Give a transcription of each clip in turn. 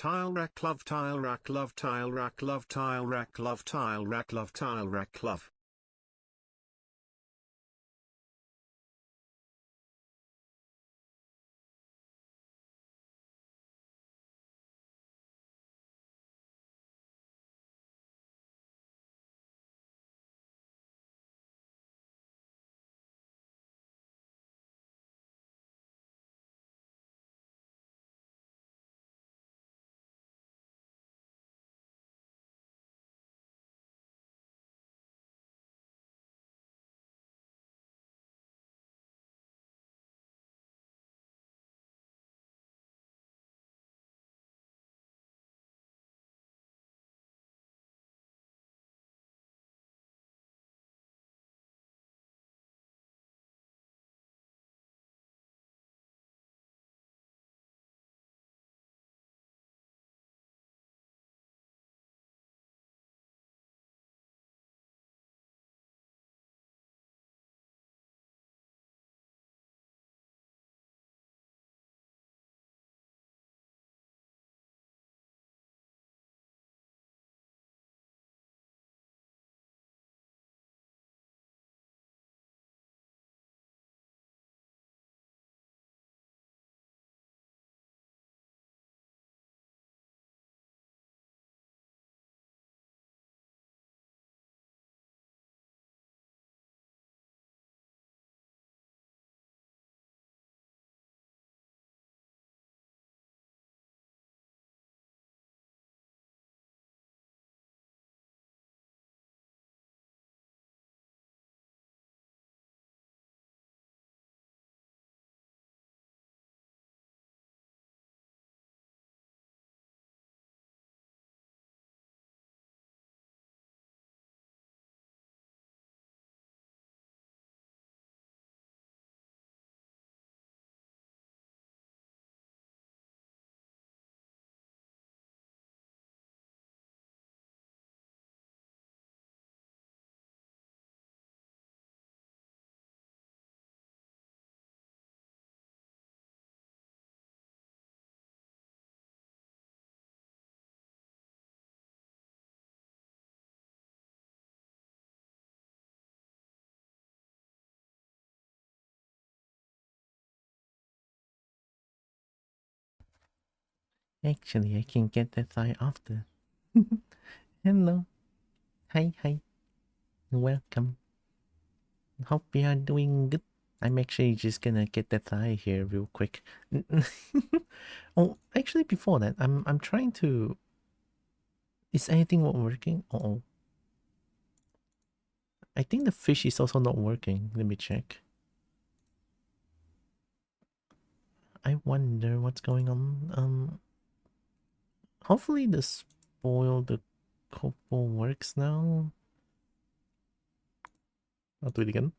tile rack love tile rack love tile rack love tile rack love tile rack love tile rack love. Actually, I can get that eye after. Hello. Hi, hi. Welcome. Hope you are doing good. I'm actually just gonna get that thigh here real quick. Oh, actually, before that, I'm trying to. Is anything not working? Oh, I think the fish is also not working. Let me check. I wonder what's going on. Hopefully the Kobo works now. I'll do it again.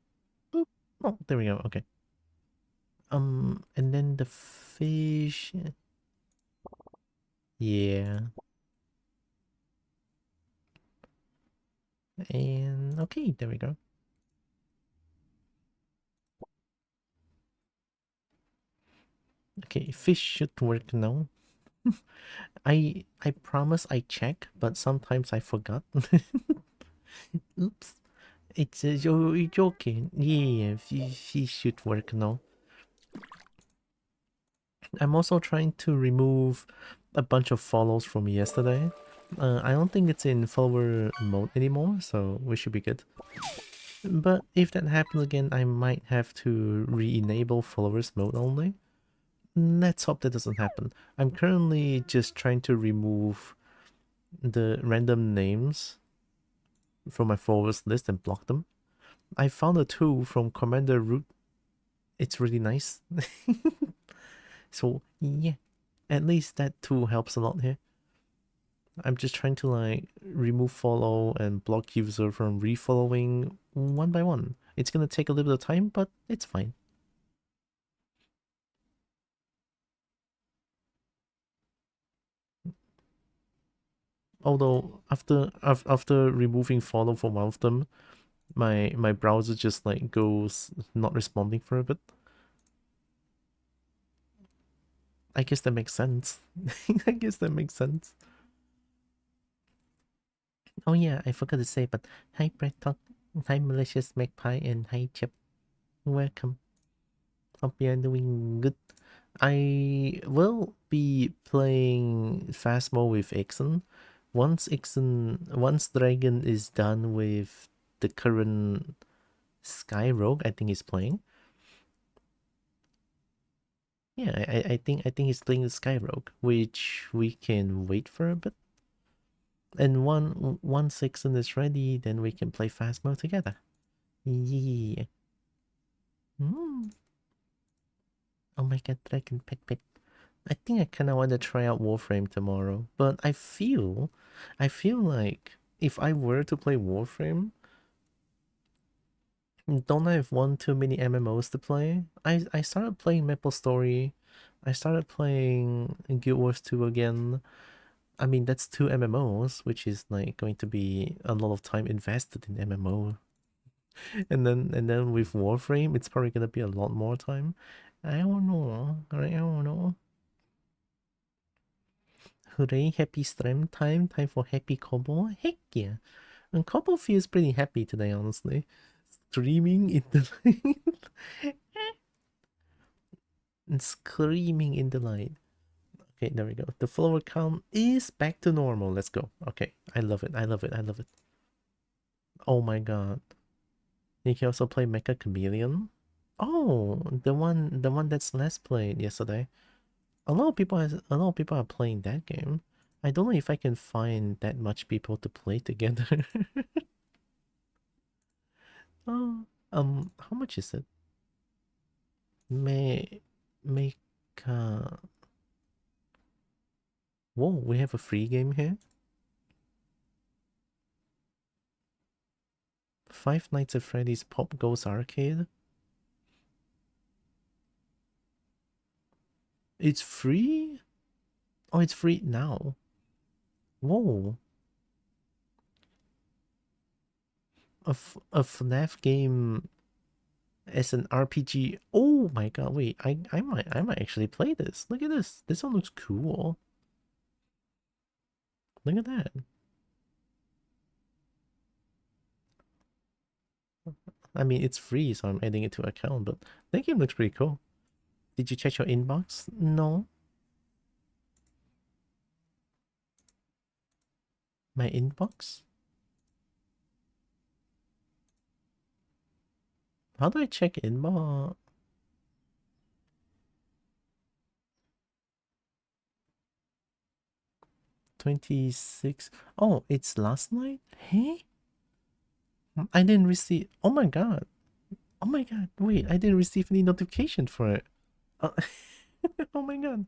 Oop. Oh, there we go. Okay. And then the fish. Yeah. And okay, there we go. Okay, fish should work now. I promise I check, but sometimes I forgot. Oops. You're joking. Yeah, fish should work now. I'm also trying to remove a bunch of follows from yesterday. I don't think it's in follower mode anymore, so we should be good. But if that happens again, I might have to re-enable followers mode only. Let's hope that doesn't happen. I'm currently just trying to remove the random names from my followers list and block them. I found a tool from Commander Root. It's really nice. So yeah, at least that tool helps a lot here. I'm just trying to like remove follow and block user from refollowing one by one. It's gonna take a little bit of time, but it's fine. Although after removing follow from one of them, my browser just like goes not responding for a bit. I guess that makes sense. I guess that makes sense. Oh yeah, I forgot to say, but hi Bread Talk, hi Malicious Magpie, and hi Chip. Welcome. Hope you're doing good. I will be playing Phasmo with Ixon. Once Dragon is done with the current Sky Rogue, I think he's playing. Yeah, I think he's playing the Sky Rogue, which we can wait for a bit. And once Ixon is ready, then we can play Phasmo together. Yeah. Mm. Oh my god, Dragon Pet. I think I kind of want to try out Warframe tomorrow, but I feel like if I were to play Warframe, don't I have one too many MMOs to play? I started playing MapleStory, I started playing Guild Wars 2 again. I mean, that's two MMOs, which is like going to be a lot of time invested in MMO. And then with Warframe, it's probably gonna be a lot more time. I don't know. I don't know. Hooray, happy stream time. Time for happy Kobo. Heck yeah. And Kobo feels pretty happy today, honestly. Streaming in the light. And screaming in the light. Okay, there we go. The follower count is back to normal. Let's go. Okay, I love it. I love it. I love it. Oh my god. You can also play Mecha Chameleon. Oh, the one that's less played yesterday. A lot of people are playing that game. I don't know if I can find that much people to play together. Oh, how much is it? May make Whoa, we have a free game here. Five Nights at Freddy's Pop Goes Arcade. It's free? Oh, it's free now. Whoa. A FNAF game as an RPG. Oh my god, wait, I might actually play this. Look at this. This one looks cool. Look at that. I mean, it's free, so I'm adding it to account, but that game looks pretty cool. Did you check your inbox? No. My inbox? How do I check inbox? 26. Oh, it's last night? Hey? I didn't receive. Oh my god. Oh my god. Wait, I didn't receive any notification for it. Uh, oh my god.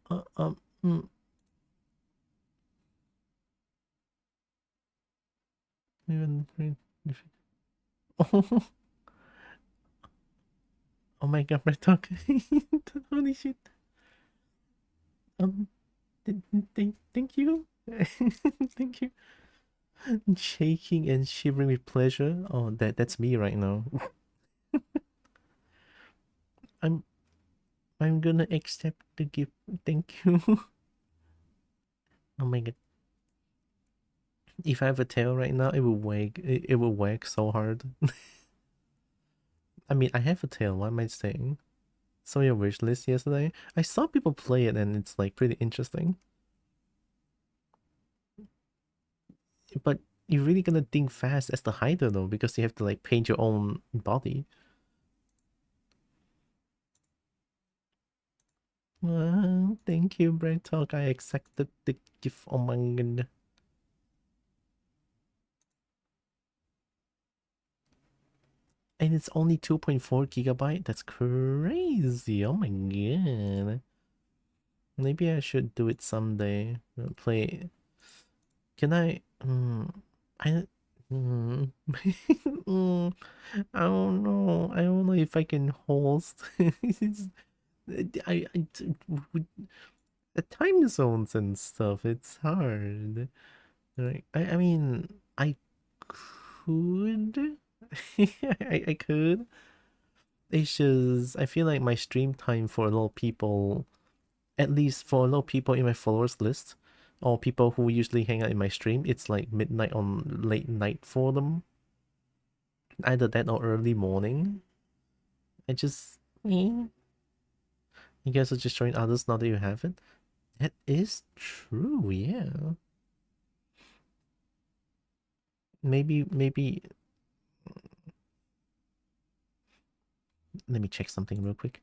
Uh, um. mm, Even. Oh, oh my god, my talk. Holy shit. Um. Thank you. Thank you. Shaking and shivering with pleasure. Oh, that's me right now. I'm I'm gonna accept the gift. Thank you. Oh my god. If I have a tail right now, it will wag. It will wag so hard. I mean, I have a tail. What am I saying? Saw your wish list yesterday. I saw people play it, and it's like pretty interesting. But you're really gonna think fast as the hider though, because you have to like paint your own body. Thank you, Brand Talk. I accepted the gift. Oh my god. And it's only 2.4 gigabyte. That's crazy. Oh my god. Maybe I should do it someday. Play. Can I? I. Mm, I don't know. I don't know if I can host. With the time zones and stuff. It's hard. Like, I mean, I could. I could. It's just I feel like my stream time for a lot of people, at least for a lot of people in my followers list, or people who usually hang out in my stream, it's like midnight on late night for them. Either that or early morning. I just you guys are just showing others now that you have it. That is true, yeah. Maybe let me check something real quick.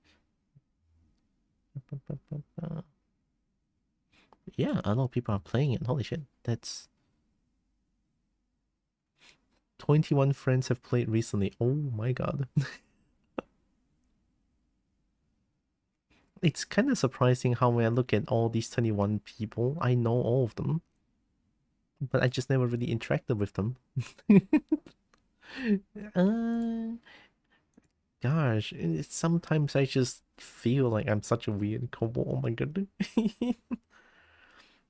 Yeah, a lot of people are playing it. Holy shit. That's 21 friends have played recently. Oh my god. It's kind of surprising how when I look at all these 21 people, I know all of them. But I just never really interacted with them. uh, Gosh, sometimes I just feel like I'm such a weird Kobo. Oh my god.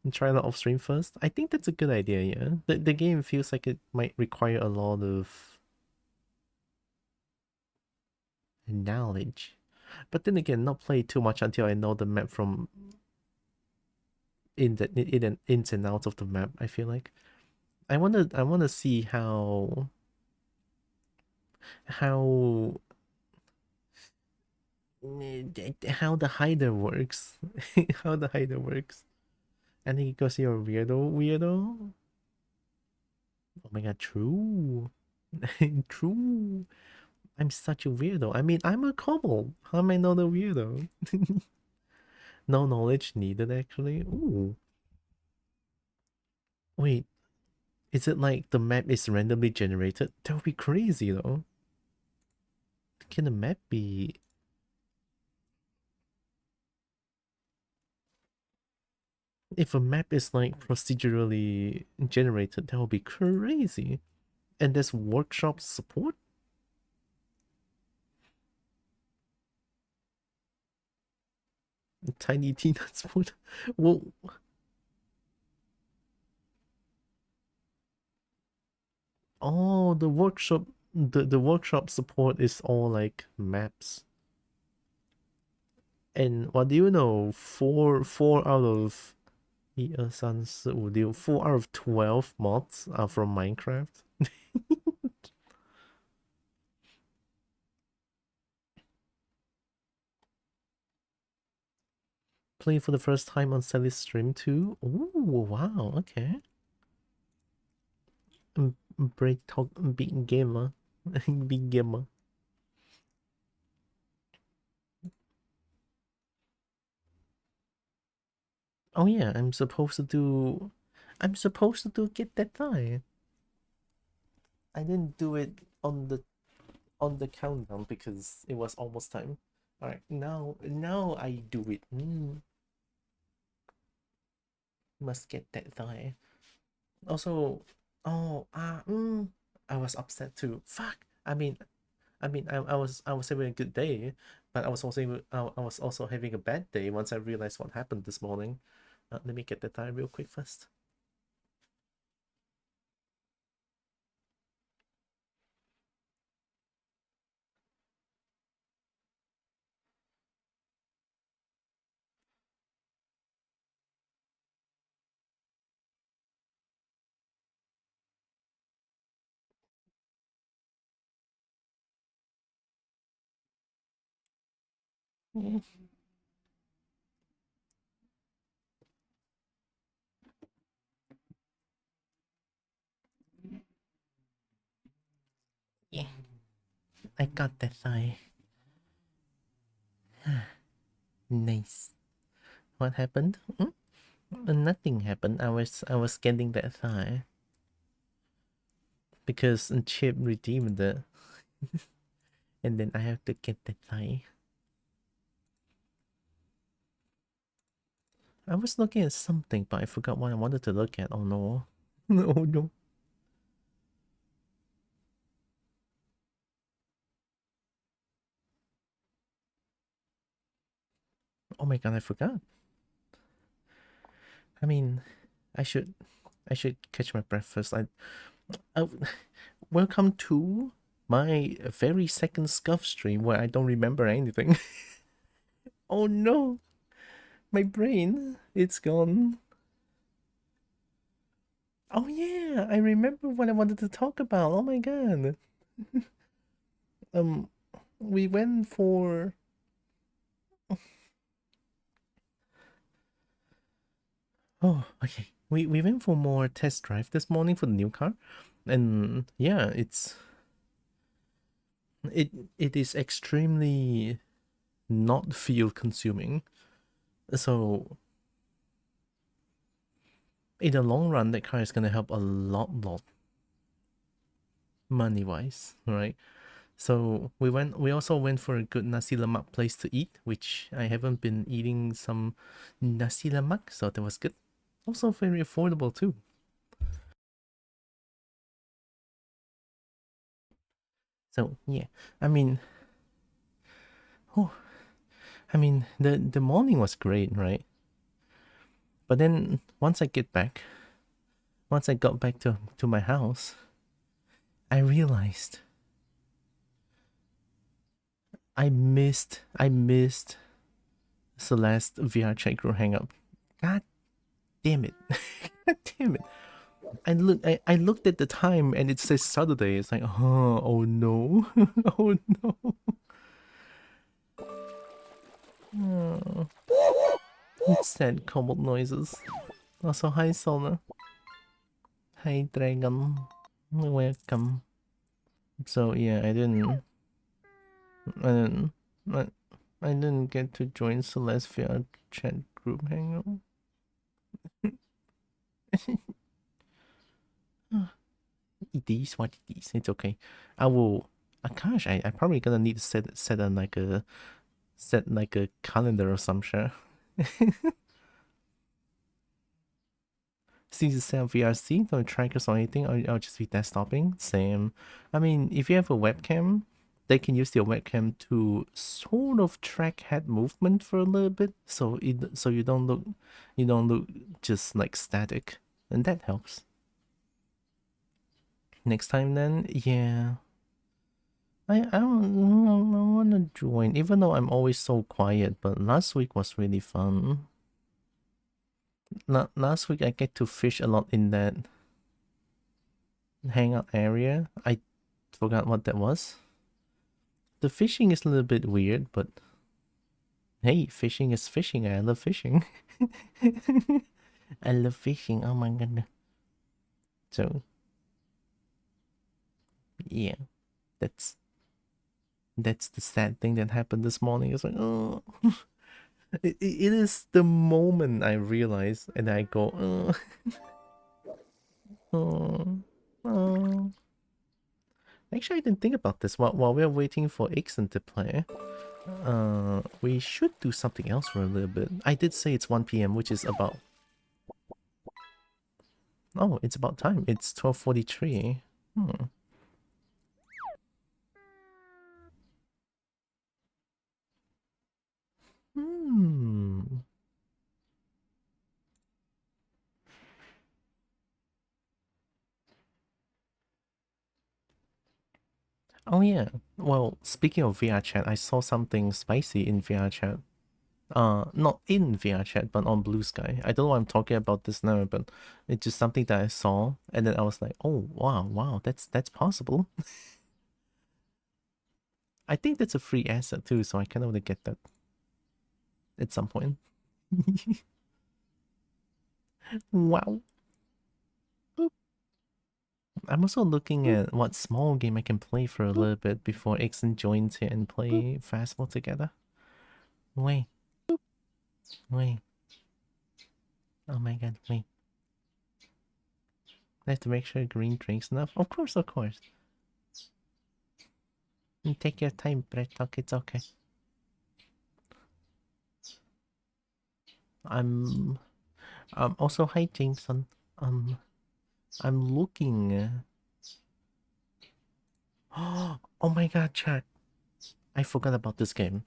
And try that off stream first. I think that's a good idea, yeah. The game feels like it might require a lot of knowledge. But then again, not play too much until I know the map from ins and outs of the map, I feel like. I wanna see how how the hider works. How the hider works. I think because you're a weirdo. Oh my god, true. True. I'm such a weirdo. I mean, I'm a kobold. How am I not a weirdo? No knowledge needed, actually. Ooh. Wait, is it like the map is randomly generated? That would be crazy, though. Can the map be... If a map is like procedurally generated, that would be crazy. And there's workshop support? Tiny Tina support? Well, oh, the workshop support is all like maps. And what do you know? Four out of 4 out of 12 mods are from Minecraft. Playing for the first time on Sally's stream too. Oh wow, okay. Break talk big gamer. Big gamer. Oh yeah, I'm supposed to do get that thigh. I didn't do it on the countdown because it was almost time. Alright, now I do it. Must get that thigh. Also, oh I was upset too. Fuck. I was having a good day, but I was also having a bad day once I realized what happened this morning. Let me get the thigh real quick first. Yeah. Yeah. I got that thigh. Nice. What happened? Nothing happened. I was getting that thigh because Chip redeemed it, and then I have to get that thigh. I was looking at something, but I forgot what I wanted to look at. Oh no. Oh no. Oh my god, I forgot. I mean, I should catch my breath first. I welcome to My very second scuff stream where I don't remember anything. Oh no! My brain, it's gone. Oh yeah, I remember what I wanted to talk about. Oh my god. Um, we went for... Oh, okay. We went for more test drive this morning for the new car. And yeah, it is extremely not fuel consuming. So in the long run, that car is gonna help a lot money wise, right? So we also went for a good nasi lemak place to eat, which I haven't been eating some nasi lemak, so that was good. Also very affordable too. So yeah, I mean, oh, I mean the morning was great, right? But then once I got back to my house, I realized I missed Celeste VR chat group hangout. God damn it. God damn it. I looked at the time and it says Saturday. It's like, oh no. Oh no. Oh, it's sad cobalt noises. Also, hi Sona. Hi Dragon. Welcome. So yeah, I didn't I, I didn't get to join Celeste VR chat group hangout. It is what it is. It's okay. I will. Gosh, I probably gonna need to set like a calendar or some shit. Since it's set VRC, no trackers or anything, I'll just be desktoping. Same. I mean, if you have a webcam, they can use your webcam to sort of track head movement for a little bit, so you don't look just like static, and that helps. Next time, then, yeah. I want to join, even though I'm always so quiet, but last week was really fun. Last week I get to fish a lot in that hangout area. I forgot what that was. The fishing is a little bit weird, but hey, fishing is fishing. I love fishing. I love fishing. Oh my god. So yeah, that's the sad thing that happened this morning. It's like, oh. It is the moment I realize and I go, oh, oh. Actually, I didn't think about this. While we're waiting for Ixon to play, we should do something else for a little bit. I did say it's 1 p.m., which is about... Oh, it's about time. It's 12:43. Hmm. Hmm. Oh yeah. Well, speaking of VR chat, I saw something spicy in VR chat. Not in VR chat, but on Blue Sky. I don't know why I'm talking about this now, but it's just something that I saw, and then I was like, oh wow, that's possible. I think that's a free asset too, so I kind of want to get that at some point. Wow. I'm also looking at what small game I can play for a little bit before Ixon joins here and play Phasmo together. Wait. Wait. Oh my god, wait. I have to make sure green drinks enough. Of course, of course. You take your time, Brett. Okay, it's okay. I'm also, hi Jameson. I'm looking. Oh my god, chat. I forgot about this game.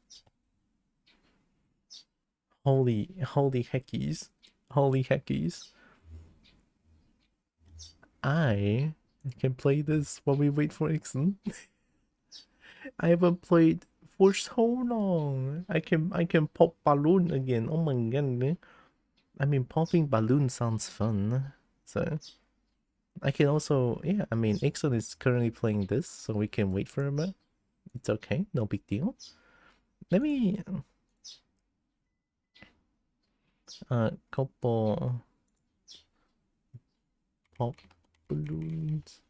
Holy heckies. Holy heckies. I can play this while we wait for Ixon. I haven't played for so long. I can pop balloon again. Oh my god. I mean, popping balloon sounds fun. So I can also, yeah, I mean, Ixon is currently playing this, so we can wait for a bit. It's okay, no big deal. Let me Kobo pop balloons.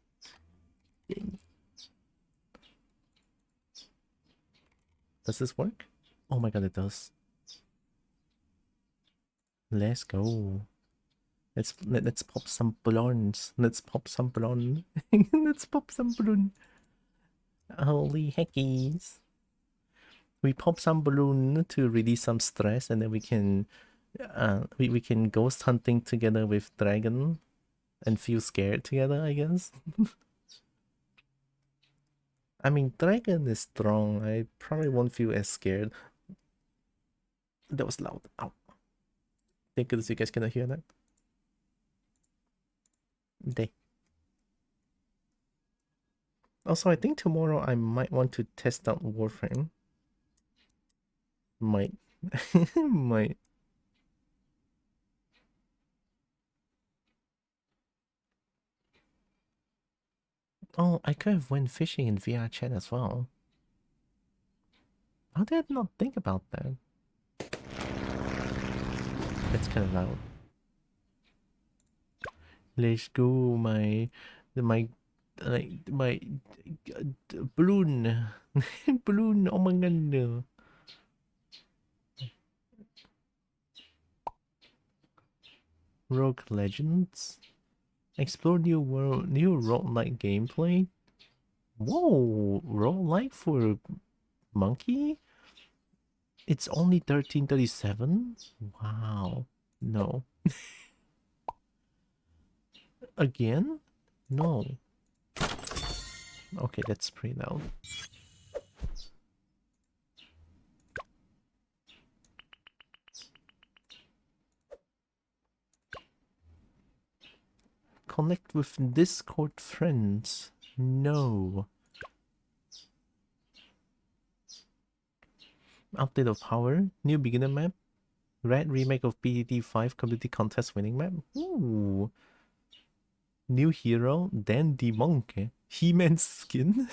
Does this work? Oh my god, it does. Let's go. Let's pop some balloons. Let's pop some balloon. Let's pop some balloon. Holy heckies. We pop some balloon to release some stress, and then we can ghost hunting together with dragon and feel scared together, I guess. I mean, dragon is strong. I probably won't feel as scared. That was loud. Ow. Thank goodness you guys cannot hear that. They. Also, I think tomorrow I might want to test out Warframe. Might. Might. Oh, I could have went fishing in VR chat as well. How did I not think about that? That's kind of loud. Let's go, my balloon. Balloon, oh my god. Rogue Legends. Explore new world, new roguelike gameplay. Whoa, roguelike for monkey? It's only 1337? Wow. No. Again? No. Okay, that's pretty loud. Connect with Discord friends. No. Update of Power. New beginner map. Red remake of PDD 5 community contest winning map. Ooh. New hero. Dandy Monkey. He-Man skin.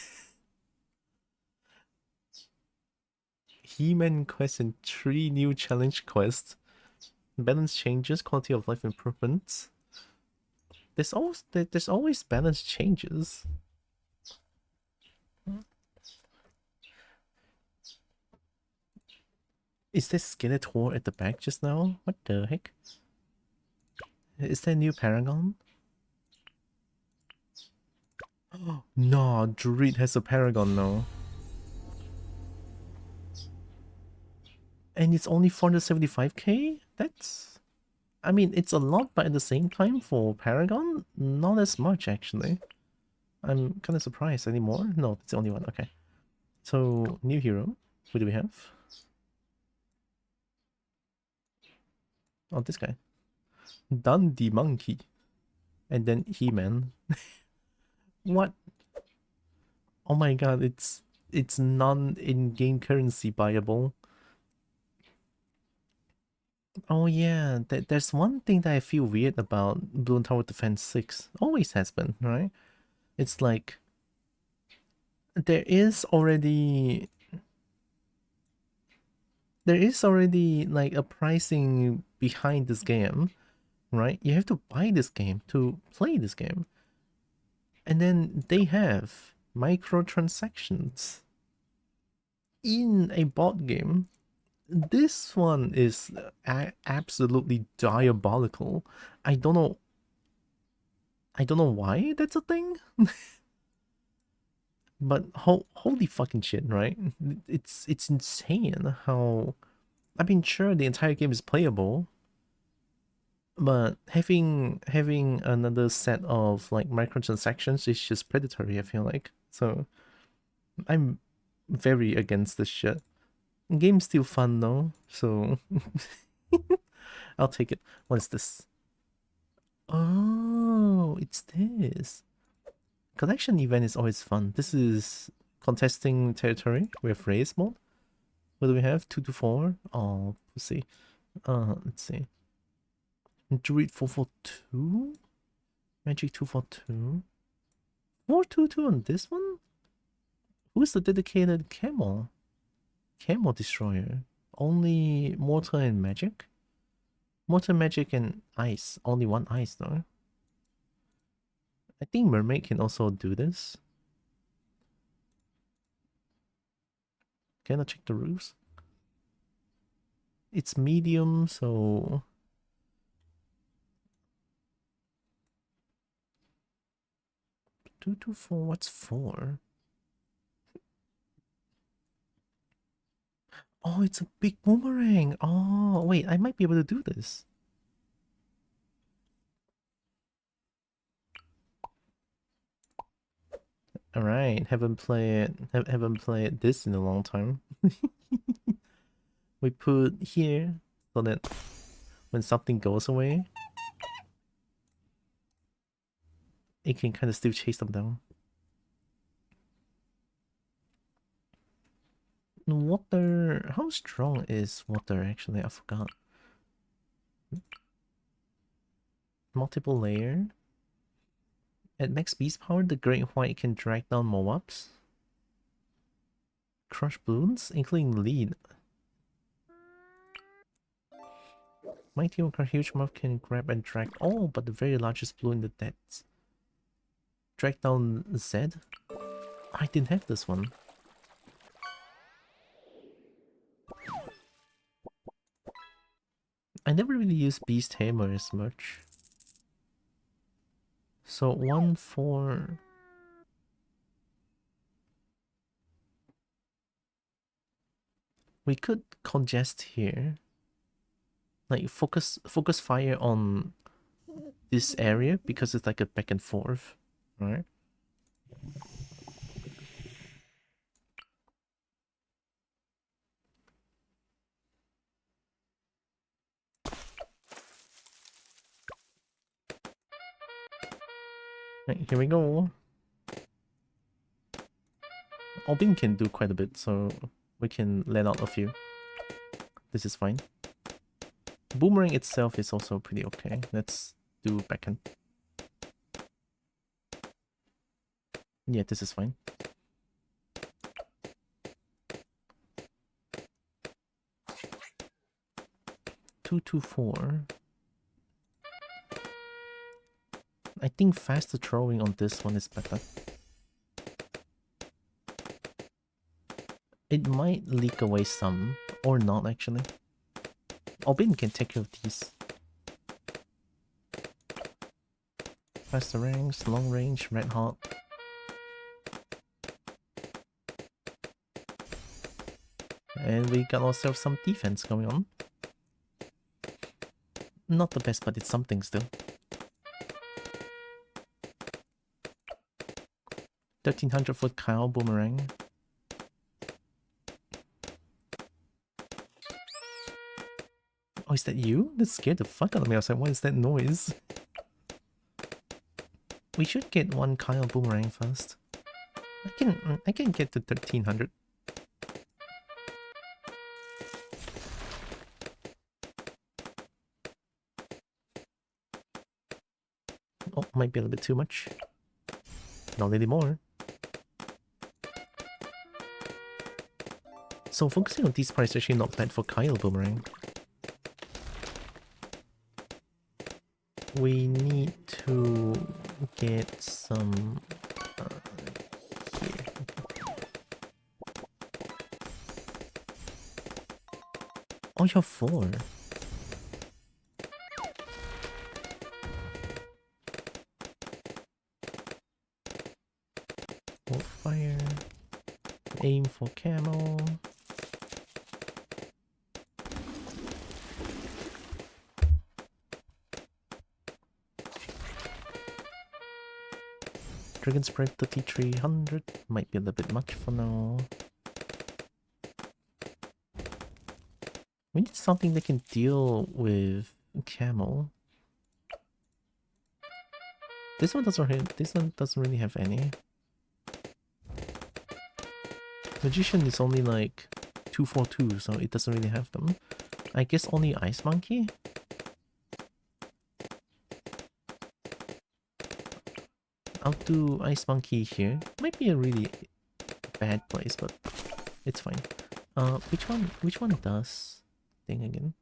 He-Man quest and 3 new challenge quests. Balance changes. Quality of life improvements. There's always balance changes. Is there Skeletor at the back just now? What the heck? Is there a new Paragon? No, Druid has a Paragon now. And it's only 475k? That's... I mean, it's a lot, but at the same time for Paragon, not as much actually. I'm kind of surprised anymore. No, it's the only one. Okay. So, new hero. Who do we have? Oh, this guy. Dundee Monkey. And then He-Man. What? Oh my god, it's non-in-game currency buyable. Oh yeah, there's one thing that I feel weird about Bloon Tower Defense 6. Always has been, right? It's like there is already like a pricing behind this game, right? You have to buy this game to play this game. And then they have microtransactions in a bot game. This one is absolutely diabolical. I don't know why that's a thing. But holy fucking shit, right? It's insane how... I mean, sure, the entire game is playable, but having another set of like microtransactions is just predatory, I feel like. So I'm very against this shit. Game's still fun though, so I'll take it. What is this? Oh, it's this. Collection event is always fun. This is Contesting territory. We have race mode. What do we have? 2 to 4. Oh, pussy. Let's see. Druid 442. Magic 242. 422 on this one? Who's the dedicated camel? Camel destroyer. Only mortar and magic? Mortar, magic, and ice. Only one ice though. I think mermaid can also do this. Can I check the roofs? It's medium, so 2 to 4. What's 4? Oh, it's a big boomerang. Oh, wait, I might be able to do this. All right, haven't played this in a long time. We put here so that when something goes away, it can kind of still chase them down. Water, how strong is water actually? I forgot. Multiple layer. At max beast power, the Great White can drag down mobs. Crush bloons, including lead. Mighty Ocar Huge Mob can grab and drag all but the very largest bloon in the depths. Drag down Z? I didn't have this one. I never really used Beast Hammer as much. So 1, 4... We could congest here. Like focus fire on this area because it's like a back and forth. Alright. Right, here we go. Albin can do quite a bit, so we can let out a few. This is fine. Boomerang itself is also pretty okay. Let's do backhand. Yeah, this is fine. Two, 2, 4. I think faster throwing on this one is better. It might leak away some, or not actually. Albin can take care of these. Faster range, long range, red hot. And we got ourselves some defense going on. Not the best, but it's something still. 1300-foot cow boomerang. Oh, is that you? That scared the fuck out of me. I was like, what is that noise? We should get one Kyle boomerang first. I can get to 1300. Oh, might be a little bit too much. Not anymore. So focusing on these parts is actually not bad for Kyle boomerang. We need to get some here. Oh, you're 4. Hold fire. Aim for camel. Dragon Spread 3300 might be a little bit much for now. We need something that can deal with camel. This one doesn't really have any. Magician is only like 242, so it doesn't really have them. I guess only Ice Monkey? I'll do Ice Monkey here. Might be a really bad place, but it's fine. Which one does thing again?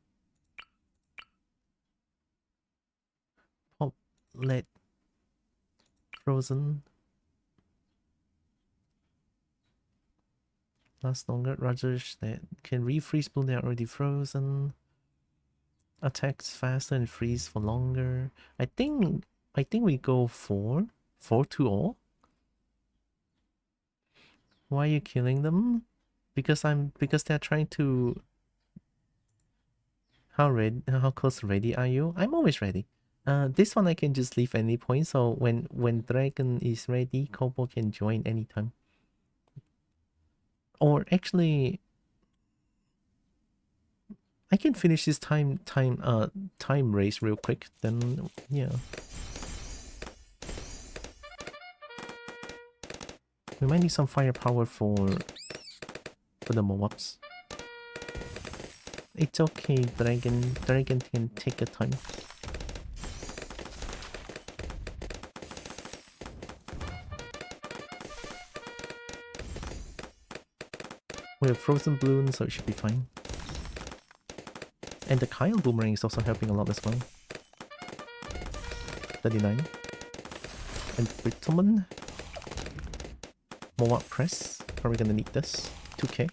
Pop, lead, frozen. Last longer. Rogers that can refreeze when they are already frozen. Attacks faster and freeze for longer. I think we go 4 to all. Why are you killing them? Because they're trying to. How close ready are you? I'm always ready. This one I can just leave any point, so when dragon is ready, Kobo can join anytime. Or actually, I can finish this time race real quick. Then yeah, we might need some firepower for the mobs. It's okay, dragon can take the time. We have frozen bloons, so it should be fine. And the Kyle boomerang is also helping a lot as well. 39. And Brittleman. Moab press. Probably gonna need this. 2k.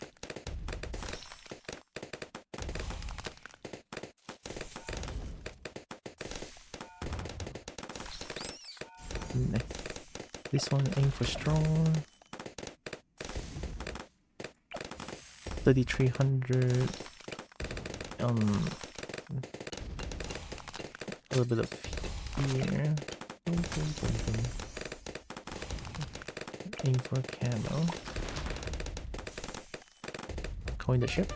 This one aim for strong. 3300. A little bit of here. Aim for camo. Coin the ship.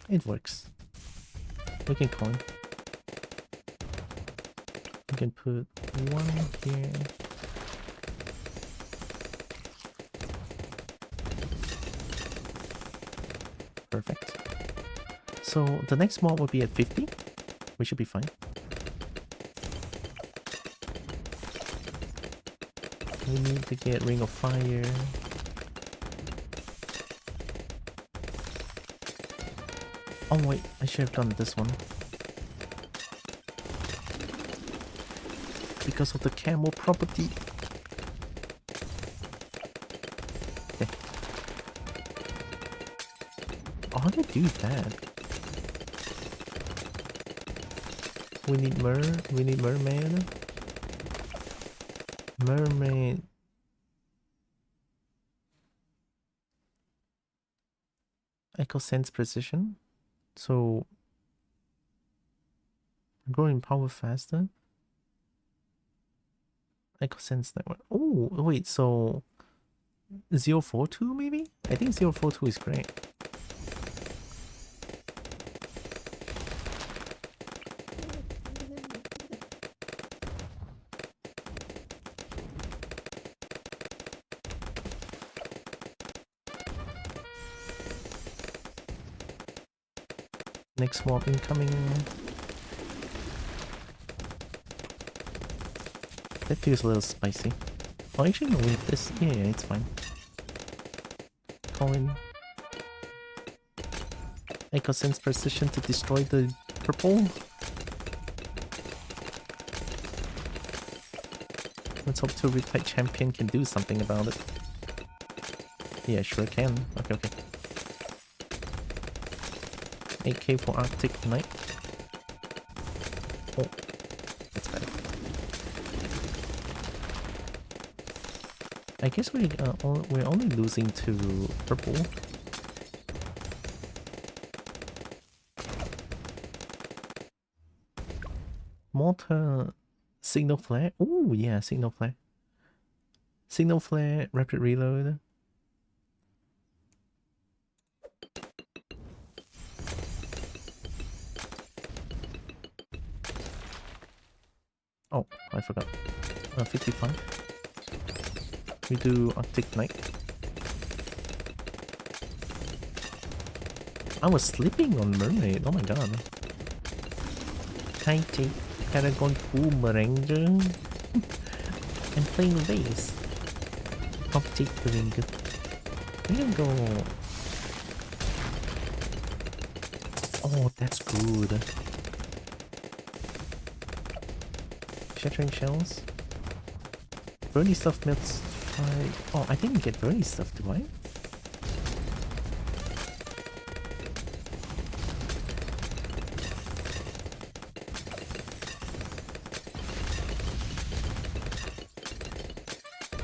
It works. We can coin. We can put one here. Perfect. So the next mob will be at 50. We should be fine. We need to get Ring of Fire. Oh wait, I should have done this one. Because of the camo property. Okay. How do I do that? We need mermaid. Mermaid. Echo sense precision. So growing power faster. Echo sense network. Oh wait, so 042 maybe? I think 042 is great. Next mob incoming. That feels a little spicy. Oh, actually no, we have this. Yeah, it's fine. Call in. Echo sense precision to destroy the purple. Let's hope to Riptide Champion can do something about it. Yeah, sure can. Okay. 8k for Arctic Knight. Oh, that's bad. I guess we're only losing to purple. Mortar signal flare. Oh yeah, signal flare. Signal flare, rapid reload. Oh, I forgot. 55. We do Arctic Night. I was sleeping on Mermaid, oh my god. Hi Jake, Paragon Boomeranger. I'm playing race. Object doing good. We can go. Oh, that's good. Shattering shells. Burny stuff melts 5. Oh, I didn't get burny stuff, do I?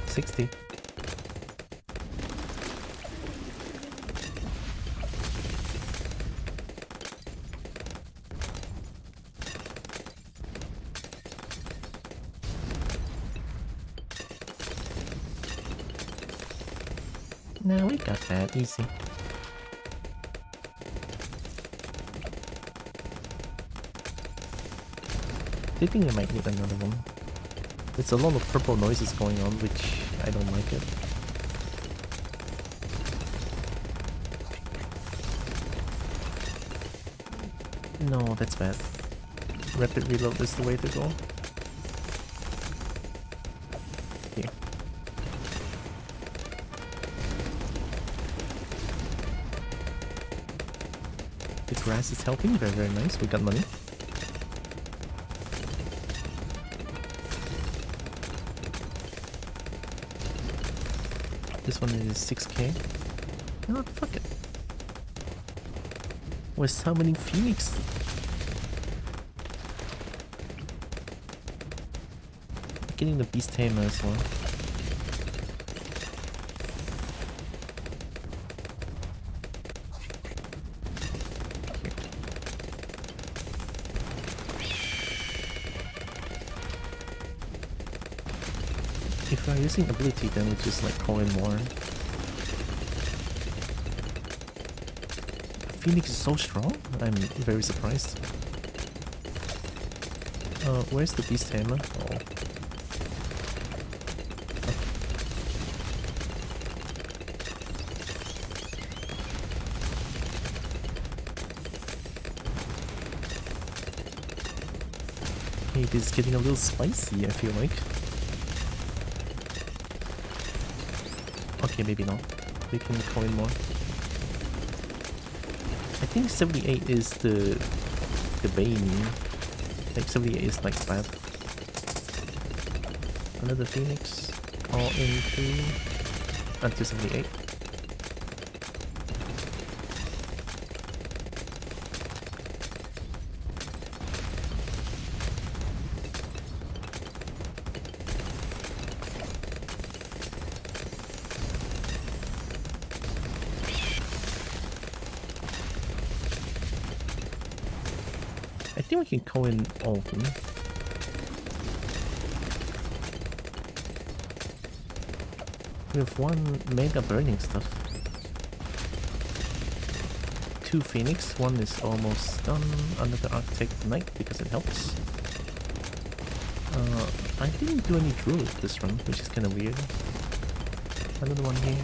$60. No, we got that easy. I think I might need another one. It's a lot of purple noises going on, which I don't like it. No, that's bad. Rapid reload is the way to go. Here. The grass is helping, very very nice, we got money. This one is 6k. You know what, fuck it. We're summoning Phoenix. Getting the Beast Tamer as well. If we're using ability, then we just like call in more. Phoenix is so strong? I'm very surprised. Where's the Beast Tamer? Oh. Hey, this is getting a little spicy, I feel like. Okay, maybe not. We can call in more. I think 78 is the Bane. Like 78 is like bad. Another Phoenix. Call into until 78. I think we can call in all of them. We have one mega burning stuff. 2 Phoenix, one is almost done. Another Arctic Knight because it helps. I didn't do any druid this run, which is kind of weird. Another one here.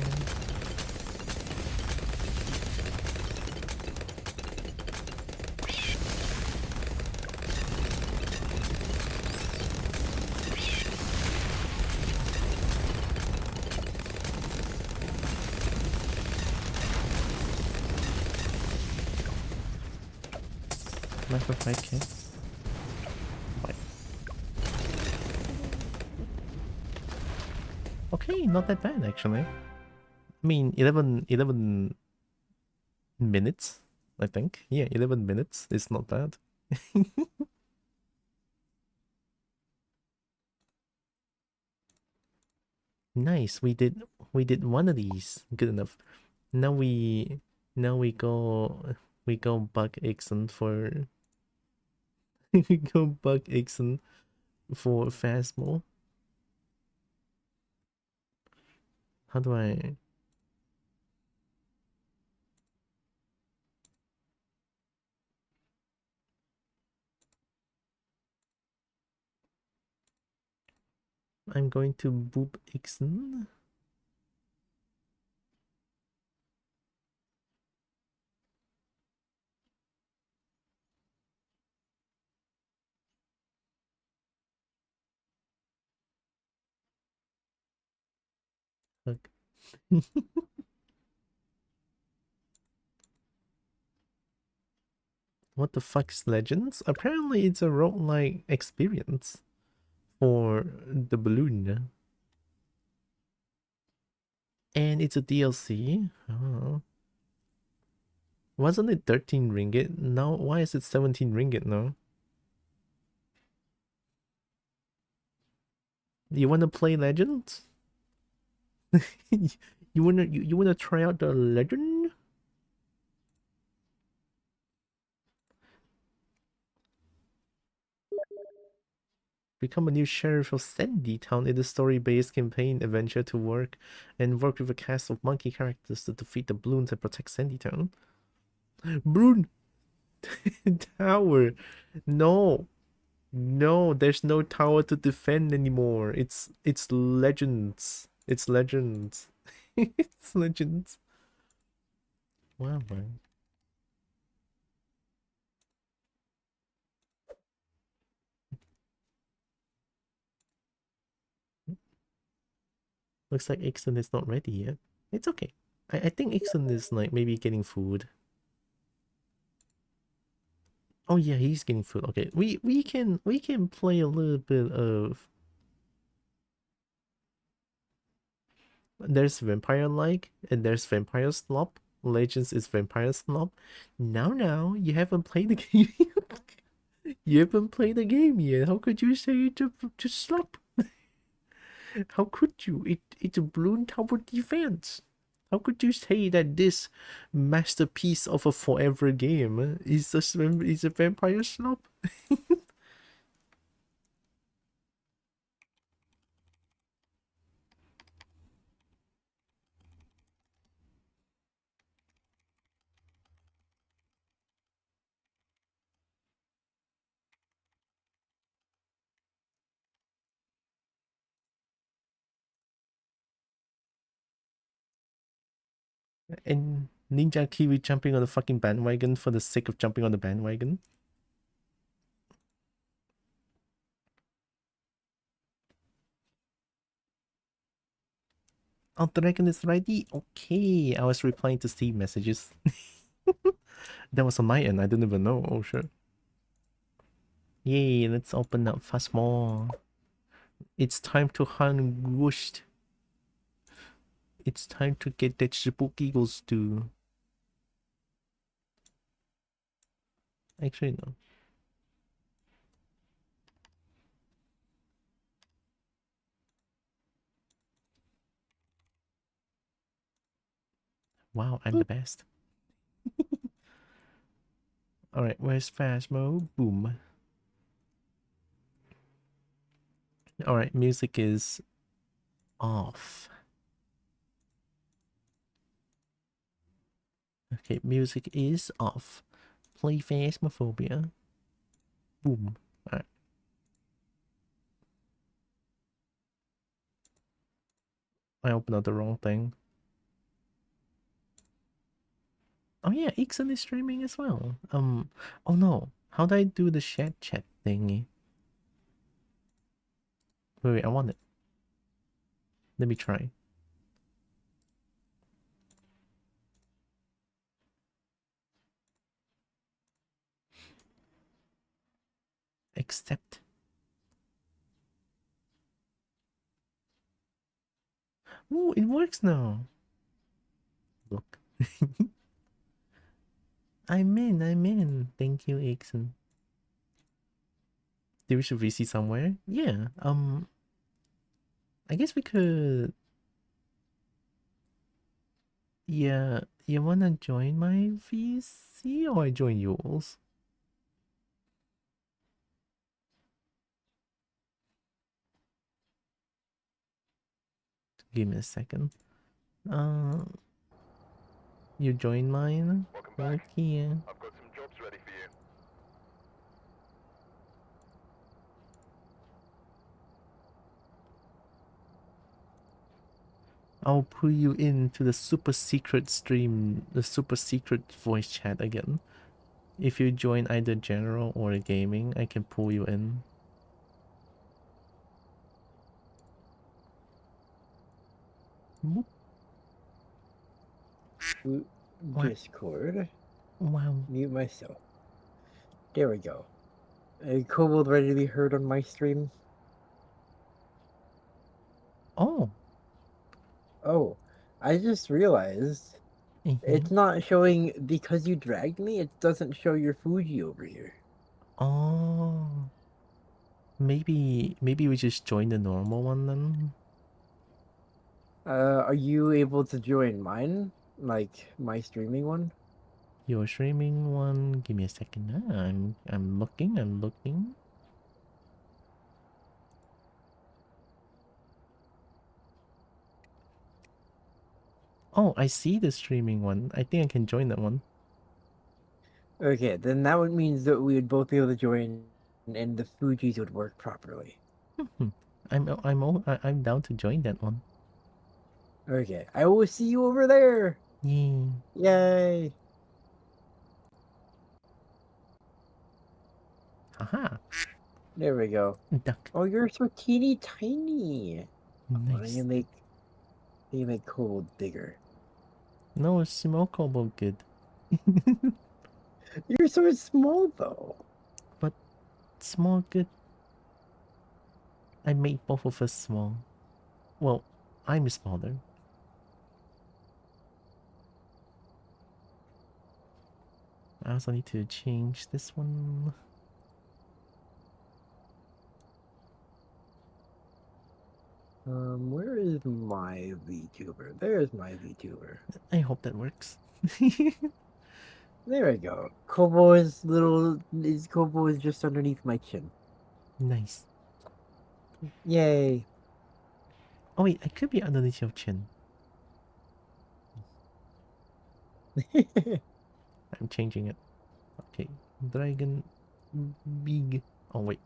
For 5k. Bye. Okay, not that bad actually. I mean, 11 minutes, I think. Yeah, 11 minutes is not bad. Nice, we did one of these. Good enough. Now we go bug Ixon for we go bug Ixon for Phasmo. How do I... I'm going to boop Ixen. Look. What the fuck's Legends? Apparently it's a roguelike experience for the balloon. And it's a DLC. Oh. Wasn't it 13 ringgit? Now why is it 17 ringgit now? You wanna play Legends? you wanna try out the Legend? Become a new sheriff of Sandy Town in the story-based campaign adventure to work with a cast of monkey characters to defeat the bloons and protect Sandy Town. Bloon tower. No. No, there's no tower to defend anymore. It's Legends. It's Legends. It's Legends. Wow, man. Looks like Ixon is not ready yet. It's okay. I think Ixon is like maybe getting food. Oh yeah, he's getting food. Okay, we can play a little bit of. There's Vampire Like and there's Vampire Slop. Legends is Vampire Slop. Now you haven't played the game. You haven't played the game yet. How could you say to slop? How could you? It's a balloon tower defense. How could you say that this masterpiece of a forever game is a vampire slop? And Ninja Kiwi jumping on the fucking bandwagon for the sake of jumping on the bandwagon. Oh, Dragon is ready? Okay, I was replying to Steve messages. That was on my end, I didn't even know. Oh, sure. Yay, let's open up Phasmo. It's time to hunt Ghost. It's time to get that spooky ghost too. Actually, no. Wow, I'm the best. Alright, where's Phasmo? Boom. Alright, music is off. Okay, music is off. Play Phasmophobia. Boom. Alright. I opened up the wrong thing. Oh yeah, Ixon is streaming as well. Oh no. How do I do the chat thingy? Wait, I want it. Let me try. Accept. Ooh, it works now. Look. I'm in. Thank you, Ixon. There is a VC somewhere? Yeah. I guess we could. Yeah, you wanna join my VC or I join yours? Give me a second. You join mine? Okay. I've got some jobs ready for you. I'll pull you into the super secret stream, the super secret voice chat again. If you join either general or gaming, I can pull you in. Whoop. What? Discord. Wow. Mute myself. There we go. Kobo ready to be heard on my stream? Oh. Oh, I just realized it's not showing because you dragged me. It doesn't show your Fuji over here. Oh. Maybe we just join the normal one then. Are you able to join mine? Like my streaming one? Your streaming one. Give me a second. I'm looking. Oh, I see the streaming one. I think I can join that one. Okay, then that would mean that we would both be able to join, and the Fujis would work properly. I'm down to join that one. Okay, I will see you over there. Yay. Yay! Haha. There we go. Duck. Oh, you're so teeny tiny. Nice. You make Kobo bigger. No, small Kobo good. You're so small though. But small good. I made both of us small. Well, I'm smaller. I also need to change this one. Where is my VTuber? There's my VTuber. I hope that works. There we go. Kobo is just underneath my chin. Nice. Yay. Oh wait, I could be underneath your chin. I'm changing it. Okay, dragon big. Oh wait.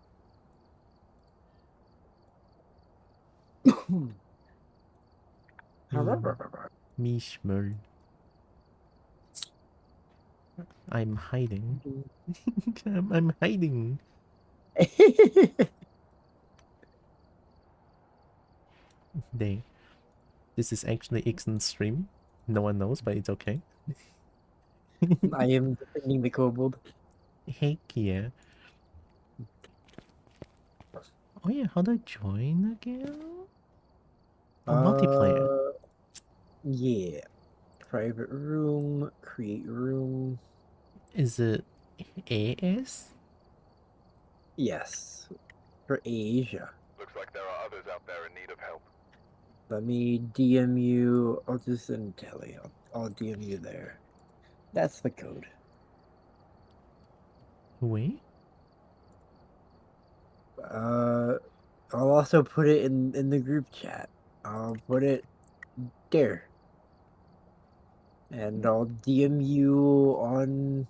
Mishmer. I'm hiding. I'm hiding. Dang. This is actually Ixon's stream. No one knows, but it's okay. I am defending the kobold. Heck yeah. Oh yeah, how do I join again? Oh, multiplayer. Yeah. Private room, create room. Is it AS? Yes. For Asia. Looks like there are others out there in need of help. Let me DM you. I'll just send Telly. I'll DM you there. That's the code. Wait. I'll also put it in the group chat. I'll put it there. And I'll DM you on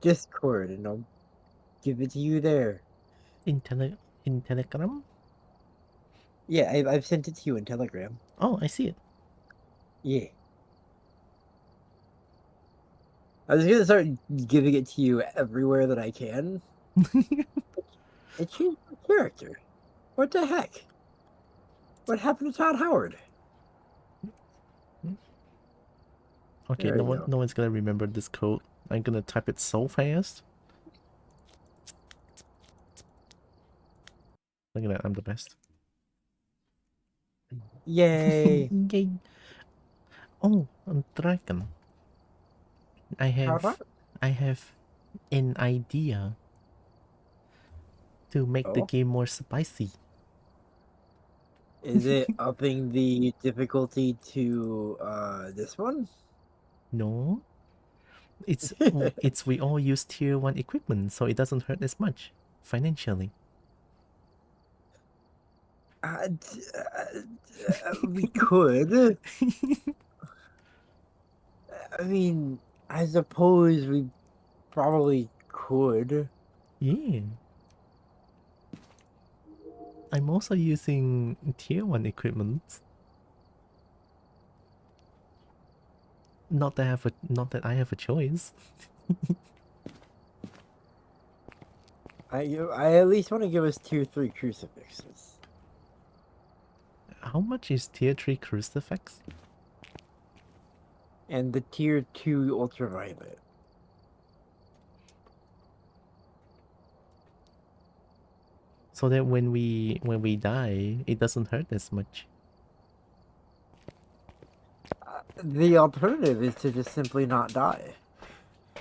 Discord and I'll give it to you there. In Telegram? Yeah, I've sent it to you in Telegram. Oh, I see it. Yeah. I was gonna start giving it to you everywhere that I can. It changed my character. What the heck? What happened to Todd Howard? Okay, There no you go. one's gonna remember this code. I'm gonna type it so fast. Look at that, I'm the best. Yay! Yay! Oh, a dragon. I have an idea to make the Oh. game more spicy. Is it upping the difficulty to this one? No, it's we all use tier 1 equipment, so it doesn't hurt as much financially. We could. I mean, I suppose we probably could. Yeah. I'm also using tier 1 equipment. Not that I have a choice. I at least want to give us tier 3 crucifixes. How much is tier 3 crucifix? And the tier 2 ultraviolet. So that when we die, it doesn't hurt as much. The alternative is to just simply not die.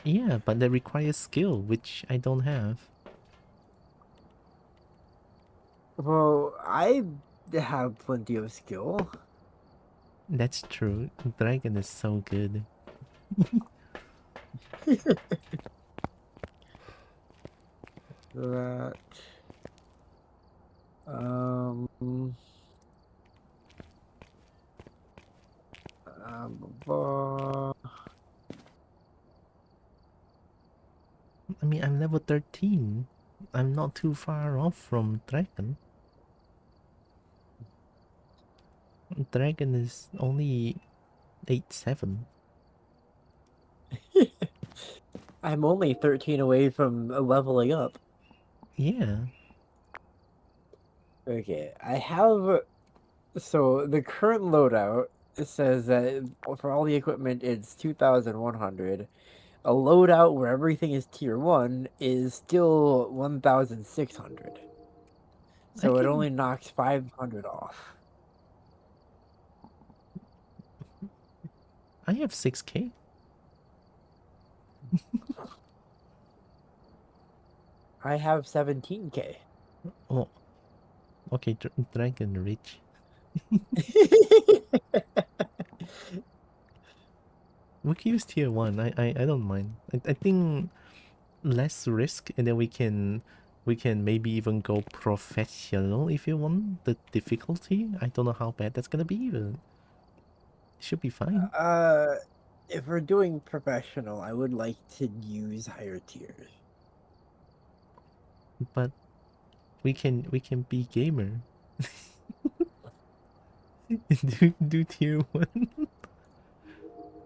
Yeah, but that requires skill, which I don't have. Well, I have plenty of skill. That's true. Dragon is so good. That. Um. Uh, I mean, I'm level 13. I'm not too far off from Dragon. Dragon is only 8-7. I'm only 13 away from leveling up. Yeah. Okay, I have. So the current loadout says that for all the equipment, it's 2,100. A loadout where everything is tier 1 is still 1,600. So it only knocks 500 off. I have 6k. I have 17k. Oh. Okay, Dragon rich. We can use tier 1. I don't mind. I think less risk, and then we can maybe even go professional if you want. The difficulty, I don't know how bad that's gonna be, but it should be fine. If we're doing professional, I would like to use higher tiers. But we can be gamer. do tier 1.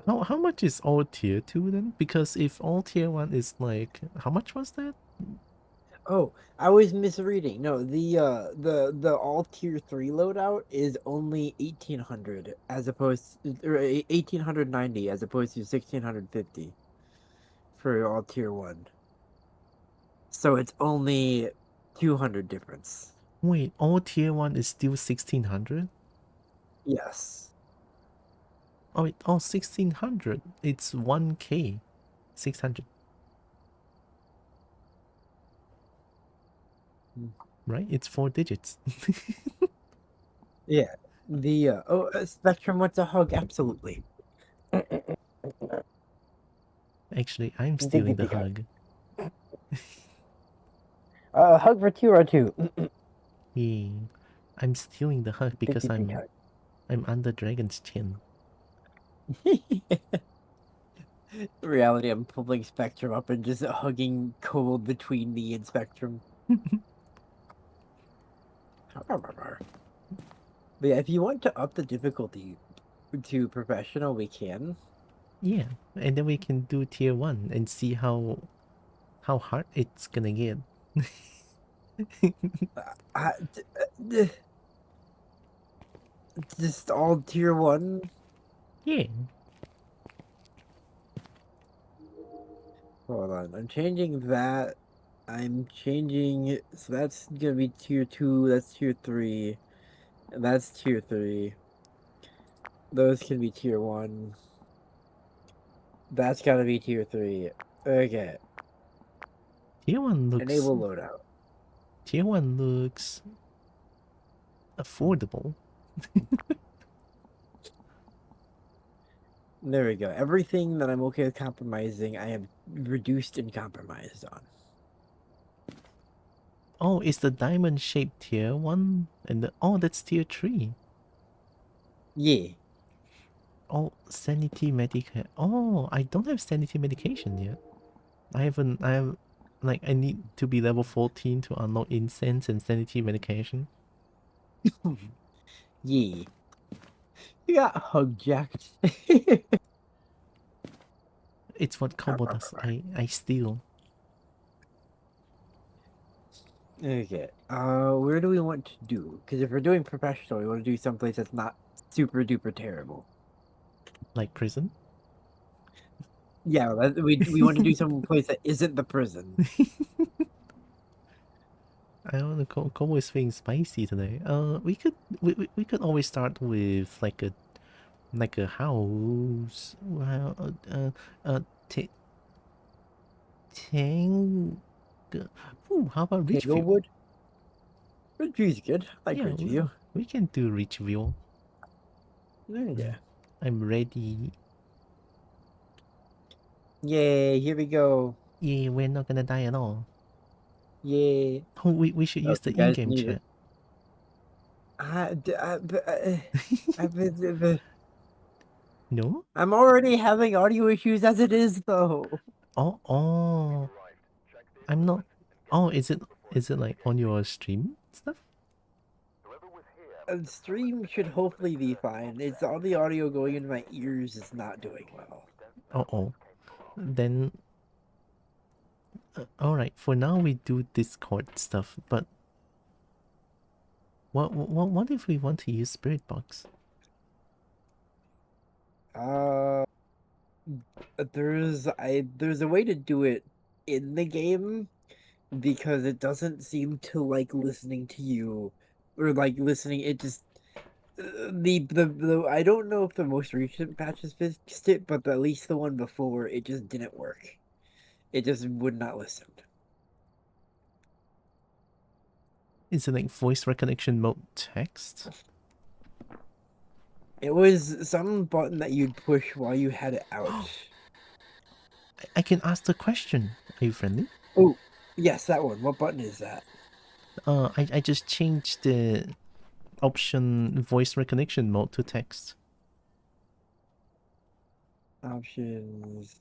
How much is all tier 2 then? Because if all tier 1 is like, how much was that? Oh, I was misreading. No, the all tier 3 loadout is only 1,800 as opposed or 1,890 as opposed to 1,650 for all tier 1. So it's only 200 difference. Wait, all tier 1 is still 1,600? Yes. Oh, 1,600. It's 1k. 600. Right? It's 4 digits. Yeah. The Spectrum wants a hug, absolutely. Actually, I'm stealing the hug. Hug for 202. Yeah. I'm stealing the hug because I'm under Dragon's chin. Reality, I'm pulling Spectrum up and just hugging Kobo between me and Spectrum. But yeah, if you want to up the difficulty to professional, we can. Yeah, and then we can do tier 1 and see how hard it's gonna get. Just all tier 1? Yeah. Hold on, I'm changing that. I'm changing, so that's gonna be tier 2, that's tier 3, and that's tier 3. Those can be tier 1. That's gotta be tier 3. Okay. Tier 1 looks... Enable loadout. Tier 1 looks... affordable. There we go. Everything that I'm okay with compromising, I have reduced and compromised on. Oh, it's the diamond-shaped tier 1? And the... Oh, that's tier 3. Yeah. Oh, sanity medication. Oh, I don't have sanity medication yet. I need to be level 14 to unlock incense and sanity medication. Yeah. You got hug jacked. It's what Kobo does. I steal. Okay. Where do we want to do? Because if we're doing professional, we want to do someplace that's not super duper terrible. Like prison? Yeah, we want to do some place that isn't the prison. I don't know. Kobo is feeling spicy today. We could always start with like a house. Well, t tang. Ooh, how about Ridgeview? Tanglewood? Ridgeview's good. I like Yeah, Ridgeview. we can do Ridgeview. Yeah. I'm ready. Yay, here we go. Yeah, we're not gonna die at all. Yay. Oh, we should Oh, use the you guys in-game need it. chat. No? I'm already having audio issues as it is, though. Oh. I'm not. Oh, is it like on your stream stuff? Stream should hopefully be fine. It's all the audio going into my ears is not doing well. Oh. Then. Alright, for now we do Discord stuff, but what if we want to use Spirit Box? There's a way to do it in the game because it doesn't seem to like listening to you or like listening. It just the I don't know if the most recent patches fixed it, but at least the one before it just didn't work. It just would not listen. Is it like voice recognition mode text? It was some button that you'd push while you had it out. I can ask the question. Are you friendly? Oh, yes, that one. What button is that? I just changed the option voice recognition mode to text. Options.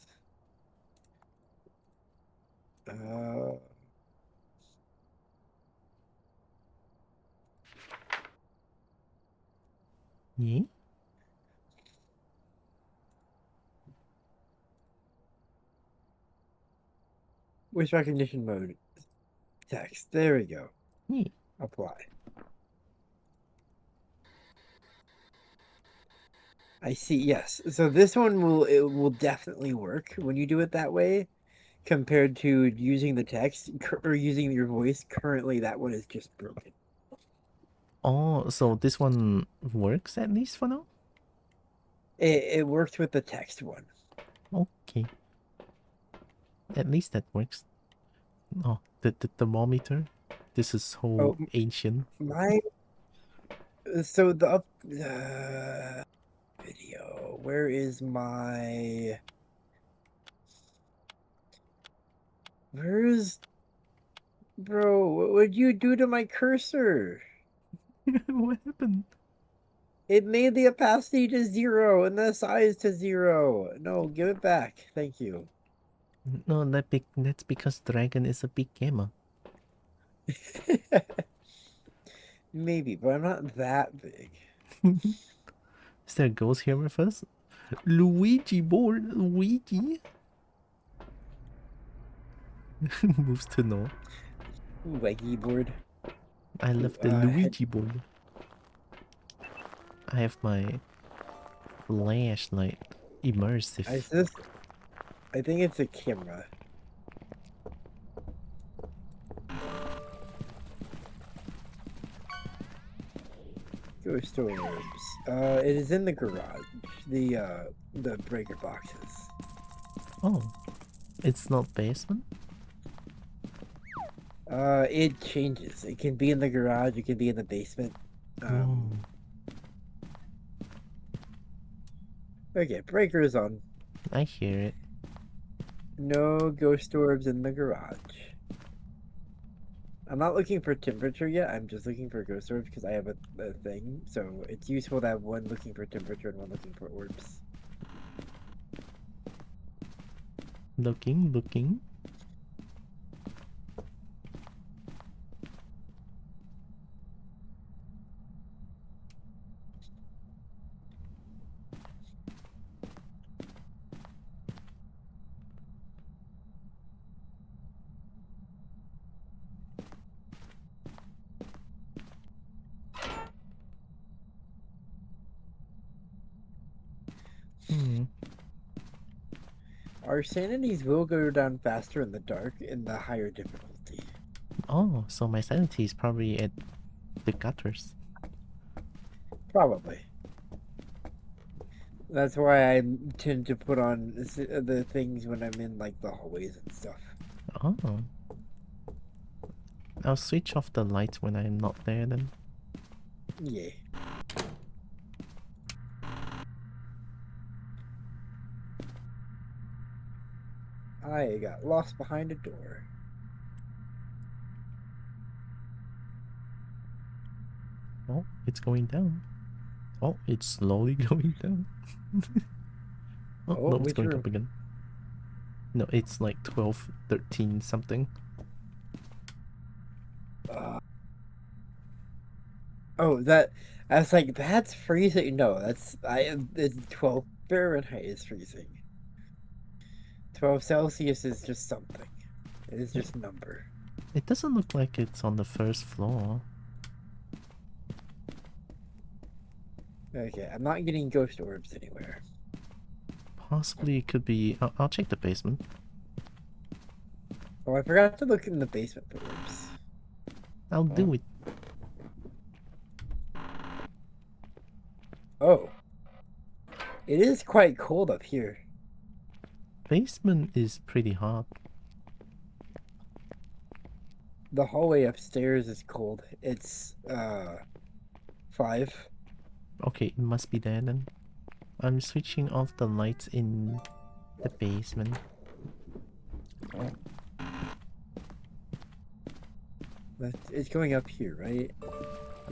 Yeah? Voice recognition mode. Text. There we go. Yeah. Apply. I see. Yes. So this one will definitely work when you do it that way, compared to using the text or using your voice. Currently, that one is just broken. Oh, so this one works at least for now? It works with the text one. Okay. At least that works. Oh, the thermometer. This is so ancient. My so the video. Where is my? Where's bro? What would you do to my cursor? What happened? It made the opacity to 0 and the size to 0. No, give it back. Thank you. No, that's because Dragon is a big gamer. Maybe, but I'm not that big. Is there a ghost here with us? Luigi board. Luigi. Moves to no. Waggy board. I left the Luigi board. I have my flashlight. Immersive. I think it's a camera. Ghost orbs. It is in the garage. The breaker boxes. Oh, it's not basement? It changes. It can be in the garage. It can be in the basement. Okay, breaker is on. I hear it. No ghost orbs in the garage. I'm not looking for temperature yet. I'm just looking for ghost orbs because I have a thing. So it's useful to have one looking for temperature and one looking for orbs. Looking. Hmm. Our sanities will go down faster in the dark in the higher difficulty. Oh, so my sanity is probably at the gutters. Probably. That's why I tend to put on the things when I'm in like the hallways and stuff. Oh. I'll switch off the lights when I'm not there then. Yeah. I got lost behind a door. Oh, it's going down. Oh, it's slowly going down. Oh, Oh, no, it's which going room? up again. No, it's like 12, 13 something. Oh, I was like, that's freezing. No, it's 12 Fahrenheit is freezing. 12 Celsius is just something. It is just a number. It doesn't look like it's on the first floor. Okay, I'm not getting ghost orbs anywhere. Possibly it could be... I'll check the basement. Oh, I forgot to look in the basement for orbs. I'll do it. Oh. It is quite cold up here. Basement is pretty hot. The hallway upstairs is cold. It's 5. Okay, it must be there then. I'm switching off the lights in the basement. It's going up here, right? Yeah,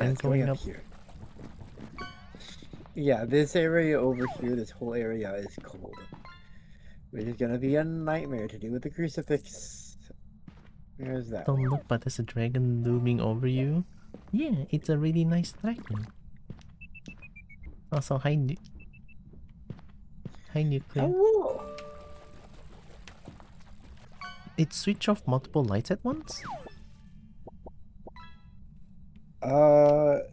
I'm it's going going up up. here. Yeah, this area over here, this whole area is cold. Which is gonna be a nightmare to do with the crucifix. There's that Don't one. look, but there's a dragon looming over you. Yeah, it's a really nice dragon. Also, hi, hi Nuclear. Hello! It switched off multiple lights at once?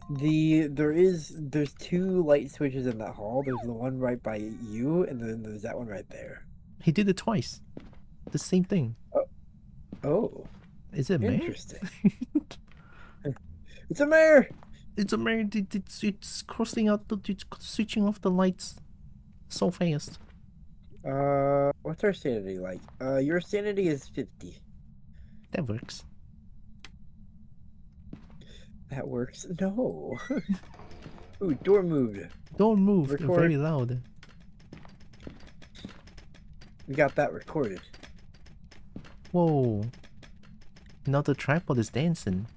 There's 2 light switches in that hall. There's the one right by you, and then there's that one right there. He did it twice. The same thing. Oh, Is it mare? interesting. It's a mare! It's a mare. It's crossing out it's switching off the lights so fast. What's our sanity like? Your sanity is 50. That works. That works. No. Ooh, door moved. Don't move. Record. They're very loud. We got that recorded. Whoa. Now the tripod is dancing.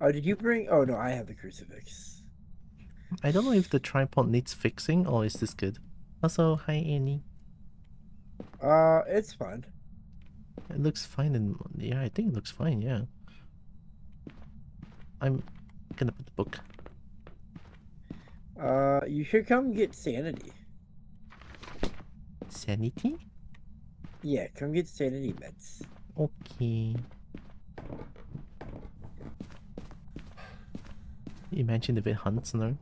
Oh, did you bring? Oh no, I have the crucifix. I don't know if the tripod needs fixing or is this good. Also, hi Annie. It's fun. It looks fine and yeah, I think it looks fine, yeah. I'm gonna put the book. You should come get sanity. Sanity? Yeah, come get sanity meds. Okay. Imagine if it hunts now.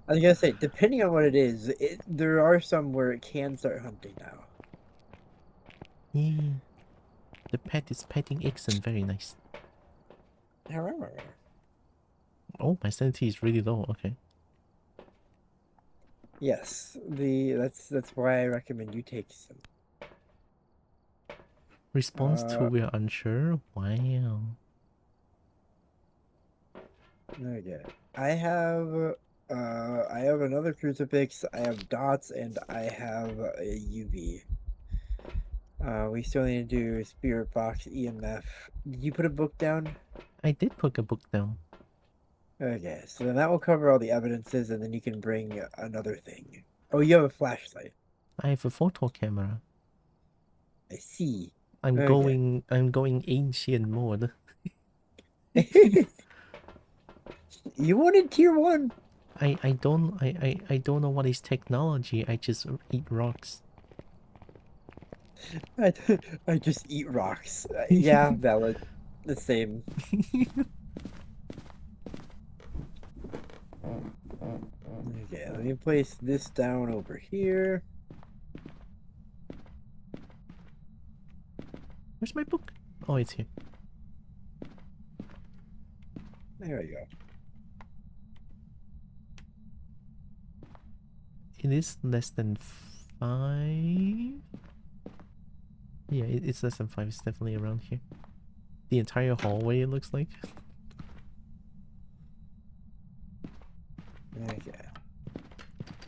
I was gonna say, depending on what it is, there are some where it can start hunting now. Yeah. The pet is petting Ixon, very nice. Oh, my sanity is really low, okay. Yes, that's why I recommend you take some. Response to we're unsure? Wow. Okay. I have another crucifix, I have dots, and I have a UV. We still need to do spirit box, EMF. Did you put a book down? I did put a book down. Okay, so then that will cover all the evidences, and then you can bring another thing. Oh, you have a flashlight. I have a photo camera. I see. I'm Okay. going ancient mode. You wanted tier 1. I don't know what is technology. I just eat rocks. I just eat rocks. Yeah, valid. The same. Okay, let me place this down over here. Where's my book? Oh, it's here. There we go. It is less than 5. Yeah, it's less than 5. It's definitely around here. The entire hallway, it looks like. Okay.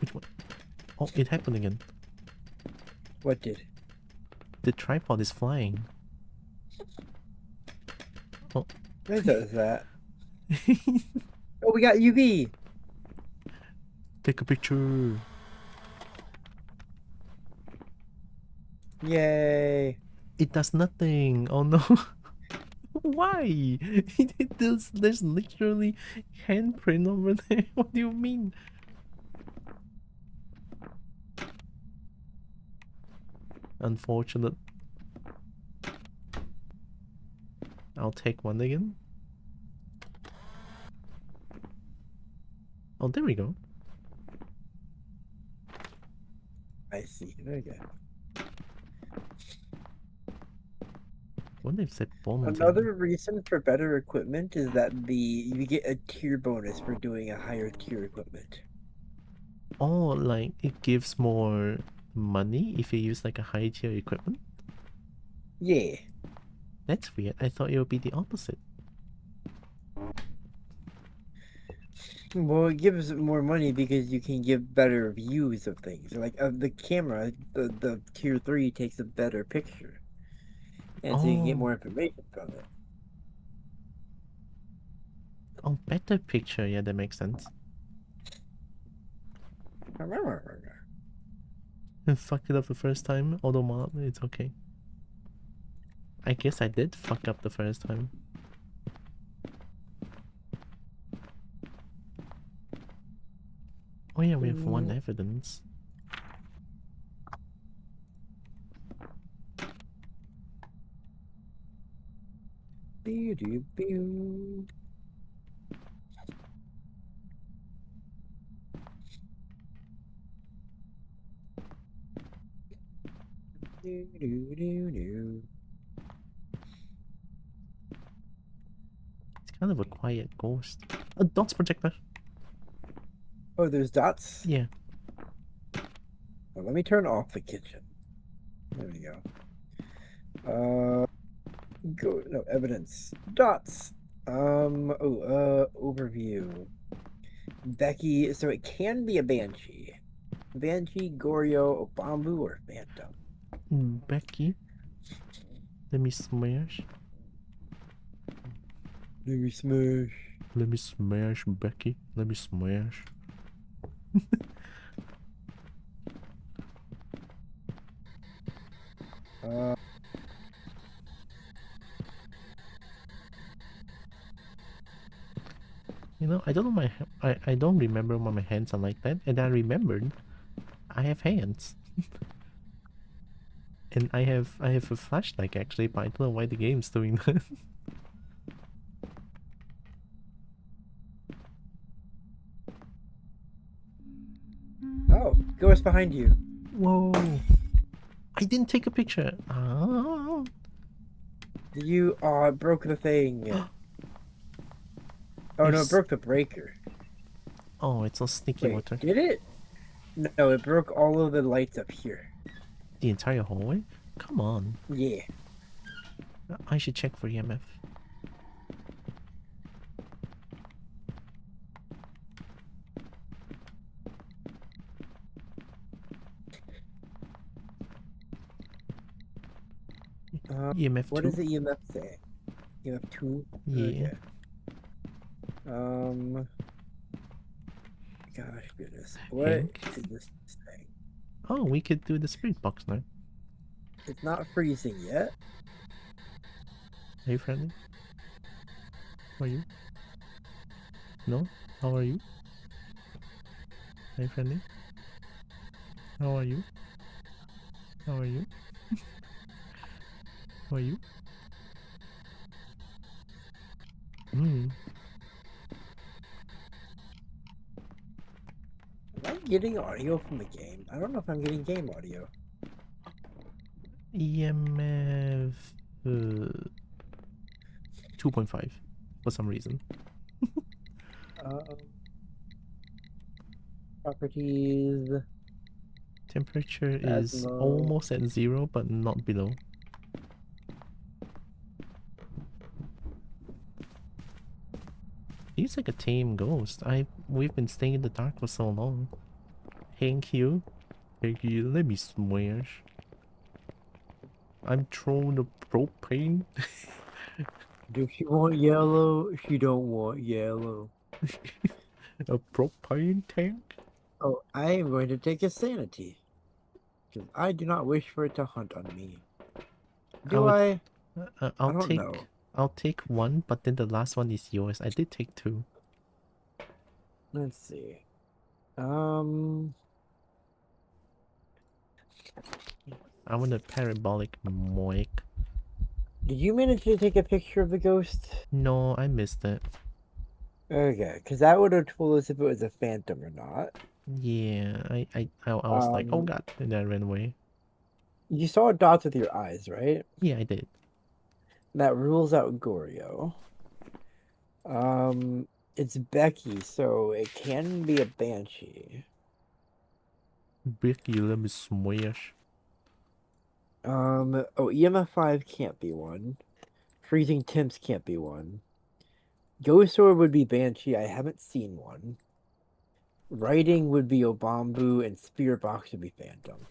Which one? Oh, it happened again. What did? The tripod is flying. Oh. It does that. Oh, we got UV. Take a picture. Yay. It does nothing. Oh no. Why? It does. There's literally handprint over there. What do you mean? Unfortunate. I'll take one again. Oh, there we go. I see. Okay. Wonder if that bonus. Another reason for better equipment is that you get a tier bonus for doing a higher tier equipment. Oh, like it gives more money if you use like a high tier equipment? Yeah. That's weird. I thought it would be the opposite. Well, it gives more money because you can give better views of things. Like the camera, the tier 3 takes a better picture. And so you can get more information from it. Oh, better picture. Yeah, that makes sense. And fuck it up the first time, although it's okay. I guess I did fuck up the first time. Oh yeah, we have one evidence. It's kind of a quiet ghost. A dots projector. Oh, there's dots? Yeah. Well, let me turn off the kitchen. There we go. No, evidence. Dots. Overview. Becky, so it can be a Banshee. Banshee, Goryo, Bamboo, or Phantom. Becky. Let me smash. Let me smash. Let me smash, Becky. Let me smash. You know, I don't know I don't remember why my hands are like that, and I remembered I have hands. And I have a flashlight actually, but I don't know why the game's doing that. Oh, ghost behind you. Whoa. I didn't take a picture. Oh. You it broke the thing. Oh no, it broke the breaker. Oh, it's all sticky Wait, water. did it? No, it broke all of the lights up here. The entire hallway? Come on. Yeah. I should check for EMF. EMF 2. What does the EMF say? EMF 2? Yeah. Okay. Gosh goodness. What is this thing? Oh, we could do the spirit box now. It's not freezing yet. Are you friendly? How are you? No? How are you? Are you friendly? How are you? How are you? How are you? I getting audio from the game? I don't know if I'm getting game audio. EMF 2.5 for some reason. Properties. Temperature is Phasmo. almost at 0, but not below. He's like a tame ghost. We've been staying in the dark for so long. Thank you. Thank you. Let me smash. I'm throwing the propane. Do she want yellow? She don't want yellow. A propane tank? Oh, I am going to take a sanity. Because I do not wish for it to hunt on me. Do I? I'll don't take know. I'll take one, but then the last one is yours. I did take two. Let's see. I want a parabolic moik. Did you manage to take a picture of the ghost? No, I missed it. Okay, because that would have told us if it was a phantom or not. Yeah, I was like, oh god, and then I ran away. You saw dots with your eyes, right? Yeah, I did. That rules out Goryo. It's Becky, so it can be a banshee. Becky, let me smash. Oh, EMF 5 can't be one. Freezing temps can't be one. Ghost Sword would be banshee. I haven't seen one. Writing would be Obambu, and Spirit Box would be phantom.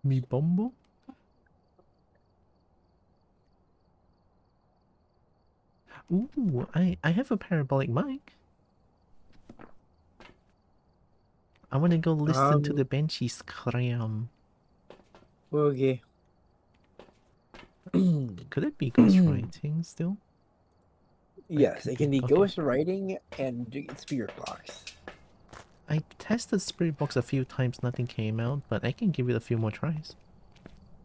Me bumble? Ooh, I have a parabolic mic. I want to go listen to the banshee scream. Okay. Could it be ghostwriting still? Yes, it can be okay. ghost writing and Spirit Box. I tested Spirit Box a few times, nothing came out, but I can give it a few more tries.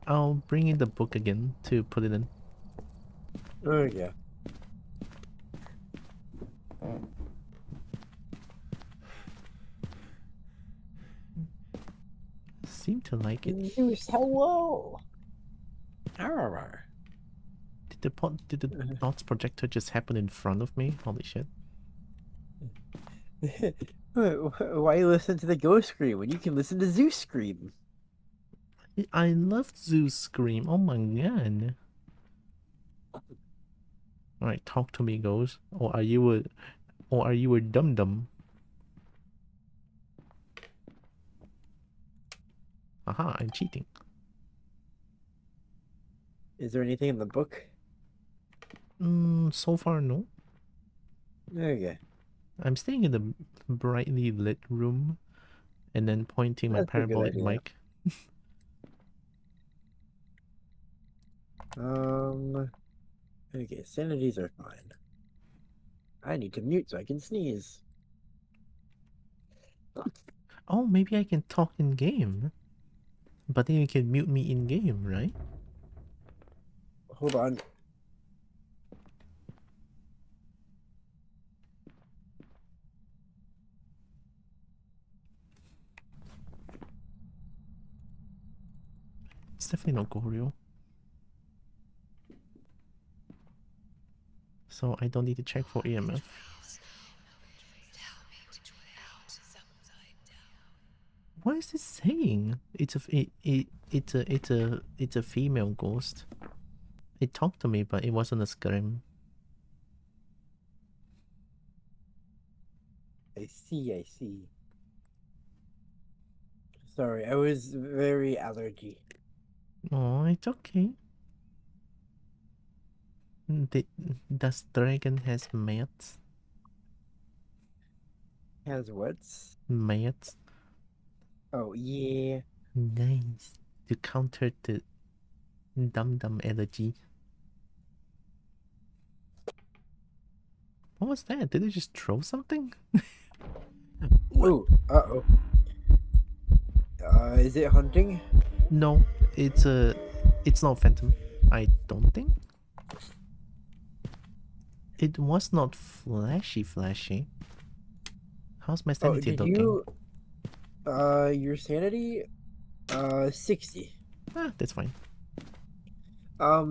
I'll bring in the book again to put it in. Oh, yeah. Seem to like it. News, hello! Arr. Did the dots projector just happen in front of me? Holy shit. Why listen to the ghost scream when you can listen to Zeus scream? I love Zeus scream. Oh my god. Alright, talk to me, ghost. Or are you a dum dum? Aha, I'm cheating. Is there anything in the book? So far no. Okay. I'm staying in the brightly lit room and then pointing my That's a good parabolic idea. mic. Okay, sanities are fine. I need to mute so I can sneeze. Oh, maybe I can talk in game. But then you can mute me in game, right? Hold on. It's definitely not Goryo. So I don't need to check for EMF. What is this saying? It's a female ghost. It talked to me, but it wasn't a scream. I see. Sorry, I was very allergy. Oh, it's okay. Does dragon has mates? Has what? Mates. Oh, yeah. Nice. To counter the dum-dum allergy. What was that? Did it just throw something? Ooh, uh-oh. Is it hunting? No, it's not phantom. I don't think. It was not flashy. How's my Oh, sanity did looking? you? Your sanity, 60. Ah, that's fine. So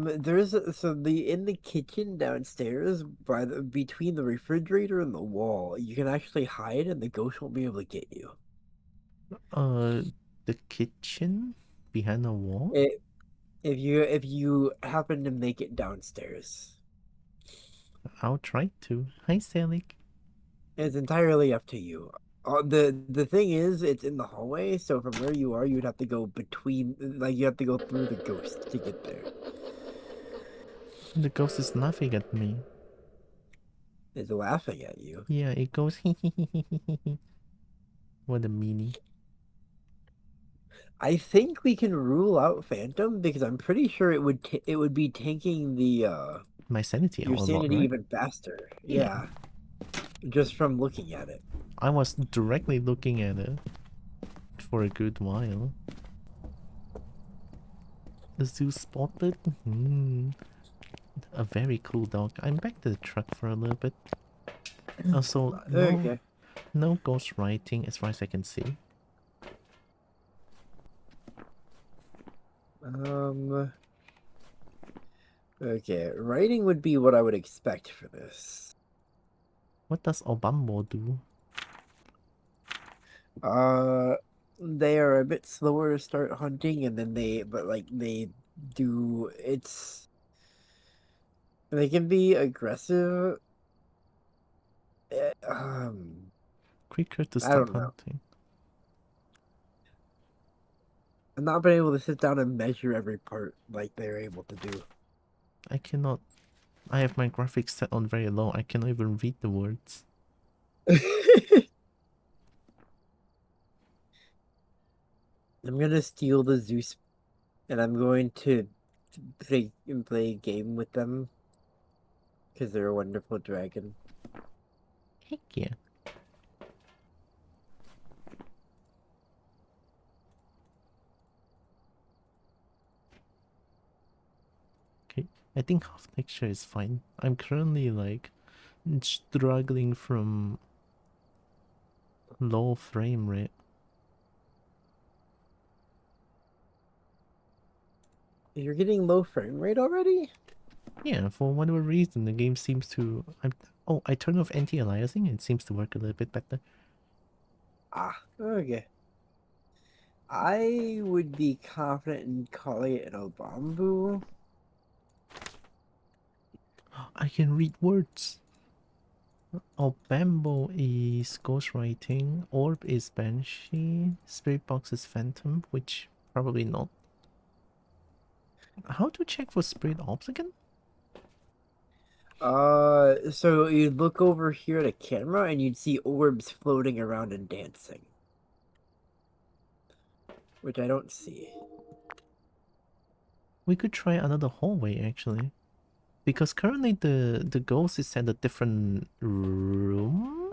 in the kitchen downstairs, between the refrigerator and the wall, you can actually hide, and the ghost won't be able to get you. The kitchen behind the wall? It if you happen to make it downstairs, I'll try to. Hi, Selig. it's entirely up to you. The thing is, it's in the hallway, so from where you are, you'd have to go between, like you have to go through the ghost to get there. The ghost is laughing at me. It's laughing at you. Yeah, it goes What a meanie. I think we can rule out Phantom because I'm pretty sure it would be tanking the My sanity your out a lot, sanity right? even faster. Yeah. Yeah, just from looking at it. I was directly looking at it for a good while. The zoo spotted? A very cool dog. I'm back to the truck for a little bit. Also, Okay. no ghost writing as far as I can see. Okay. Writing would be what I would expect for this. What does Obambo do? They are a bit slower to start hunting, and then they do. They can be aggressive. Eh, Quicker to I start don't know. hunting. I've not been able to sit down and measure every part like they're able to do. I cannot. I have my graphics set on very low. I cannot even read the words. I'm gonna steal the Zeus, and I'm going to play a game with them because they're a wonderful dragon. Heck yeah. Okay, I think half texture is fine. I'm currently like struggling from low frame rate. You're getting low frame rate already? Yeah, for whatever reason, the game seems to. Oh, I turned off anti-aliasing. It seems to work a little bit better. Ah, okay. I would be confident in calling it an Obambu. I can read words. Obambo is ghostwriting. Orb is Banshee. Spirit box is Phantom, which probably not. How to check for spirit orbs again? So you'd look over here at a camera and you'd see orbs floating around and dancing. Which I don't see. We could try another hallway actually. Because currently the ghost is at a different room?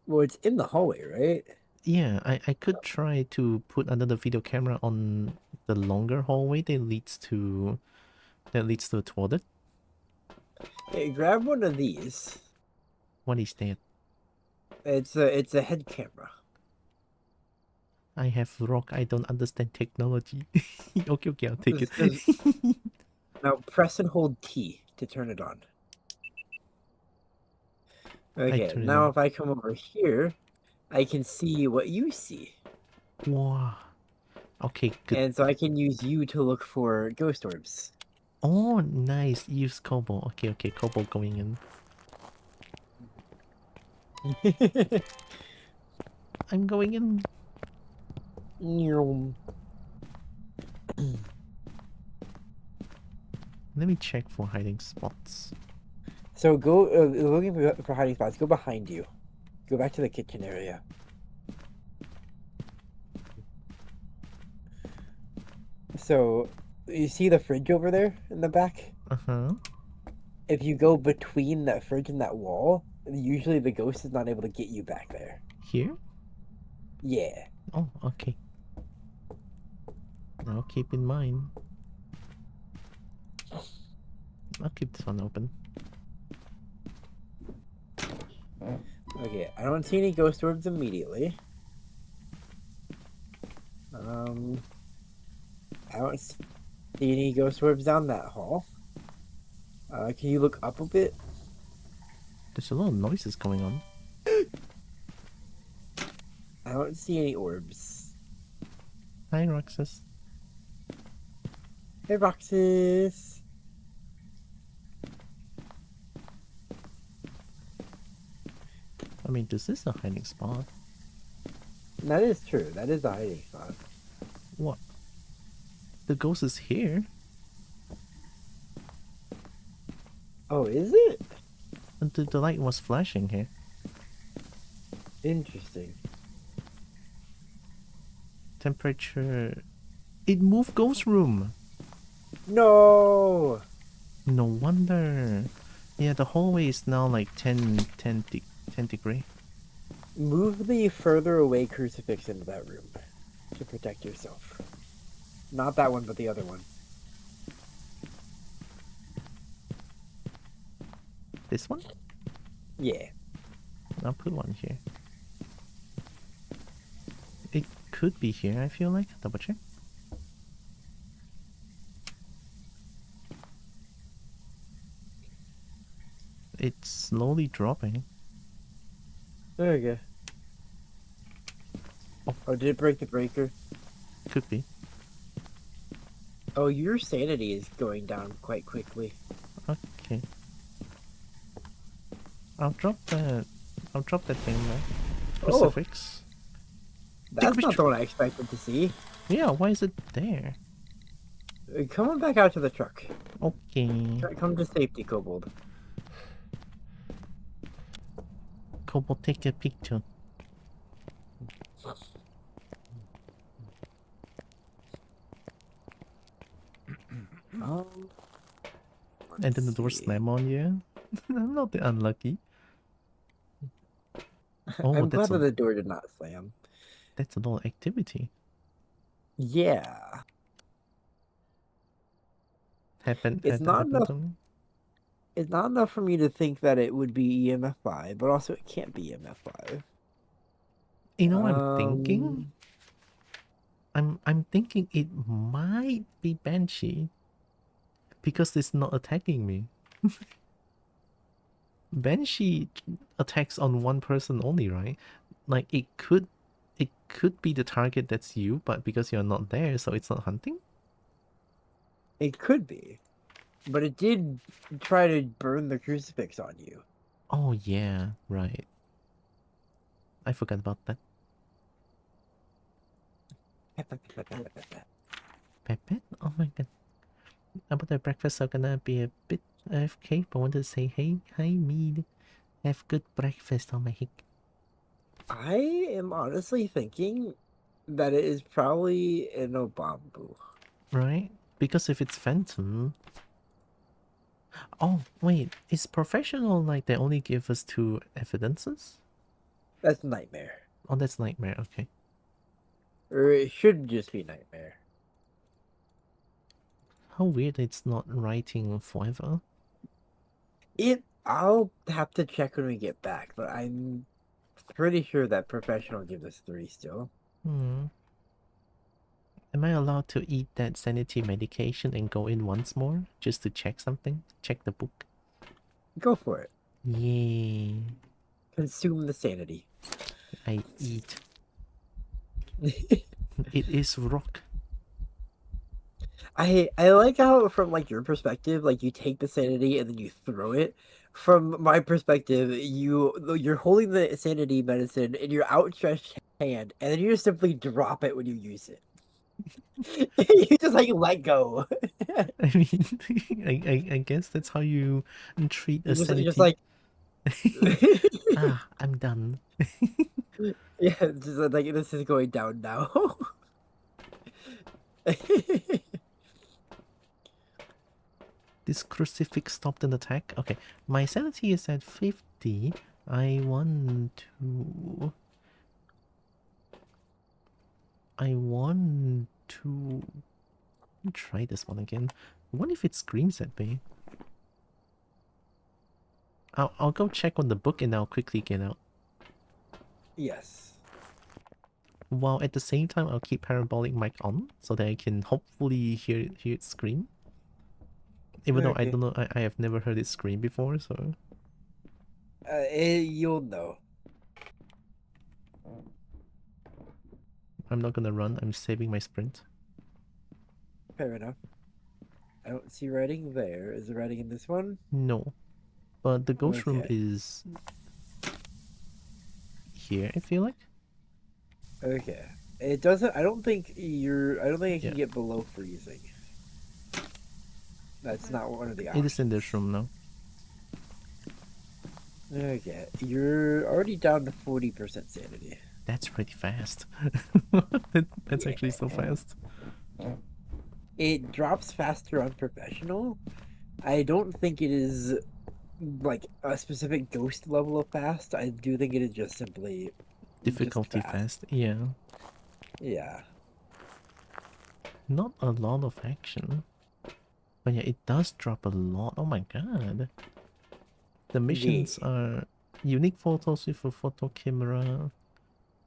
Well, it's in the hallway, right? Yeah, I could try to put another video camera on the longer hallway that leads to the toilet. Hey, grab one of these. What is that? It's a head camera. I have rock, I don't understand technology. Okay, I'll take it. Now press and hold T to turn it on. Okay, turn it now on. if I come over here, I can see what you see. Wow. Okay, good. And so I can use you to look for ghost orbs. Oh, nice. Use Kobo. Okay, Kobo going in. I'm going in. Let me check for hiding spots. So go, looking for hiding spots, go behind you. Go back to the kitchen area. So, you see the fridge over there in the back? Uh-huh. If you go between that fridge and that wall, usually the ghost is not able to get you back there. Here? Yeah. Oh, okay. I'll keep in mind. I'll keep this one open. Okay, I don't see any ghost orbs immediately. I don't see any ghost orbs down that hall. Can you look up a bit? There's a lot of noises going on. I don't see any orbs. Hi, Roxas. Hey, Roxas. I mean, this is a hiding spot. That is true. That is the hiding spot. What? The ghost is here. Oh, is it? And the light was flashing here. Interesting. Temperature. It moved ghost room. No! No wonder. Yeah, the hallway is now like 10 degree. Move the further away crucifix into that room to protect yourself. Not that one, but the other one. This one? Yeah. I'll put one here. It could be here, I feel like. Double check. It's slowly dropping. There we go. Oh, did it break the breaker? Could be. Oh, your sanity is going down quite quickly. Okay. I'll drop that thing there. Crucifix. That's not the one I expected to see. Yeah, why is it there? Come on back out to the truck. Okay. Come to safety, Kobold. Kobo, take a picture. And then the door slam on you. I'm not the unlucky. Oh, I'm that's glad that the door did not slam. That's a lot of activity. Yeah. It's not enough. to me. It's not enough for me to think that it would be EMF 5, but also it can't be EMF 5. You know what I'm thinking? I'm thinking it might be Banshee. Because it's not attacking me. Banshee attacks on one person only, right? Like it could be the target that's you, but because you're not there, so it's not hunting? It could be. But it did try to burn the crucifix on you. Oh yeah, right. I forgot about that. Pepet? Oh my god. About the breakfast are gonna be a bit AFK, but I wanted to say hey, hi Mead. Have good breakfast on my hick. I am honestly thinking that it is probably an Obambu. Right? Because if it's Phantom... Oh, wait. Is Professional like they only give us 2 evidences? That's Nightmare. Oh, that's Nightmare, okay. Or it should just be Nightmare. How weird it's not writing forever. I'll have to check when we get back, but I'm pretty sure that Professional gives us 3 still. Am I allowed to eat that sanity medication and go in once more? Just to check something? Check the book? Go for it. Yay. Consume the sanity. I eat. It is rock. I like how from like your perspective, like you take the sanity and then you throw it. From my perspective, you're holding the sanity medicine in your outstretched hand, and then you just simply drop it when you use it. You just like let go. I mean, I guess that's how you treat a sanity. Just like I'm done. yeah, just like this is going down now. This crucifix stopped an attack. Okay, my sanity is at 50. I want to try this one again. What if it screams at me? I'll go check on the book and I'll quickly get out. Yes. While at the same time, I'll keep parabolic mic on so that I can hopefully hear it scream. Even though I Okay. don't know, I have never heard it scream before, so You'll know. I'm not gonna run. I'm saving my sprint. Fair enough. I don't see writing there. Is there writing in this one? No, but the ghost room Okay. is here, I feel like. Okay. It doesn't. I don't think you're. I don't think it can Yeah. get below freezing. That's not one of the It options. is in this room now. Okay. You're already down to 40% sanity. That's pretty fast. That's actually so fast. It drops faster on professional. I don't think it is like a specific ghost level of fast. I do think it is just simply Difficulty fast. Yeah. Yeah. Not a lot of action. But yeah, it does drop a lot. Oh my god. The missions are unique photos with a photo camera.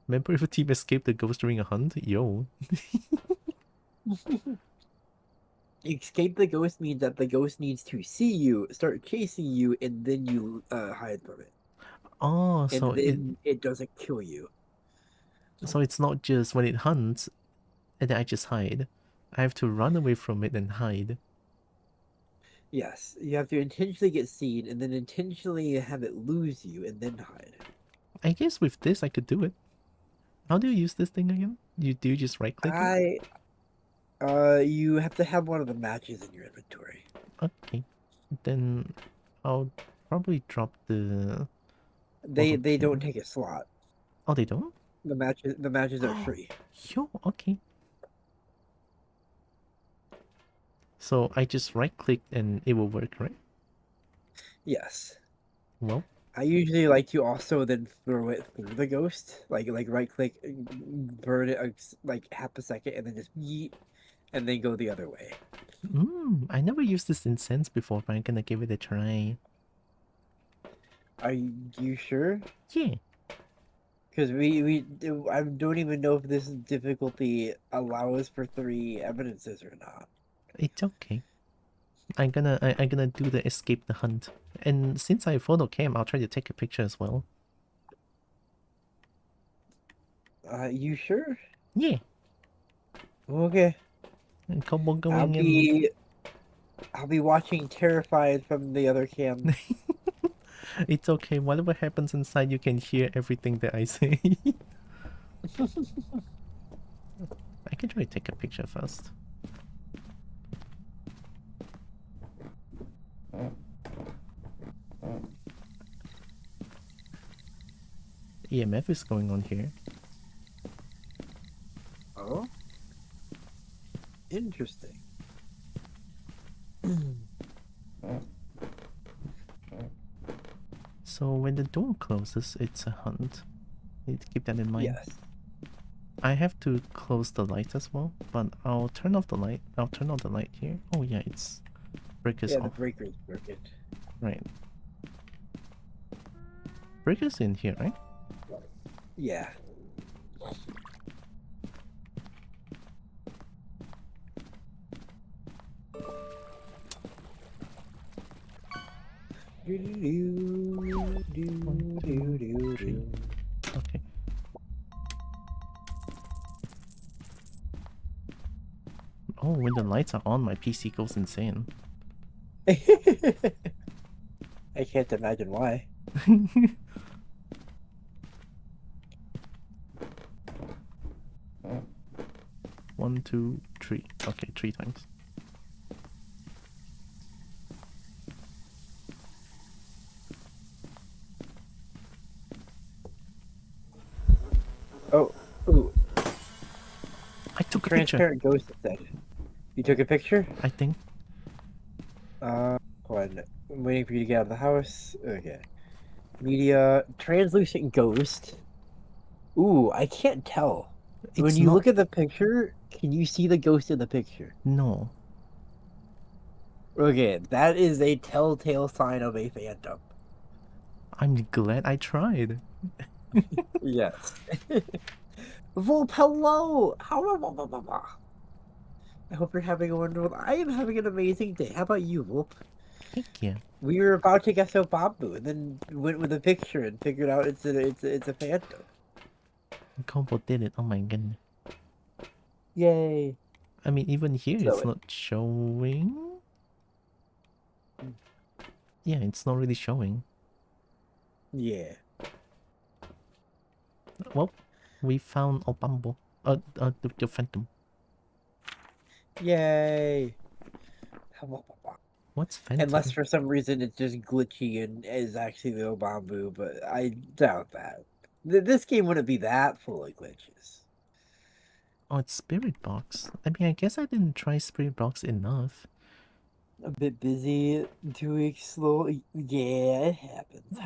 Member of a team escaped the ghost during a hunt? Yo. Escape the ghost means that the ghost needs to see you, start chasing you, and then you hide from it. Oh, And then it doesn't kill you. so it's not just when it hunts and then I just hide. I have to run away from it and hide. Yes, you have to intentionally get seen and then intentionally have it lose you and then hide. I guess with this I could do it. How do you use this thing again? You just right click it? You have to have one of the matches in your inventory. Okay. Then I'll probably drop the They photo don't camera. take a slot. Oh, they don't? The matches are free. Yo, okay. So I just right click and it will work, right? Yes. Well, I usually like to also then throw it through the ghost, like right click, burn it like half a second, and then just yeet, and then go the other way. I never used this incense before, but I'm gonna give it a try. Are you sure? Yeah. Because I don't even know if this difficulty allows for 3 evidences or not. It's okay. I'm gonna do the escape the hunt. And since I photo cam, I'll try to take a picture as well. You sure? Yeah. Okay. And Kobo going in. I'll be watching terrified from the other cam. It's okay. Whatever happens inside, you can hear everything that I say. I can try to take a picture first. EMF is going on here. Oh? Interesting. So when the door closes, it's a hunt. Need to keep that in mind. Yes. I have to close the light as well, but I'll turn off the light. I'll turn on the light here. Oh yeah, it's breakers Yeah, off. the breaker's broken. Right. Breakers in here, right? Yeah. Okay. Oh, when the lights are on, my PC goes insane. I can't imagine why. 1, 2, 3. Okay, 3 times. Oh, ooh. I took a picture. Transparent ghost instead. You took a picture? I think. Hold on. I'm waiting for you to get out of the house. Okay. Media. Translucent ghost. Ooh, I can't tell. When It's you not... look at the picture, can you see the ghost in the picture? No. Okay, that is a telltale sign of a phantom. I'm glad I tried. Yes. Volp, hello! I hope you're having a wonderful. I am having an amazing day. How about you, Volp? Thank you. We were about to guess out Bamboo, and then went with a picture and figured out it's a phantom. Kobo did it. Oh my goodness. Yay! I mean, even here it's So not showing. Yeah, it's not really showing. yeah. Well, we found Obambo. The phantom. Yay! What's Unless phantom? for some reason it's just glitchy and is actually the Obambu, but I doubt that. This game wouldn't be that full of glitches. Oh, it's Spirit Box. I mean, I guess I didn't try Spirit Box enough. A bit busy, 2 weeks slow. Yeah, it happens.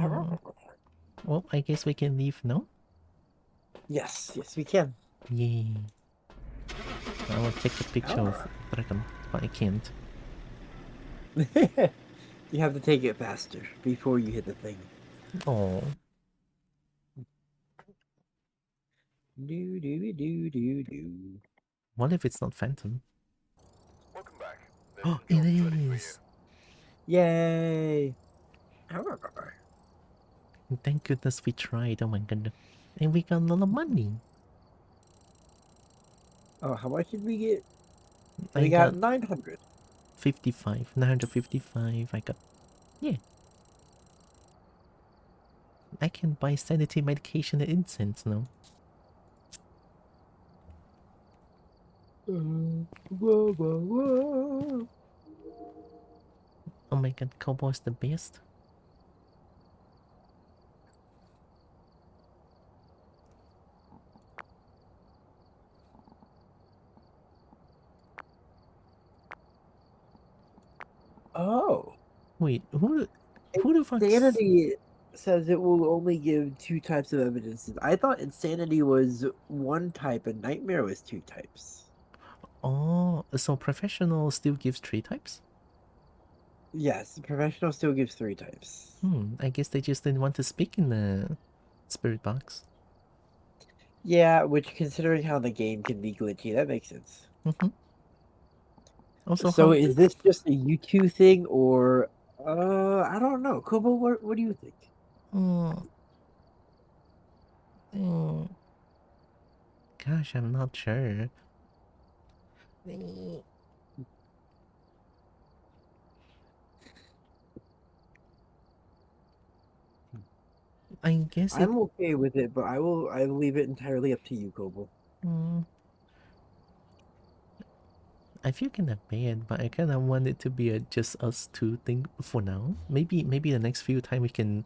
Well, I guess we can leave now. Yes, we can. Yay. I will take a picture of Dragon, but I can't. You have to take it faster before you hit the thing. Oh, Do. what if it's not Phantom? Welcome back. There's Oh, some it jobs ready for you. is! Yay! Thank goodness we tried, oh my goodness. And we got a lot of money. Oh, how much did we get? I We got got 900. 55, 955, I got... Yeah. I can buy sanity medication and incense now. Whoa. Oh my god, Kobo's the best. Oh. Wait, who the fuck's... Insanity says it will only give 2 types of evidences. I thought insanity was 1 type and nightmare was 2 types. Oh, so professional still gives 3 types? Yes, professional still gives 3 types. I guess they just didn't want to speak in the spirit box. Yeah, which considering how the game can be glitchy, that makes sense. Also, So how... is this just a U2 thing or I don't know. Kobo, what do you think? Gosh, I'm not sure. I guess it... I'm okay with it, but I will leave it entirely up to you, Kobo. I feel kinda bad, but I kinda want it to be a just us two thing for now. Maybe the next few time we can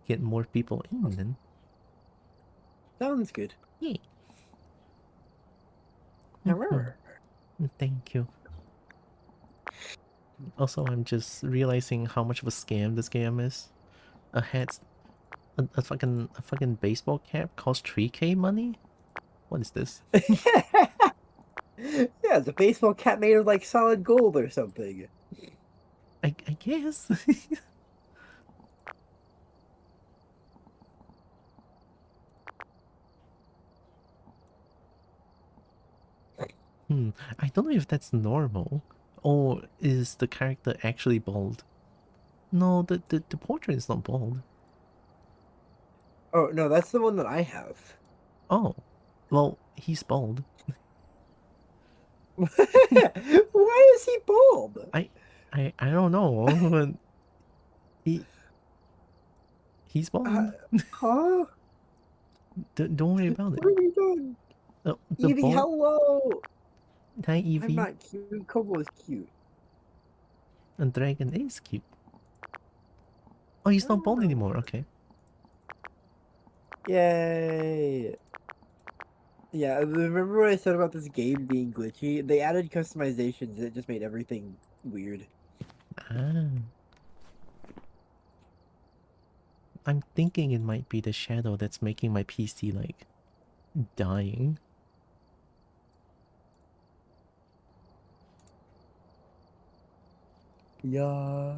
get more people in then. Sounds good. Yay. However, Thank you. Also, I'm just realizing how much of a scam this game is. A hat, a fucking baseball cap costs 3k money? What is this? yeah, it's a baseball cap made of like solid gold or something. I guess. I don't know if that's normal. Or is the character actually bald? No, the portrait is not bald. Oh no, that's the one that I have. Oh, well, he's bald. Why is he bald? I don't know, but he's bald. Huh? Don't worry about it. What are we doing? The Evie, bald... hello! Hi, I'm Evie. not cute. Kobo is cute. And Dragon is cute. Oh, he's not bald anymore. Okay. Yay! Yeah, remember what I said about this game being glitchy? They added customizations that just made everything weird. Ah. I'm thinking it might be the shadow that's making my PC, like, dying. Yeah.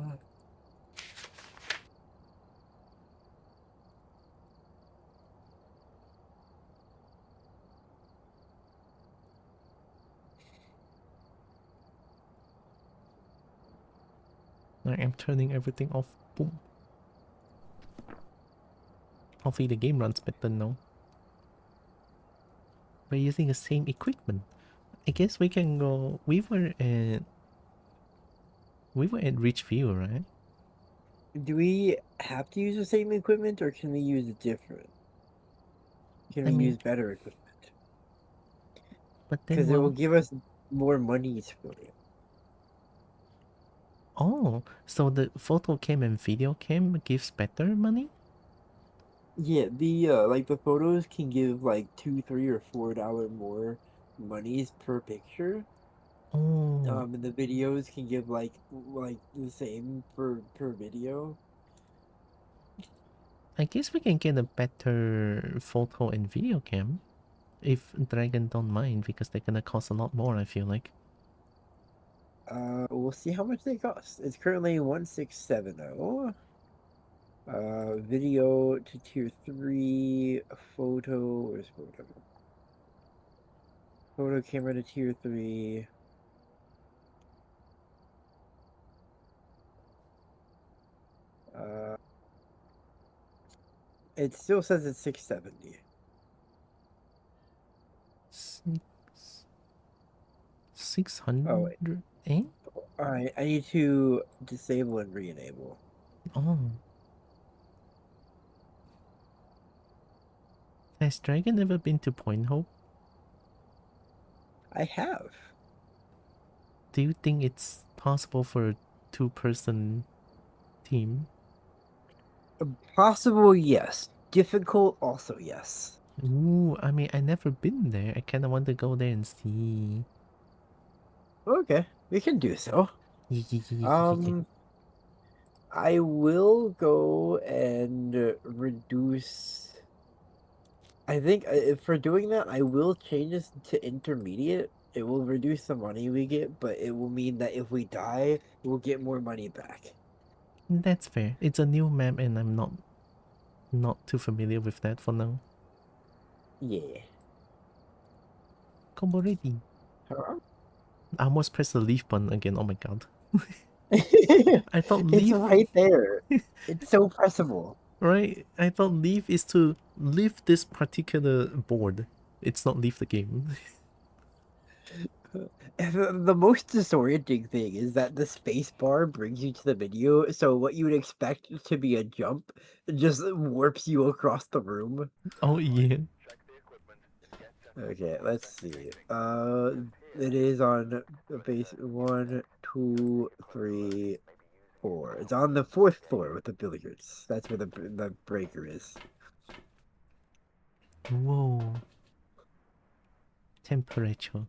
I am turning everything off. Boom. Hopefully the game runs better now. We're using the same equipment. I guess we can go. We were at Ridgeview, right? Do we have to use the same equipment, or can we use different? Can I we mean, use better equipment? but then Because it will give us more monies for it. Oh, so the photo cam and video cam gives better money? Yeah, the like the photos can give like $2, $3, or $4 more monies per picture. Oh, And the videos can give like the same per video. I guess we can get a better photo and video cam if Dragon don't mind because they're gonna cost a lot more, I feel like. We'll see how much they cost. It's currently 1670. Video to tier 3, photo, where's photo? Photo camera to tier 3. It still says it's 670. Six, 600? Eh? Alright, I need to disable and re-enable. Oh. Has Dragon ever been to Point Hope? I have. Do you think it's possible for a two-person team? Possible, yes. Difficult, also yes. Ooh, I mean, I never been there. I kinda want to go there and see. Okay, we can do so. I will go and reduce. I think if for doing that, I will change this to intermediate. It will reduce the money we get, but it will mean that if we die, we'll get more money back. That's fair. It's a new map and I'm not too familiar with that for now. Yeah. Kobo ready. Huh? I almost pressed the leave button again. Oh my god. I thought It's leave. right there. It's so pressable. Right? I thought leave is to leave this particular board. It's not leave the game. The most disorienting thing is that the space bar brings you to the menu, so what you would expect to be a jump just warps you across the room. Oh yeah. Okay, let's see. It is on the base 1, 2, 3, 4. It's on the 4th floor with the billiards. That's where the breaker is. Whoa. Temperature.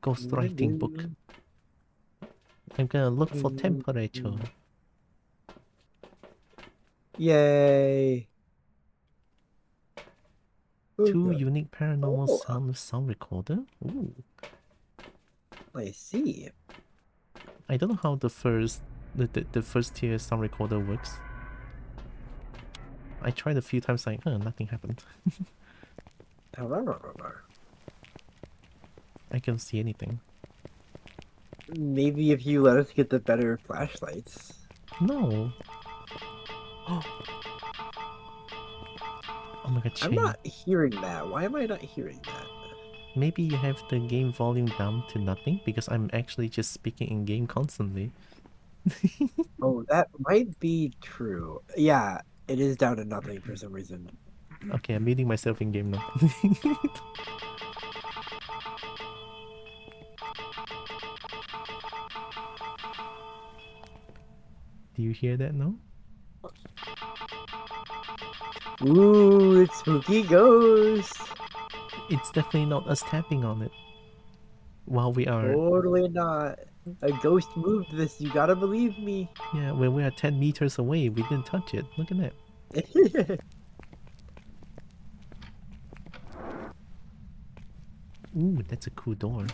Ghostwriting book. I'm gonna look for temperature. Yay! Two unique paranormal Oh. sound recorder. Ooh. I see. I don't know how the first tier sound recorder works. I tried a few times like, nothing happened. I can't see anything. Maybe if you let us get the better flashlights. No. Oh my god, I'm Shane. not hearing that. Why am I not hearing that? Maybe you have the game volume down to nothing because I'm actually just speaking in game constantly. Oh, that might be true. Yeah, it is down to nothing for some reason. Okay, I'm muting myself in game now. Do you hear that now? Ooh, it's spooky ghost. It's definitely not us tapping on it. While we are... Totally not. A ghost moved this, you gotta believe me. Yeah, when we are 10 meters away, we didn't touch it. Look at that. Ooh, that's a cool door.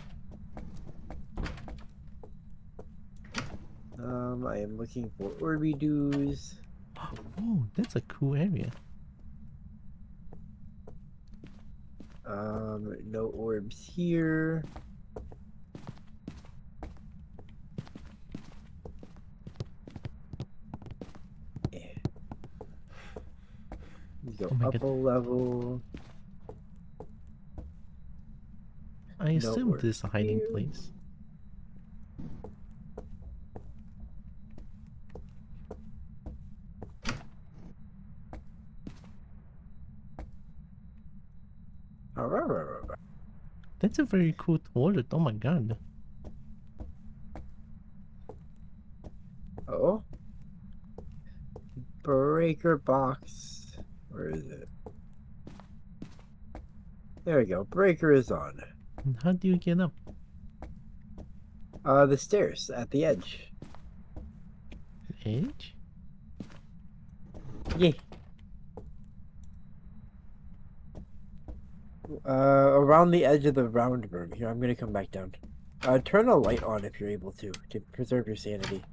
I am looking for Orby dues. Oh, that's a cool area. No orbs here. You go Oh my up god. a level. I No assume orb this is a hiding here. place. That's a very cool toilet. Oh my god. Oh, breaker box. Where is it? There we go. Breaker is on. And how do you get up? The stairs at the edge. Edge? Yeah. Around the edge of the round room. Here, I'm gonna come back down. Turn a light on if you're able to preserve your sanity.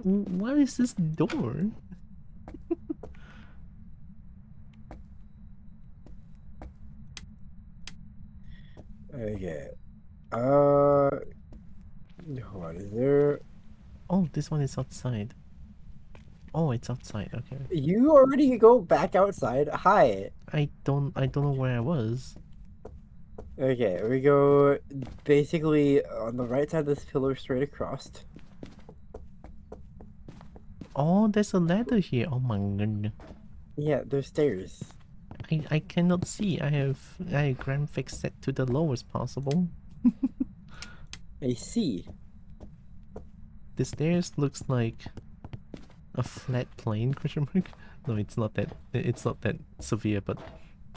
What is this door? Okay. Hold on. Is there? Oh, this one is outside. Oh, it's outside. Okay. You already go back outside. Hi. I don't know where I was. Okay, we go basically on the right side of this pillar straight across. Oh, there's a ladder here. Oh my goodness. Yeah, there's stairs. I cannot see. I have graphics set to the lowest possible. I see. The stairs looks like a flat plane, question mark? No, it's not that severe, but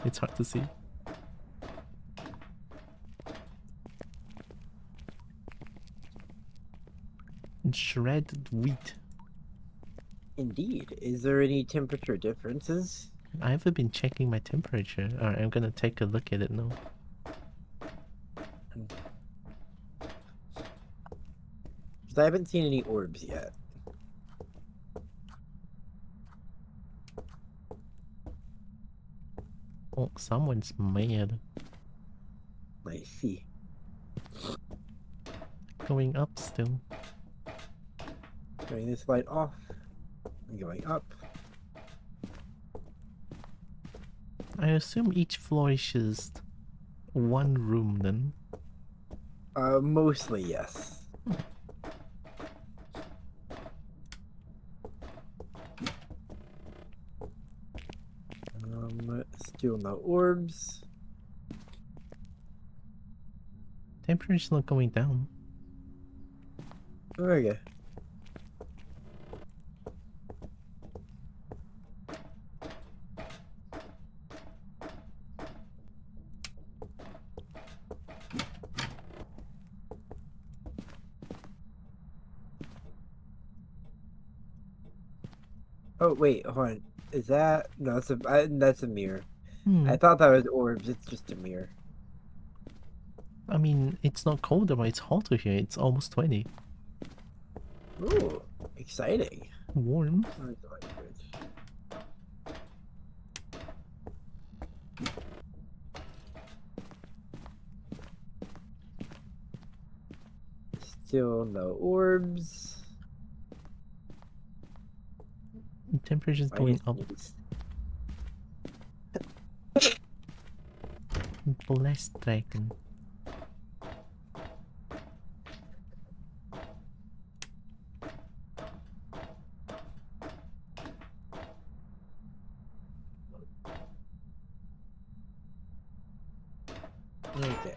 it's hard to see. Shredded wheat. Indeed. Is there any temperature differences? I haven't been checking my temperature. Alright, I'm gonna take a look at it now. Because I haven't seen any orbs yet. Oh, someone's mad. I see. Going up still. Turning this light off. I'm going up. I assume each floor is just one room then. Mostly yes. Still no orbs. Temperature's not going down. Okay. Oh wait, hold on. Is that no? That's a mirror. I thought that was orbs. It's just a mirror. I mean, it's not colder, but it's hotter here. It's almost 20. Ooh, exciting. Warm. Still no orbs. Temperature's going up. Blessed dragon. Okay.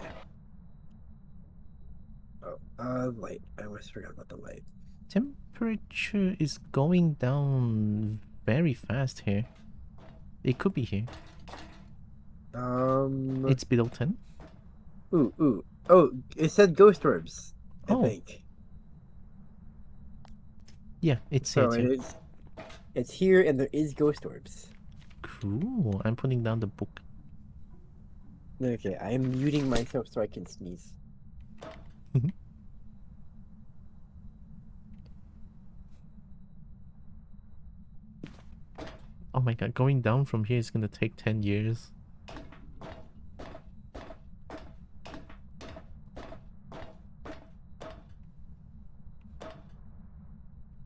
Light. I almost forgot about the light. Temperature is going down very fast here. It could be here. It's below 10. Ooh. Oh, it said ghost orbs. I think. Yeah, it's So here too. it's here, and there is ghost orbs. Cool. I'm putting down the book. Okay, I am muting myself so I can sneeze. Oh my god, going down from here is gonna take 10 years.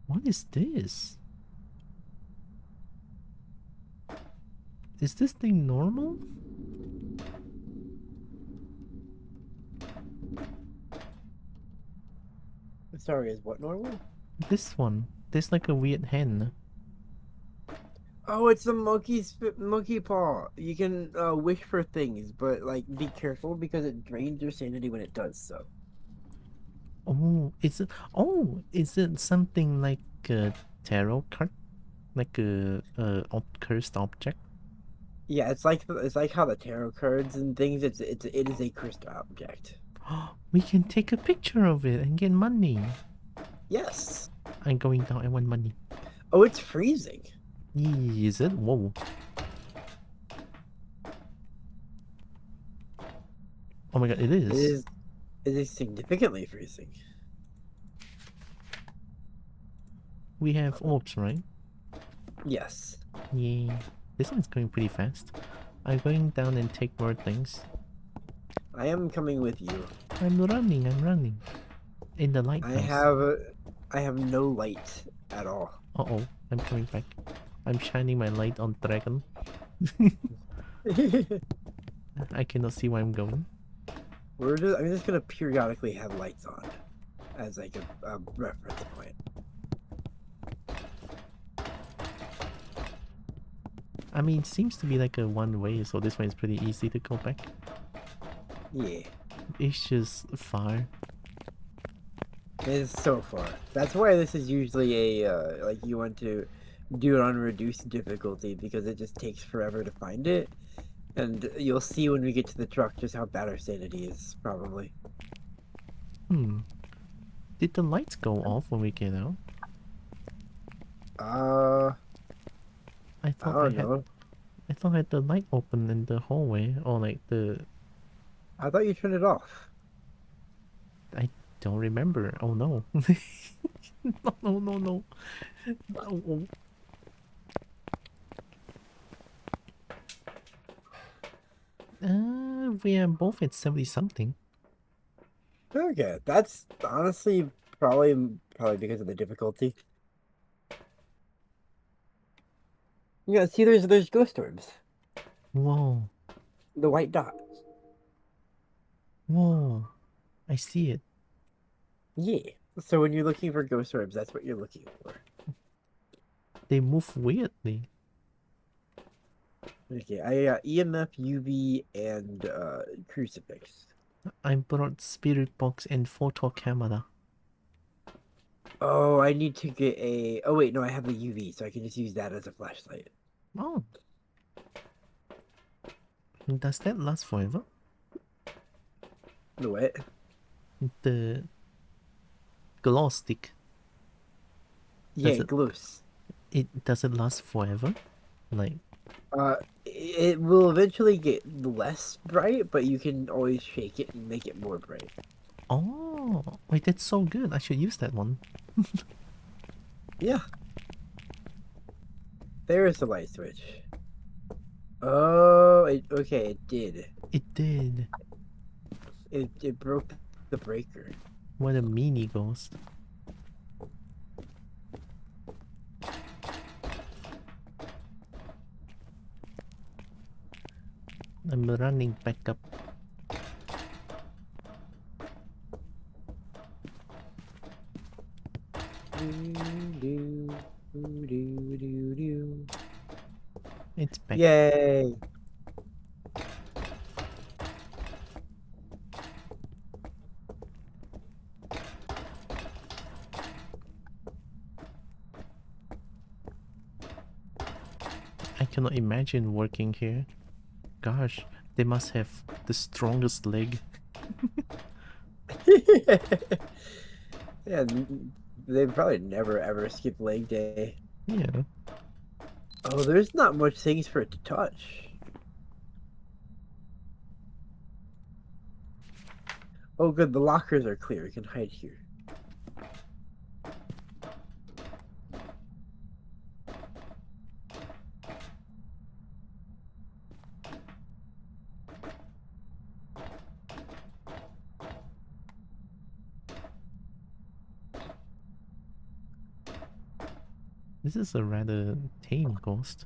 What is this? Is this thing normal? Sorry, is what normal? This one. There's like a weird hen. Oh, it's a monkey paw. You can wish for things, but like be careful because it drains your sanity when it does so. Oh, is it? Oh, is it something like a tarot card? Like a cursed object? Yeah, it's like how the tarot cards and things. It is a cursed object. We can take a picture of it and get money. Yes. I'm going down. I want money. Oh, it's freezing. Is it? Whoa. Oh my god, it It is. is. It is significantly freezing. We have orbs, right? Yes. Yeah. This one's going pretty fast. I'm going down and take more things. I am coming with you. I'm running. In the lighthouse. I have no light at all. Uh-oh. I'm coming back. I'm shining my light on dragon. I cannot see where I'm going. I'm just gonna periodically have lights on as like a reference point. I mean, seems to be like a one way, so this one is pretty easy to go back. Yeah. It's just far. It is so far. That's why this is usually a like you want to do it on reduced difficulty because it just takes forever to find it. And you'll see when we get to the truck just how bad our sanity is, probably. Did the lights go off when we get out? I don't know. I thought I had the light open in the hallway, or like the... I thought you turned it off. I don't remember. Oh no. No. No. We are both at 70 something. Okay, that's honestly probably because of the difficulty. Yeah, see, there's ghost orbs. Whoa. The white dot. Whoa. I see it. Yeah. So when you're looking for ghost orbs, that's what you're looking for. They move weirdly. Okay, I got EMF, UV, and crucifix. I brought spirit box and photo camera. Oh, I need to get a... Oh, wait, no, I have a UV, so I can just use that as a flashlight. Oh. Does that last forever? The what? The glow stick. Yeah, it- glows. Does it last forever? Like, It will eventually get less bright, but you can always shake it and make it more bright. oh, wait, that's so good. I should use that one. Yeah. There is the light switch. Oh, okay, it did. It did. It broke the breaker. What a mini ghost. I'm running back up. It's back. Yay! I cannot imagine working here. Gosh, they must have the strongest leg. Yeah, they probably never ever skip leg day. Yeah. Oh, there's not much things for it to touch. Oh, good, the lockers are clear. We can hide here. This is a rather tame ghost.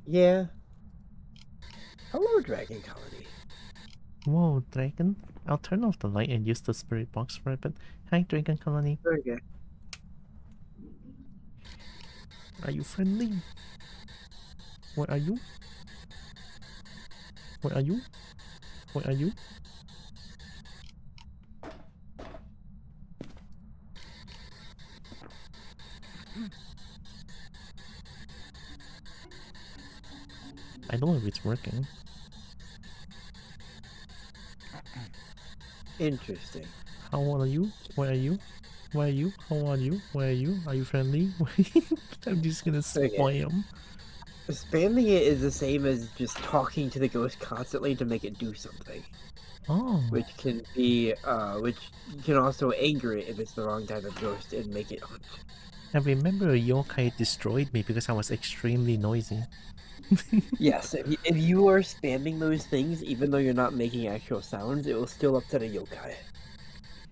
Yeah. Hello, Dragon Colony. Whoa, dragon. I'll turn off the light and use the spirit box for a bit. Hi, Dragon Colony. Okay. Are you friendly? Where are you? Where are you? Where are you? I don't know if it's working. Interesting. How old are you? Where are you? Where are you? How are you? Where are you? Are you friendly? I'm just gonna Okay. spam. Spamming it is the same as just talking to the ghost constantly to make it do something. Oh, Which can also anger it if it's the wrong type of ghost and make it hunt. I remember a yokai destroyed me because I was extremely noisy. Yes, if you are spamming those things, even though you're not making actual sounds, it will still upset a yokai.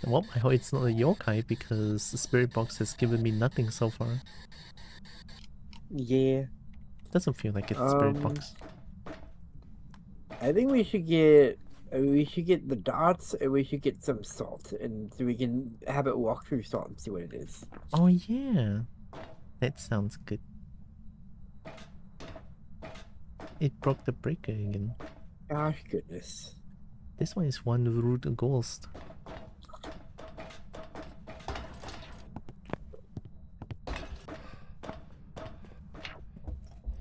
Well, I hope it's not a yokai because the spirit box has given me nothing so far. Yeah. Doesn't feel like it's a spirit box. I think we should get the dots and we should get some salt and so we can have it walk through salt and see what it is. Oh yeah, that sounds good. It broke the breaker again. Gosh goodness. This one is one rude ghost.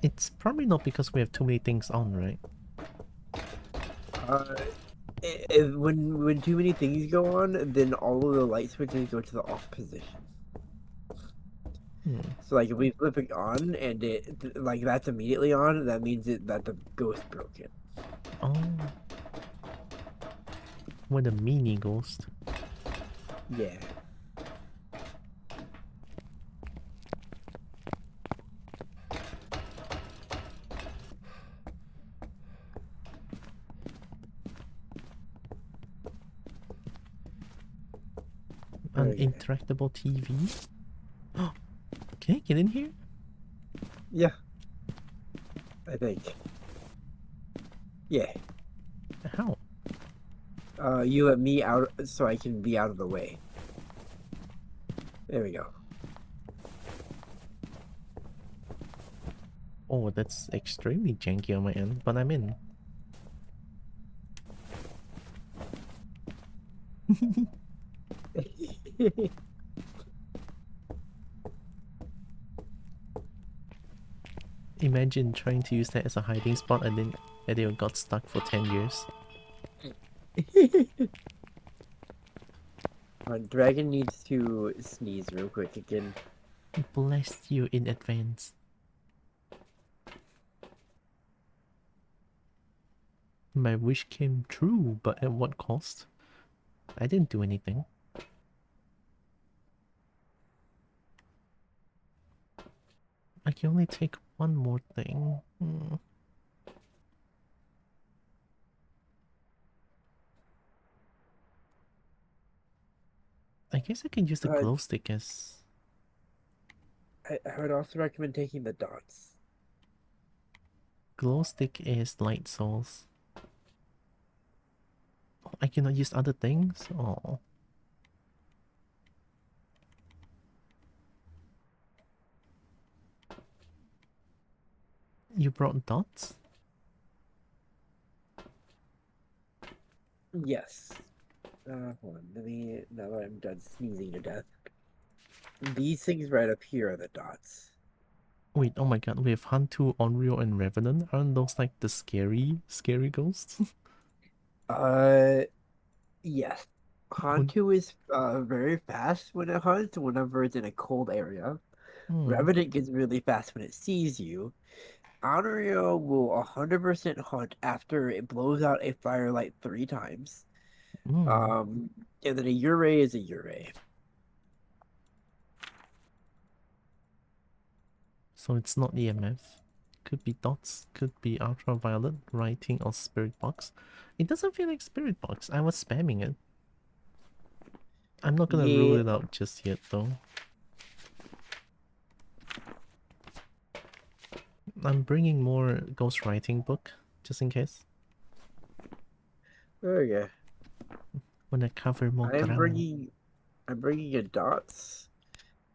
It's probably not because we have too many things on, right? When too many things go on, then all of the light switches go to the off position. So like if we flip it on and it like that's immediately on, that means that the ghost broke it. Oh. What a mini ghost. Yeah. An Okay. interactable TV? Can I get in here? Yeah. I think. Yeah. How? You let me out so I can be out of the way. There we go. Oh, that's extremely janky on my end, but I'm in. Imagine trying to use that as a hiding spot and then it got stuck for 10 years. Dragon needs to sneeze real quick again. Bless you in advance. My wish came true, but at what cost? I didn't do anything. I can only take one more thing. I guess I can use the glow stick as... I would also recommend taking the dots. Glow stick is light souls. Oh, I cannot use other things? Oh. You brought dots? Yes. Hold on. Now that I'm done sneezing to death. These things right up here are the dots. Wait, oh my god, we have Hantu, Onryo, and Revenant. Aren't those like the scary ghosts? Yes. Hantu is very fast when it hunts whenever it's in a cold area. Revenant gets really fast when it sees you. Honorio will 100% hunt after it blows out a firelight 3 times. And then a Urei is a Urei. So it's not EMF. Could be dots, could be ultraviolet, writing, or spirit box. It doesn't feel like spirit box. I was spamming it. I'm not gonna rule Yeah. it out just yet, though. I'm bringing more ghostwriting book, just in case. Okay. Wanna cover more ground. I'm bringing a dots,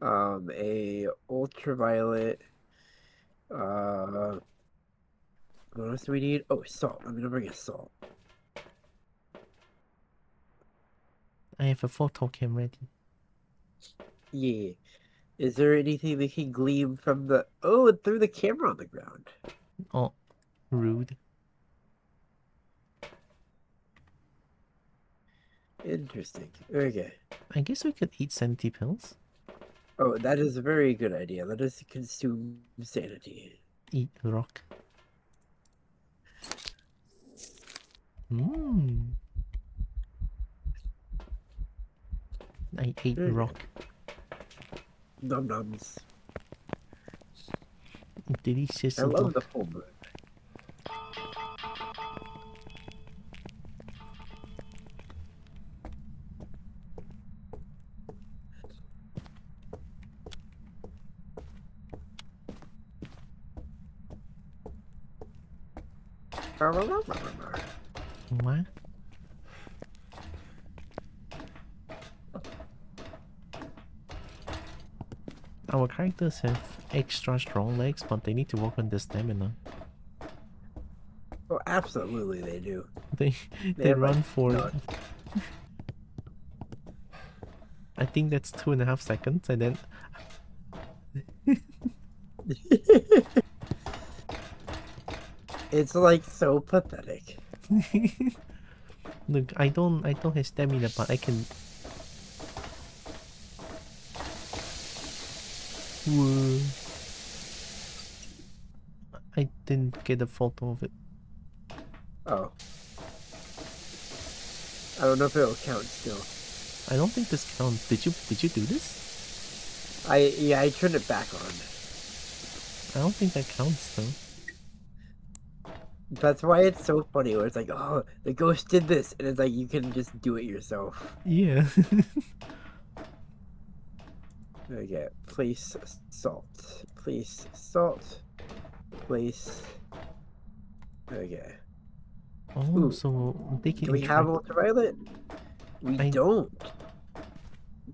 a ultraviolet, what else do we need? Oh, salt. I'm gonna bring a salt. I have a photo cam ready. Yeah. Is there anything that can gleam from the... Oh, it threw the camera on the ground. Oh, rude. Interesting. Okay. I guess we could eat sanity pills. Oh, that is a very good idea. Let us consume sanity. Eat rock. Mmm. I ate Okay. rock. Num nums. Delicious I love the rock. full moon. What? Our characters have extra strong legs, but they need to work on their stamina. Oh, absolutely they do. They They have, like, run for none. I think that's 2.5 seconds, and then It's like so pathetic. look, I don't have stamina, but I can. Whoa. I didn't get a photo of it. Oh. I don't know if it'll count still. I don't think this counts. Did you do this? Yeah, I turned it back on. I don't think that counts though. That's why it's so funny where it's like, oh, the ghost did this, and it's like you can just do it yourself. Yeah. Okay, place salt. Place salt. Place. Okay. Oh, Ooh, so they do can we have interact. ultraviolet? We I- don't.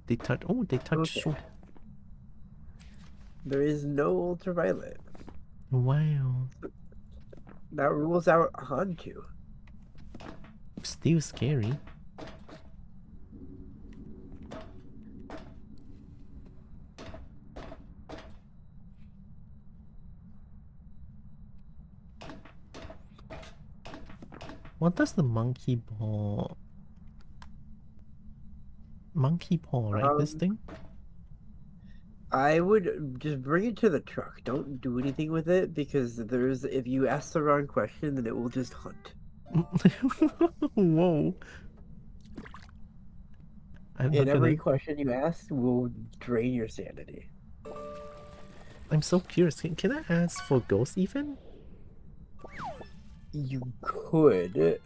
They touch. Oh, they touch. Okay. There is no ultraviolet. Wow. That rules out Hantu. Still scary. What does the monkey paw? Monkey paw, right? This thing? I would just bring it to the truck. Don't do anything with it because if you ask the wrong question, then it will just hunt. Whoa. I'm And not every gonna. question you ask will drain your sanity. I'm so curious. Can I ask for ghost even? You could.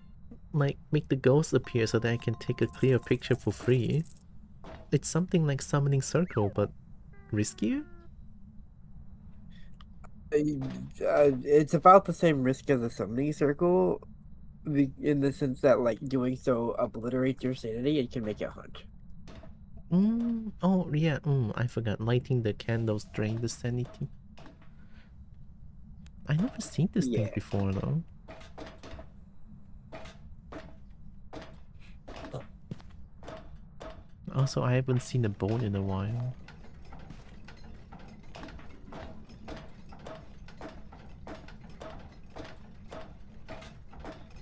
Like, make the ghost appear so that I can take a clear picture for free. It's something like summoning circle, but riskier? It's about the same risk as a summoning circle, in the sense that like doing so obliterates your sanity and can make it hunt. Oh yeah, I forgot. Lighting the candles drain the sanity. I never seen this thing Yeah. before though. Also, I haven't seen a bone in a while.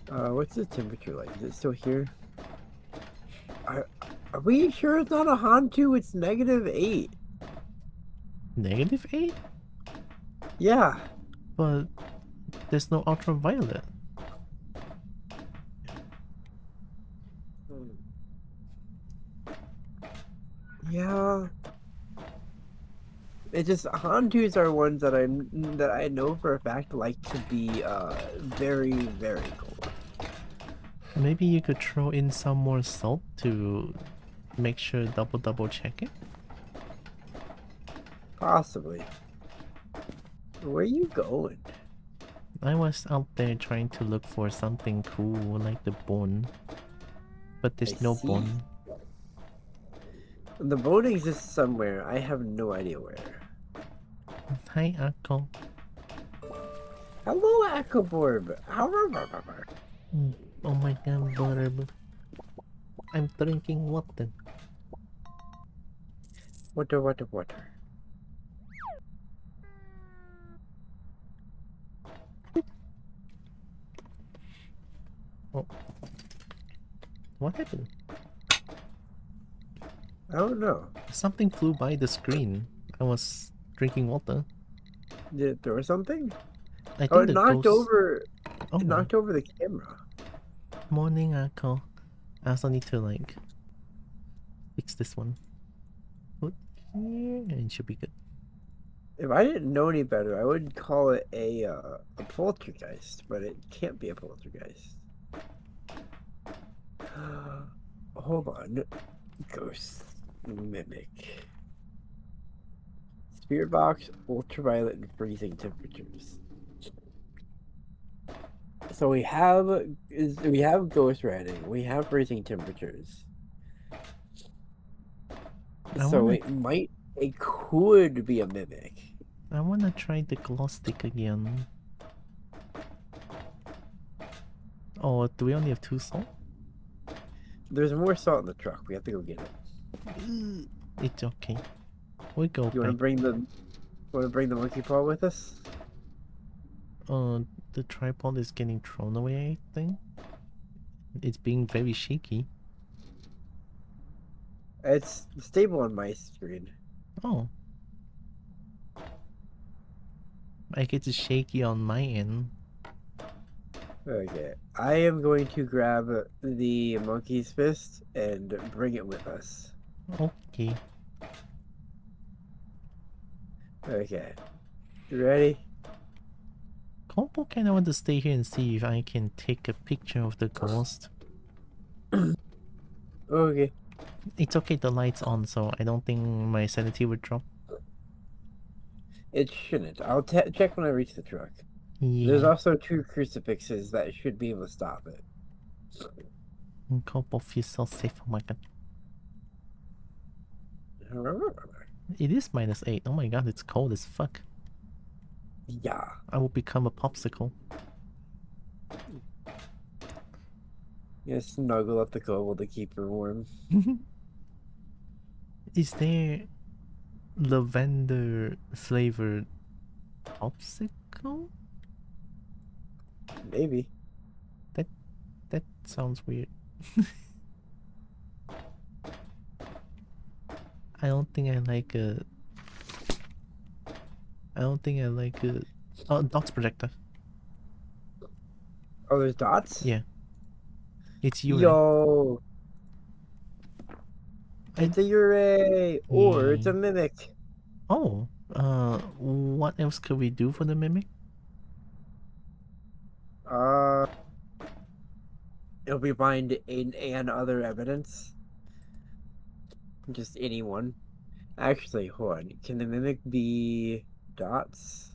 What's the temperature like? Is it still here? Are we sure it's not a Hantu? It's -8. -8? Yeah. But there's no ultraviolet. Yeah. It just Hantus are ones that I know for a fact like to be very, very cold. Maybe you could throw in some more salt to make sure double check it? Possibly. Where are you going? I was out there trying to look for something cool like the bone. But there's I no see. bone. The boat exists somewhere. I have no idea where. Hi, Akko. Hello, Echoborb. Oh my god, Barb. I'm drinking water. Water. Oh. What happened? I don't know. Something flew by the screen. I was drinking water. Did it throw something? I Oh, think it the knocked ghost... over. Oh, It knocked over the camera. morning, Akko. I also need to, like, fix this one. Put here, and it should be good. If I didn't know any better, I would call it a poltergeist, but it can't be a poltergeist. Hold on. Ghost mimic. Spirit box, ultraviolet, and freezing temperatures. So we have ghost writing. We have freezing temperatures. So it could be a mimic. I wanna try the glow stick again. Oh, do we only have 2 salt? There's more salt in the truck. We have to go get it. It's okay. We go You want to back. bring the monkey paw with us? The tripod is getting thrown away, I think. It's being very shaky. It's stable on my screen. Oh. Like it's shaky on my end. Okay, I am going to grab the monkey's fist and bring it with us. Okay. Okay, you ready? Kobo kinda want to stay here and see if I can take a picture of the ghost. Okay. It's okay, the light's on, so I don't think my sanity would drop. It shouldn't. I'll check when I reach the truck. Yeah. There's also 2 crucifixes that should be able to stop it. Kobo feels so safe, oh my god. It is -8. Oh my god, it's cold as fuck. Yeah. I will become a popsicle. Yeah, snuggle up the Kobo to keep her warm. Is there lavender flavored popsicle? Maybe. That sounds weird. I don't think I like a... Oh, dots projector. Oh, there's dots? Yeah. It's you. Yo! It's a Yurei! Or it's a mimic. Oh, what else could we do for the mimic? If we find and other evidence. Just anyone. Actually, hold on. Can the mimic be dots?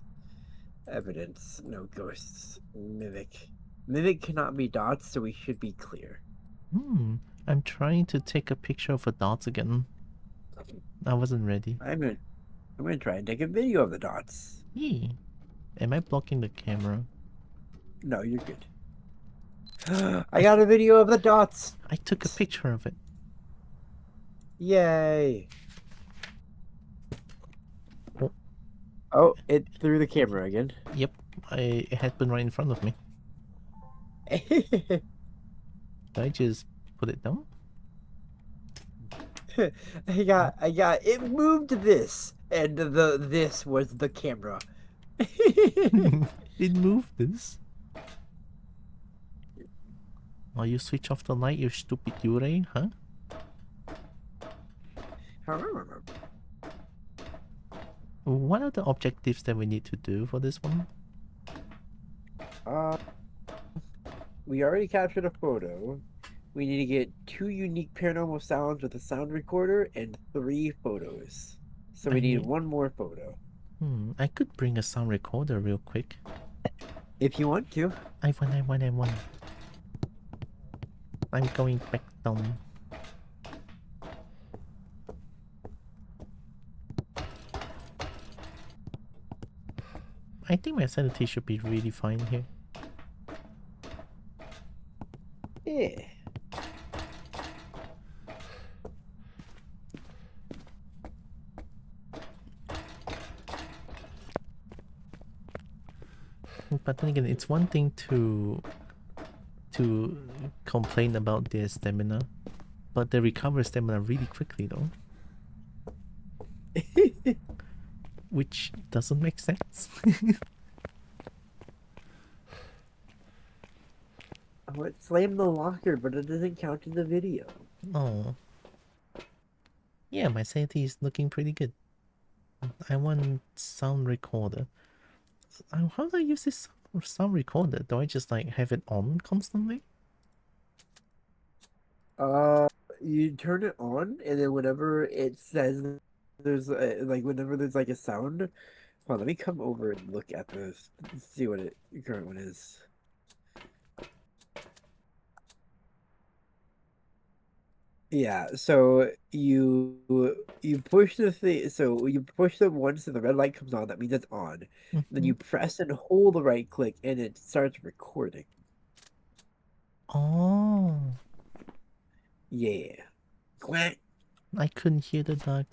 Evidence. No ghosts. Mimic. Mimic cannot be dots, so we should be clear. I'm trying to take a picture of the dots again. I wasn't ready. I'm gonna try and take a video of the dots. Yeah. Am I blocking the camera? No, you're good. I got a video of the dots! I took a picture of it. Yay! Oh, it threw the camera again. Yep, it had been right in front of me. Did I just put it down? it moved this, and this was the camera. It moved this. Oh, you switch off the light, you stupid Yurei, huh? What are the objectives that we need to do for this one? We already captured a photo. We need to get 2 unique paranormal sounds with a sound recorder and 3 photos. So we I need need. 1 more photo. I could bring a sound recorder real quick. If you want to. I want. I'm going back down. I think my sanity should be really fine here. Yeah. But then again, it's one thing to complain about their stamina, but they recover stamina really quickly though, which doesn't make sense. Oh, it slammed the locker, but it doesn't count in the video. Oh. Yeah, my sanity is looking pretty good. I want sound recorder. How do I use this sound recorder? Do I just like have it on constantly? You turn it on, and then whenever it says there's like whenever there's like a sound. Hold on, let me come over and look at this, see what it current one is. Yeah, so you push the thing, so you push the once and the red light comes on, that means it's on. Then you press and hold the right click and it starts recording. Oh, Yeah. Quack. I couldn't hear the dog.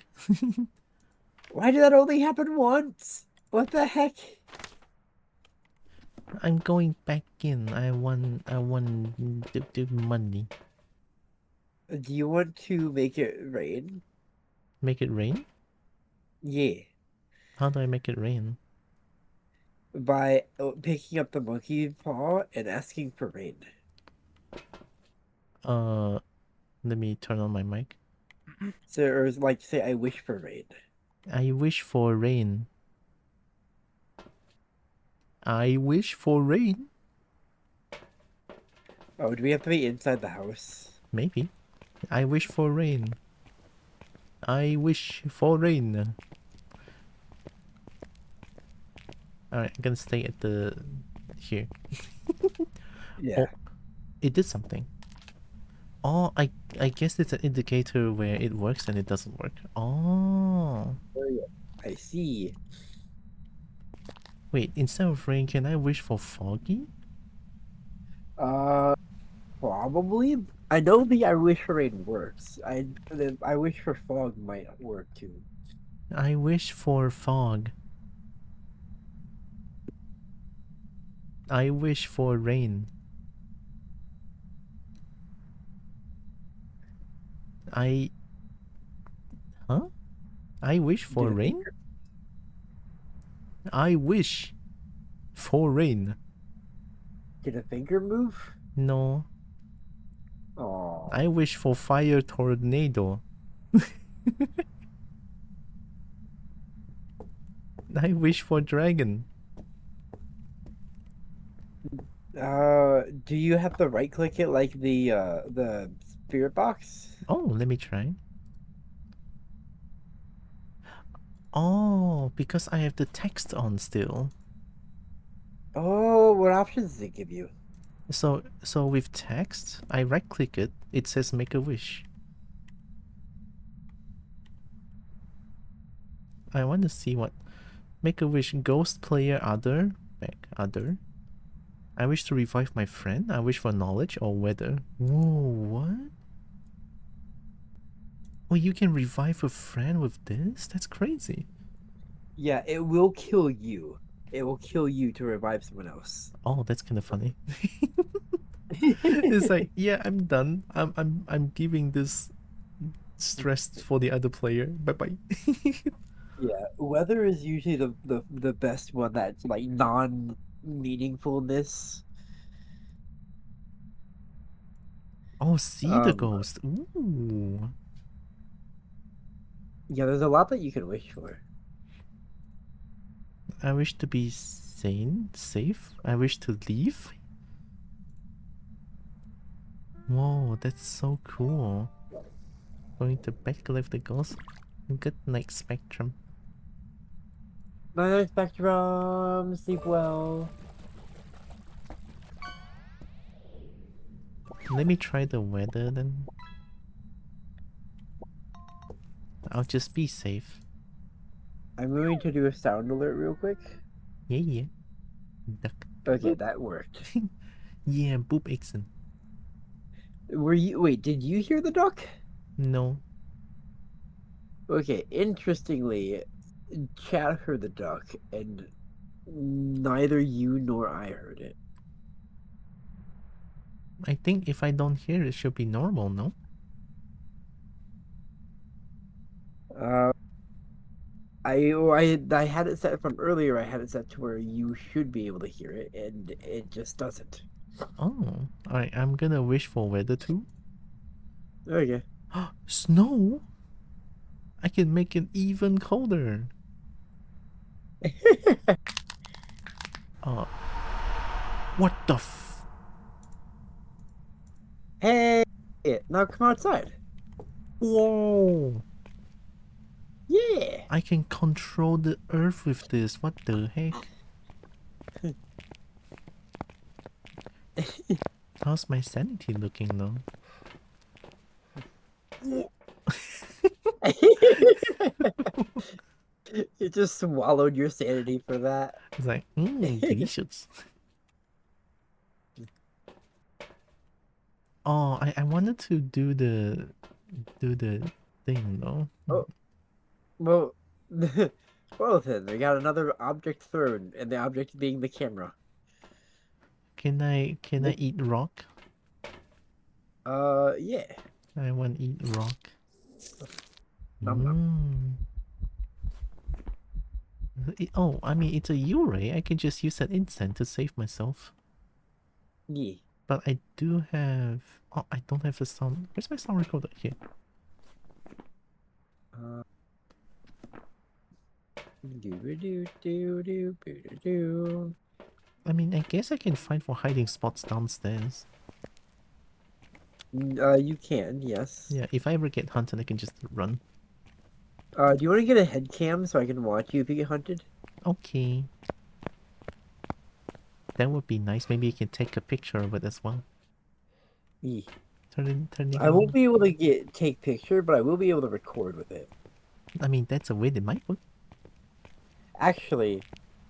Why did that only happen once? What the heck? I'm going back in. I want the money. Do you want to make it rain? Make it rain? Yeah. How do I make it rain? By picking up the monkey paw and asking for rain. Let me turn on my mic. So, or like say, I wish for rain. I wish for rain. I wish for rain. Oh, do we have to be inside the house? Maybe. I wish for rain. I wish for rain. Alright, I'm gonna stay at the... here. Yeah. Oh, it did something. Oh, I guess it's an indicator where it works and it doesn't work. Oh. I see. Wait, instead of rain, can I wish for foggy? Probably. I know the I wish for rain works. The I wish for fog might work too. I wish for fog. I wish for rain. Huh? I wish for Did a rain? finger, I wish for rain. did a finger move? No. Oh. I wish for fire tornado. I wish for dragon. Do you have to right click it like the spirit box? Oh, let me try. Oh, because I have the text on still. Oh, what options does it give you? So with text, I right click it, it says make a wish. I want to see what make a wish. Ghost player other, back other. I wish to revive my friend. I wish for knowledge or weather. Whoa, what? Oh, you can revive a friend with this? That's crazy. Yeah, it will kill you. It will kill you to revive someone else. Oh, that's kind of funny. It's like, yeah, I'm done. I'm giving this stress for the other player. Bye bye. Yeah, weather is usually the best one that's like non-meaningfulness. Oh, see the ghost. Ooh. Yeah, there's a lot that you can wish for. I wish to be sane, safe. I wish to leave. Whoa, that's so cool. Going to backlift the ghost. Good night, Spectrum. Night night, Spectrum. Sleep well. Let me try the weather then. I'll just be safe. I'm going to do a sound alert real quick. Yeah, yeah. Duck. Okay, that worked. Yeah, boop Ixon. Wait, did you hear the duck? No. Okay, interestingly, Chad heard the duck, and neither you nor I heard it. I think if I don't hear it, should be normal, no? Uh, I had it set from earlier. I had it set to where you should be able to hear it, and it just doesn't. Oh, alright, I'm gonna wish for weather too. Okay. Snow? I can make it even colder. What the f... Hey, now come outside. Whoa! Yeah. I can control the earth with this, what the heck? How's my sanity looking though? You just swallowed your sanity for that. It's like, delicious. Oh, I wanted to do the thing though. Oh, well, well then, we got another object thrown, and the object being the camera. Can I eat rock? Yeah. I want to eat rock. Nom nom. Oh, I mean, it's a U-ray. I can just use that instant to save myself. Yeah. But I do have... Oh, I don't have the sound. Where's my sound recorder? Here. I mean, I guess I can find for hiding spots downstairs. You can, yes. Yeah, if I ever get hunted, I can just run. Do you want to get a head cam so I can watch you if you get hunted? Okay. That would be nice. Maybe you can take a picture of it as well. Yeah. Turn it I on. won't be able to take picture, but I will be able to record with it. I mean, that's a way they might work. Actually,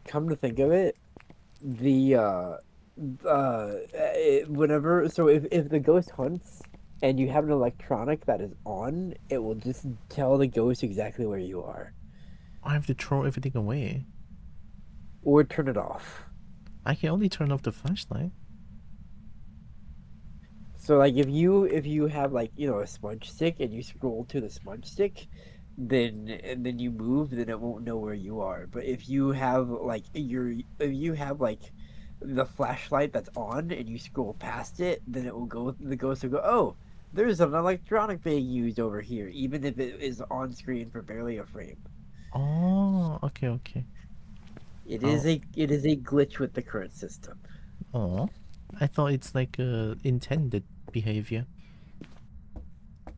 come to think of it, whenever, so if the ghost hunts and you have an electronic that is on, it will just tell the ghost exactly where you are. I have to throw everything away. Or turn it off. I can only turn off the flashlight. So like if you have like, you know, a smudge stick and you scroll to the smudge stick, then you move, then it won't know where you are. But if you have like the flashlight that's on and you scroll past it, then the ghost will go, oh, there's an electronic being used over here, even if it is on screen for barely a frame. Oh, okay. It is a glitch with the current system. Oh, I thought it's like intended behavior.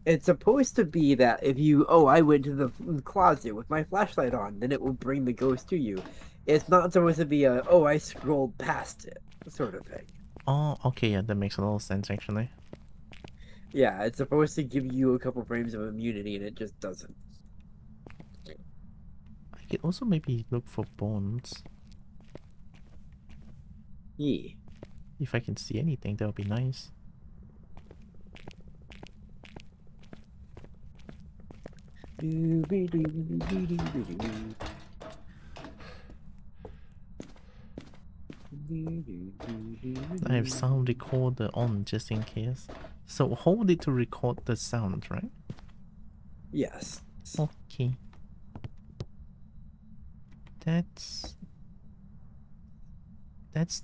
It's supposed to be that if I went to the closet with my flashlight on, then it will bring the ghost to you. It's not supposed to be I scrolled past it sort of thing. Oh, okay, yeah, that makes a lot of sense actually. Yeah, it's supposed to give you a couple frames of immunity, and it just doesn't. I could also maybe look for bones. Yeah. If I can see anything, that would be nice. I have sound recorder on just in case. So hold it to record the sound, right? Yes. Okay. That's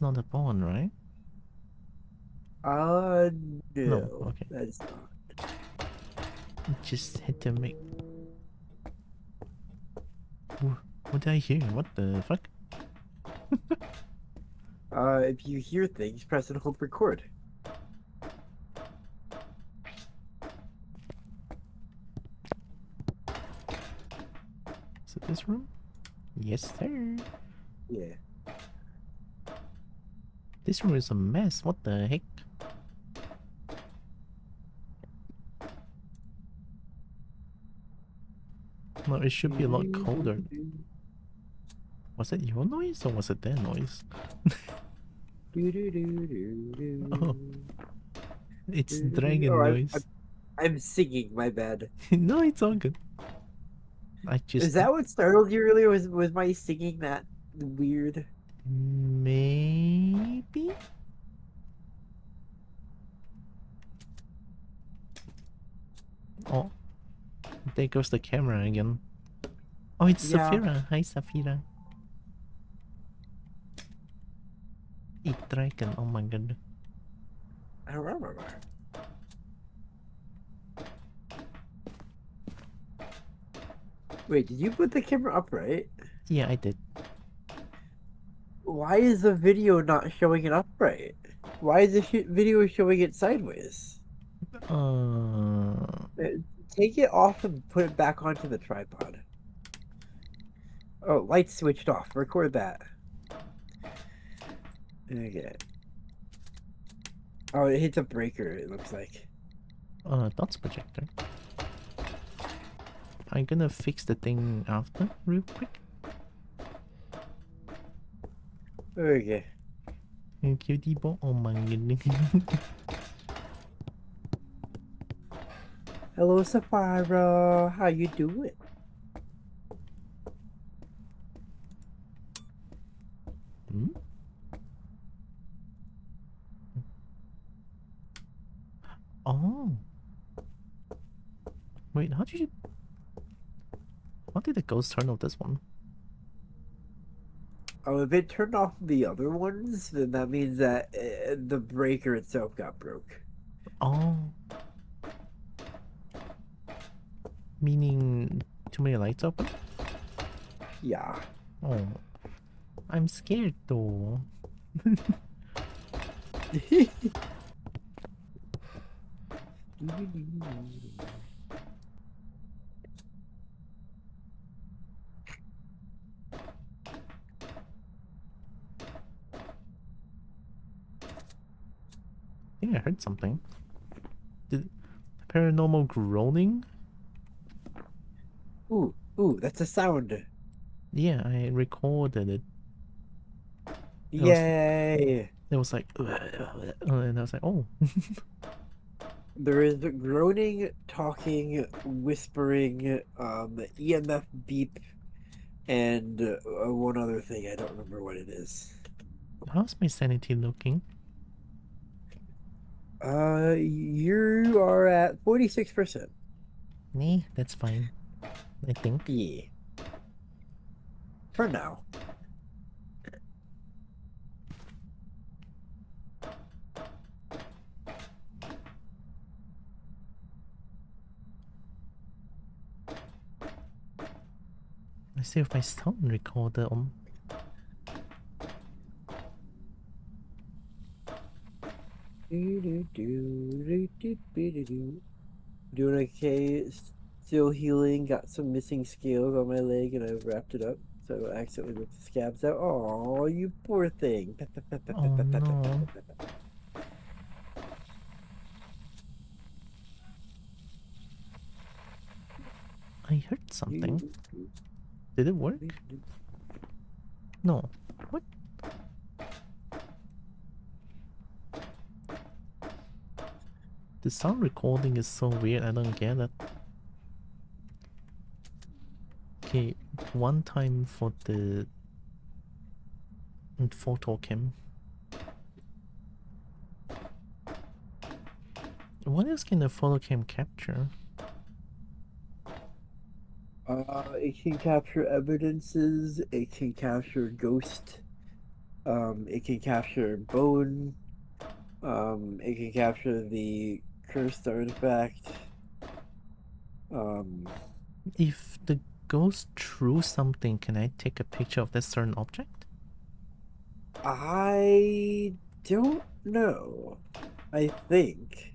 not a bone, right? No. Okay. That's not. Just had to make... What did I hear? What the fuck? If you hear things, press and hold record. Is it this room? Yes, sir. Yeah. This room is a mess. What the heck? No, it should be a lot colder. Was it your noise or was it their noise? Oh, it's dragon Oh, noise. I'm singing. My bad. No, it's all good. I just Is that what startled you? Really? Was my singing that weird? maybe. Oh, there goes the camera again. Oh, it's Yeah. Safira. Hi, Safira. Eat dragon. Oh my god. I don't remember. Wait, did you put the camera up right? Yeah, I did. Why is the video not showing it upright? Why is the video showing it sideways? Uh, Take it off and put it back onto the tripod. Oh, lights switched off. Record that. Okay. Oh, it hits a breaker, it looks like. dots projector. I'm gonna fix the thing after, real quick. Okay. Cutie ball. Oh my goodness. Hello, Sapphira. How you doing? Hmm? Oh. Wait, how did the ghost turn off this one? Oh, if it turned off the other ones, then that means that the breaker itself got broke. Oh. Meaning too many lights open? Yeah. Oh. I'm scared though. I think I heard something. Did paranormal groaning? Ooh, that's a sound. Yeah, I recorded it. Yay! It was like, and I was like, oh. There is groaning, talking, whispering, EMF beep, and one other thing. I don't remember what it is. How's my sanity looking? You are at 46%. Nah, that's fine. I think. Yeah. For now. Let's see if my sound recorder on. Doing okay. Still healing. Got some missing scales on my leg, and I've wrapped it up. So I accidentally ripped the scabs out. Oh, you poor thing. Oh no. I heard something. Did it work? No. What? The sound recording is so weird, I don't get it. Okay, one time for the photo cam. What else can the photo cam capture? It can capture evidences. It can capture ghost. It can capture bone. It can capture the cursed artifact. If the ghost threw something, can I take a picture of that certain object? I don't know. I think.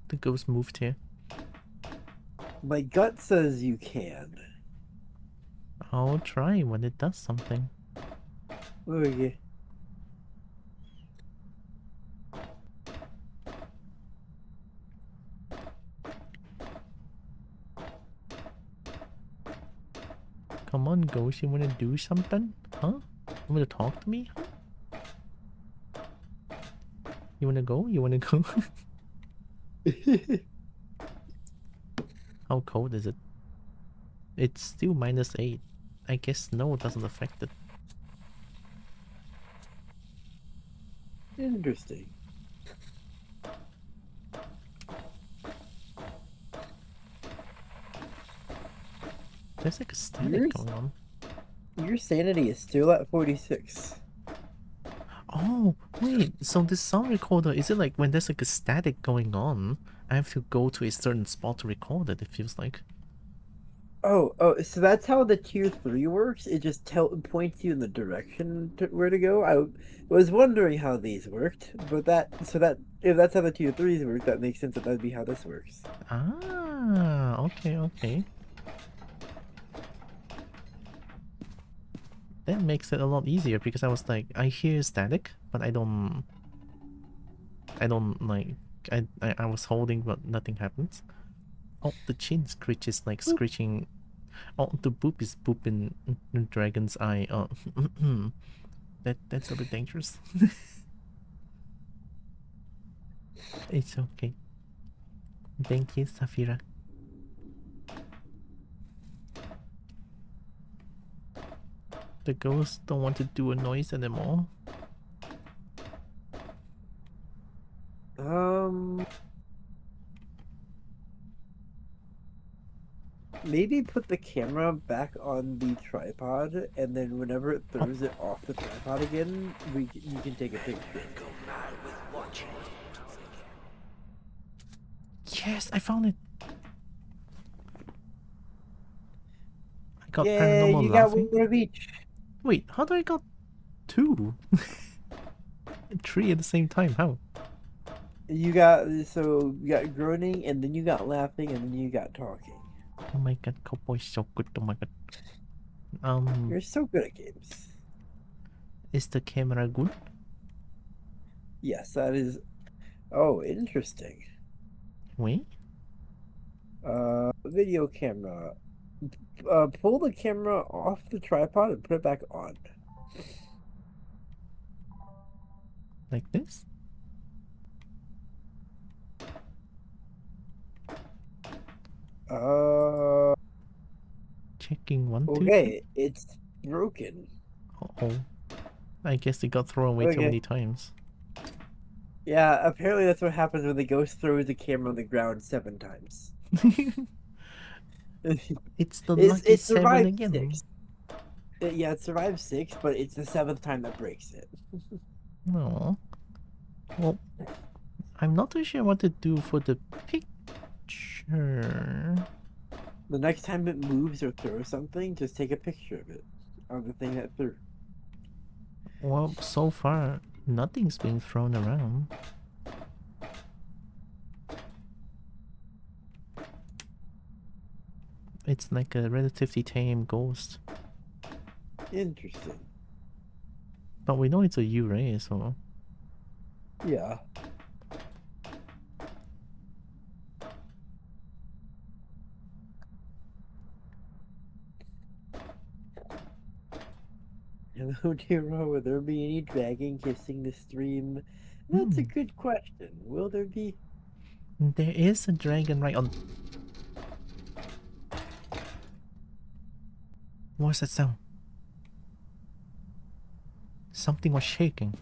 The ghost moved here. My gut says you can. I'll try when it does something. Okay. Come on, ghost, you wanna do something? Huh? You wanna talk to me? Huh? You wanna go? You wanna go? How cold is it? It's still -8. I guess snow doesn't affect it. Interesting. There's like a static Yours? going on. Your sanity is still at 46. Oh, wait, so this sound recorder, is it like when there's like a static going on, I have to go to a certain spot to record it, it feels like. Oh, so that's how the tier 3 works? It just points you in the direction where to go? I was wondering how these worked, but if that's how the tier 3s work, that makes sense that that'd be how this works. Ah, okay. That makes it a lot easier because I was like, I hear static, but I don't like, I was holding but nothing happens. Oh, the chin screech is like screeching. Oh, the boop is booping dragon's eye. Oh, that's a bit dangerous. It's okay. Thank you, Safira. The ghosts don't want to do a noise anymore. Maybe put the camera back on the tripod, and then whenever it throws it off the tripod again, you can take a picture. Yes, I found it. I got Yeah, paranormal you laughing. got one of each. Wait, how do I got 2? 3 at the same time? How? You got groaning, and then you got laughing, and then you got talking. Oh my god, Kobo is so good. Oh my god. You're so good at games. Is the camera good? Yes, that is. Oh, interesting. Wait. Video camera. Pull the camera off the tripod and put it back on. Like this? Checking 1, 2, 3. Okay, it's broken. Uh-oh. I guess it got thrown away too many times. Yeah, apparently that's what happens when the ghost throws the camera on the ground 7 times. It's the lucky it 7 survived again. 6. Yeah, it survived 6, but it's the 7th time that breaks it. No. Well, I'm not too sure what to do for the picture. The next time it moves or throws something, just take a picture of it. Of the thing that threw. Well, so far, nothing's being thrown around. It's like a relatively tame ghost. Interesting. But we know it's a U-ray, so... Yeah. Hello, Tiro. Will there be any dragon kissing the stream? That's a good question. Will there be? There is a dragon right on... What's that sound? Something was shaking.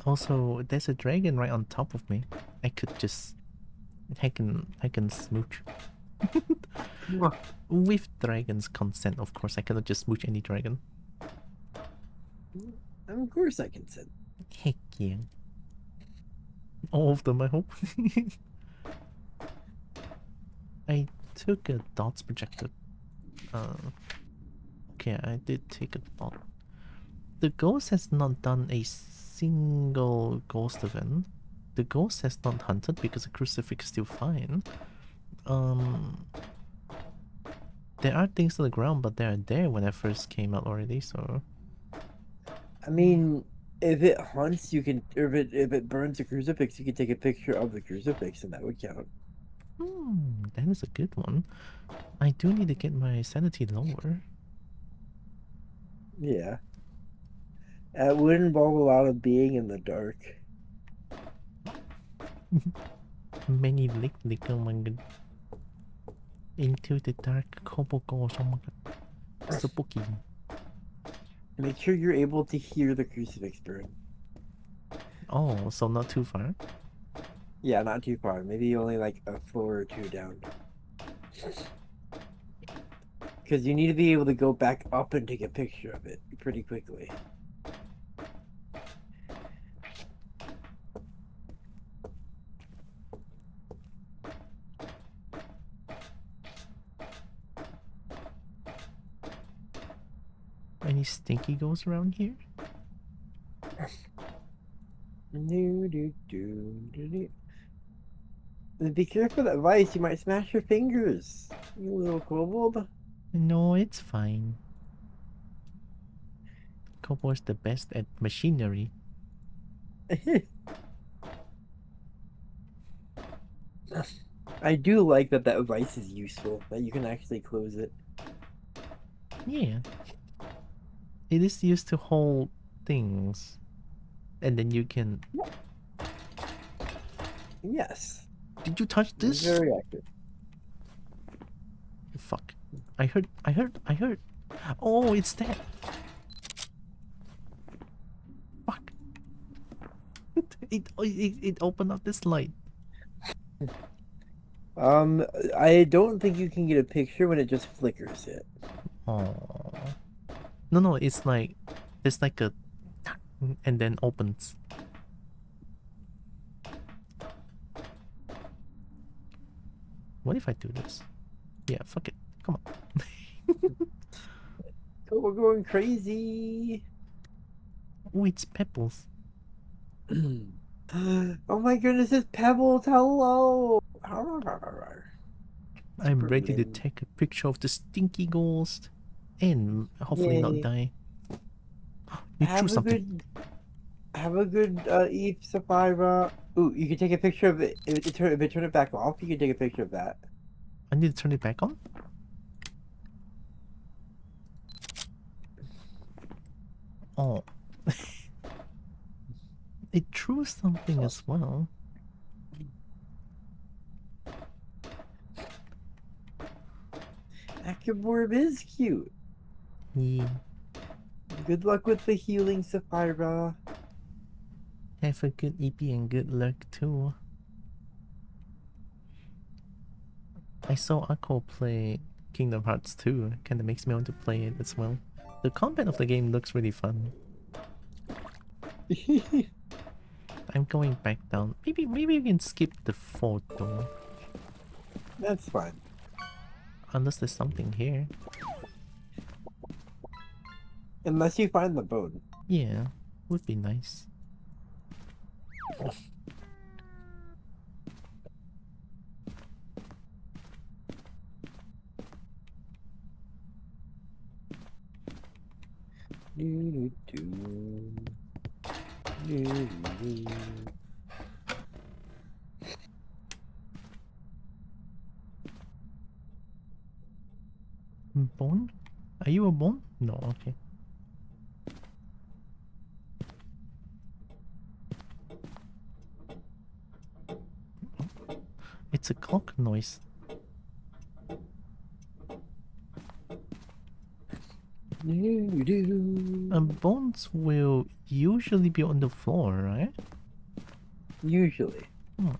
Also, there's a dragon right on top of me. I could just... I can smooch. With dragon's consent, of course. I cannot just smooch any dragon. Of course I consent. Heck yeah. All of them, I hope. I took a dots projector. Okay, I did take a dot. The ghost has not done a single ghost event. The ghost has not hunted because the crucifix is still fine. There are things on the ground, but they are there when I first came out already, so... I mean, if it hunts, you can, or if it burns a crucifix, you can take a picture of the crucifix, and that would count. That is a good one. I do need to get my sanity lower. Yeah. It would involve a lot of being in the dark. Many lick, oh my god. Into the dark Kobo goes, oh my god. Spooky. Make sure you're able to hear the crucifix burn. Oh, so not too far? Yeah, not too far. Maybe only like a floor or two down. Because you need to be able to go back up and take a picture of it pretty quickly. Any stinky ghosts around here? Be careful with that vice, you might smash your fingers, you little kobold. No, it's fine. Kobo's the best at machinery. I do like that vice is useful, that you can actually close it. Yeah. It is used to hold things. And then you can... Yes. Did you touch this? Very active. Fuck. I heard. Oh, it's that. Fuck. It opened up this light. I don't think you can get a picture when it just flickers it. Oh. No, it's like a and then opens. What if I do this? Yeah, fuck it. Come on. Oh, we're going crazy. Oh, it's pebbles. Oh my goodness, it's Pebbles. Hello. I'm ready to Brilliant. take a picture of the stinky ghost and hopefully not Yay. die. You threw something. Have a good Eve Sapphira. Ooh, you can take a picture of it. If it turn it back off, you can take a picture of that. I need to turn it back on. Oh. It threw something as well. Akaborb is cute. Yeah. Good luck with the healing, Sapphira. Have a good EP and good luck too. I saw Akko play Kingdom Hearts 2. Kinda makes me want to play it as well. The combat of the game looks really fun. I'm going back down. Maybe we can skip the photo. That's fine. Unless there's something here. Unless you find the bone. Yeah, would be nice. Bone? Are you a bone? No, okay. It's a clock noise. Bones will usually be on the floor, right? Usually. Hmm.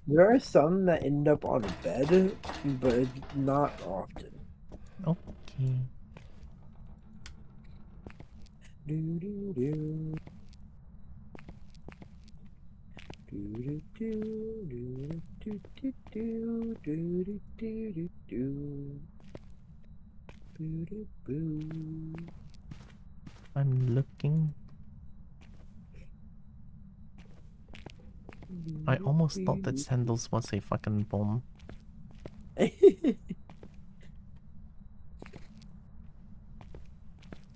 There are some that end up on a bed, but not often. Okay. I'm looking. I almost thought that sandals was a fucking bomb.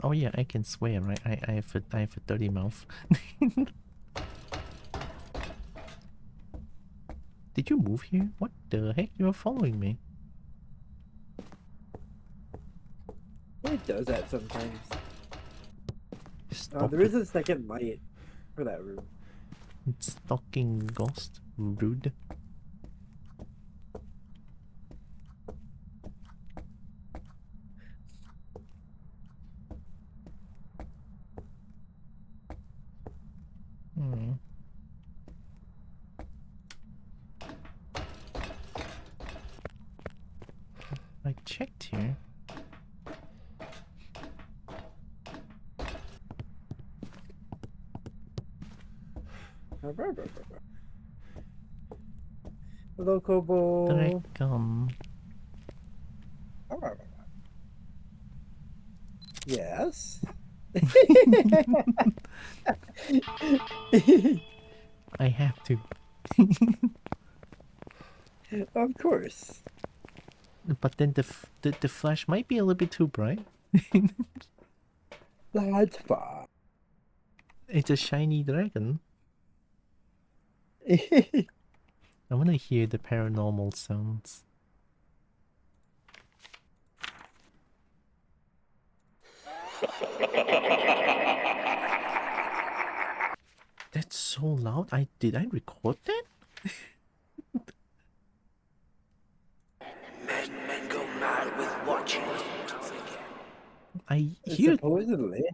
Oh yeah, I can swear, right? I have a dirty mouth. Did you move here? What the heck? You're following me. It does that sometimes. Stop There it. is a second light for that room. It's stalking ghost. Rude. Hmm. I checked here. Hello, Kobo. Dragon. Yes. I have to. Of course. But then the flash might be a little bit too bright. That's fine. It's a shiny dragon. I want to hear the paranormal sounds. That's so loud. Did I record that? Men go mad with watching. I hear Supposedly.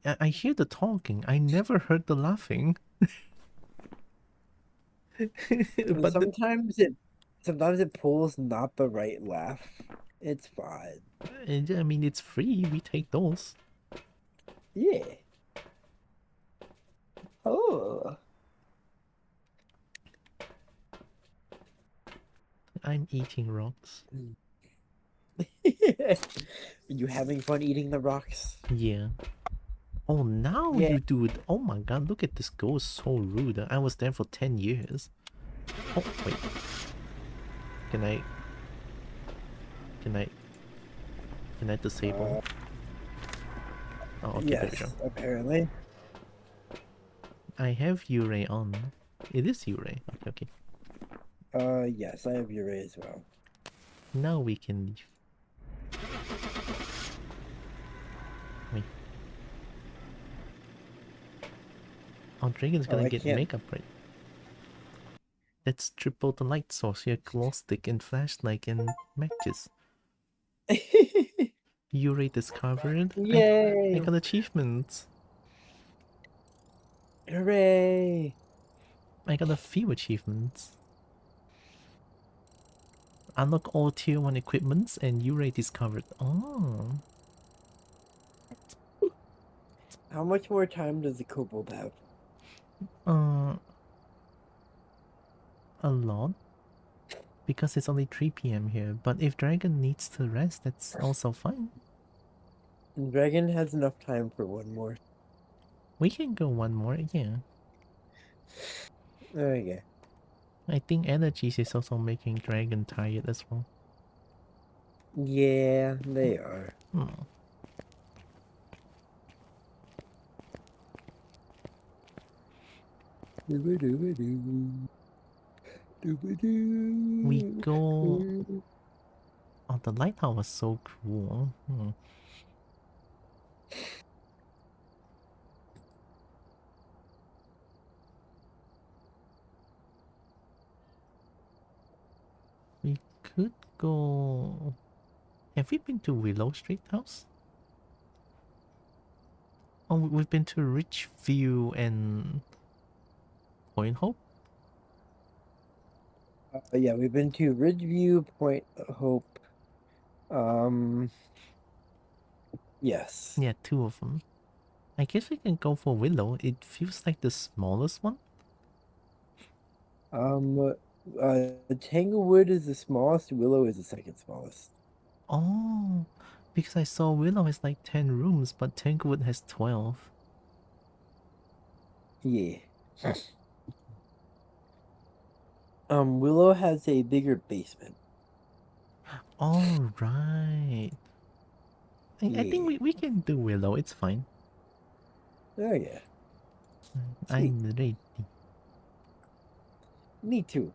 I hear the talking. I never heard the laughing. But Sometimes it pulls not the right laugh. It's fine. I mean, it's free. We take those. Yeah. Oh. I'm eating rocks. You having fun eating the rocks? Yeah. Oh, now Yeah. you do it. Oh my god, look at this ghost. So rude. I was there for 10 years. Oh, wait. Can I disable? Oh, okay, there we Yes, go. apparently. I have Ure on. It is Ure. Okay, okay. Yes, I have your as well. Now we can leave. Wait. Oh, Dragon's gonna I get can't. makeup right. Let's triple the light source here. Glow stick and flashlight and matches. Ure discovered. Yay! I got achievements. Hooray! I got a few achievements. Unlock all tier 1 equipments and Ure discovered. Oh. How much more time does the kobold have? A lot. Because it's only 3 PM here. But if Dragon needs to rest, that's also fine. Dragon has enough time for one more. We can go one more, yeah. There we go. I think energies is also making Dragon tired as well. Yeah, they are. We go... Oh, the lighthouse was so cool. We could go... Have we been to Willow Street House? Oh, we've been to Richview and Point Hope? Yeah, we've been to Ridgeview, Point Hope. Yes. Yeah, 2 of them. I guess we can go for Willow. It feels like the smallest one. Tanglewood is the smallest. Willow is the second smallest. Oh, because I saw Willow has like 10 rooms, but Tanglewood has 12. Yeah. Willow has a bigger basement. All right. I think Yeah. we can do Willow. It's fine. Oh yeah. Sweet. I'm ready. Me too.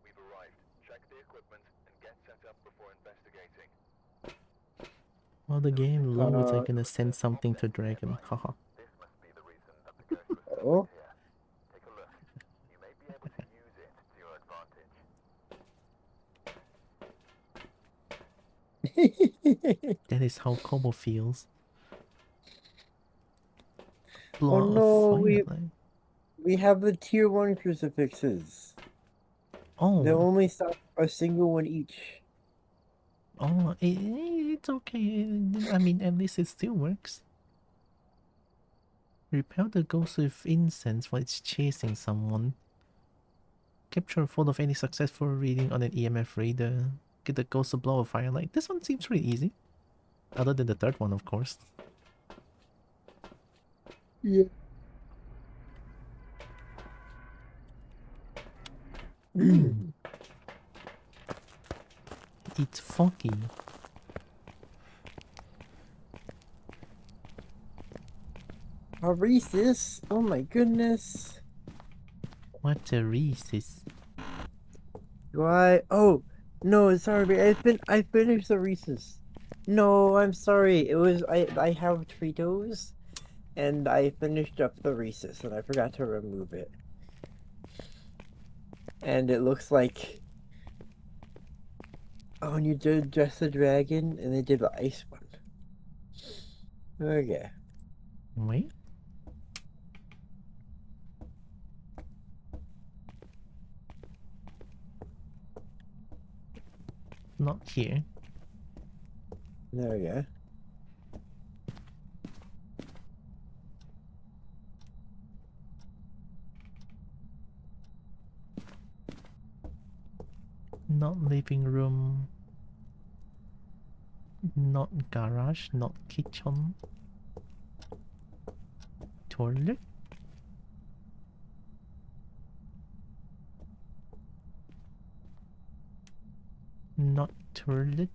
We've arrived. Check the equipment and get set up before investigating. Well, the game loads. I'm Uh gonna send something to Dragon. Haha. This must be the reason that the curse was oh. here. Take a look. You may be able to use it to your advantage. That is how Kobo feels. Oh Blow out a no, firelight. we have the tier 1 crucifixes. They Oh, only stop a single one each. oh, it's okay. I mean, at least it still works. Repel the ghost with incense while it's chasing someone. Capture a photo of any successful reading on an EMF reader. Get the ghost to blow a firelight. This one seems pretty easy. Other than the third one, of course. Yeah. It's foggy. Reese's? Oh my goodness. What a Reese's. Why? Oh, no, sorry. I finished the Reese's. No, I'm sorry. It was I have Tritos, and I finished up the Reese's, and I forgot to remove it. And it looks like oh, and you did just the dragon, and they did the ice one. Okay. Wait. Not here. There we go. Not living room. Not garage. Not kitchen. Toilet. Not toilet.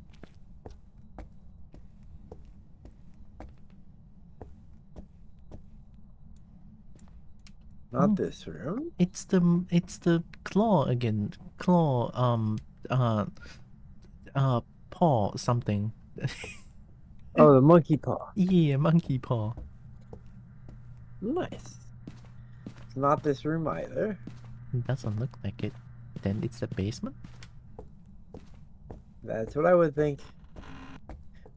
Not Oh. this room. It's the claw again. Claw paw something. Oh, the monkey paw. Yeah, monkey paw. Nice. It's not this room either. Doesn't look like it. Then it's the basement? That's what I would think.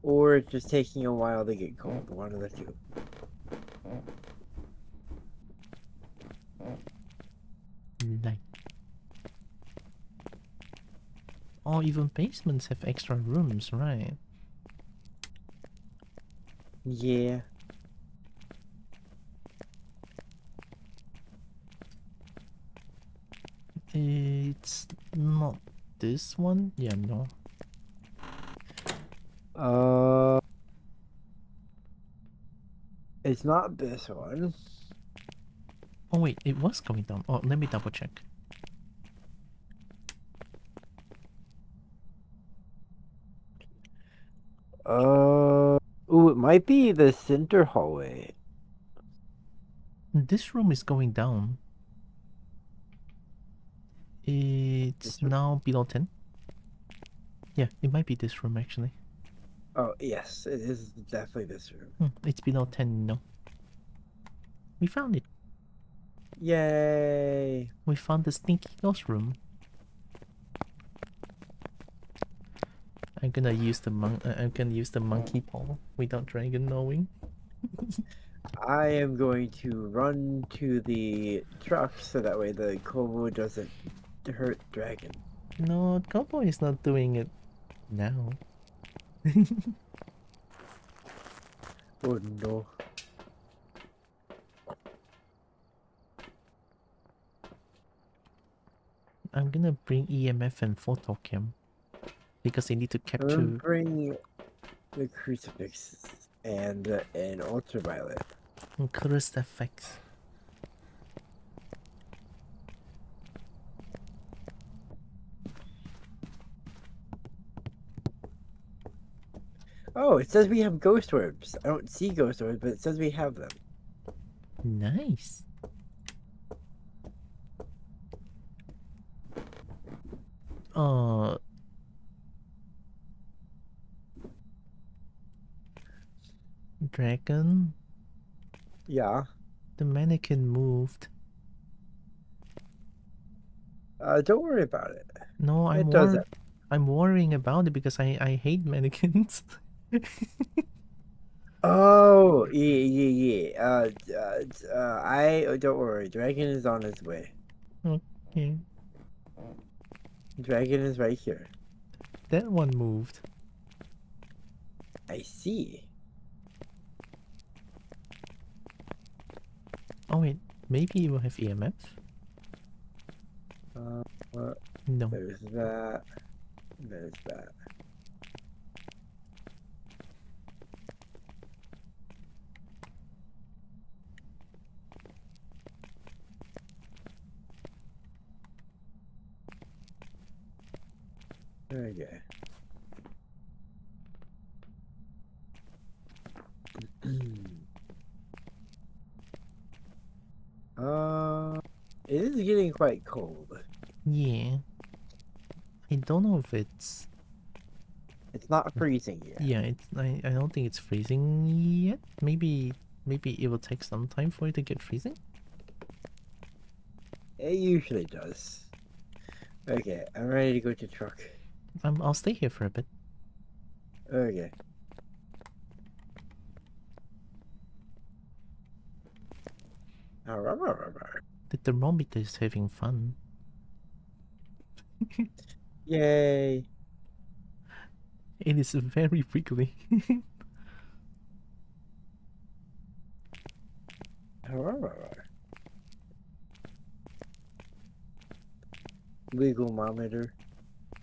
Or it's just taking a while to get cold. One of the two. Like. Oh, even basements have extra rooms, right? Yeah. It's not this one? Yeah, no. It's not this one. Oh wait, it was going down. Oh, let me double check. Ooh, it might be the center hallway. This room is going down. It's This room? now below 10. Yeah, it might be this room actually. Oh, yes, it is definitely this room. It's below 10, no. We found it. Yay! We found the stinky ghost room. I'm gonna use the monkey paw without Dragon knowing. I am going to run to the truck so that way the Kobo doesn't hurt Dragon. No, Kobo is not doing it now. Oh no. I'm gonna bring EMF and photocam because I need to capture. Bring the crucifix and an ultraviolet. Cursed effects. Oh, it says we have ghost orbs. I don't see ghost orbs, but it says we have them. Nice. Uh, Dragon, Yeah. the mannequin moved. Don't worry about it. No, It does that. I'm worrying about it because I hate mannequins. Oh, yeah. Don't worry. Dragon is on his way. Okay. Dragon is right here. That one moved. I see. Oh wait, maybe it will have EMF? No. There's that. There's that. Okay. It is getting quite cold. Yeah. I don't know if it's... It's not freezing yet. Yeah, I don't think it's freezing yet. Maybe it will take some time for it to get freezing. It usually does. Okay, I'm ready to go to truck. I'll stay here for a bit. Okay. The thermometer is having fun. Yay. It is very wiggly. Wigglemometer.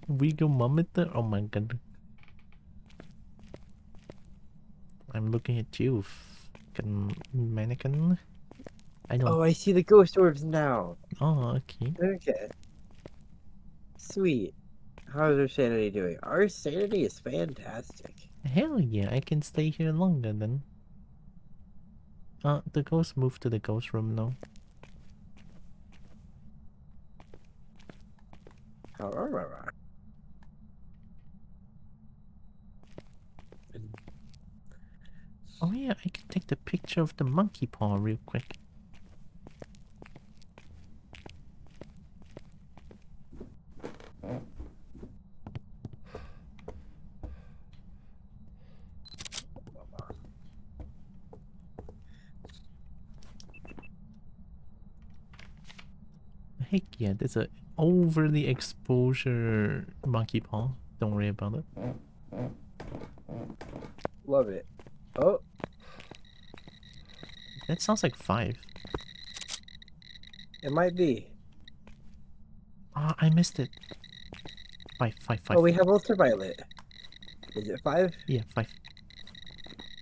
Wigglemometer? Oh my god. I'm looking at you, mannequin. I don't... Oh, I see the ghost orbs now. Oh, okay. Okay. Sweet. How's our sanity doing? Our sanity is fantastic. Hell yeah, I can stay here longer then. The ghost moved to the ghost room now. Oh yeah, I can take the picture of the monkey paw real quick. Heck yeah, there's a overly exposure monkey paw. Don't worry about it. Love it. Oh, That sounds like 5. it might be. Ah, I missed it. 5. Oh, we have ultraviolet. Is it 5? Yeah, 5.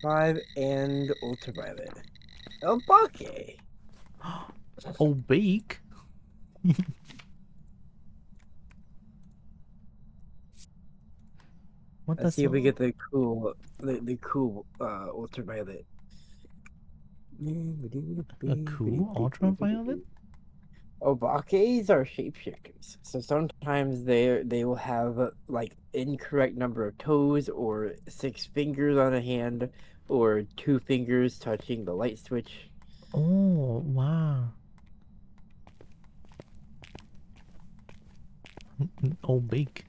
5 and ultraviolet. Oh, Bake. Oh, bake. What Let's does see if we get the cool, ultraviolet. a cool ultraviolet? Obaques are shapeshifters, so sometimes they will have like incorrect number of toes, or 6 fingers on a hand, or 2 fingers touching the light switch. Oh, wow. Oh, bake.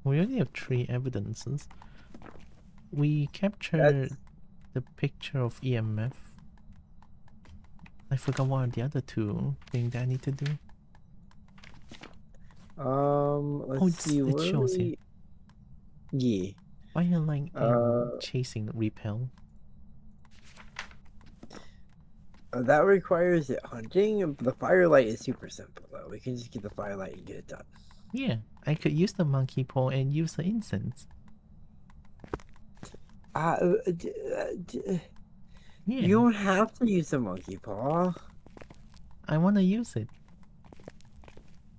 We only have 3 evidences. We captured the picture of EMF. I forgot what are the other 2 things that I need to do. Let's see. It shows here. Yeah. Firelight and chasing repel. That requires it hunting. The firelight is super simple though. We can just get the firelight and get it done. Yeah, I could use the monkey paw and use the incense. Uh, Yeah, You don't have to use the monkey paw. I want to use it.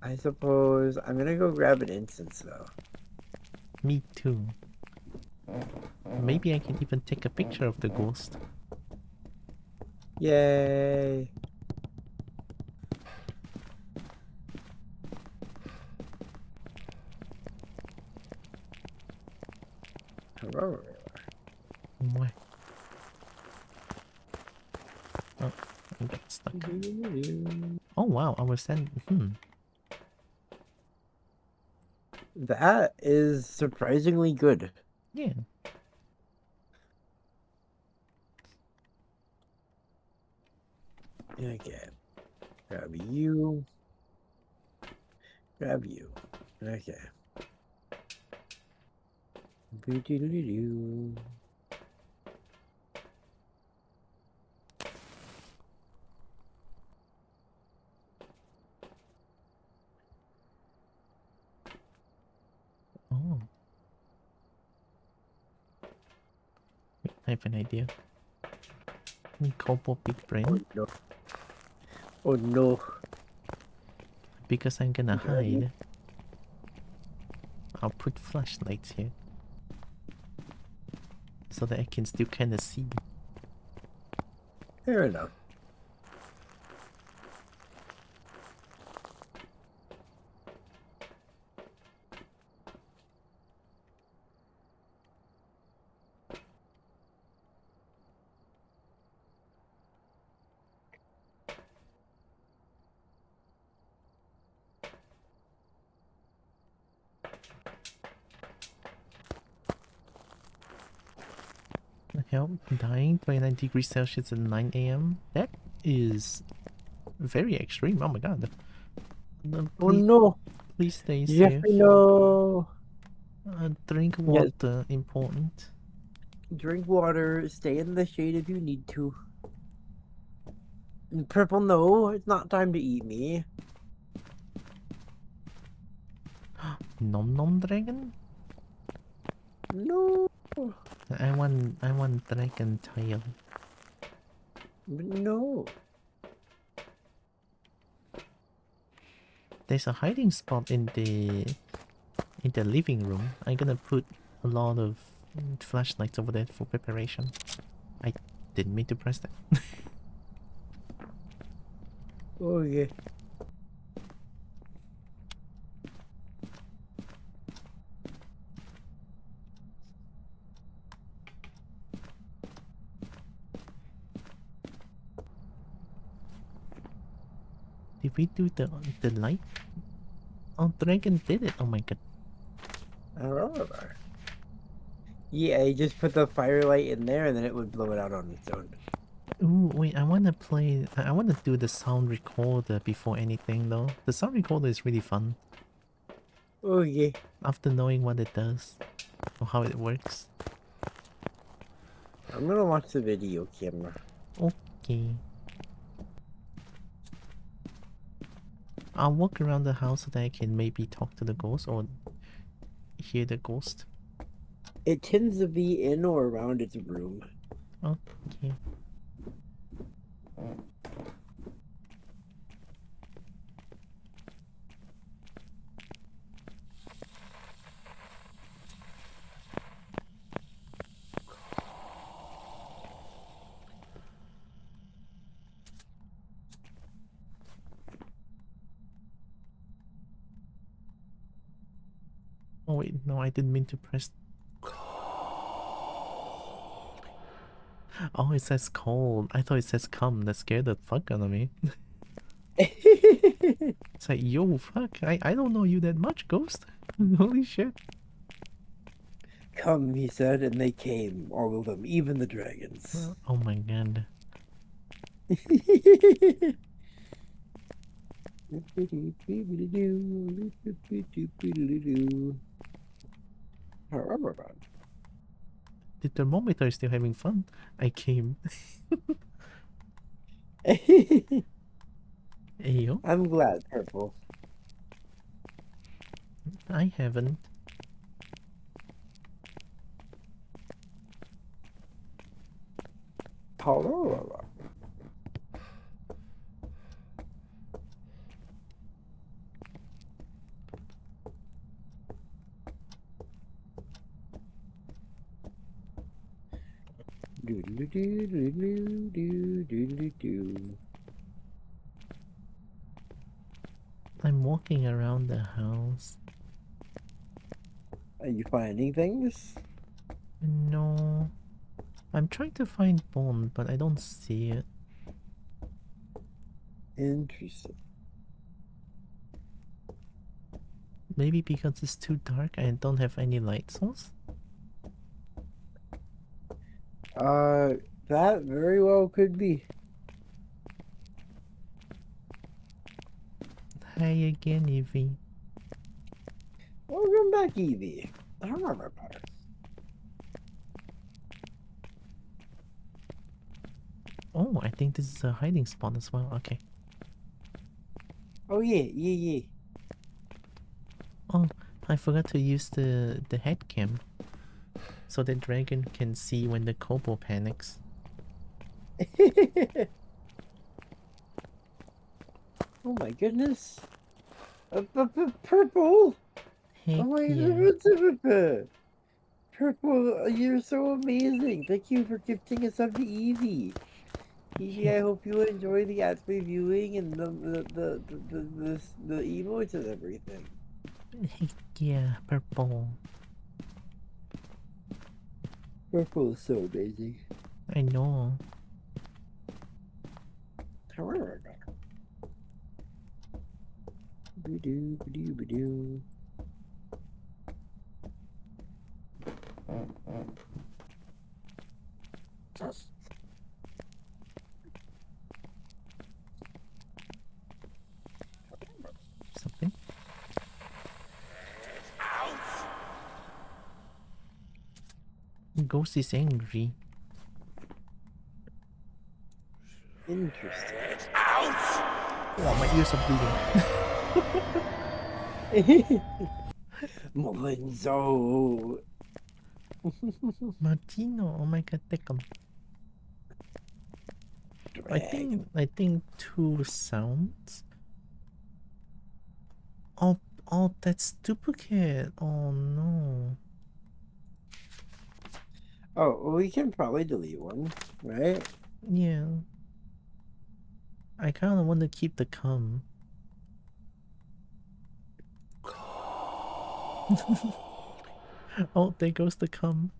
I suppose I'm gonna go grab an incense though. Me too. Maybe I can even take a picture of the ghost. Yay! Why? Oh, I got stuck. Oh wow, I was sending. That is surprisingly good. Yeah. Okay. Grab you. Grab you. Okay. Boo-doo-doo-doo-doo. Oh. Wait, I have an idea. Kobo big brain. No. Oh no. Because I'm gonna Okay. hide. I'll put flashlights here. So that I can still kinda see. Fair enough. The hell? Dying 29 degrees Celsius at 9 a.m.? That is very extreme. Oh my god. No, Oh please, no. please stay safe. Jeffrey, no. Drink Yes. water, important. Drink water. Stay in the shade if you need to. And Purple, no. It's not time to eat me. Nom nom dragon? No. I want dragon tail. No. There's a hiding spot in the living room. I'm gonna put a lot of flashlights over there for preparation. I didn't mean to press that. Oh yeah. Did we do the light? Oh, dragon did it. Oh my god. Yeah, you just put the firelight in there and then it would blow it out on its own. Ooh, wait, I wanna play. I wanna do the sound recorder before anything though. The sound recorder is really fun. Oh yeah. After knowing what it does or how it works. I'm gonna watch the video camera. Okay. I'll walk around the house so that I can maybe talk to the ghost or hear the ghost. It tends to be in or around its room. Okay. Oh wait, no, I didn't mean to press. Oh, it says cold. I thought it says come. That scared the fuck out of me. It's like, yo, fuck, I don't know you that much, ghost. Holy shit. Come, he said, and they came, all of them, even the dragons. Oh my god. The thermometer is still having fun. I came. Ayo, I'm glad, Purple. I haven't. Hello. Do do do do do do do do do. I'm walking around the house. Are you finding things? No. I'm trying to find bone, but I don't see it. Interesting. Maybe because it's too dark and I don't have any light source? That very well could be. Hi again, Evie. Welcome back, Evie. Oh, I think this is a hiding spot as well. Okay. Oh yeah. Oh, I forgot to use the head cam. So the dragon can see when the Kobo panics. Oh my goodness. Purple. Heck Oh my yeah. goodness. Purple, you're so amazing. Thank you for gifting us up to Evie. Evie, I hope you enjoy the ad-free viewing and the emotes and everything. Heck yeah, purple. Purple is so amazing. I know. However, ba-doo, ba-doo, ba-doo. Something? Ghost is angry. Interesting. Oh, my ears are bleeding. Monzo. Martino, oh my god, take 'em. I think 2 sounds. Oh, that's duplicate. Oh no. Oh, we can probably delete one, right? Yeah. I kind of want to keep the cum. Oh, there goes the cum.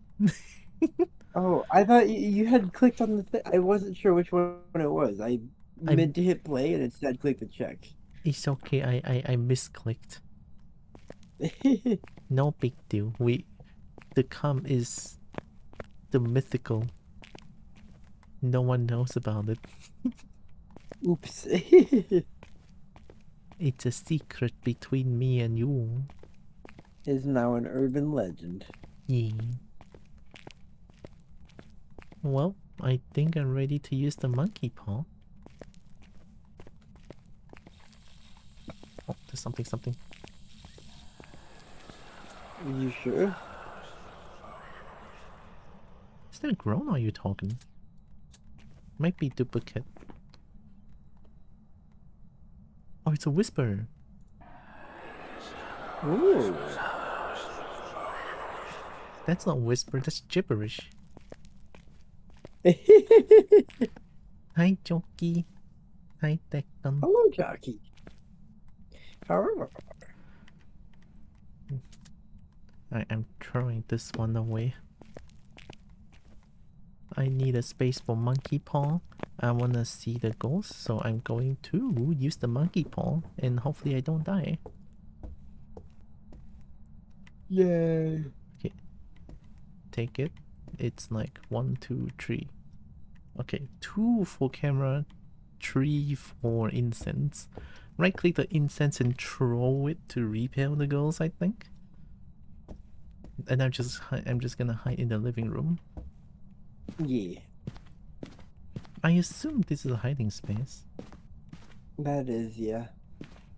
Oh, I thought you had clicked on the thing. I wasn't sure which one it was. I meant to hit play and instead click the check. It's okay. I misclicked. No big deal. The cum is the mythical. No one knows about it. Oops. It's a secret between me and you. Is now an urban legend. Yeah. Well, I think I'm ready to use the monkey paw. Oh, there's something. Are you sure? Is that a groan or are you talking? Might be duplicate. Oh, it's a whisper. Ooh. That's not whisper, that's gibberish. Hi, Jockey. Hi, Declan. Hello, Jockey. However, I am throwing this one away. I need a space for monkey paw. I wanna see the ghost, so I'm going to use the monkey paw and hopefully I don't die. yay. Okay. Take it. It's like 1, 2, 3. Okay, 2 for camera, 3 for incense. Right click the incense and throw it to repel the ghost, I think. And I'm just gonna hide in the living room. Yeah. I assume this is a hiding space. That is, yeah.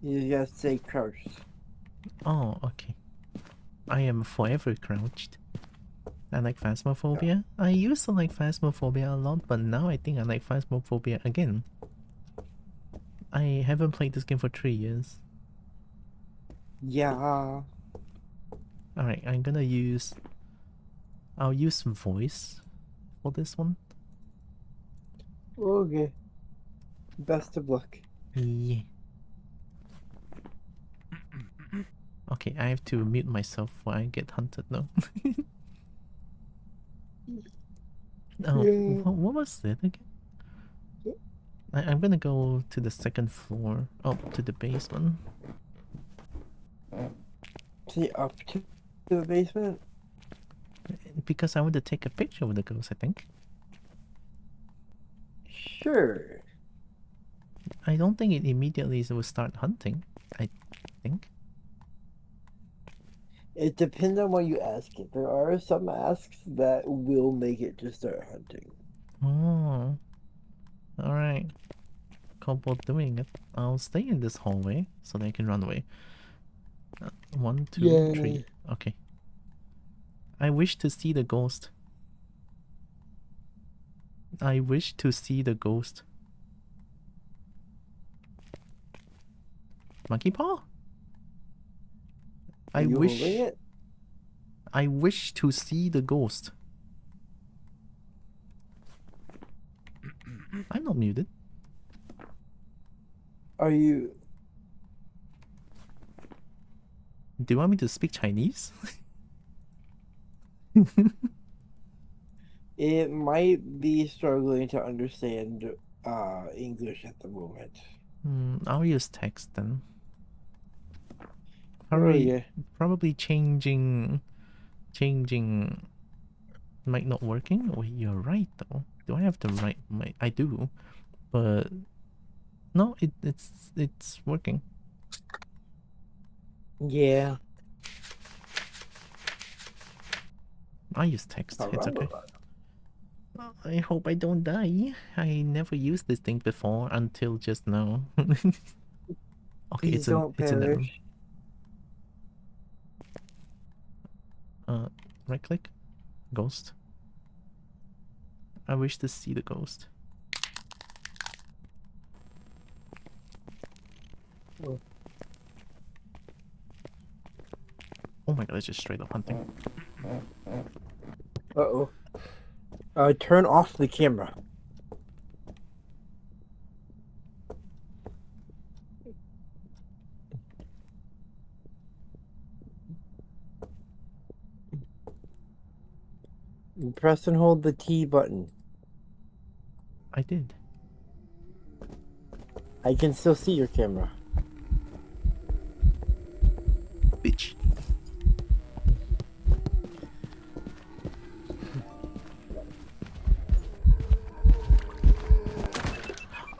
You gotta stay crouched. Oh, okay. I am forever crouched. I like Phasmophobia. I used to like Phasmophobia a lot, but now I think I like Phasmophobia again. I haven't played this game for 3 years. Yeah. Alright, I'm gonna use... I'll use voice for this one. Okay. Best of luck. Yeah. Okay, I have to mute myself while I get hunted now. Oh, Yeah. what was that again? I'm gonna go to the second floor. Oh, to the basement. See, up to the basement? Because I want to take a picture of the ghost, I think. Sure. I don't think it immediately will start hunting, I think. It depends on what you ask it. There are some asks that will make it just start hunting. Oh. Alright. Kobo doing it. I'll stay in this hallway so they can run away. 1, 2, 3. Yay. Okay. I wish to see the ghost. I wish to see the ghost. Monkey paw? Are you holding it? I wish to see the ghost. I'm not muted. Are you... Do you want me to speak Chinese? It might be struggling to understand English at the moment. I'll use text then. Oh, yeah. Probably changing might not working. Oh, you're right though. Do I have the right mic? I do, but no, it's working. Yeah. I use text. It's okay. I hope I don't die. I never used this thing before until just now. Okay, Please don't perish. Right click, ghost. I wish to see the ghost. Oh. Oh my god, it's just straight up hunting. Uh-oh. Turn off the camera. Press and hold the T button. I did. I can still see your camera. Bitch.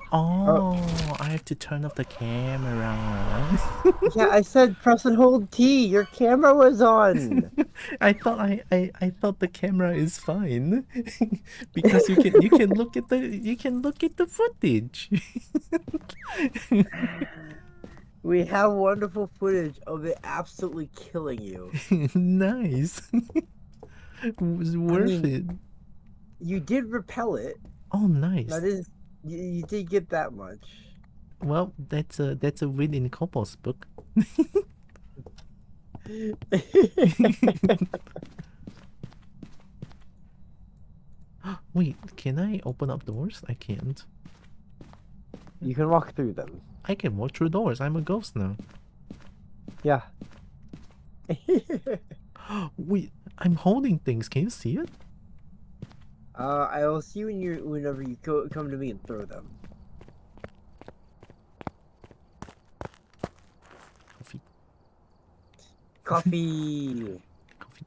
Oh, I have to turn off the camera. Yeah, I said press and hold T. Your camera was on. I thought the camera is fine because you can look at the footage. We have wonderful footage of it absolutely killing you. Nice. It was worth it. You did repel it. Oh, nice. That is, you did get that much. Well, that's a win in Kobo's book. Wait, can I open up doors? I can't. You can walk through them. I can walk through doors. I'm a ghost now. Yeah. Wait, I'm holding things. Can you see it? I will see whenever you come to me and throw them. Coffee. Coffee.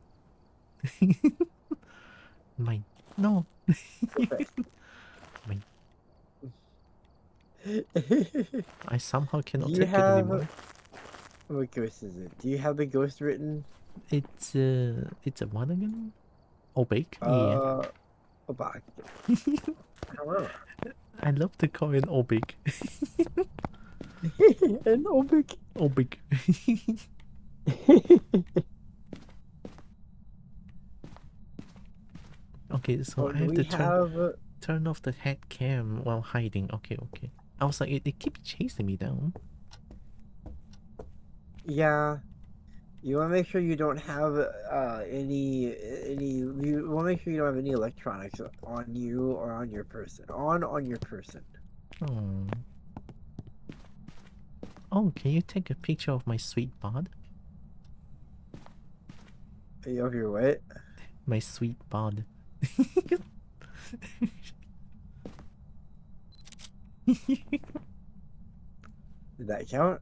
Mine. No. Mine. I somehow cannot take it anymore. What ghost is it? Do you have the ghost written? It's a what again? Obake? Yeah. Obake. However. I love to call it Obig. An Obik. Obig. Okay, so Oh, I do have we to have? turn off the head cam while hiding. Okay, okay. I was like, it keeps chasing me down. Yeah. You want to make sure you don't have any. You want to make sure you don't have any electronics on you or on your person. On your person. Oh. Oh, can you take a picture of my sweet bod? Of your what? My sweet bod. Did that count?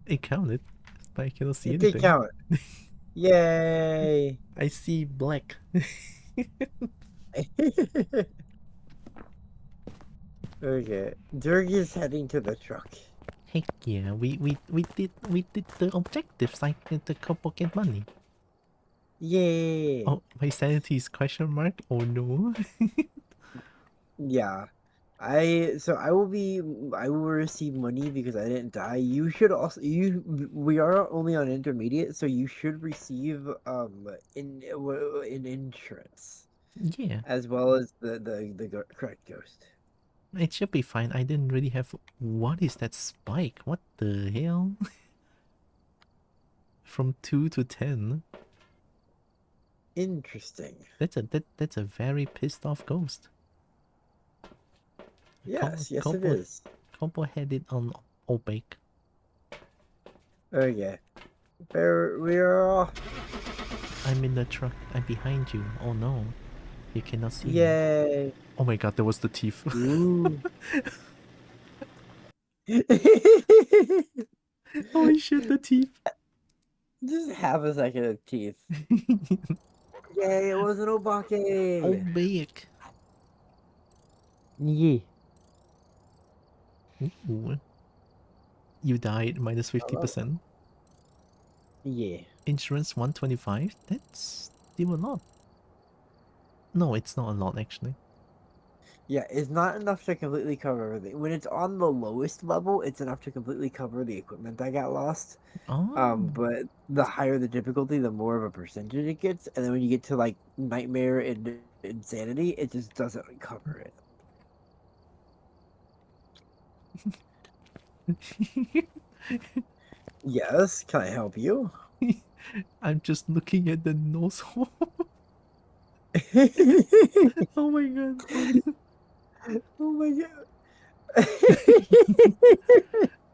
It counted, but I cannot see It did anything. count. Yay! I see black. Okay, Dirk is heading to the truck. Heck yeah, we did the objectives. I did the Kobo get money. Yay! Oh, my sanity is question mark. Oh no. Yeah. I will receive money because I didn't die. You should also we are only on intermediate, so you should receive in insurance Yeah, as well as the correct ghost. it should be fine. I didn't really have. What is that spike? What the hell? From 2 to 10. Interesting. That's a very pissed off ghost. Yes, yes it Kobo is. Kobo had it on Obake. Okay. There we are off. I'm in the truck. I'm behind you. Oh no. You cannot see me. Yay. Oh my god, that was the thief. Ooh. Holy shit, the thief. Just half a second of teeth. Yay, it was an Obake. Obake. Yeah. Ooh. You died minus 50%. Yeah. Insurance 125. That's still a lot. No, it's not a lot actually. Yeah, it's not enough to completely cover everything. When it's on the lowest level, it's enough to completely cover the equipment that got lost. Oh. But the higher the difficulty, the more of a percentage it gets. And then when you get to like Nightmare and Insanity, it just doesn't cover it. Yes, can I help you? I'm just looking at the nose hole. Oh my god. Oh my god.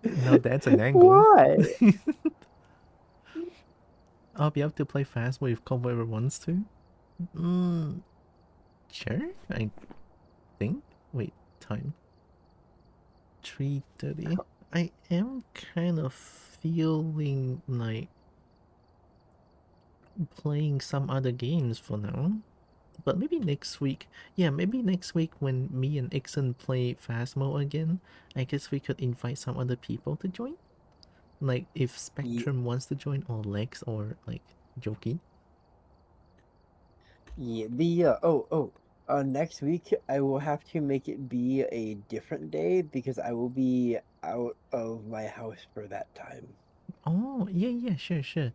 Now that's an angle. Why? I'll be able to play Phasmo if Kobo ever wants to. Sure, I think. Wait, time. 3:30. I am kind of feeling like playing some other games for now. But maybe next week. Yeah, maybe next week when me and Ixon play Phasmo again, I guess we could invite some other people to join. Like if Spectrum wants to join, or Lex, or like Jokey. Yeah, next week I will have to make it be a different day because I will be out of my house for that time. Oh, yeah, yeah, sure, sure.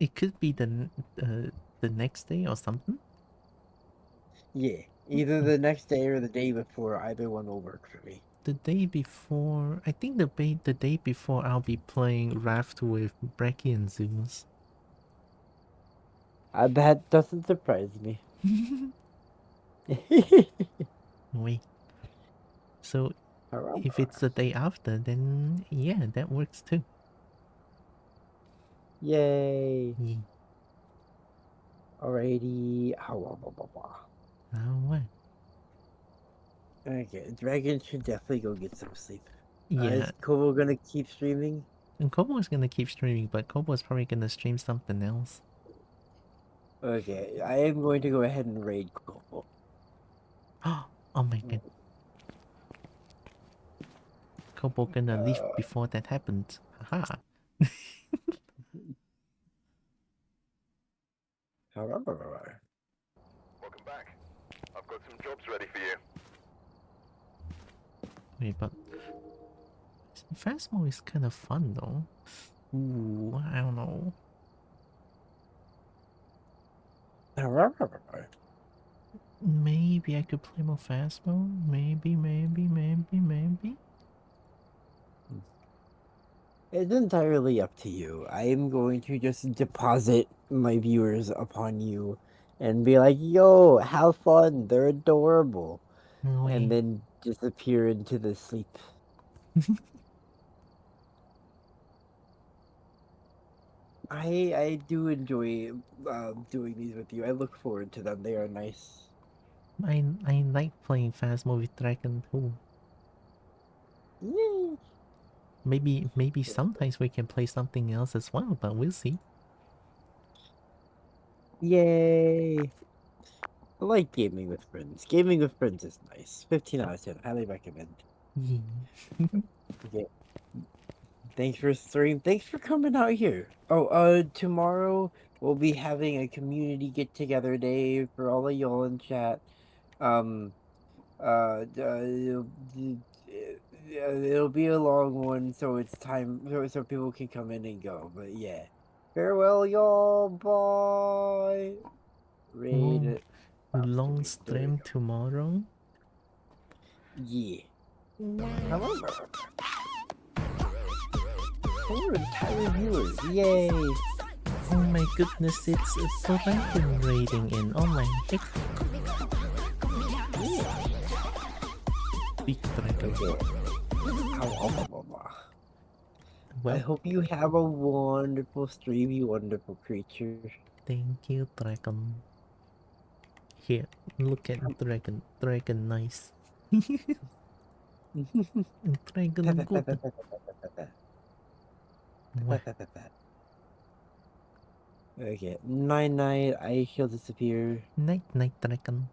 It could be the next day or something. Yeah, either the next day or the day before, either one will work for me. The day before, I think the day before I'll be playing Raft with Brecky and Zeus. That doesn't surprise me. Wait. So if it's the day after, then yeah, that works too. Yay! Yeah. Alrighty. Now what? Okay, Dragon should definitely go get some sleep. Yeah. Is Kobo gonna keep streaming? And Kobo is gonna keep streaming, but Kobo is probably gonna stream something else. Okay, I am going to go ahead and raid Kobo. Oh my god. Kobo gonna leave before that happens. Haha. Welcome back. I've got some jobs ready for you. Wait, but Phasmo is kind of fun though. Ooh, I don't know. Maybe I could play more Phasmo. Maybe. It's entirely up to you. I am going to just deposit my viewers upon you and be like, yo, have fun. They're adorable. And Wait. then disappear into the sleep. I do enjoy doing these with you. I look forward to them. They are nice. I like playing Phasmo with Dragon too. Yay! Maybe sometimes we can play something else as well, but we'll see. Yay! I like gaming with friends. Gaming with friends is nice. 15 out of 10. Highly recommend. Yeah. Okay. Thanks for stream. Thanks for coming out here. Oh, tomorrow we'll be having a community get together day for all of y'all in chat. It'll be a long one, so it's time so people can come in and go. But yeah, farewell, y'all. Bye. Raid. Stop Long streaming. There we stream go. tomorrow. Yeah. However, 4 entire viewers. Yay. Oh my goodness, it's a Dragon raiding in. Oh my heck. Big Dragon. Okay. I Well, hope you have a wonderful stream, you wonderful creature. thank you, Dragon. Here, look at Dragon. Dragon nice. Dragon good. What? Okay, night, I shall disappear. Night, Dragon.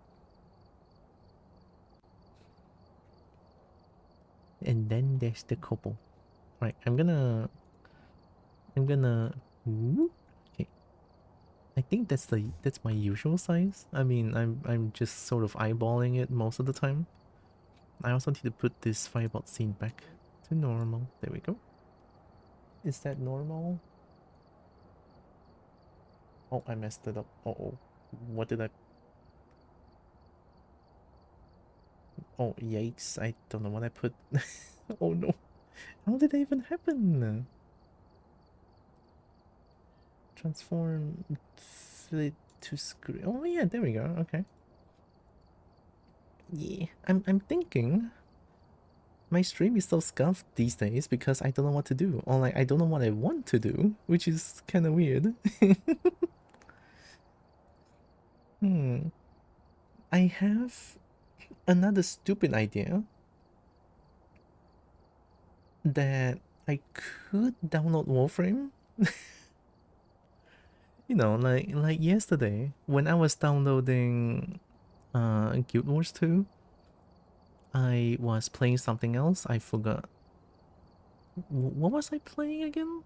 And then there's the Kobo. Right, I'm gonna. Ooh, okay. I think that's my usual size. I mean, I'm just sort of eyeballing it most of the time. I also need to put this firebot scene back to normal. There we go. Is that normal? Oh, I messed it up. Uh-oh. What did I... Oh, yikes. I don't know what I put. Oh no. How did that even happen? Transform it to screen. Oh yeah, there we go. Okay. Yeah, I'm thinking my stream is so scuffed these days because I don't know what to do. Or like I don't know what I want to do, which is kind of weird. I have another stupid idea that I could download Warframe. You know, like yesterday when I was downloading Guild Wars 2, I was playing something else. I forgot. What was I playing again?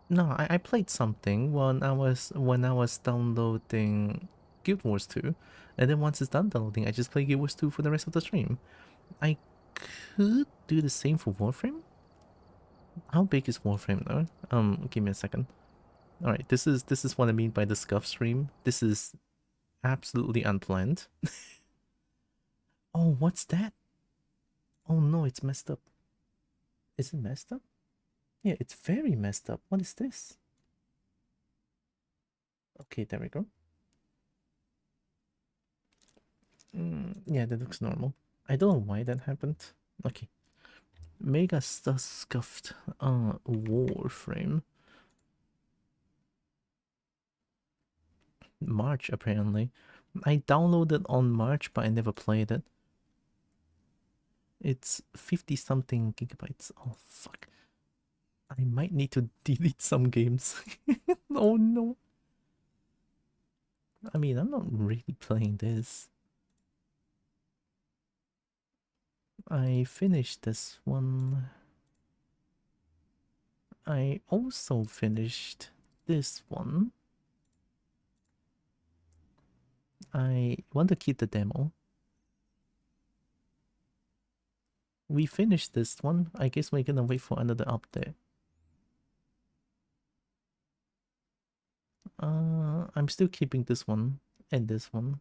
No, I played something when I was downloading Guild Wars 2. And then once it's done downloading, I just play Guild Wars 2 for the rest of the stream. I could do the same for Warframe. How big is Warframe though? Give me a second. Alright, this is what I mean by the scuff stream. This is absolutely unplanned. Oh, what's that? Oh no, it's messed up. Is it messed up? Yeah, it's very messed up. What is this? Okay, there we go. Yeah, that looks normal. I don't know why that happened. Okay. Mega scuffed Warframe. March apparently. I downloaded on March, but I never played it. It's 50 something gigabytes. Oh fuck. I might need to delete some games. Oh no. I mean, I'm not really playing this. I finished this one. I also finished this one. I want to keep the demo. we finished this one. I guess we're gonna wait for another update. I'm still keeping this one and this one.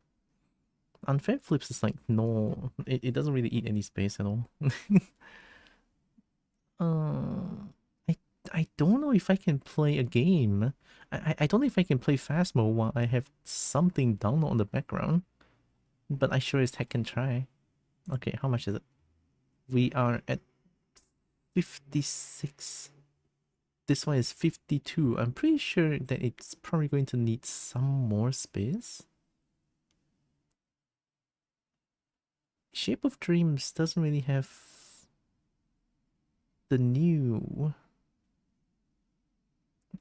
Unfair Flips is like, no, it doesn't really eat any space at all. uh, I I don't know if I can play a game. I don't know if I can play Phasmo while I have something down on the background. But I sure as heck can try. Okay, how much is it? We are at 56. This one is 52. I'm pretty sure that it's probably going to need some more space. Shape of Dreams doesn't really have the new...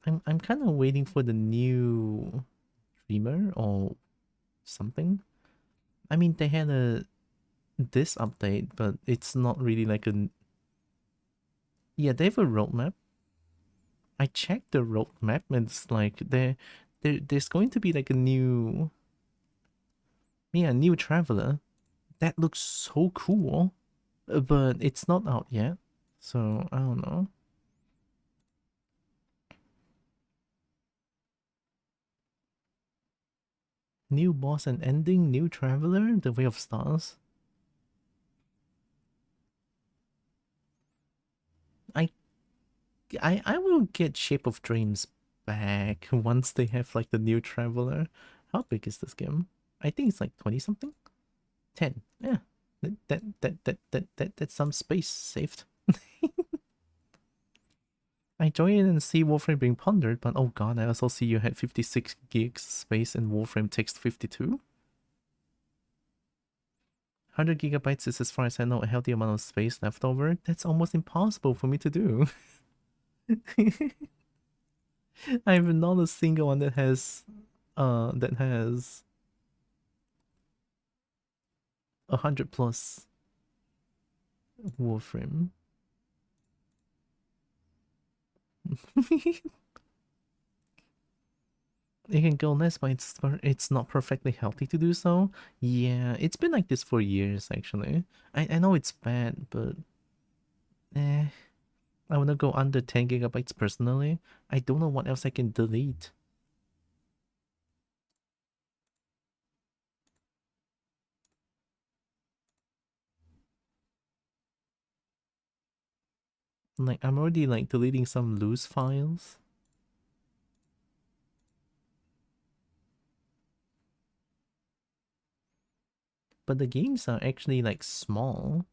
I'm kind of waiting for the new Dreamer or something. I mean, they had this update, but it's not really like a... Yeah, they have a roadmap. I checked the roadmap and it's like there's going to be like a new... Yeah, new Traveler. That looks so cool. But it's not out yet. So, I don't know. New boss and ending, new Traveler, The Way of Stars. I will get Shape of Dreams back once they have like the new Traveler. How big is this game? I think it's like 20 something? 10. Yeah. That's some space saved. I join in and see Warframe being pondered, but oh god, I also see you had 56 gigs space and Warframe takes 52. 100 gigabytes is, as far as I know, a healthy amount of space left over. That's almost impossible for me to do. I have not a single one that has 100 plus Warframe. It can go less, but it's not perfectly healthy to do so. Yeah, it's been like this for years actually. I know it's bad, but I wanna go under 10 gigabytes personally. I don't know what else I can delete. Like I'm already like deleting some loose files. But the games are actually like small.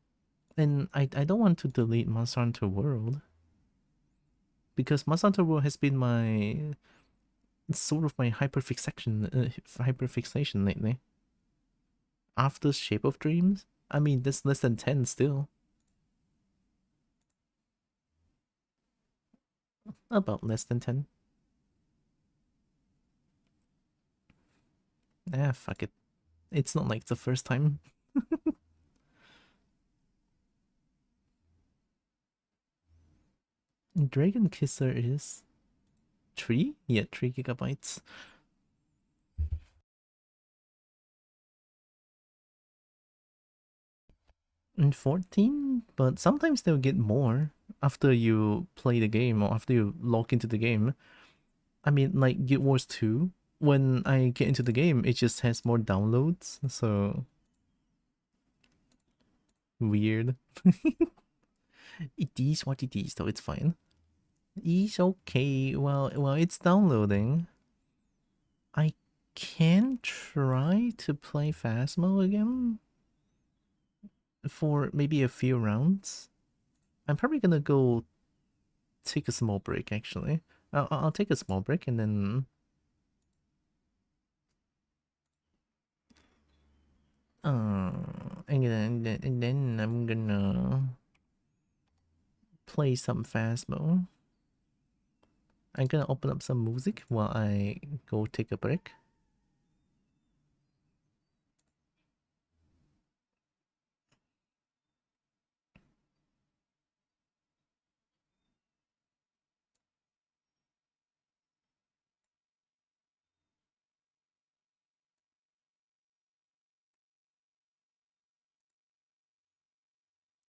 And I don't want to delete Monster Hunter World. Because Monster Hunter World has been my sort of my hyperfixation lately. After Shape of Dreams, I mean that's less than 10 still. About less than 10. Ah, fuck it. It's not like the first time. Dragon Kisser is 3? Yeah, 3 gigabytes. And 14? But sometimes they'll get more after you play the game or after you log into the game. I mean, like Guild Wars 2, when I get into the game, it just has more downloads, so... Weird. It is what it is, though, it's fine. It's okay, well, it's downloading. I can try to play Phasmo again for maybe a few rounds. I'm probably gonna go take a small break, actually. I'll take a small break and then... and then I'm gonna play some Phasmo. I'm gonna open up some music while I go take a break.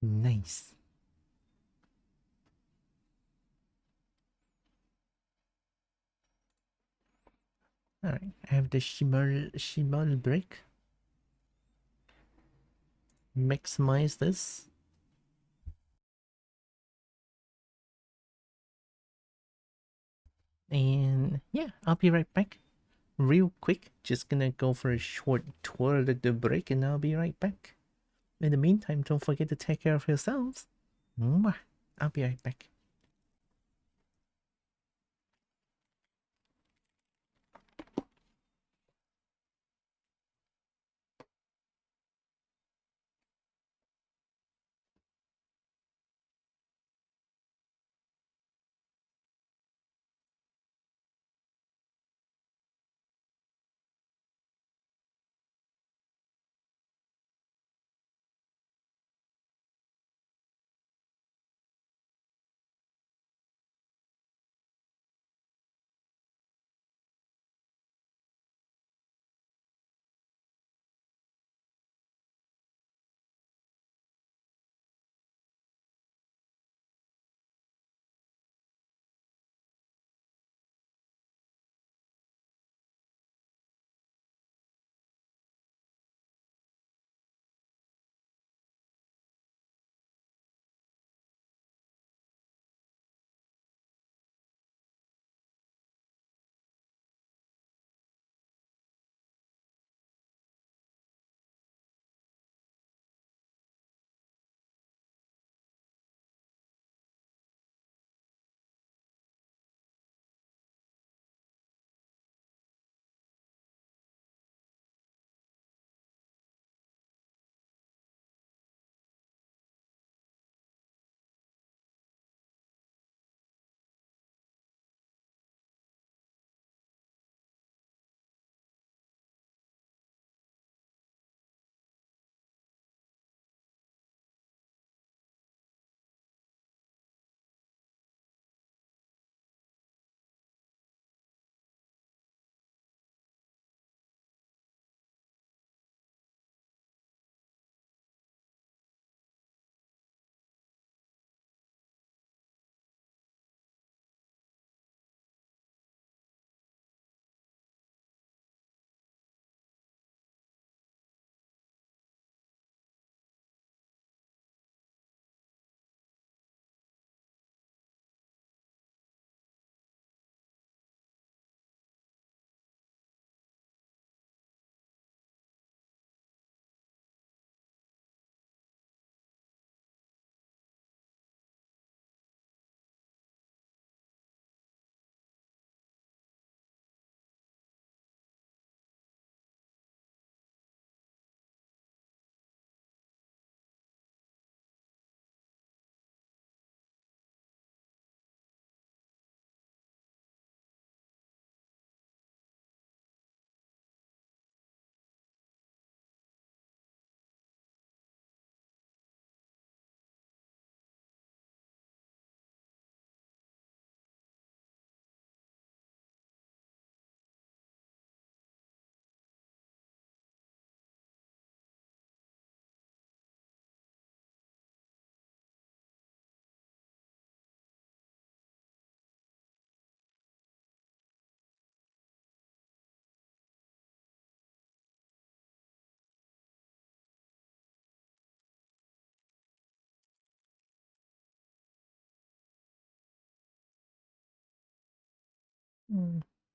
Nice. Alright, I have the Shimal brick. Maximize this. And yeah, I'll be right back. Real quick, just gonna go for a short tour of the break and I'll be right back. In the meantime, don't forget to take care of yourselves. Mwah. I'll be right back.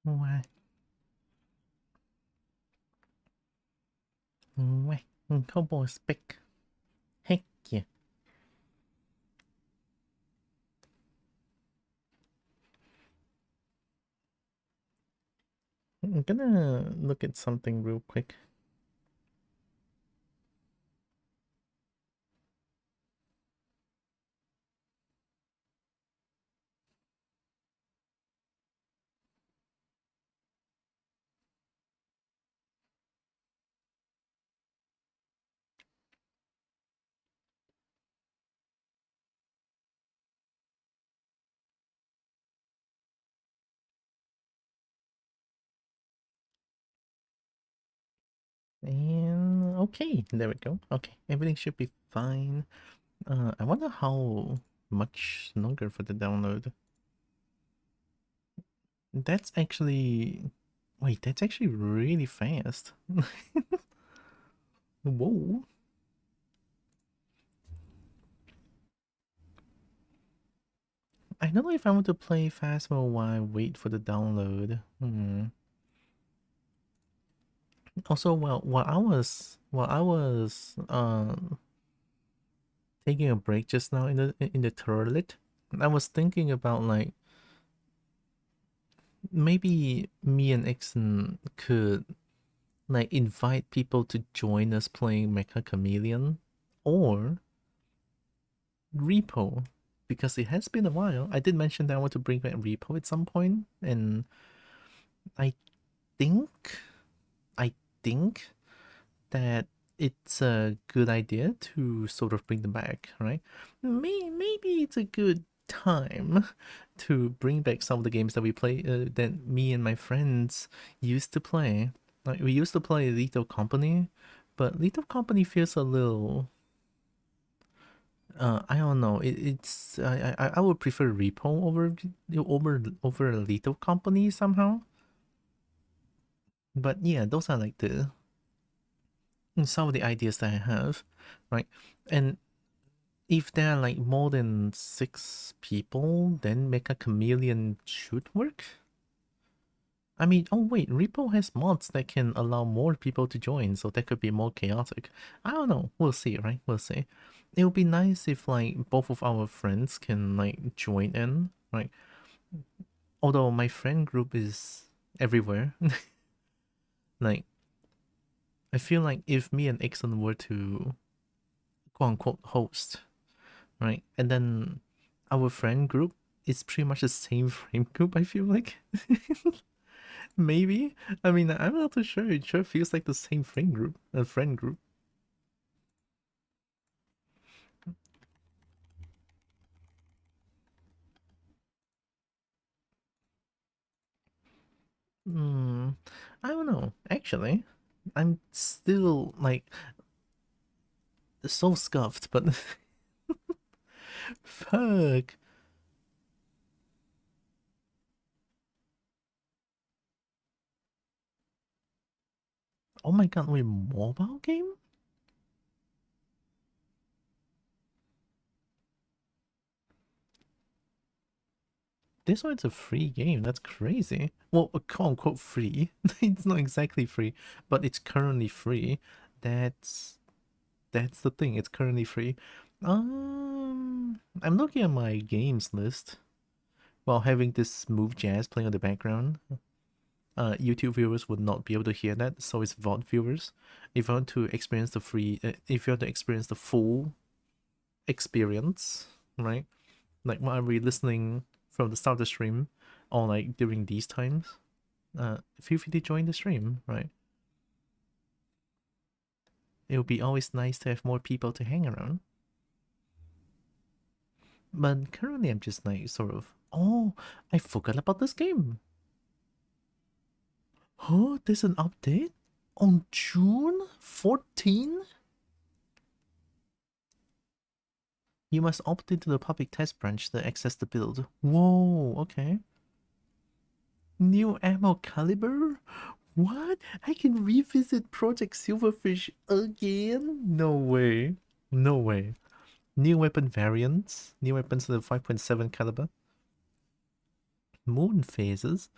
Why? Why? Kobo is big. Heck yeah. I'm gonna look at something real quick. And okay, there we go. Okay, everything should be fine. I wonder how much longer for the download. That's actually... Wait, that's actually really fast. Whoa. I don't know if I want to play Phasmo while I wait for the download. Also, while I was taking a break just now in the toilet, I was thinking about like maybe me and Ixon could like invite people to join us playing Mecha Chameleon or Repo, because it has been a while. I did mention that I want to bring back Repo at some point, and I think I think that it's a good idea to sort of bring them back, right? Maybe it's a good time to bring back some of the games that we play, that me and my friends used to play. Like we used to play Lethal Company, but Lethal Company feels a little. I don't know. It's I would prefer Repo over Lethal Company somehow. But yeah, those are like the some of the ideas that I have, right? And if there are like more than 6 people, then Mecha Chameleon should work. I mean, oh wait, Repo has mods that can allow more people to join, so that could be more chaotic. I don't know. We'll see, right? We'll see. It would be nice if like both of our friends can like join in, right? Although my friend group is everywhere. Like, I feel like if me and Ixon were to quote unquote host, right? And then our friend group is pretty much the same friend group, I feel like. Maybe. I mean, I'm not too sure. It sure feels like the same friend group. A friend group. I don't know. Actually, I'm still like so scuffed, but fuck. Oh my god, wait, mobile game? This one's a free game. That's crazy. Well, quote unquote free. It's not exactly free, but it's currently free. That's the thing. It's currently free. I'm looking at my games list while having this smooth jazz playing on the background. YouTube viewers would not be able to hear that, so it's VOD viewers. If you want to experience the if you want to experience the full experience, right? Like while we're listening from the start of the stream, or like during these times, feel free to join the stream, right? It would be always nice to have more people to hang around. But currently I'm just like sort of, oh, I forgot about this game. Huh? There's an update? On June 14? You must opt into the public test branch to access the build. Whoa, okay. New ammo caliber? What? I can revisit Project Silverfish again? No way. No way. New weapon variants. New weapons to the 5.7 caliber. Moon phases.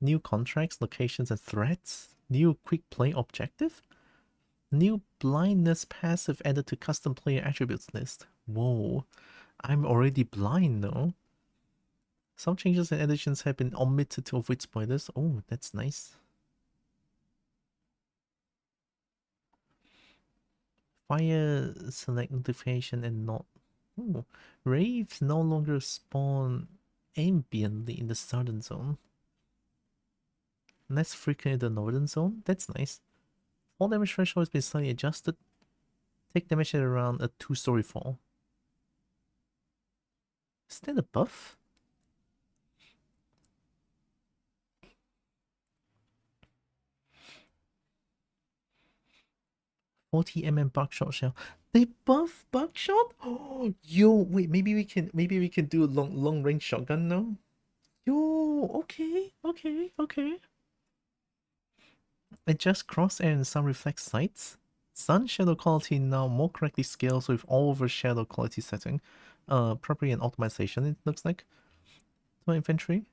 New contracts, locations, and threats. New quick play objective. New blindness passive added to custom player attributes list. Whoa. I'm already blind though. Some changes and additions have been omitted to avoid spoilers. Oh, that's nice. Fire select notification and not. Oh, raves no longer spawn ambiently in the southern zone. Less frequent in the northern zone. That's nice. Fall damage threshold has been slightly adjusted. Take damage at around a 2-story fall. Is that a buff? 40 buckshot shell. They buff buckshot? Oh, yo, wait, maybe we can do a long range shotgun now. Yo, okay. Adjust crosshair and sun reflex sights. Sun shadow quality now more correctly scales with all over shadow quality setting. Property and optimization, it looks like. To my inventory.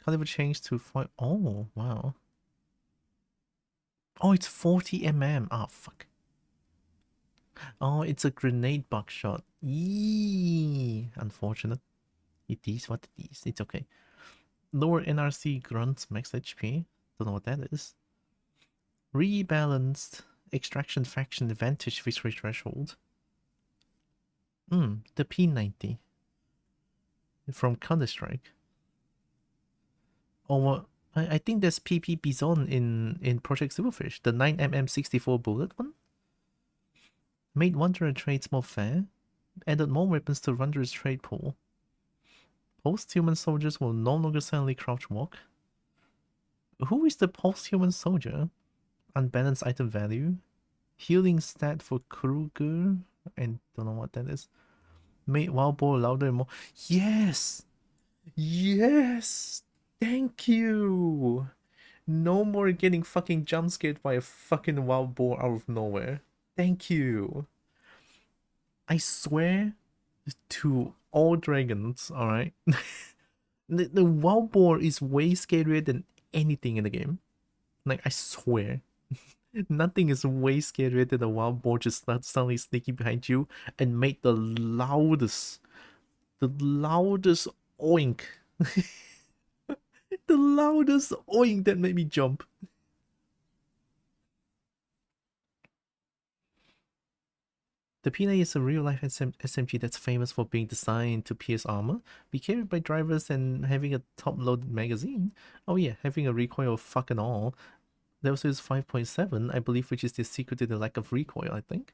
Caliber change to 5. Oh, wow. Oh, it's 40 Ah, fuck. Oh, it's a grenade buckshot. Yee, unfortunate. It is what it is. It's okay. Lower NRC grunts max HP. Don't know what that is. Rebalanced extraction faction advantage victory threshold. The P90 from Counter-Strike. Oh, I think there's PP Bison in Project Silverfish, the 9mm 64 bullet one. Made Wanderer trades more fair. Added more weapons to Wanderer's trade pool. Post-human soldiers will no longer silently crouch walk. Who is the post-human soldier? Unbalanced item value. Healing stat for Kruger. And don't know what that is. Made wild boar louder and more. Yes! Yes! Thank you! No more getting fucking jump scared by a fucking wild boar out of nowhere. Thank you. I swear to all dragons, alright? the wild boar is way scarier than anything in the game. Like, I swear. Nothing is way scarier than a wild boar just suddenly sneaking behind you and make the loudest oink. The loudest oink that made me jump. The P90 is a real-life SMG that's famous for being designed to pierce armor, be carried by drivers, and having a top-loaded magazine. Oh yeah, having a recoil of fucking all. There also is 5.7, I believe, which is the secret to the lack of recoil, I think.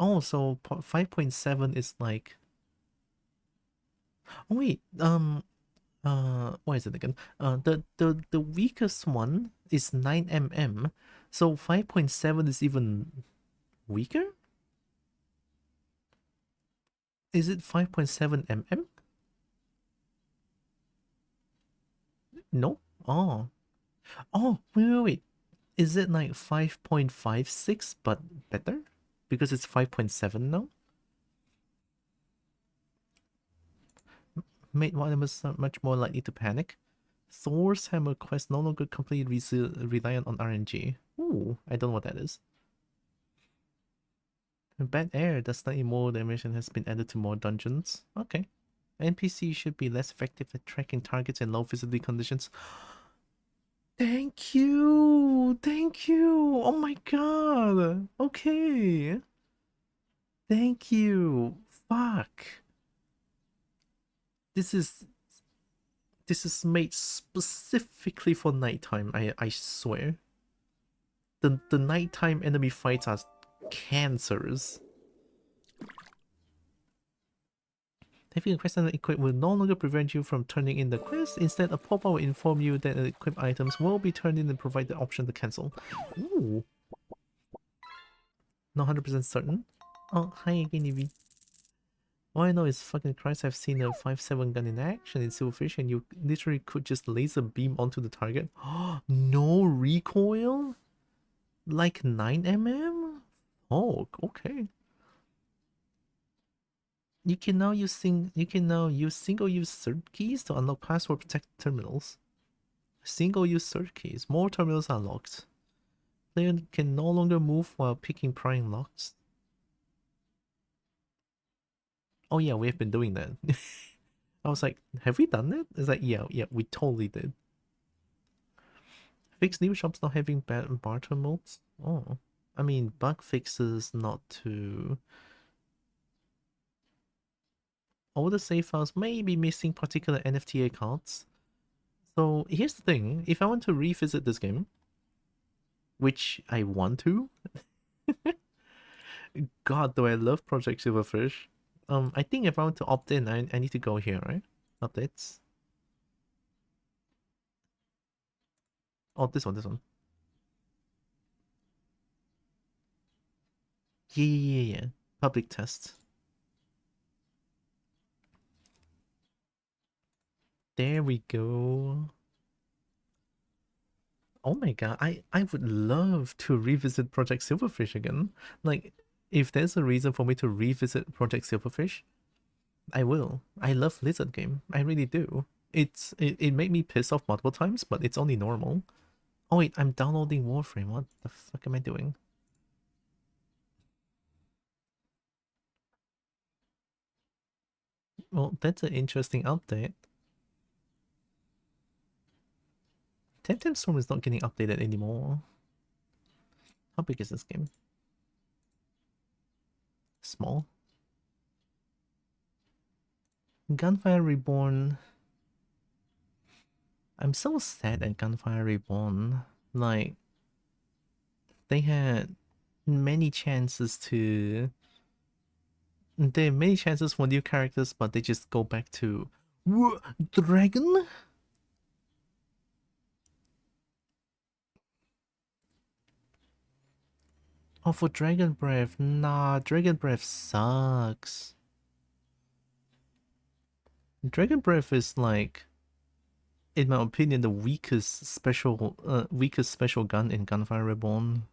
Oh, so 5.7 is like... Oh wait, what is it again? The weakest one is 9mm, so 5.7 is even weaker? Is it 5.7 mm? No? Oh. Oh, wait. Is it like 5.56 but better? Because it's 5.7 now? Made one much more likely to panic. Thor's hammer quest no longer completely reliant on RNG. Ooh, I don't know what that is. Bad air does slightly more damage and has been added to more dungeons. Okay. NPC should be less effective at tracking targets in low visibility conditions. Thank you! Thank you! Oh my god! Okay! Thank you! Fuck! This is made specifically for nighttime, I swear. The nighttime enemy fights are cancers. Having a quest item equipped will no longer prevent you from turning in the quest. Instead, a pop-up will inform you that equipped items will be turned in and provide the option to cancel. Ooh. Not 100% certain. Oh, hi again, Evie. All I know is fucking Christ, I've seen a 5.7 gun in action in Silverfish and you literally could just laser beam onto the target. No recoil? Like 9mm? Oh, okay. You can now use single-use search keys to unlock password protected terminals. Single-use search keys. More terminals are locked. Player can no longer move while picking prying locks. Oh yeah, we have been doing that. I was like, have we done that? It's like, yeah, we totally did. Fix new shops not having bad barter modes. Oh, I mean, bug fixes not to... All the save files may be missing particular NFTA cards. So here's the thing, if I want to revisit this game, which I want to, God, do I love Project Silverfish. I think if I want to opt in, I need to go here, right? Updates. Oh, this one. Yeah. Public test. There we go. Oh my god, I would love to revisit Project Silverfish again. Like, if there's a reason for me to revisit Project Silverfish, I will. I love Lizard game. I really do. It made me piss off multiple times, but it's only normal. Oh wait, I'm downloading Warframe. What the fuck am I doing? Well, that's an interesting update. Temtem Storm is not getting updated anymore. How big is this game? Small. Gunfire Reborn. I'm so sad at Gunfire Reborn. Like, they had many chances to... There are many chances for new characters, but they just go back to... Dragon? Oh, for Dragon Breath. Nah, Dragon Breath sucks. Dragon Breath is like, in my opinion, the weakest special gun in Gunfire Reborn.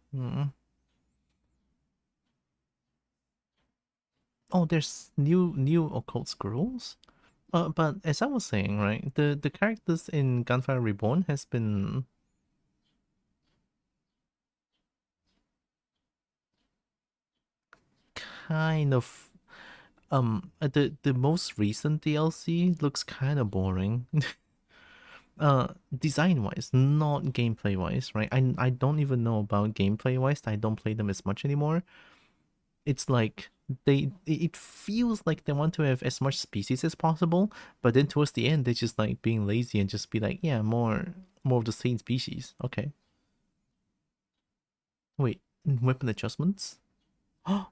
Oh, there's new occult scrolls. But as I was saying, right, the characters in Gunfire Reborn has been kind of the most recent DLC looks kind of boring. Design wise, not gameplay wise, right? I don't even know about gameplay wise. I don't play them as much anymore. It's like it feels like they want to have as much species as possible, but then towards the end they just like being lazy and just be like, yeah, more of the same species. Okay. Wait, weapon adjustments? Oh,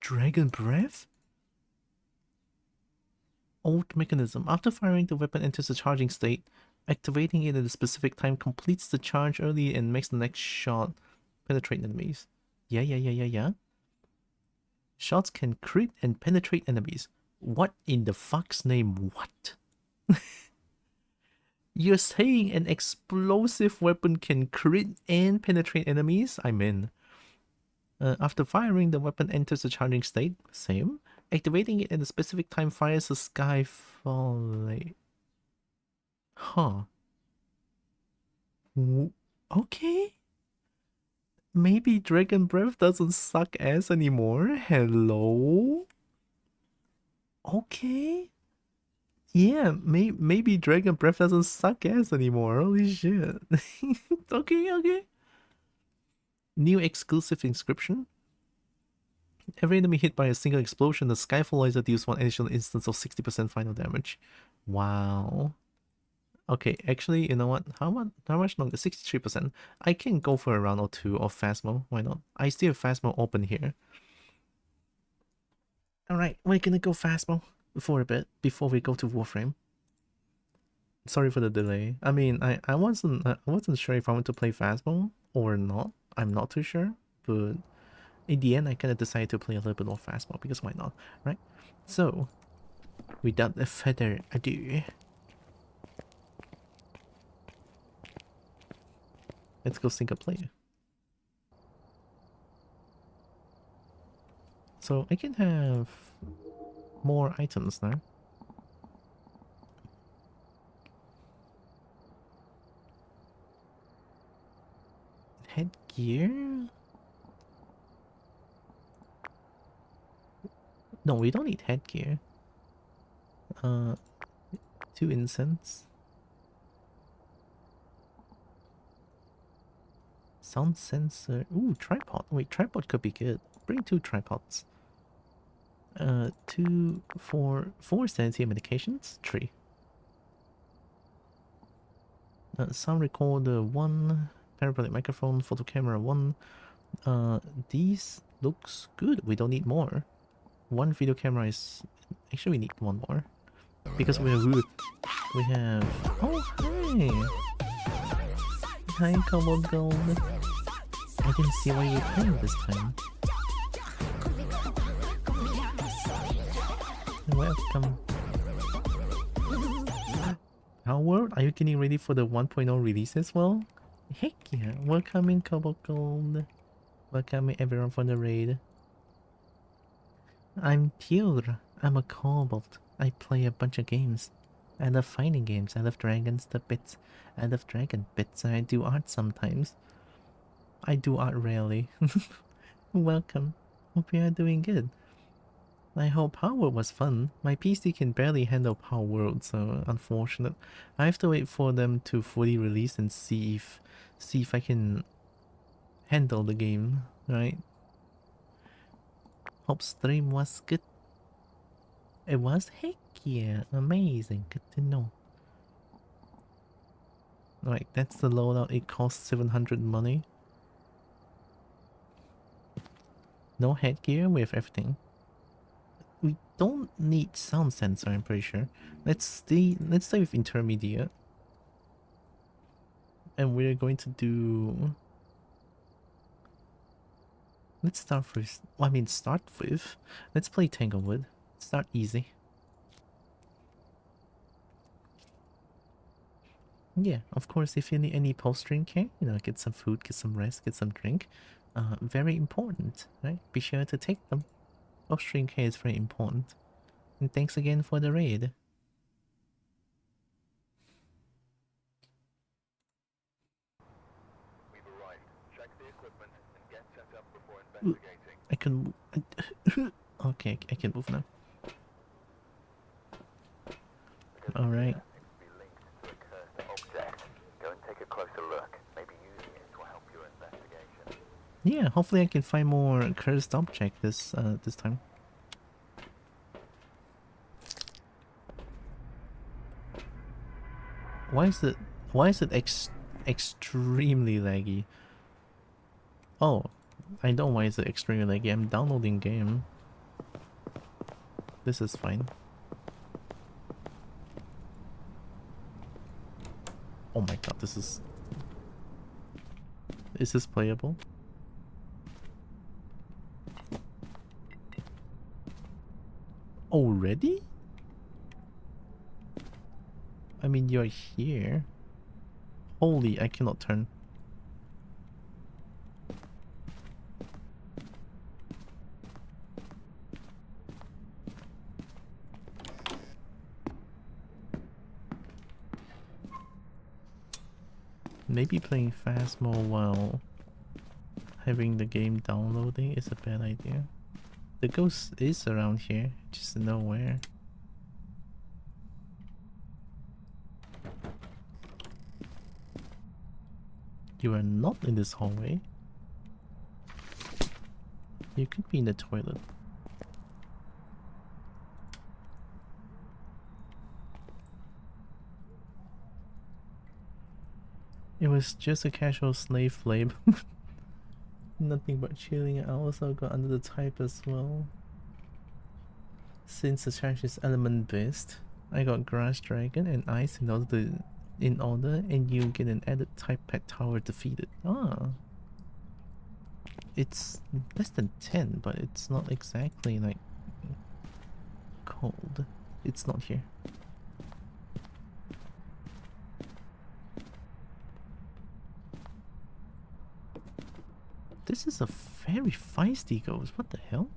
Dragon Breath? Old mechanism. After firing, the weapon enters a charging state. Activating it at a specific time completes the charge early and makes the next shot penetrate enemies. Yeah. Shots can crit and penetrate enemies. What in the fuck's name? What? You're saying an explosive weapon can crit and penetrate enemies? I'm in. After firing, the weapon enters a charging state. Same. Activating it at a specific time fires a skyfall. Huh. Okay. Maybe Dragon Breath doesn't suck ass anymore. Hello? Okay. Yeah, maybe Dragon Breath doesn't suck ass anymore. Holy shit. Okay. New exclusive inscription. Every enemy hit by a single explosion, the Skyfall laser deals one additional instance of 60% final damage. Wow. Okay, actually, you know what? How much longer? 63%. I can go for a round or two of Phasmo. Why not? I still have Phasmo open here. Alright, we're gonna go Phasmo for a bit before we go to Warframe. Sorry for the delay. I mean, I wasn't sure if I want to play Phasmo or not. I'm not too sure, but in the end, I kind of decided to play a little bit more Phasmo because why not, right? So, without further ado, let's go sync up player. So I can have more items now. Headgear? No, we don't need headgear. 2 incense. Sound sensor. Ooh, tripod. Wait, tripod could be good. Bring 2 tripods. 4 sanity medications. 3. Sound recorder 1. Parabolic microphone. Photo camera 1. These looks good. We don't need more. 1 video camera is... Actually, we need 1 more. Because we have... Oh, hey! Hi, Kobo Gold. I didn't see why you were playing this time. Welcome. Howard, are you getting ready for the 1.0 release as well? Heck yeah. Welcoming Kobo Gold. Welcoming everyone from the raid. I'm pure. I'm a kobold. I play a bunch of games. I love fighting games. I love dragons to bits. I love dragon bits. I do art sometimes. I do art rarely. Welcome. Hope you are doing good. I hope Power World was fun. My PC can barely handle Power World, so unfortunate. I have to wait for them to fully release and see if I can handle the game, right? Hope stream was good. It was? Heck yeah, amazing, good to know. Right, that's the loadout. It costs 700 money. No headgear, we have everything. We don't need sound sensor, I'm pretty sure. Let's stay with intermediate. And we're going to do... Let's start with... Let's play Tanglewood. Start easy. Yeah, of course, if you need any post-stream care, you know, get some food, get some rest, get some drink. Very important, right? Be sure to take them. Post-stream care is very important. And thanks again for the raid. We've arrived. Check the equipment and get set up before investigating. I can... Okay, I can move now. Alright. Seems to be linked to a cursed object. Go and take a closer look. Maybe using it will help your investigation. Yeah, hopefully I can find more cursed object this time. Why is it extremely laggy? Oh, I know why is it extremely laggy. I'm downloading game. This is fine. Oh my god, this is... Is this playable? Already? I mean, you're here. Holy, I cannot turn. Maybe playing Phasmo while having the game downloading is a bad idea. The ghost is around here, just nowhere. You are not in this hallway. You could be in the toilet. It was just a casual slave flame. Nothing but chilling. I also got another type as well. Since the charge is element based, I got grass dragon and ice in order, and you get an added type pet tower defeated. Ah. It's less than 10, but it's not exactly like cold. It's not here. This is a very feisty ghost. What the hell?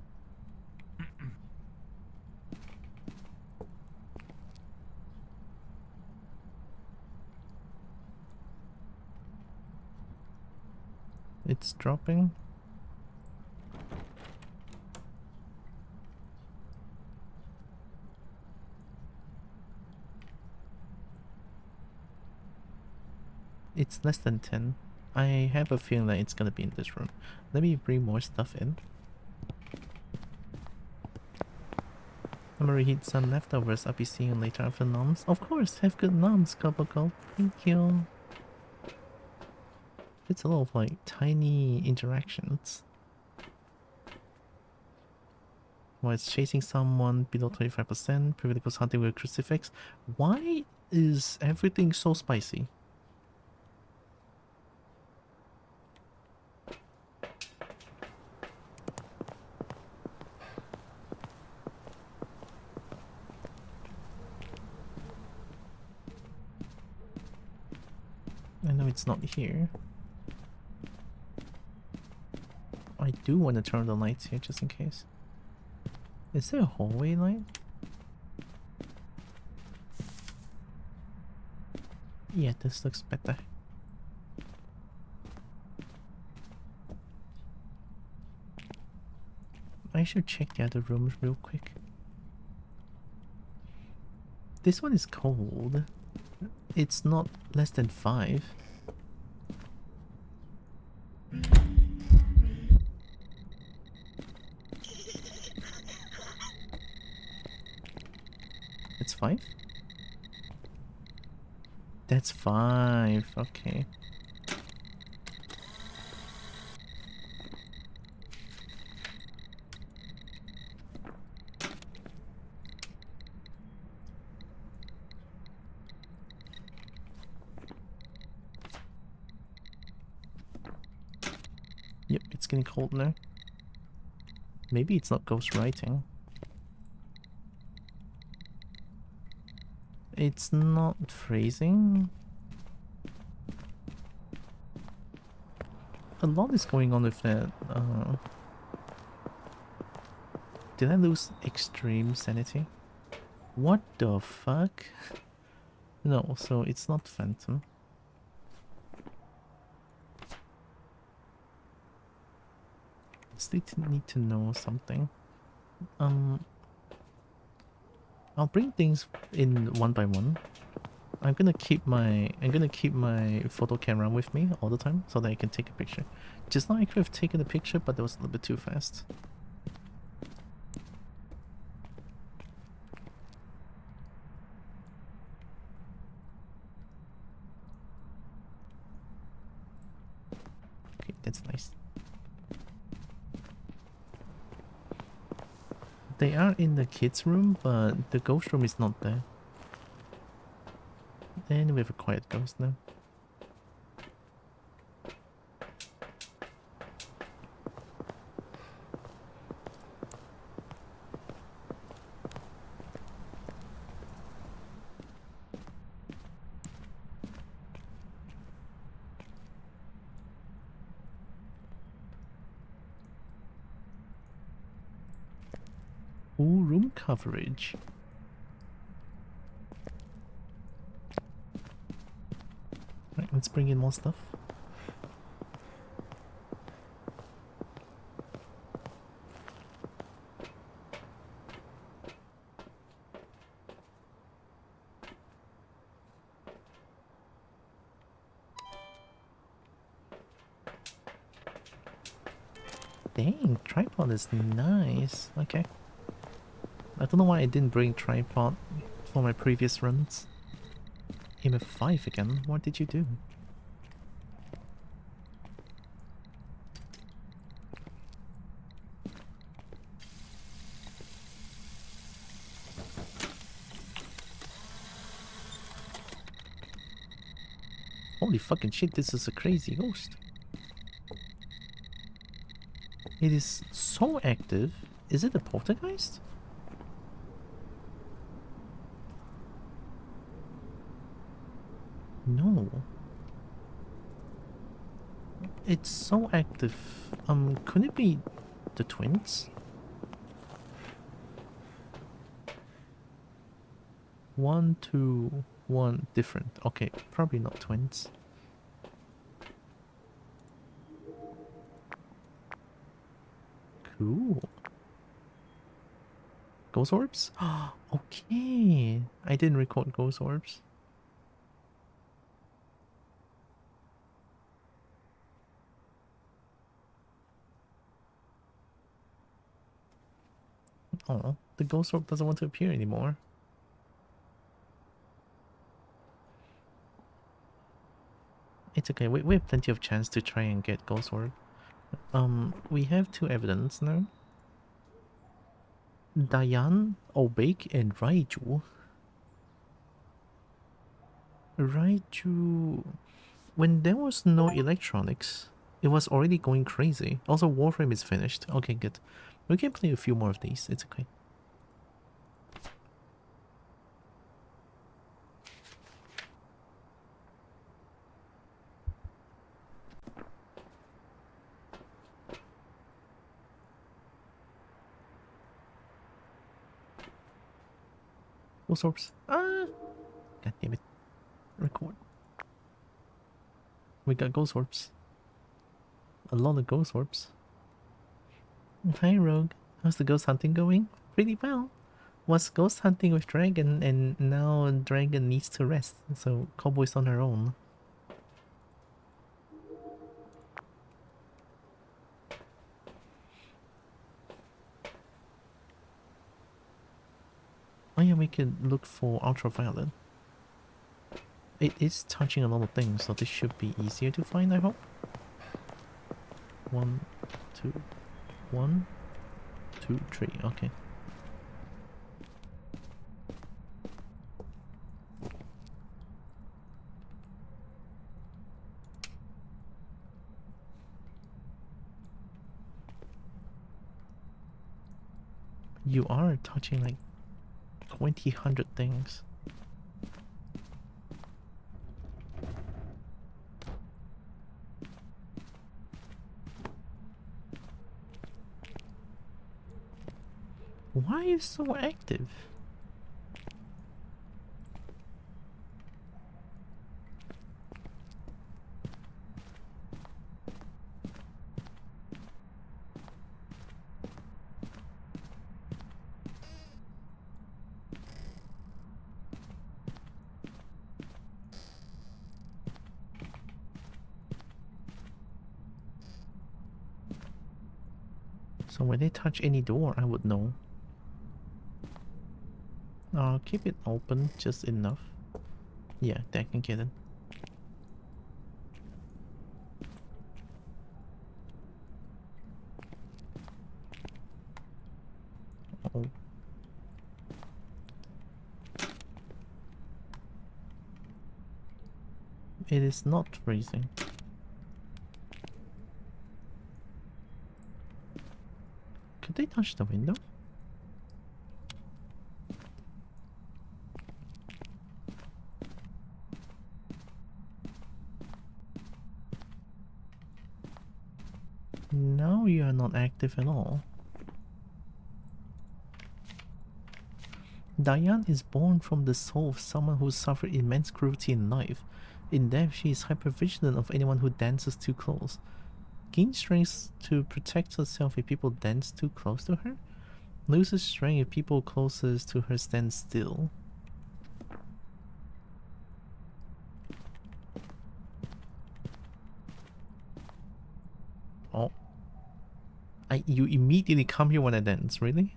It's dropping. It's less than 10. I have a feeling that it's gonna be in this room. Let me bring more stuff in. I'm gonna reheat some leftovers. I'll be seeing you later after noms. Of course, have good noms, Kobo. Thank you. It's a lot of like tiny interactions. While it's chasing someone below 25%, previously goes hunting with a crucifix. Why is everything so spicy? I know it's not here. I do want to turn the lights here just in case. Is there a hallway light? Yeah, this looks better. I should check the other rooms real quick. This one is cold. It's not less than 5. It's 5? That's 5, okay. Yep, it's getting cold now. Maybe it's not ghost writing. It's not phrasing. A lot is going on with that. Did I lose extreme sanity? What the fuck? No, so it's not phantom. Still need to know something. I'll bring things in one by one. I'm gonna keep my photo camera with me all the time so that I can take a picture. Just now I could have taken a picture, but that was a little bit too fast. Okay, that's nice. They are in the kids' room, but the ghost room is not there. And we have a quiet ghost now. Ooh, room coverage. Right, let's bring in more stuff. Dang, tripod is nice. Okay. I don't know why I didn't bring tripod for my previous runs. Aim at 5 again. What did you do? Holy fucking shit, this is a crazy ghost. It is so active. Is it a poltergeist? No. It's so active. Could it be the twins? 1, 2, 1 different. Okay, probably not twins. Cool. Ghost orbs? Okay. I didn't record ghost orbs. Oh, the ghost orb doesn't want to appear anymore. It's okay, we have plenty of chance to try and get ghost orb. We have 2 evidence now. Diane, Obake, and Raiju. Raiju... When there was no electronics, it was already going crazy. Also, Warframe is finished. Okay, good. We can play a few more of these, it's okay. Ghost orbs. Ah! God damn it. Record. We got ghost orbs. A lot of ghost orbs. Hi Rogue. How's the ghost hunting going? Pretty well. Was ghost hunting with Dragon and now Dragon needs to rest. So Kobo is on her own. Oh yeah, we could look for ultraviolet. It is touching a lot of things, so this should be easier to find, I hope. 1, 2, 1, 2, 3, okay. You are touching like 20,000 things. Why are you so active? So when they touch any door, I would know. I'll keep it open just enough. Yeah, that can get it. Oh. It is not freezing. Could they touch the window? No, you are not active at all. Diane is born from the soul of someone who suffered immense cruelty in life. In death, she is hyper-vigilant of anyone who dances too close. Gains strength to protect herself if people dance too close to her. Loses strength if people closest to her stand still. Oh. You immediately come here when I dance, really?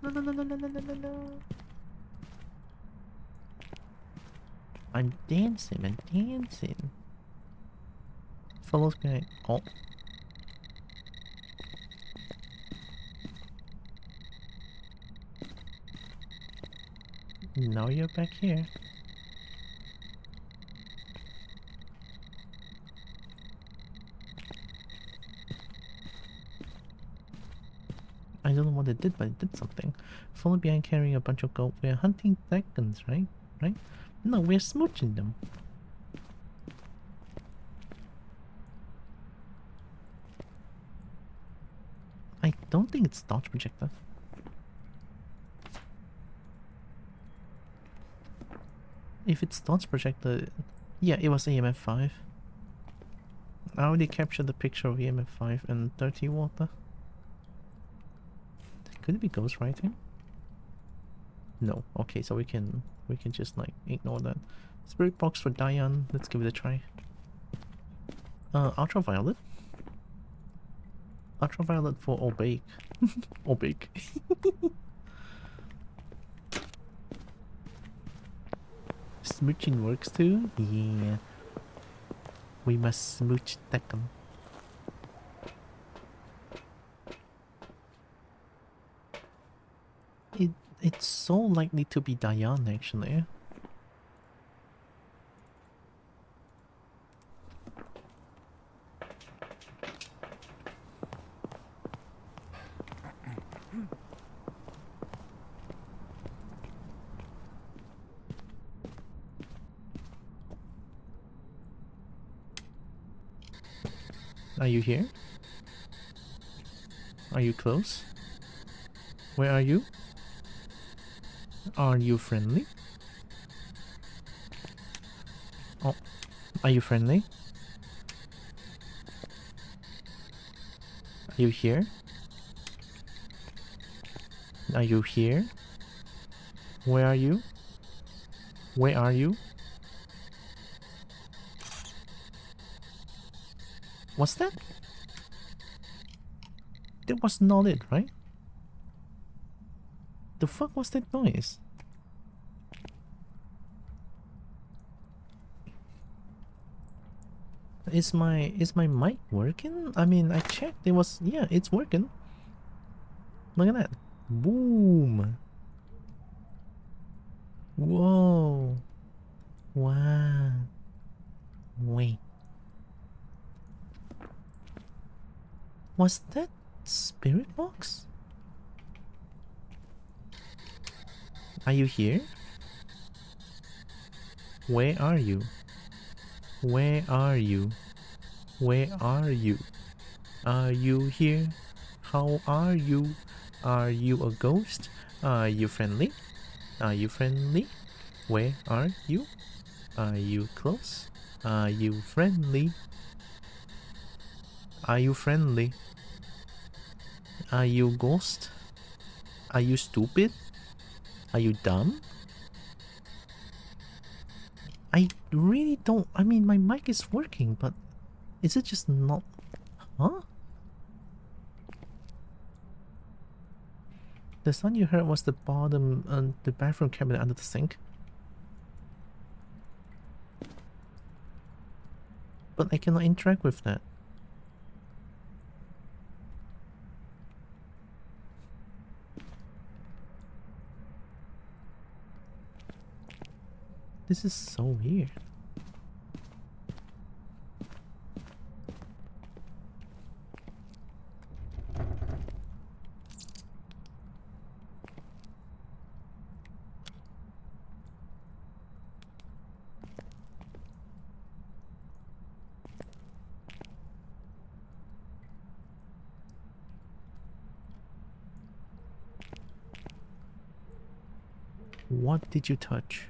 No, no, no, no, no, no, no, no, no. I'm dancing, I'm dancing. Follows behind. Oh. Now you're back here. I don't know what it did, but it did something. Follow behind carrying a bunch of gold. We're hunting dragons, right? Right? No, we're smooching them. I don't think it's dodge projector. If it's dodge projector, yeah, it was EMF 5. I already captured the picture of EMF 5 and 30 water. Could it be ghostwriting? No. Okay, so we can just like ignore that. Spirit box for Diane. Let's give it a try. Ultraviolet. Ultraviolet for Obake. Obake. Smooching works too? Yeah. We must smooch Tekken. It's so likely to be Diane actually. Are you here? Are you close? Where are you? Are you friendly? Oh, are you friendly? Are you here? Are you here? Where are you? Where are you? What's that? That was not it, right? The fuck was that noise? Is my mic working? I mean, I checked. It was, yeah, it's working. Look at that. Boom. Whoa. Wow. Wait. Was that spirit box? Are you here? Where are you? Where are you? Where are you? Are you here? How are you? Are you a ghost? Are you friendly? Are you friendly? Where are you? Are you close? Are you friendly? Are you friendly? Are you ghost? Are you stupid? Are you dumb? I really don't. I mean, my mic is working, but is it just not? Huh? The sound you heard was the bottom, the bathroom cabinet under the sink. But I cannot interact with that. This is so weird. What did you touch?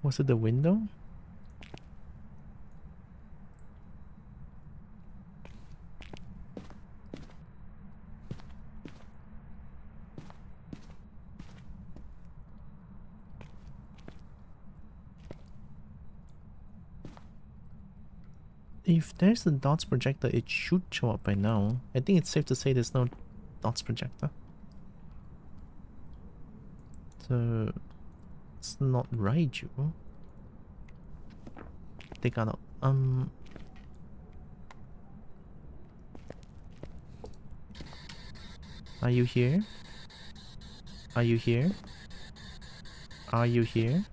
Was it the window? If there's a dots projector, it should show up by now. I think it's safe to say there's no dots projector. So it's not Raiju. They got up. Are you here? Are you here? Are you here?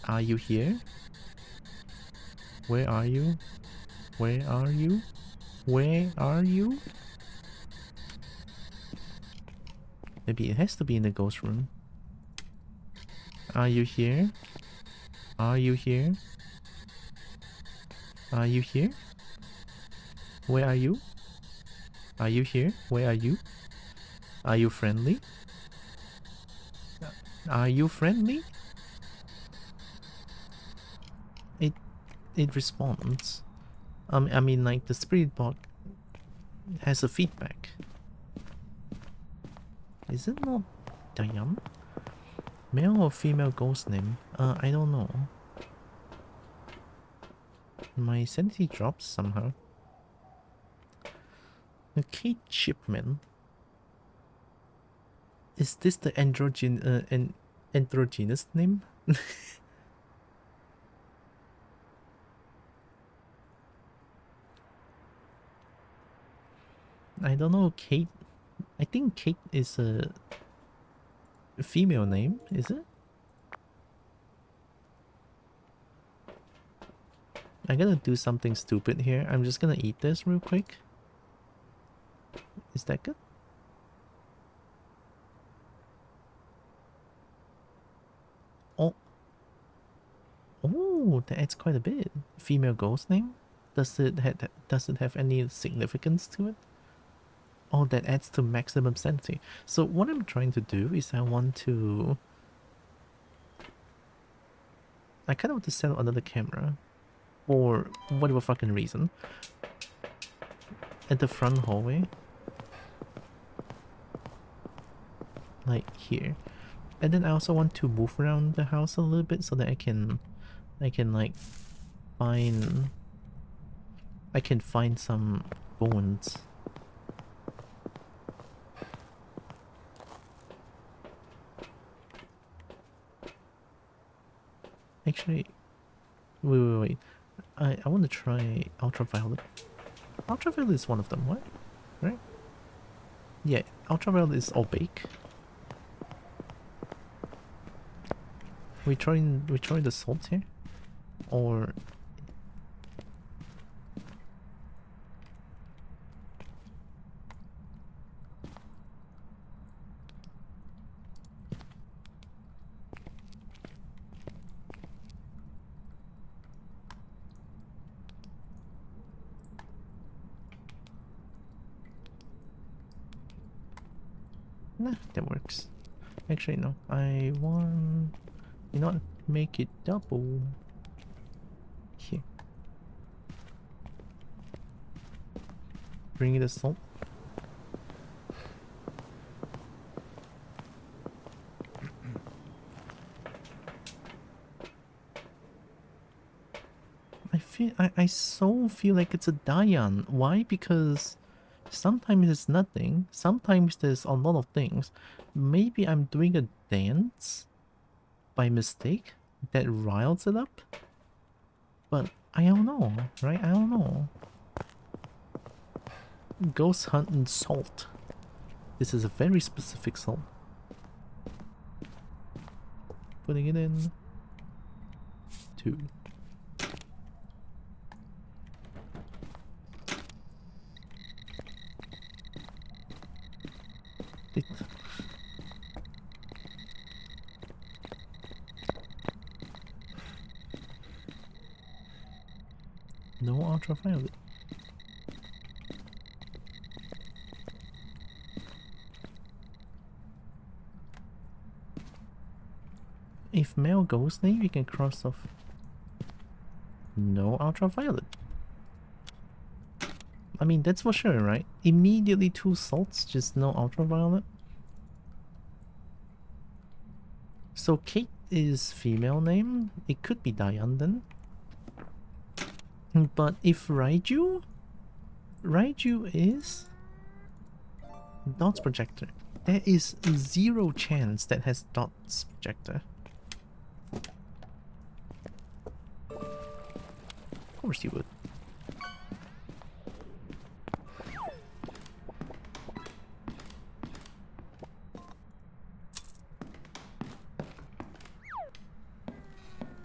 Are you here? Where are you? Where are you? Where are you? Maybe it has to be in the ghost room. Are you here? Are you here? Are you here? Where are you? Are you here? Where are you? Are you friendly? Are you friendly? It responds. I mean, like, the spirit box has a feedback. Is it not Diane? Male or female ghost name? I don't know. My sanity drops somehow. Kate Shipman. Is this the androgynous name? I don't know, Kate. I think Kate is a female name, is it? I'm gonna do something stupid here. I'm just gonna eat this real quick. Is that good? Oh. Oh, that adds quite a bit. Female ghost name? Does it have any significance to it? Oh, that adds to maximum sanity. So what I'm trying to do is I kind of want to set up another camera for whatever fucking reason at the front hallway, like here. And then I also want to move around the house a little bit so that I can like find some bones. Actually, wait. I want to try ultraviolet. Ultraviolet is one of them, what? Right? Yeah, ultraviolet is opaque. We trying the salt here? Or nah, that works. Actually no. I want, you know what? Make it double. Here. Bring the salt. I so feel like it's a Dian. Why? Because sometimes it's nothing, sometimes there's a lot of things. Maybe I'm doing a dance by mistake that riles it up? But I don't know, right? I don't know. Ghost hunting salt. This is a very specific salt. Putting it in. 2. No ultraviolet. If male ghost name, we can cross off. No ultraviolet. I mean, that's for sure, right? Immediately 2 salts, just no ultraviolet. So Kate is female name. It could be Diane then. But if Raiju is dots projector. There is 0 chance that has dots projector. Of course you would.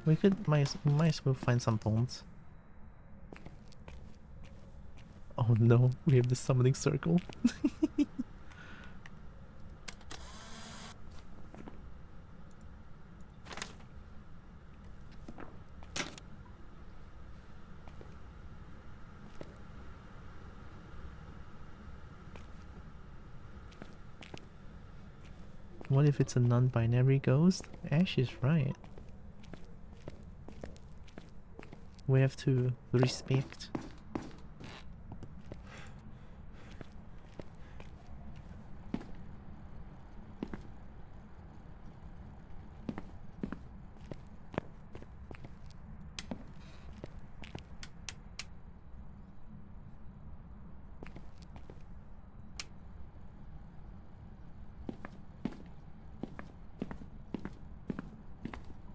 We might as well find some bones. Oh no, we have the summoning circle. What if it's a non-binary ghost? Ash is right. We have to respect.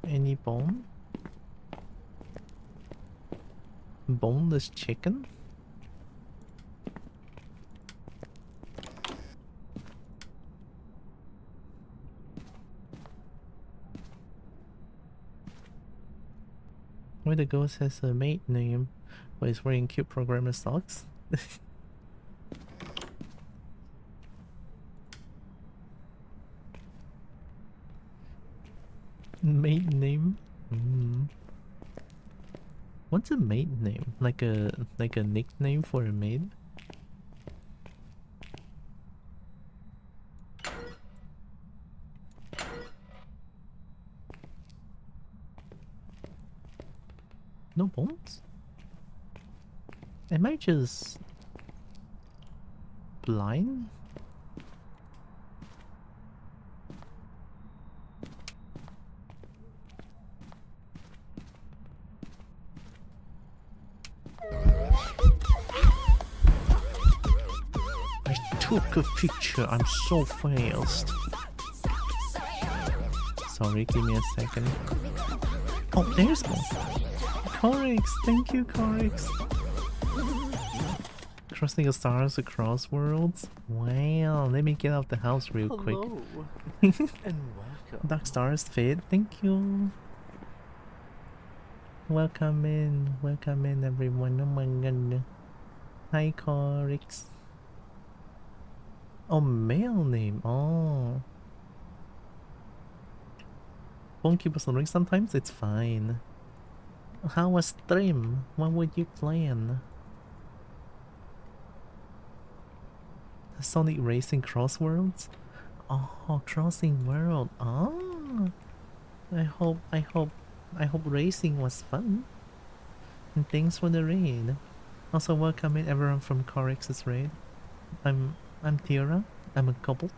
Any bone? Boneless chicken? Why the ghost has a mate name but is wearing cute programmer socks? Mate name? What's a maid name? Like a nickname for a maid? No bones? Am I just blind? I took a picture, I'm so fast. Sorry, give me a second. Oh, there's one. Corix, thank you, Corix. Crossing the stars across worlds. Wow, let me get out the house real quick. And welcome. Dark Stars Fade, thank you. Welcome in everyone. Oh my god. Hi, Corix. Oh, male name. Oh. Won't keep us on ring sometimes? It's fine. How was stream? What would you plan? Sonic Racing Crossworlds? Oh, Crossing World. Oh. I hope racing was fun. And thanks for the raid. Also welcome in everyone from Corex's raid. I'm Tira. I'm a Kobo.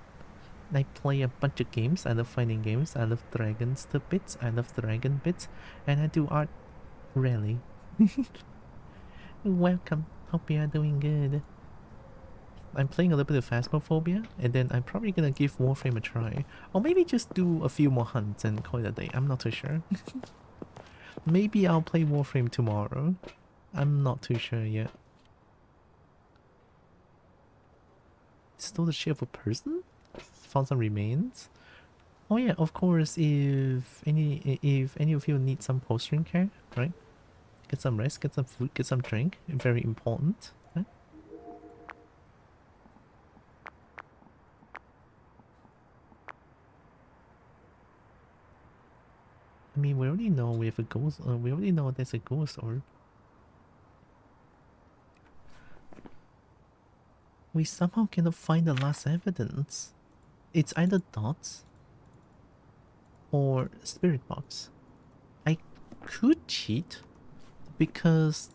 I play a bunch of games. I love fighting games. I love dragons to bits. I love dragon bits. And I do art rally. Welcome. Hope you are doing good. I'm playing a little bit of Phasmophobia, and then I'm probably gonna give Warframe a try. Or maybe just do a few more hunts and call it a day. I'm not too sure. Maybe I'll play Warframe tomorrow. I'm not too sure yet. Stole the ship of a person? Found some remains? Oh yeah, of course, if any of you need some post-stream care, right? Get some rest, get some food, get some drink. Very important. Right? I mean, we already know we have a ghost. We already know there's a ghost orb. We somehow cannot find the last evidence. It's either dots or spirit box. I could cheat because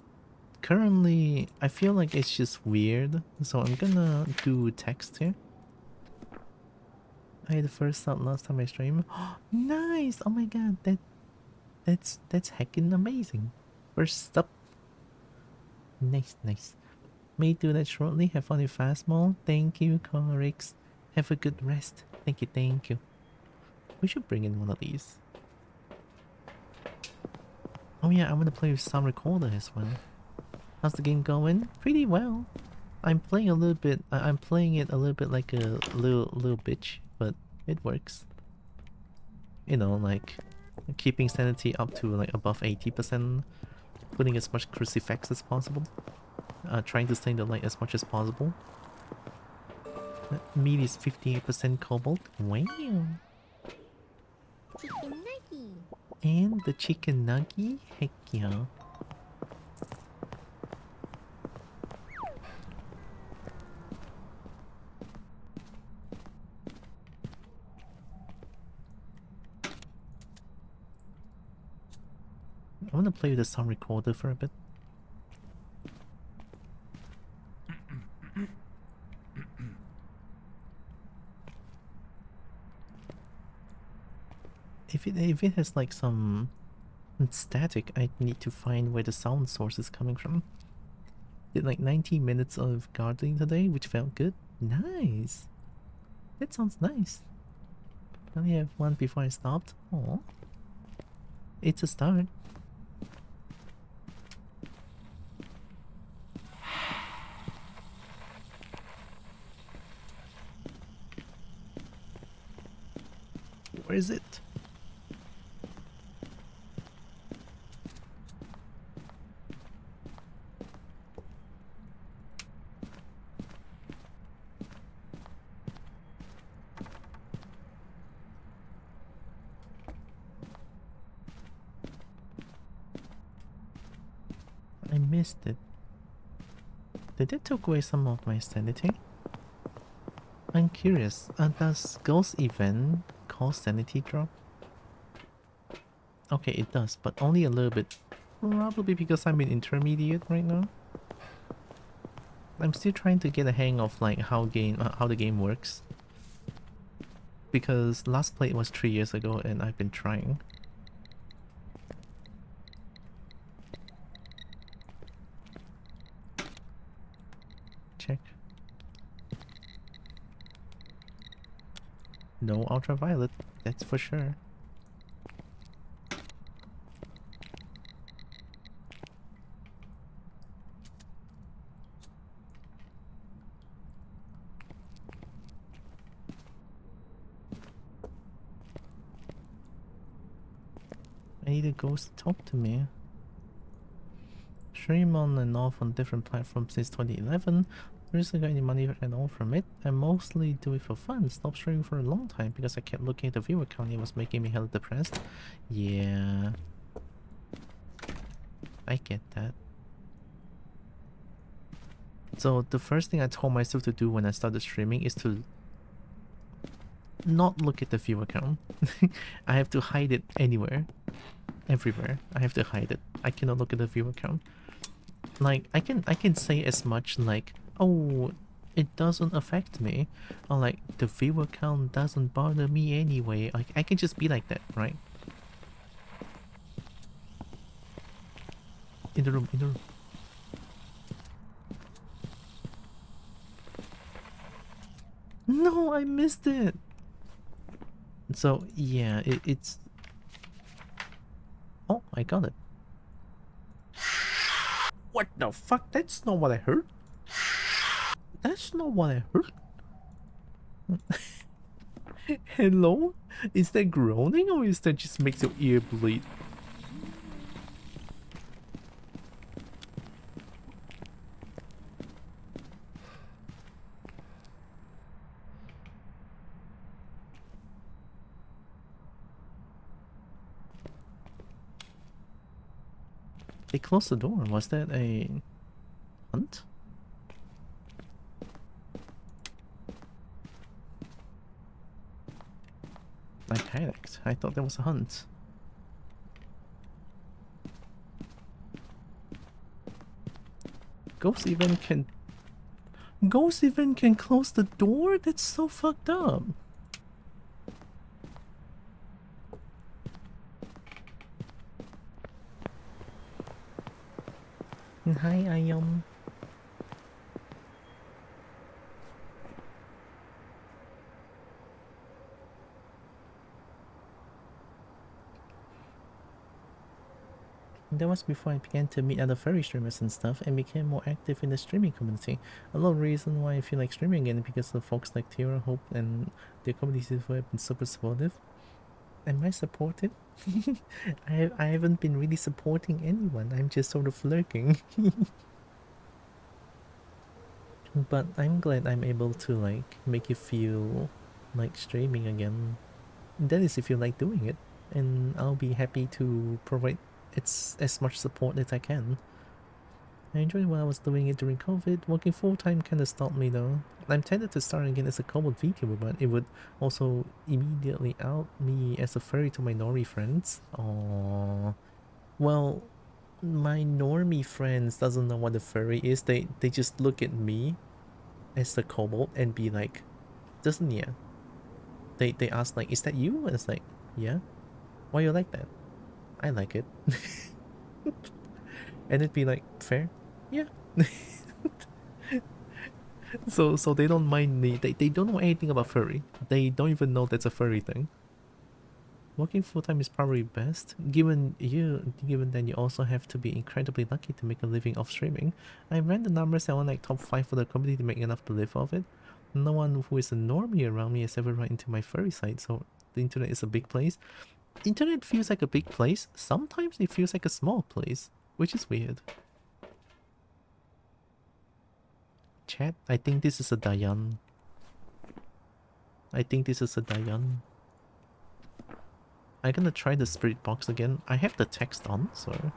currently I feel like it's just weird, so I'm gonna do text here. I had the first thought last time I streamed. Nice! Oh my god, that's heckin' amazing. First up. Nice. May do that shortly. Have fun with Phasmo. Thank you, Corix. Have a good rest. Thank you. We should bring in one of these. Oh yeah, I'm gonna play with Sound Recorder as well. How's the game going? Pretty well. I'm playing a little bit. I'm playing it a little bit like a little bitch, but it works. You know, like keeping sanity up to like above 80%, putting as much crucifix as possible, trying to stay in the light as much as possible. Meat is 58% cobalt. Wow. Chicken nugget. And the chicken nugget? Heck yeah. I want to play with the sound recorder for a bit. If it has like some static, I need to find where the sound source is coming from. Did like 90 minutes of gardening today, which felt good. Nice. That sounds nice. I only have one before I stopped. Oh, it's a start. Where is it? missed it. Did it take away some of my sanity? I'm curious, does Ghost Event cause sanity drop? Okay, it does, but only a little bit. Probably because I'm in intermediate right now. I'm still trying to get a hang of like how the game works. Because last play was 3 years ago and I've been trying. Check. No ultraviolet, that's for sure. I need a ghost to talk to me. Stream on and off on different platforms since 2011. Recently got any money at all from it. I mostly do it for fun. Stopped streaming for a long time because I kept looking at the viewer count. It was making me hella depressed. Yeah. I get that. So the first thing I told myself to do when I started streaming is to not look at the viewer count. I have to hide it anywhere. Everywhere. I have to hide it. I cannot look at the viewer count. Like I can say as much like, oh, it doesn't affect me, or like the viewer count doesn't bother me anyway. Like I can just be like that, right? In the room, in the room. No, I missed it. So yeah, it's. Oh, I got it. What the fuck? That's not what I heard. That's not what I heard. Hello? Is that groaning or is that just makes your ear bleed? They closed the door. Was that a hunt? I panicked. I thought there was a hunt. Ghost Event can close the door? That's so fucked up. Hi, Ayom. That was before I began to meet other furry streamers and stuff and became more active in the streaming community. A lot of reason why I feel like streaming again because of folks like Tira, Hope, and their communities have been super supportive. Am I supportive? I haven't been really supporting anyone. I'm just sort of lurking. But I'm glad I'm able to like make you feel like streaming again. That is if you like doing it, and I'll be happy to provide as much support as I can. I enjoyed while I was doing it during COVID. Working full-time kinda stopped me though. I'm tempted to start again as a Kobo VTuber, but it would also immediately out me as a furry to my normie friends. Aww. Well, my normie friends doesn't know what a furry is. They just look at me as a kobold and be like, doesn't yeah. They ask like, is that you? And it's like, yeah. Why you like that? I like it. And it'd be like, fair? Yeah. So they don't mind me. They don't know anything about furry. They don't even know that's a furry thing. Working full-time is probably best, given that you also have to be incredibly lucky to make a living off streaming. I ran the numbers and I want like top 5 for the community to make enough to live off it. No one who is a normie around me has ever run into my furry site, so the internet is a big place. Internet feels like a big place. Sometimes it feels like a small place, which is weird. Chat, I think this is a Dayan. I think this is a Dayan. I'm gonna try the spirit box again. I have the text on, so...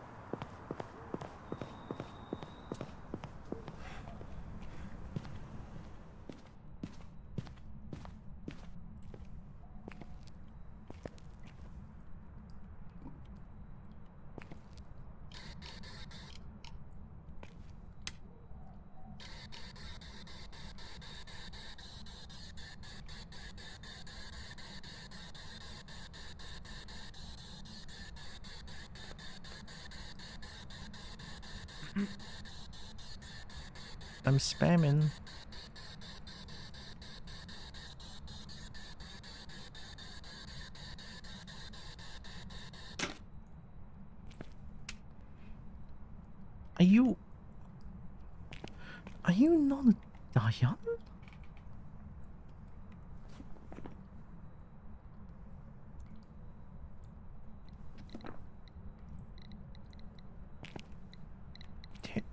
I'm spamming. Are you not a Diane?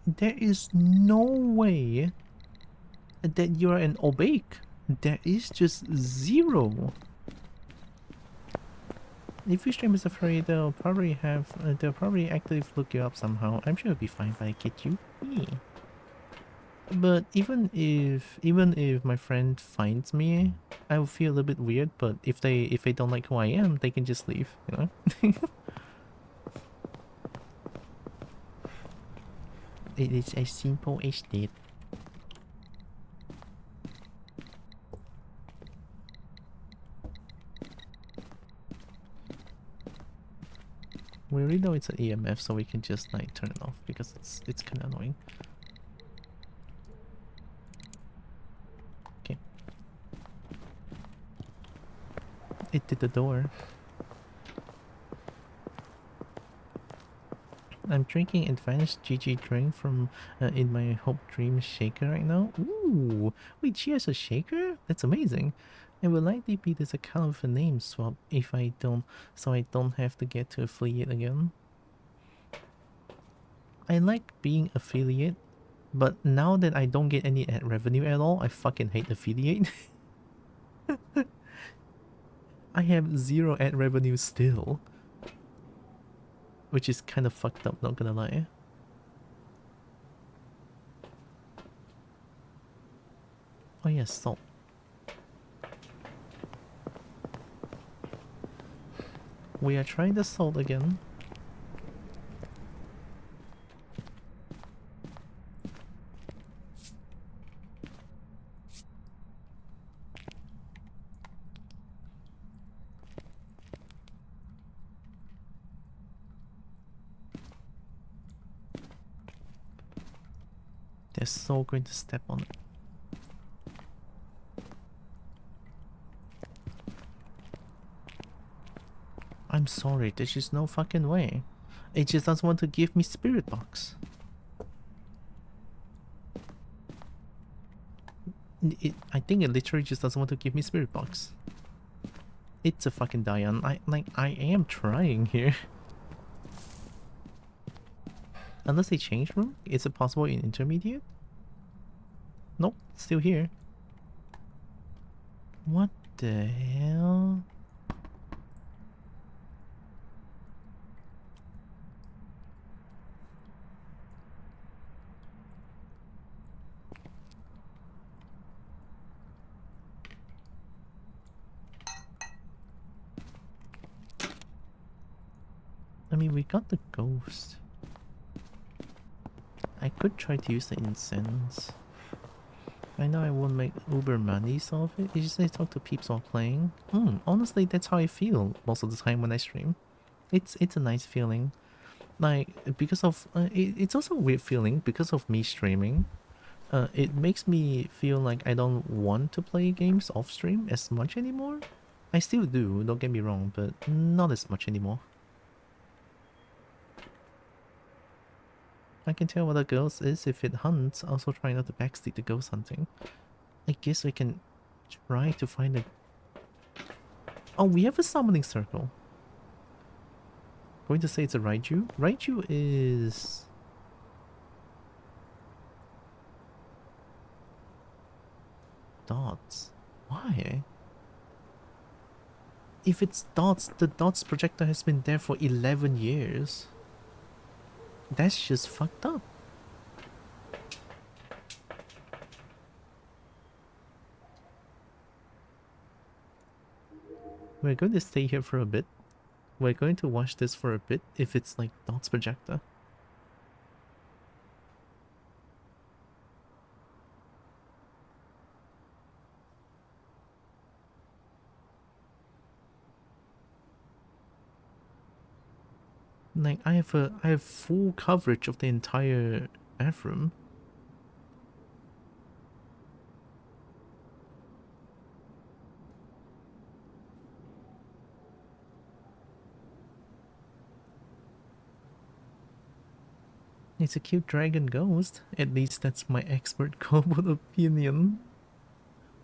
There is no way that you're an obake. There is just zero. If your stream is afraid, they'll probably actively look you up somehow. I'm sure it'll be fine if I get you. Yeah. But even if my friend finds me, I will feel a little bit weird. But if they don't like who I am, they can just leave. You know. It is as simple as that. We already know it's an EMF, so we can just like turn it off because it's kind of annoying. Okay. It did the door. I'm drinking advanced GG drink from in my Hope Dream shaker right now. Ooh, wait, she has a shaker? That's amazing. It will likely be this account with a name swap if I don't, so I don't have to get to affiliate again. I like being affiliate, but now that I don't get any ad revenue at all, I fucking hate affiliate. I have 0 ad revenue still, which is kind of fucked up, not gonna lie. Oh yes, salt. We are trying the salt again. They're so going to step on it. I'm sorry, there's just no fucking way. It just doesn't want to give me spirit box. I think it literally just doesn't want to give me spirit box. It's a fucking Diane. I am trying here. Unless they change room? Is it possible in intermediate? Nope, still here. What the hell? I mean, we got the ghost. I could try to use the incense. I know I won't make uber money off it. It's just I talk to peeps while playing. Honestly, that's how I feel most of the time when I stream. It's a nice feeling. Like, because of... it's also a weird feeling because of me streaming. It makes me feel like I don't want to play games off stream as much anymore. I still do, don't get me wrong, but not as much anymore. I can tell what a ghost is if it hunts, also try not to backseat the ghost hunting. I guess I can try to find a... Oh, we have a summoning circle. Going to say it's a Raiju. Raiju is... dots. Why? If it's dots, the dots projector has been there for 11 years. That's just fucked up. We're going to stay here for a bit. We're going to watch this for a bit if it's like dots projector. Like I have full coverage of the entire bathroom. It's a cute dragon ghost. At least that's my expert Kobo opinion.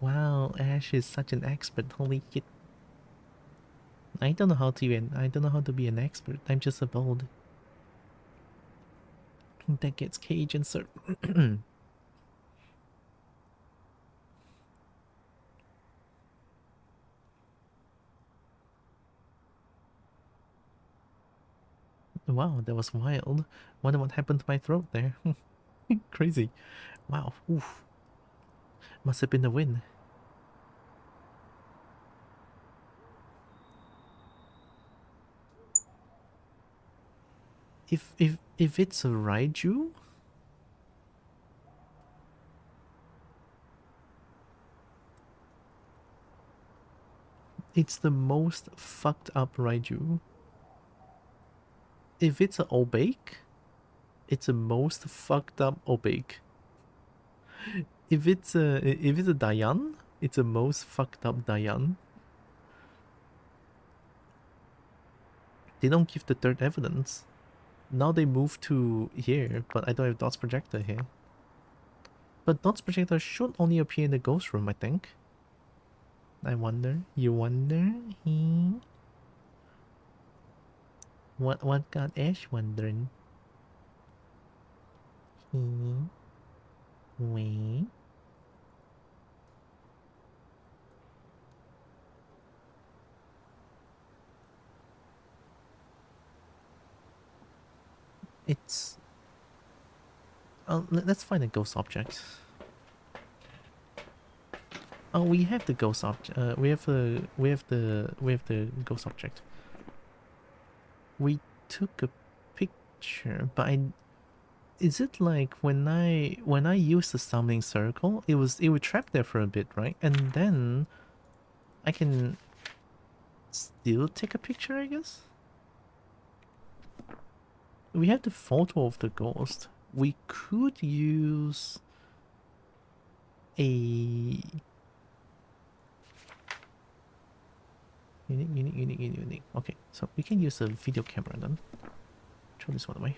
Wow, Ash is such an expert. Holy shit. I don't know how to be an expert. I'm just a bold. That gets Cajun sir. Wow, that was wild. Wonder what happened to my throat there. Crazy. Wow. Oof. Must have been the wind. If it's a Raiju, it's the most fucked up Raiju. If it's a Obake, it's the most fucked up Obake. If it's a Dayan, it's the most fucked up Dayan. They don't give the third evidence. Now they move to here, but I don't have Dots Projector here. But Dots Projector should only appear in the ghost room, I think. I wonder. You wonder? What got Ash wondering? Wait. It's... let's find a ghost object. Oh, we have the ghost object. We have the ghost object. We took a picture, but is it like when I use the summoning circle, it would trap there for a bit, right? And then I can still take a picture, I guess. We have the photo of the ghost. We could use a unique. Okay, so we can use a video camera then. Throw this one away.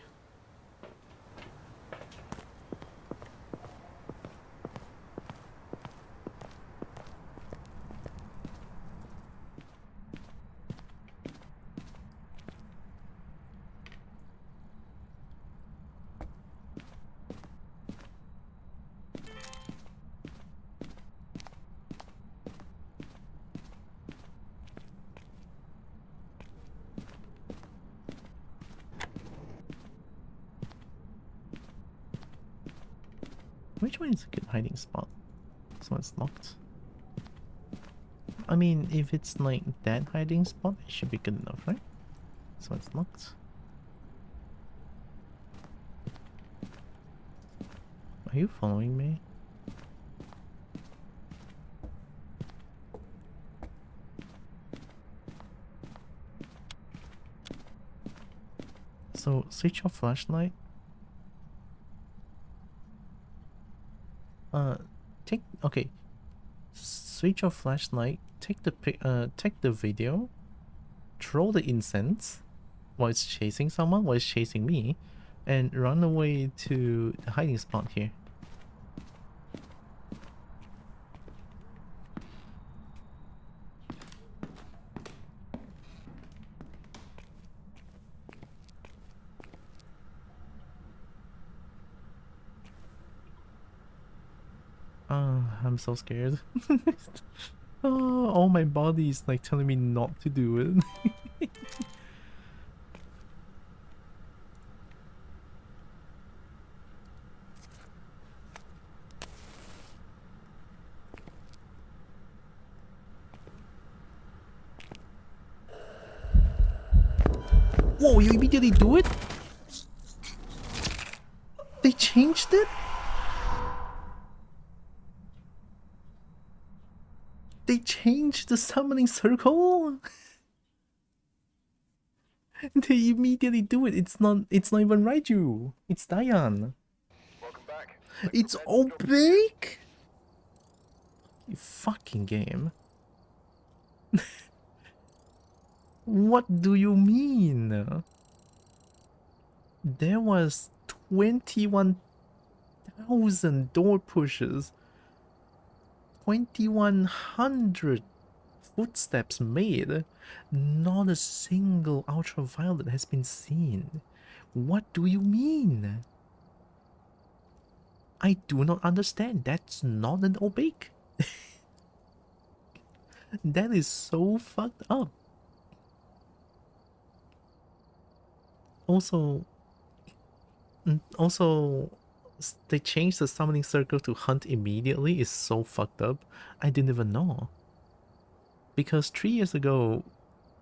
Which one is a good hiding spot? This one's locked. I mean, if it's like that hiding spot, it should be good enough, right? This one's locked. Are you following me? So switch off flashlight. Okay. Switch off flashlight. Take the video. Throw the incense while it's chasing someone, while it's chasing me, and run away to the hiding spot here. I'm so scared. All my body is like telling me not to do it. Whoa, you immediately do it? They changed it? They changed the summoning circle? They immediately do it. It's not even Raiju. It's Diane. Welcome back. It's opaque? You fucking game. What do you mean? There was 21,000 door pushes. 2,100 footsteps made. Not a single ultraviolet has been seen. What do you mean? I do not understand. That's not an opaque. That is so fucked up. Also, they changed the summoning circle to hunt immediately is so fucked up. I didn't even know. Because 3 years ago,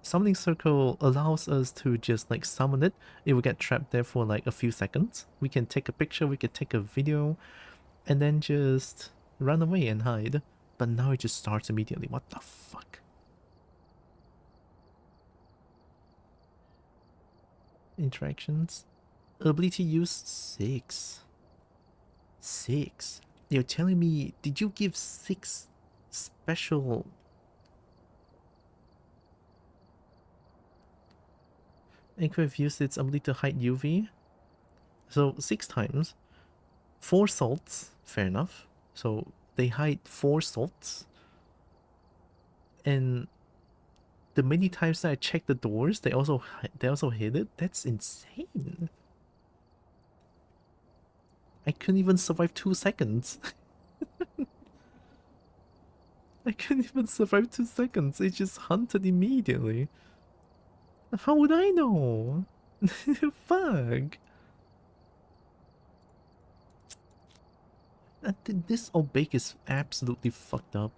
summoning circle allows us to just like summon it. It will get trapped there for like a few seconds. We can take a picture, we can take a video, and then just run away and hide. But now it just starts immediately. What the fuck? Interactions. Ability used 6. 6. You're telling me, did you give 6 special... It could have used its ability to hide UV. So 6 times. 4 salts. Fair enough. So they hide 4 salts. And the many times that I checked the doors, they also hit it. That's insane. I couldn't even survive 2 seconds. I couldn't even survive 2 seconds. It just hunted immediately. How would I know? Fuck. This Obake is absolutely fucked up.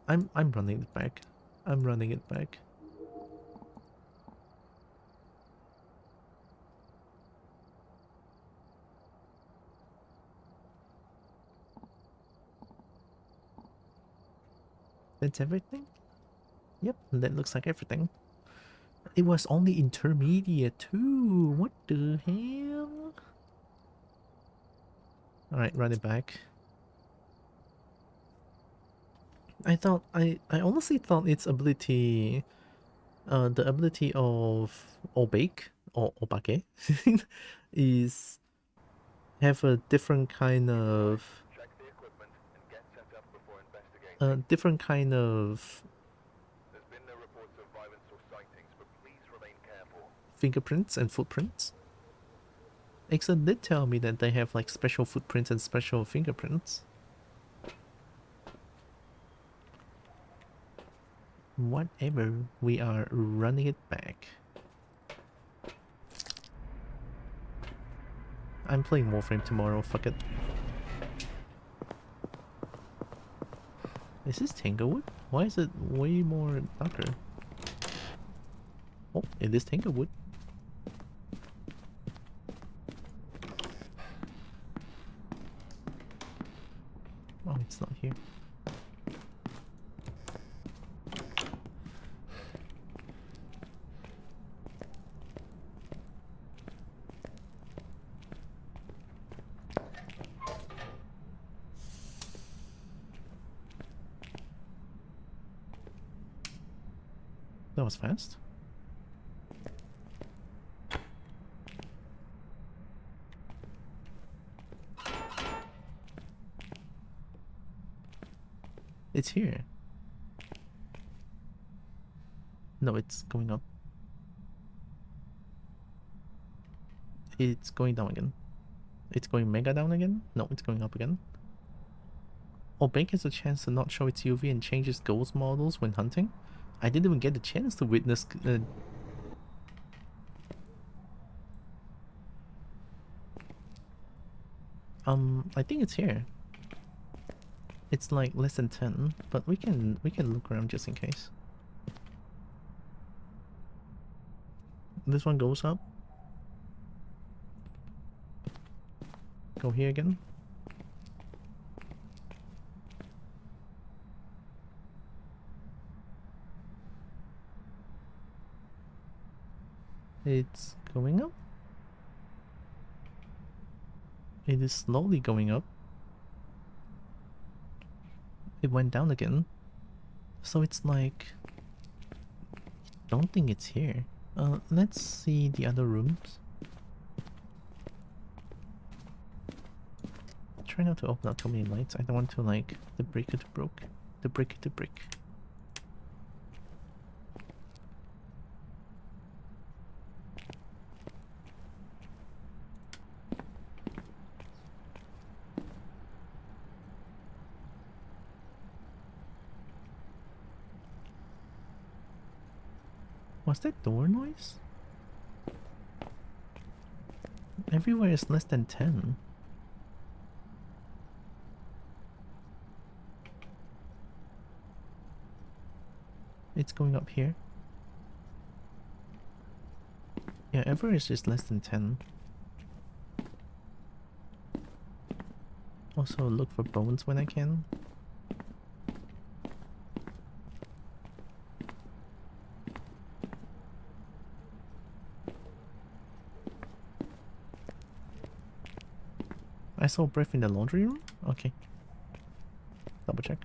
I'm running it back. I'm running it back. That's everything? Yep, that looks like everything. It was only intermediate too. What the hell? Alright, run it back. I honestly thought its ability, the ability of Obake or Obake is have a different kind of Check the equipment and get set up before investigating. different kind of There's been no reports of violence or sightings, but please remain careful. fingerprints and footprints. Exxon did tell me that they have like special footprints and special fingerprints. Whatever, we are running it back. I'm playing Warframe tomorrow, fuck it. Is this Tanglewood? Why is it way more darker? Oh, it is Tanglewood. Oh, it's not here. That was fast. It's here. No, it's going up. It's going down again. It's going mega down again? No, it's going up again. Obake has a chance to not show its UV and changes ghost models when hunting. I didn't even get the chance to witness... I think it's here. It's like less than 10, but we can look around just in case. This one goes up. Go here again. It's going up. It is slowly going up. It went down again. So it's like... don't think it's here. Let's see the other rooms. Try not to open up too many lights. I don't want to like the break it broke. The break it to break. Was that door noise? Everywhere is less than 10. It's going up here. Yeah, everywhere is just less than 10. Also look for bones when I can. I saw breath in the laundry room? Okay. Double check.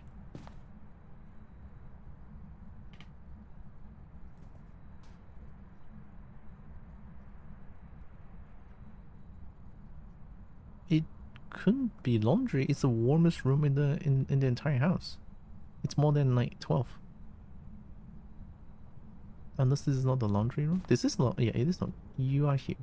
It couldn't be laundry. It's the warmest room in the entire house. It's more than like 12. Unless this is not the laundry room. This is not. Yeah, it is not. You are here.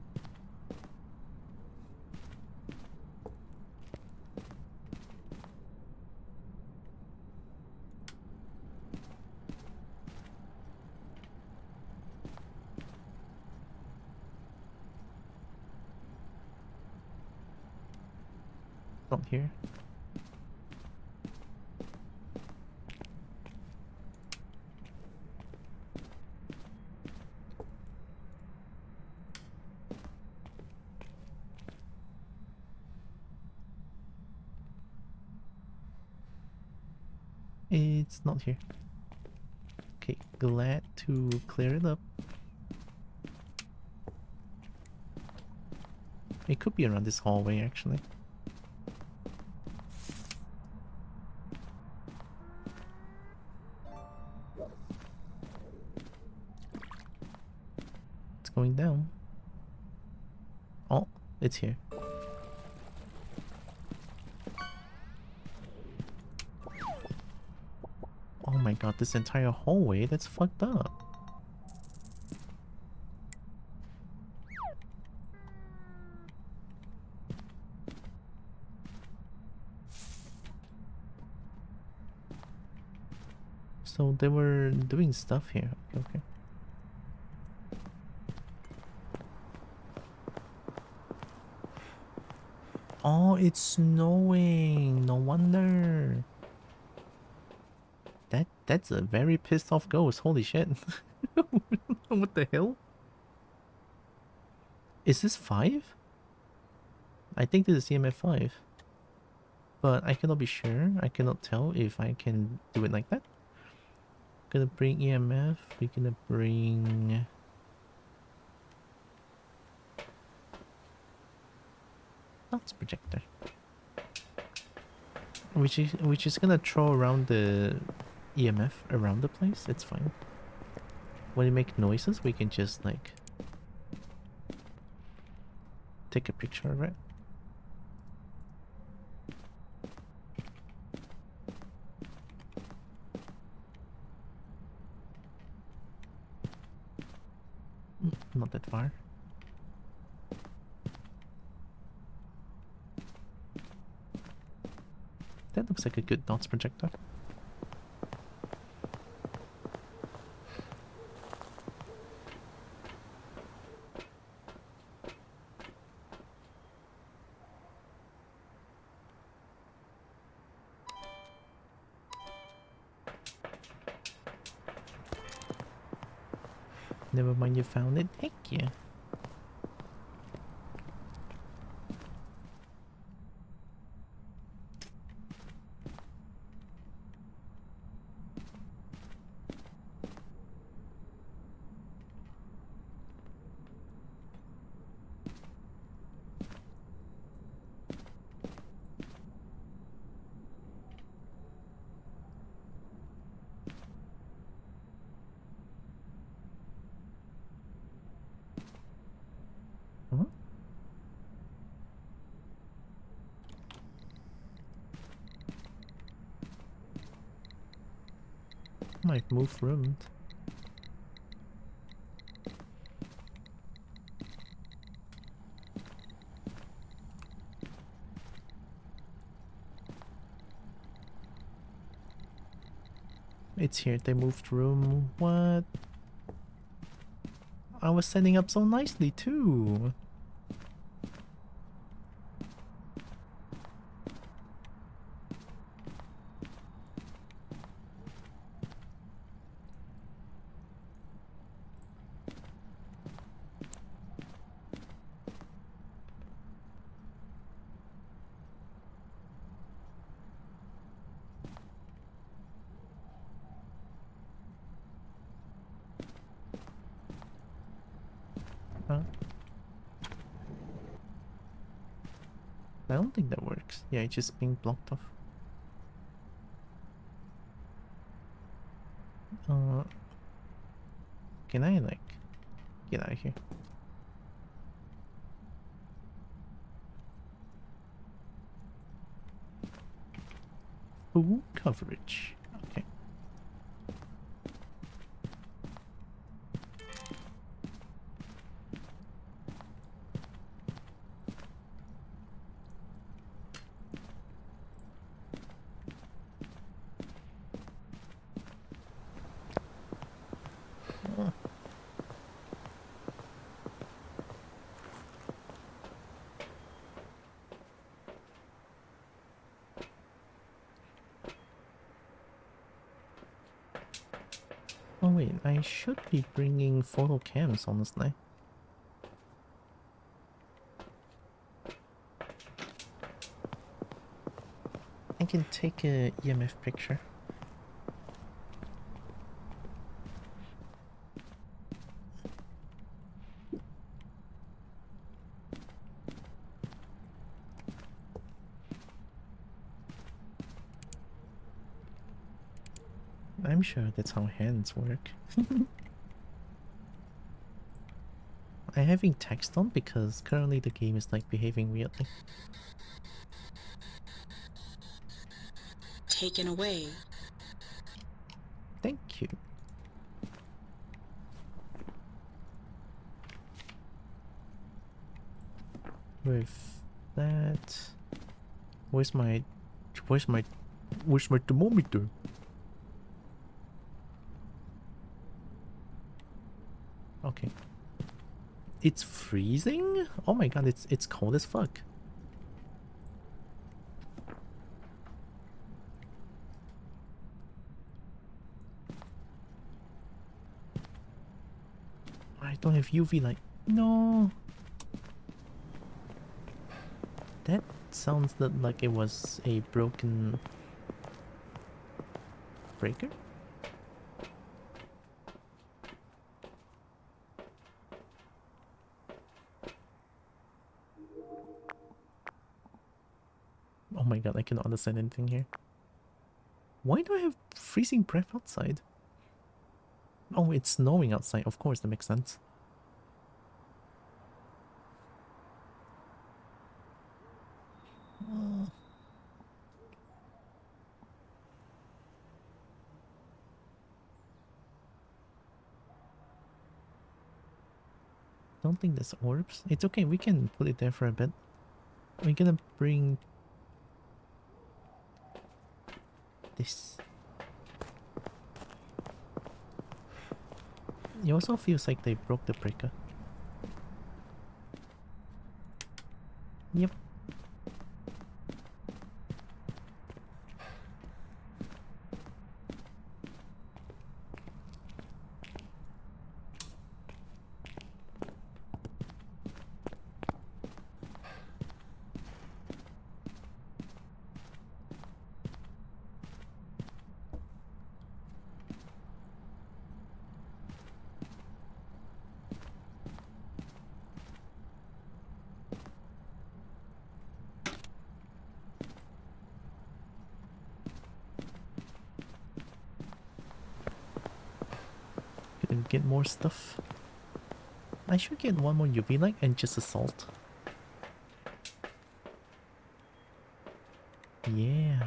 Not here. It's not here. Okay, glad to clear it up. It could be around this hallway actually. It's going down. Oh, it's here. Oh my god, this entire hallway, that's fucked up. So they were doing stuff here. Okay. Oh, it's snowing. No wonder. That's a very pissed off ghost. Holy shit. What the hell? Is this 5? I think this is EMF 5. But I cannot be sure. I cannot tell if I can do it like that. Gonna bring EMF. We're gonna bring... Dots projector. Which is gonna throw around the EMF around the place. It's fine. When you make noises, we can just like take a picture of it. Not that far. That looks like a good dots projector. Never mind, you found it. Heck yeah. Might move rooms. It's here, they moved room. What? I was setting up so nicely too. Huh? I don't think that works. Yeah, it's just being blocked off. Can I like get out of here? Full coverage. Okay. Oh wait, I should be bringing photo cams, honestly. I can take a EMF picture. I'm sure that's how hands work. I'm having text on because currently the game is like behaving weirdly. Taken away. Thank you. With that, where's my thermometer? Okay. It's freezing? Oh my god, it's cold as fuck. I don't have UV light. No. That sounds like it was a broken breaker. Oh my god, I cannot understand anything here. Why do I have freezing breath outside? Oh, it's snowing outside. Of course, that makes sense. Don't think there's orbs. It's okay, we can put it there for a bit. We're gonna bring this. It also feels like they broke the breaker. Yep. Gonna get more stuff. I should get one more UV light and just assault. Yeah.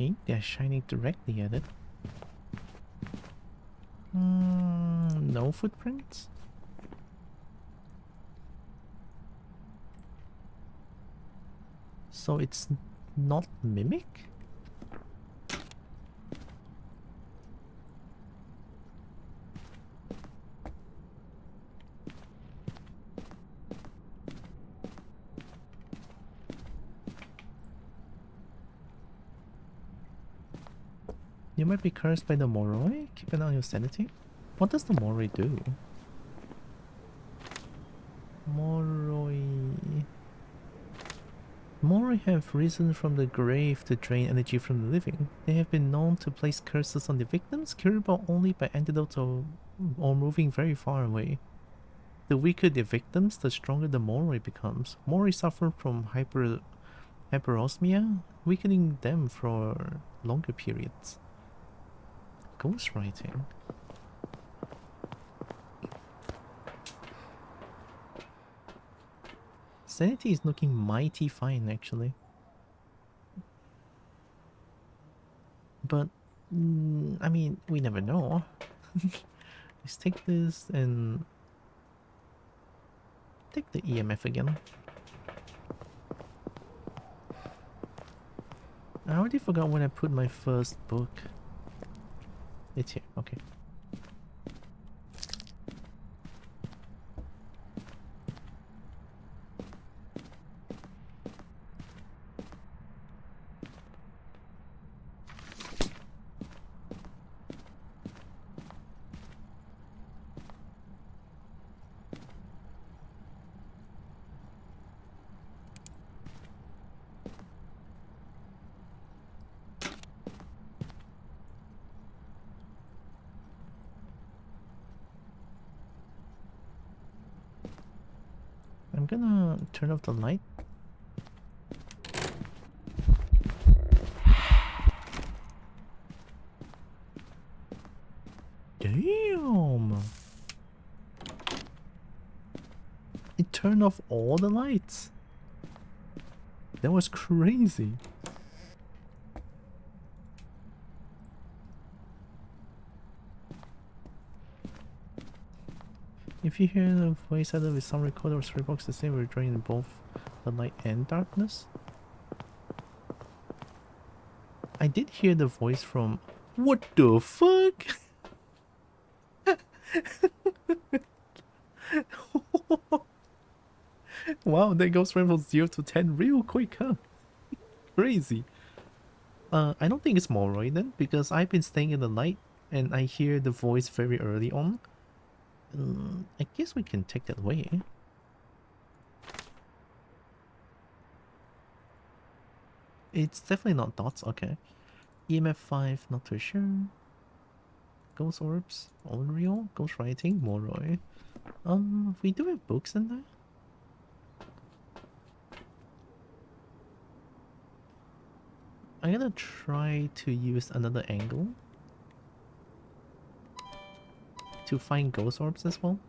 Okay, they're shining directly at it. No footprints? So it's not Mimic? You might be cursed by the Moroi. Keep an eye on your sanity. What does the Moroi do? Moroi... Moroi have risen from the grave to drain energy from the living. They have been known to place curses on the victims, curable only by antidotes or moving very far away. The weaker the victims, the stronger the Moroi becomes. Moroi suffer from hyperosmia, weakening them for longer periods. Ghostwriting. Sanity is looking mighty fine, actually. But, I mean, we never know. Let's take this and... take the EMF again. I already forgot when I put my first book. It's here, okay. I'm gonna turn off the light. Damn! It turned off all the lights. That was crazy. If you hear the voice either with some recorder or spirit box, the same will drain both the light and darkness. I did hear the voice from... What the fuck? Wow, that goes from 0 to 10 real quick, huh? Crazy. I don't think it's Moroi then, because I've been staying in the light and I hear the voice very early on. I guess we can take that way. It's definitely not dots, okay. EMF 5, not too sure. Ghost orbs, all real. Ghost writing, Moroi. We do have books in there. I'm gonna try to use another angle to find ghost orbs as well.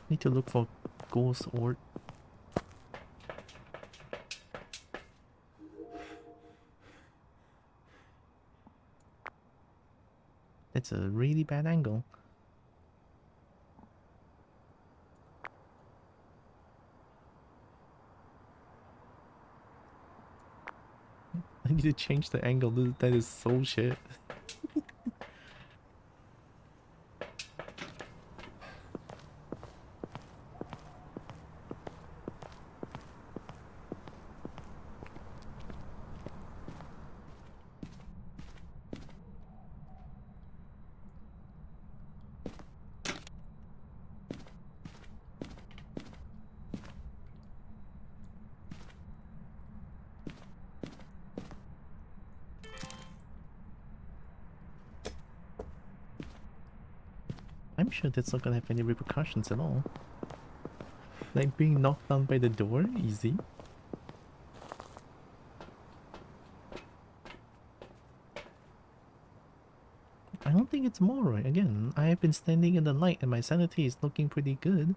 Need to look for ghost orb. That's a really bad angle. I need to change the angle. That is so shit. I'm sure that's not gonna have any repercussions at all. Like being knocked down by the door, easy. I don't think it's Moroi. Again, I have been standing in the light and my sanity is looking pretty good.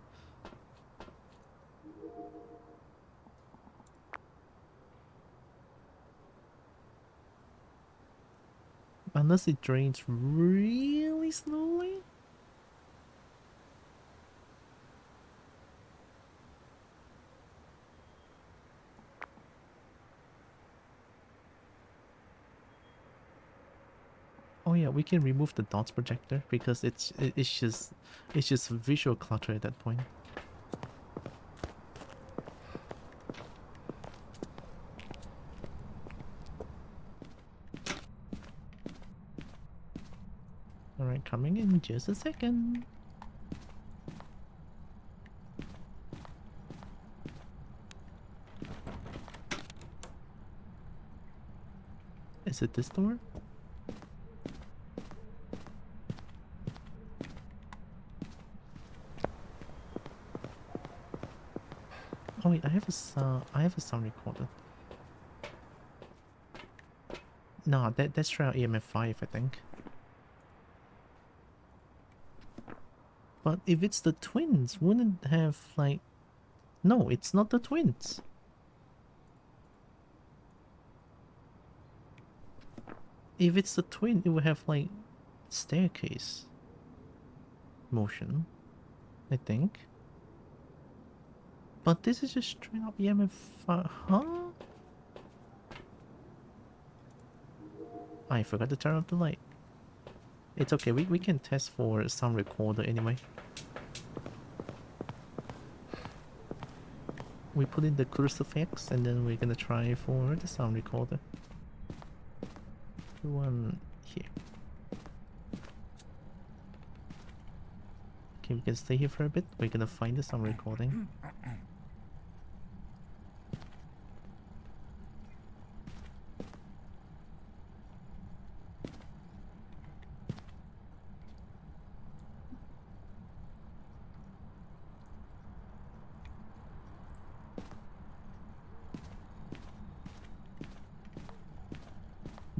Unless it drains really slowly. Oh yeah, we can remove the dots projector because it's just visual clutter at that point. Alright, coming in just a second. Is it this door? Oh wait, I have a sound recorder. Nah, that's trial EMF 5, I think. But if it's the twins, wouldn't it have like... No, it's not the twins. If it's the twin, it would have like staircase motion, I think. But this is just straight up EMF 5, huh? I forgot to turn off the light. It's okay, we can test for sound recorder anyway. We put in the crucifix and then we're gonna try for the sound recorder. The one here. Okay, we can stay here for a bit. We're gonna find the sound recording.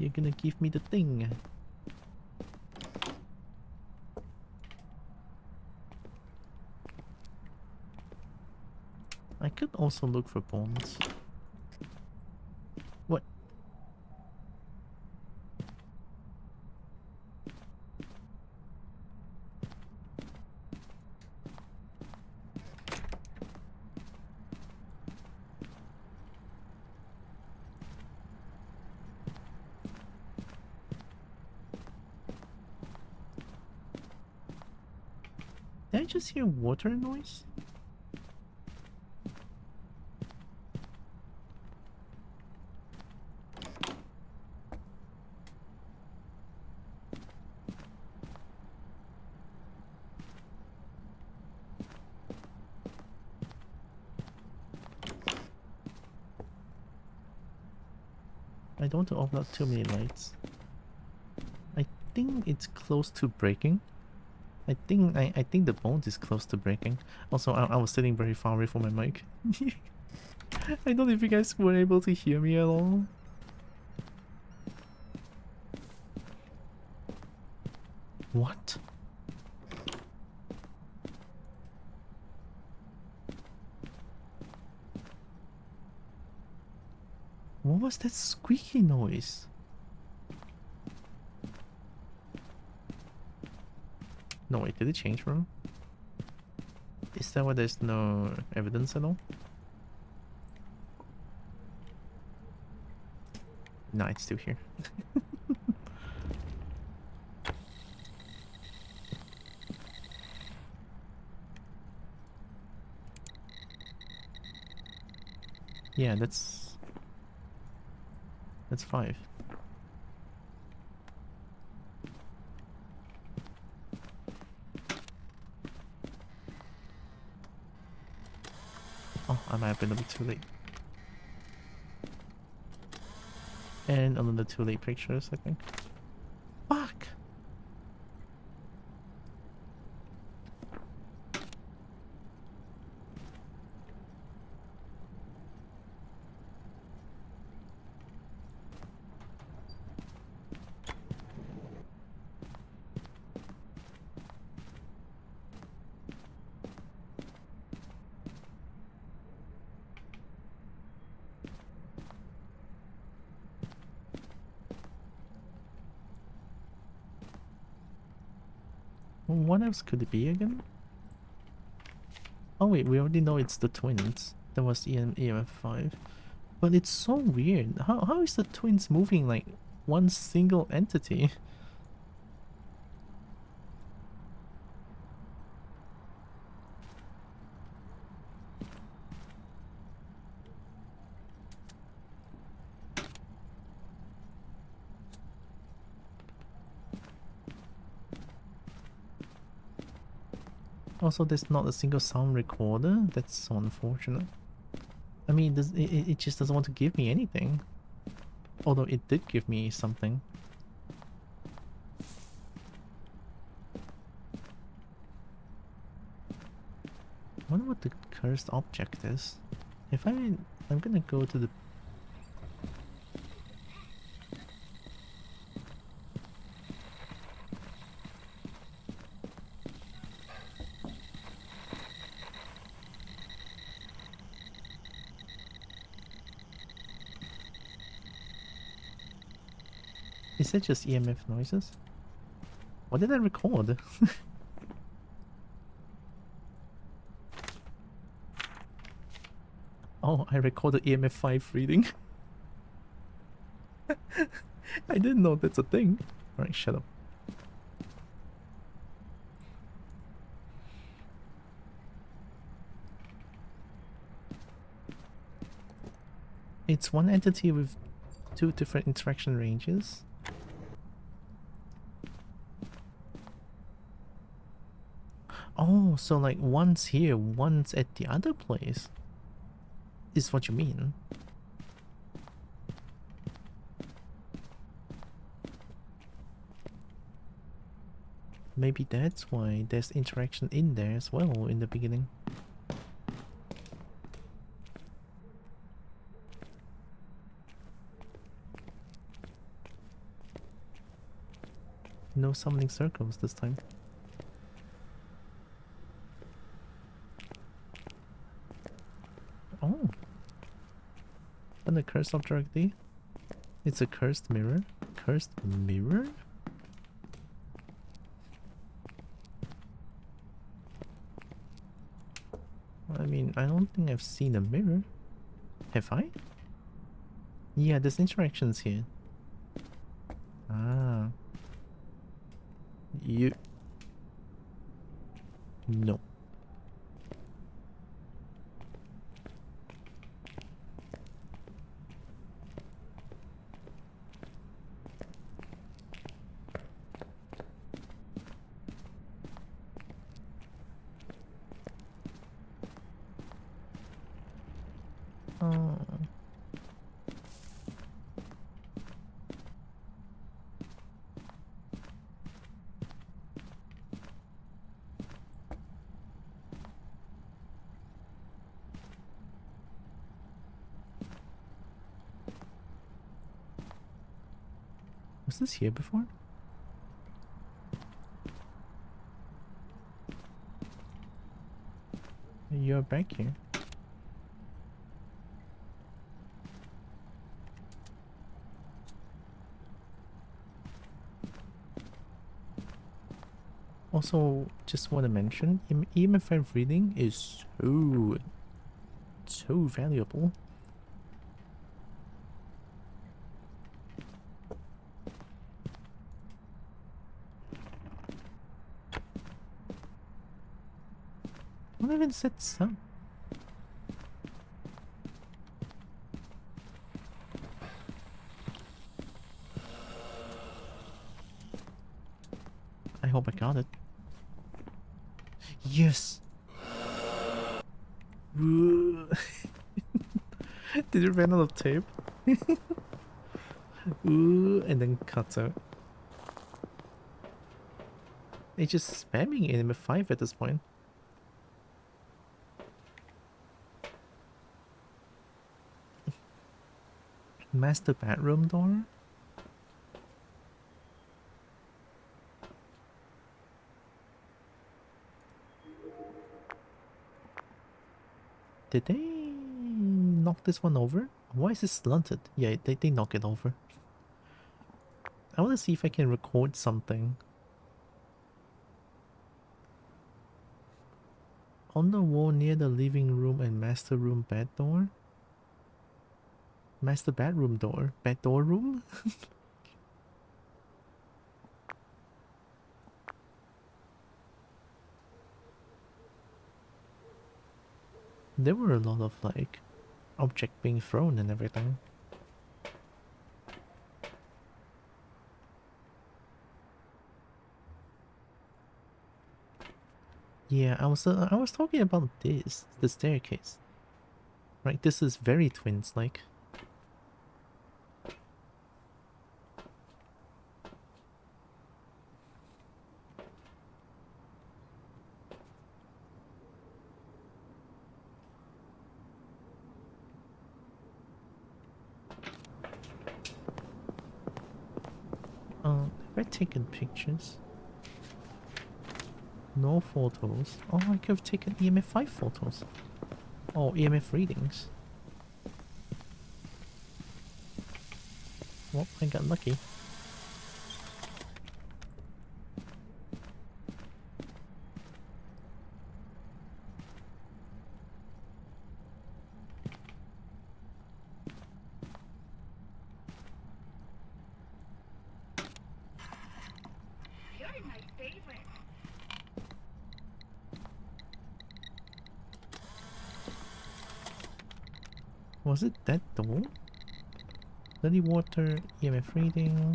You're gonna give me the thing. I could also look for bones. What? Did I just hear water noise? I don't want to open up too many lights. I think it's close to breaking. I think the bones is close to breaking. Also, I was sitting very far away from my mic. I don't know if you guys were able to hear me at all. What? What was that squeaky noise? No, wait, did it change room? Is that why there's no evidence at all? No, it's still here. Yeah, that's 5. Oh, I might have been a bit too late. And another 2 late pictures, I think. Fuck! What else could it be again? Oh wait, we already know it's the twins. That was EMF 5. But it's so weird. How is the twins moving like one single entity? Also, there's not a single sound recorder. That's so unfortunate. I mean, it just doesn't want to give me anything. Although it did give me something. I wonder what the cursed object is. I'm gonna go to the... Is that just EMF noises? What did I record? Oh, I recorded EMF 5 reading. I didn't know that's a thing. Alright, shut up. It's one entity with 2 different interaction ranges. Oh, so like one's here, one's at the other place. Is what you mean. Maybe that's why there's interaction in there as well in the beginning. No summoning circles this time. Oh. And the cursed object D? It's a cursed mirror. Cursed mirror? I mean, I don't think I've seen a mirror. Have I? Yeah, there's interactions here. Ah. You... No. Oh. Was this here before? You're back here. Also, just want to mention, EMF reading is so valuable. What even sets up? I hope I got it. Yes! Did you run out of tape? Ooh, and then cuts out. It's just spamming Enemy 5 at this point. Master bedroom door? Did they knock this one over? Why is it slanted? Yeah, they knock it over. I want to see if I can record something. On the wall near the living room and master room bed door? Master bedroom door? Bed door room? There were a lot of like object being thrown and everything. Yeah, I was talking about this, the staircase. Right, this is very twins-like. Have I taken pictures? No photos. Oh, I could have taken EMF 5 photos. Oh, EMF readings. Well, I got lucky. You're my favorite. Was it that door? Dirty water, EMF reading.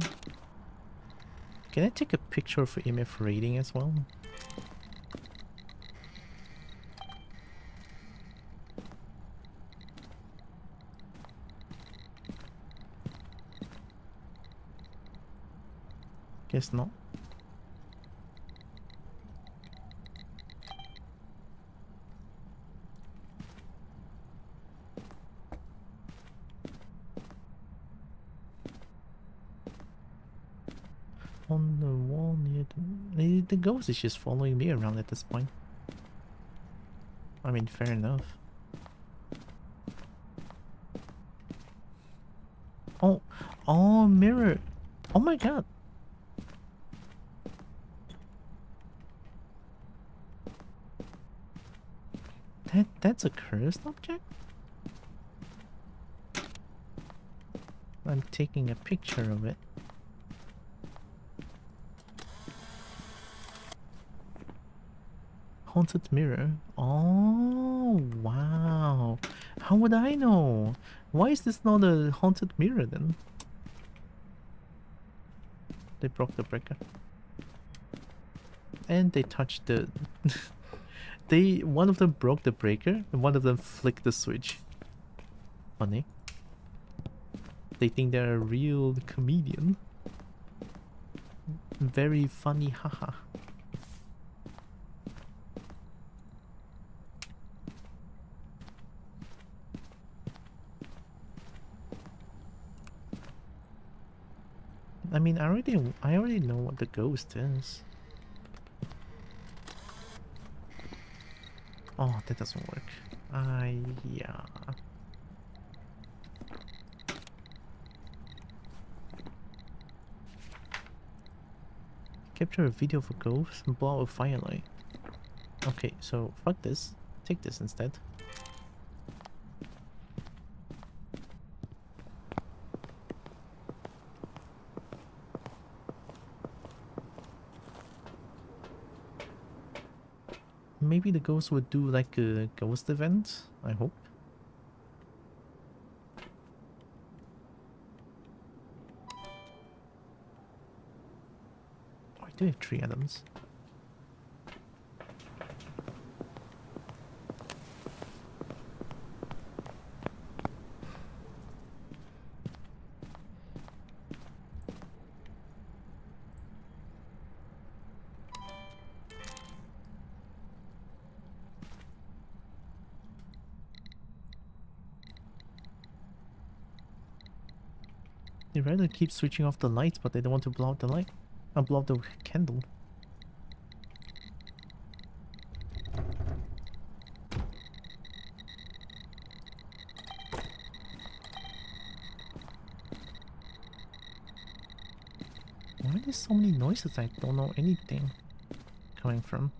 Can I take a picture for EMF reading as well? Guess not. On the wall near the ghost is just following me around at this point. I mean, fair enough. Oh, oh, mirror. Oh my god. That's a cursed object? I'm taking a picture of it. Haunted mirror. Oh, wow. How would I know? Why is this not a haunted mirror then? They broke the breaker. And they touched the... one of them broke the breaker and one of them flicked the switch. Funny. They think they're a real comedian. Very funny, haha. I mean, I already know what the ghost is. Oh, that doesn't work. Yeah. Capture a video for ghosts and blow out a firelight. Okay, so fuck this. Take this instead. Maybe the ghost would do like a ghost event, I hope. Oh, I do have 3 items. They rather keep switching off the lights, but they don't want to blow out the light. I'll blow out the candle. Why are there so many noises I don't know anything coming from?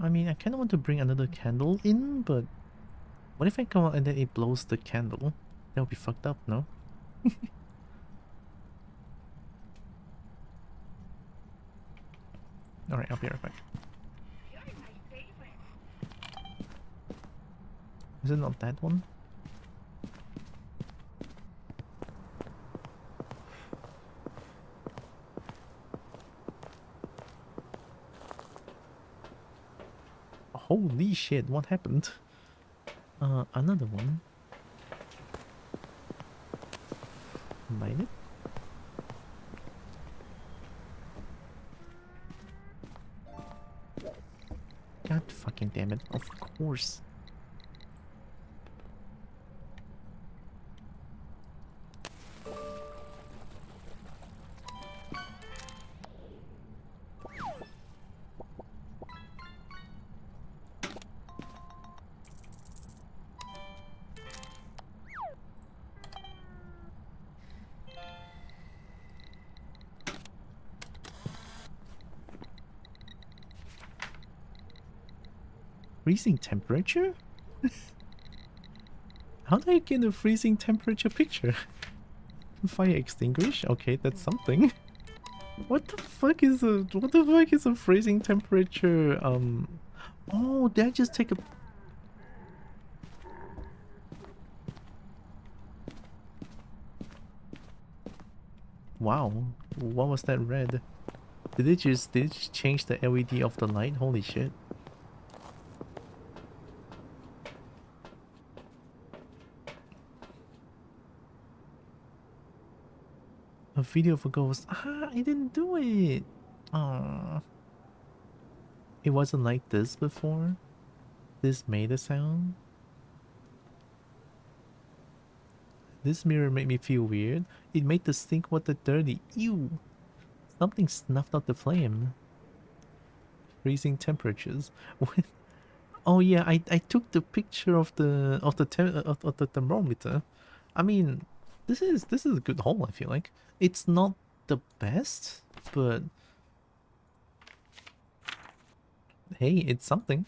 I mean, I kind of want to bring another candle in, but what if I come out and then it blows the candle? That would be fucked up, no? Alright, I'll be right back. You're my favorite. Is it not that one? Holy shit, what happened? Another one. Light it. God fucking damn it, of course. Freezing temperature? How do I get a freezing temperature picture? Fire extinguish? Okay, that's something. What the fuck is a freezing temperature? Oh, did I just take a... Wow, what was that red? Did it just change the LED of the light? Holy shit. A video of a ghost. Ah, I didn't do it. Ah, it wasn't like this before. This made a sound. This mirror made me feel weird. It made the stink water dirty. Ew. Something snuffed out the flame. Freezing temperatures. Oh yeah, I took the picture of the thermometer. I mean, this is a good haul. I feel like it's not the best, but hey, it's something.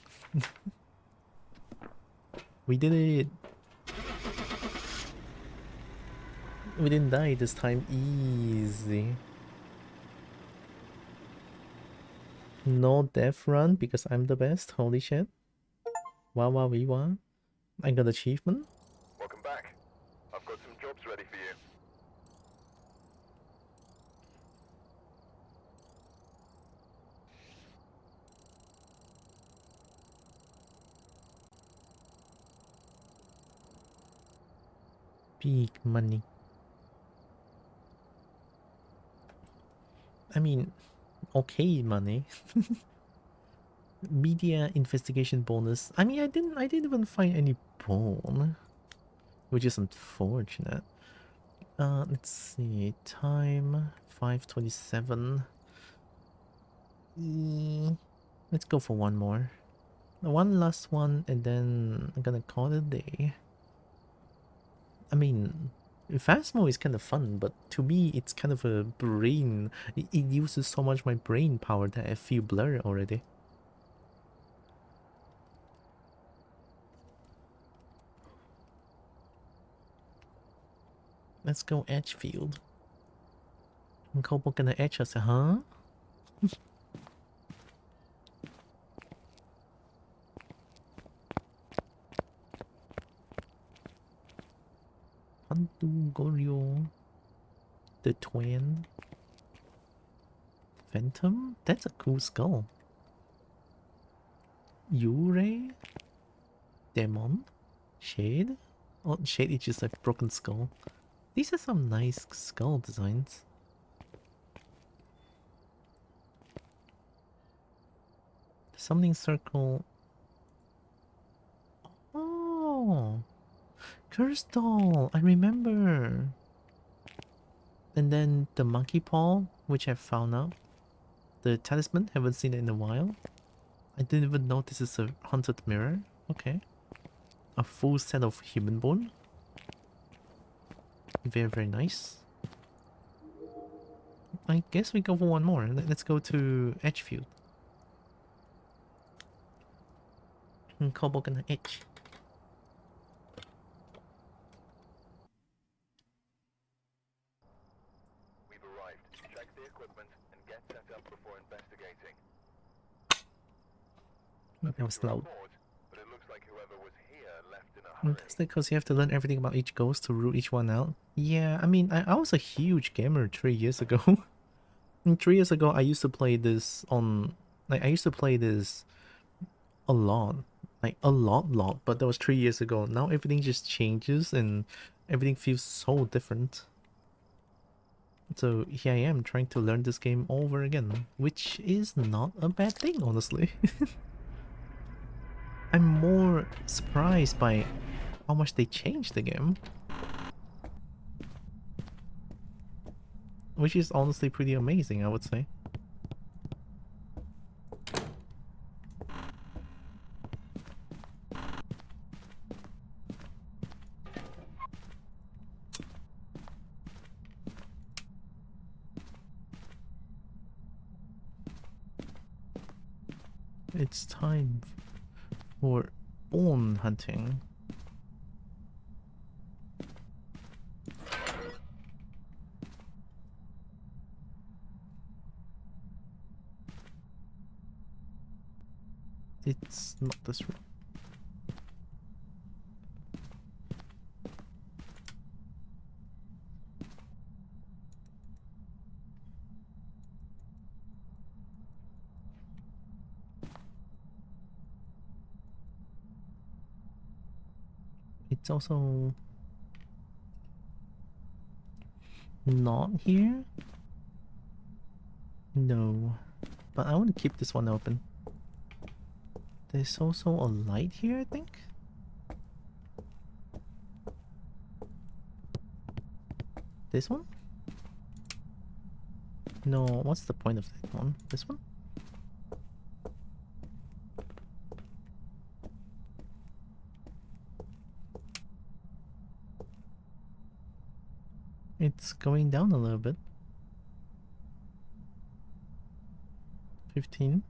We did it. We didn't die this time. Easy. No death run because I'm the best. Holy shit. Wow, wow, wee, wow. I got achievement. Welcome back. I've got some jobs ready for you. Big money. I mean, okay money. Media investigation bonus. I mean, I didn't even find any bone, which is unfortunate. Let's see. Time 5:27. Let's go for one more. One last one, and then I'm gonna call it a day. I mean, Phasmo is kind of fun, but to me, it's kind of a brain. It uses so much my brain power that I feel blurry already. Let's go Edgefield. Kobo gonna edge us, huh? Pantu Goryeo. The twin. Phantom? That's a cool skull. Yurei? Demon? Shade? Oh, Shade is just a broken skull. These are some nice skull designs. Summoning circle. Oh, Curse doll. I remember. And then the monkey paw, which I found out. The talisman. Haven't seen it in a while. I didn't even know this is a haunted mirror. Okay. A full set of human bone. Very, very nice. I guess we go for one more. Let's go to Edgefield. Kobo gonna itch. We've arrived. Check the equipment and get set up before investigating. That was loud. Report, but it looks like whoever was here left in a hurry. That's because you have to learn everything about each ghost to rule each one out. Yeah, I mean, I was a huge gamer 3 years ago. And 3 years ago, I used to play this on... Like, I used to play this a lot. Like, a lot. But that was 3 years ago. Now everything just changes and everything feels so different. So here I am trying to learn this game over again. Which is not a bad thing, honestly. I'm more surprised by how much they changed the game. Which is honestly pretty amazing, I would say. It's time for bone hunting. It's not this room. It's also not here. No, but I want to keep this one open. There's also a light here, I think. This one? No, what's the point of that one? This one? It's going down a little bit. 15.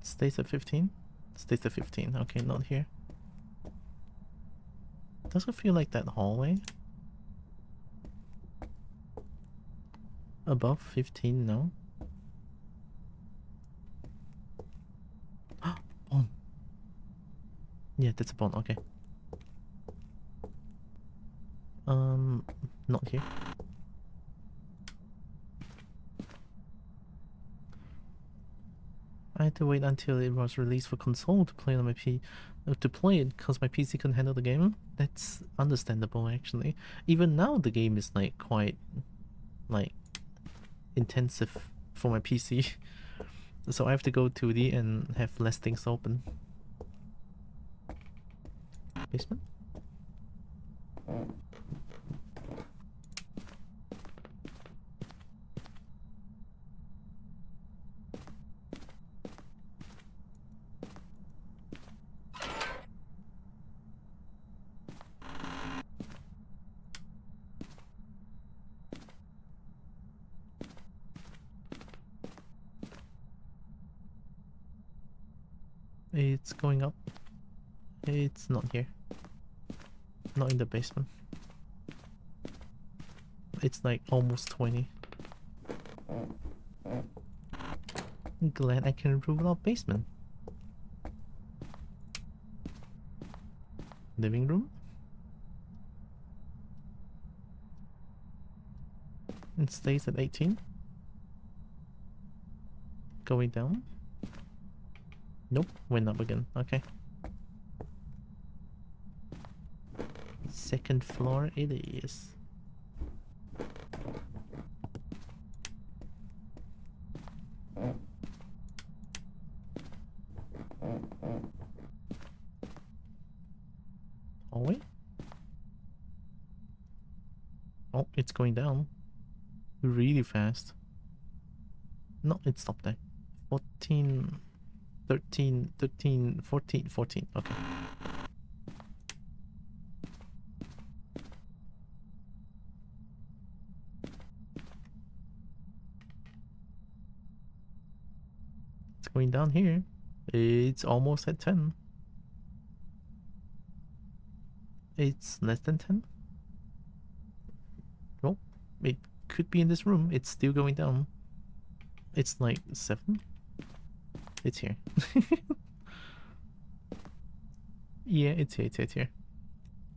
Stays at 15. Stays at 15. Okay, not here. Does it feel like that hallway? Above 15, no. Bone. Yeah, that's a bone, okay. Not here. I had to wait until it was released for console to play on my to play it because my PC couldn't handle the game. That's understandable, actually. Even now, the game is like quite like intensive for my PC, so I have to go 2D and have less things open. Basement. It's going up. It's not here. Not in the basement. It's like almost 20. Glad I can rule out basement. Living room. It stays at 18. Going down. Nope, went up again. Okay. Second floor it is. Hallway? Oh, it's going down. Really fast. No, it stopped there. 14... 13, 13, 14, 14. Okay. It's going down here. It's almost at 10. It's less than 10. Well, it could be in this room. It's still going down. It's like 7. It's here. Yeah, it's here.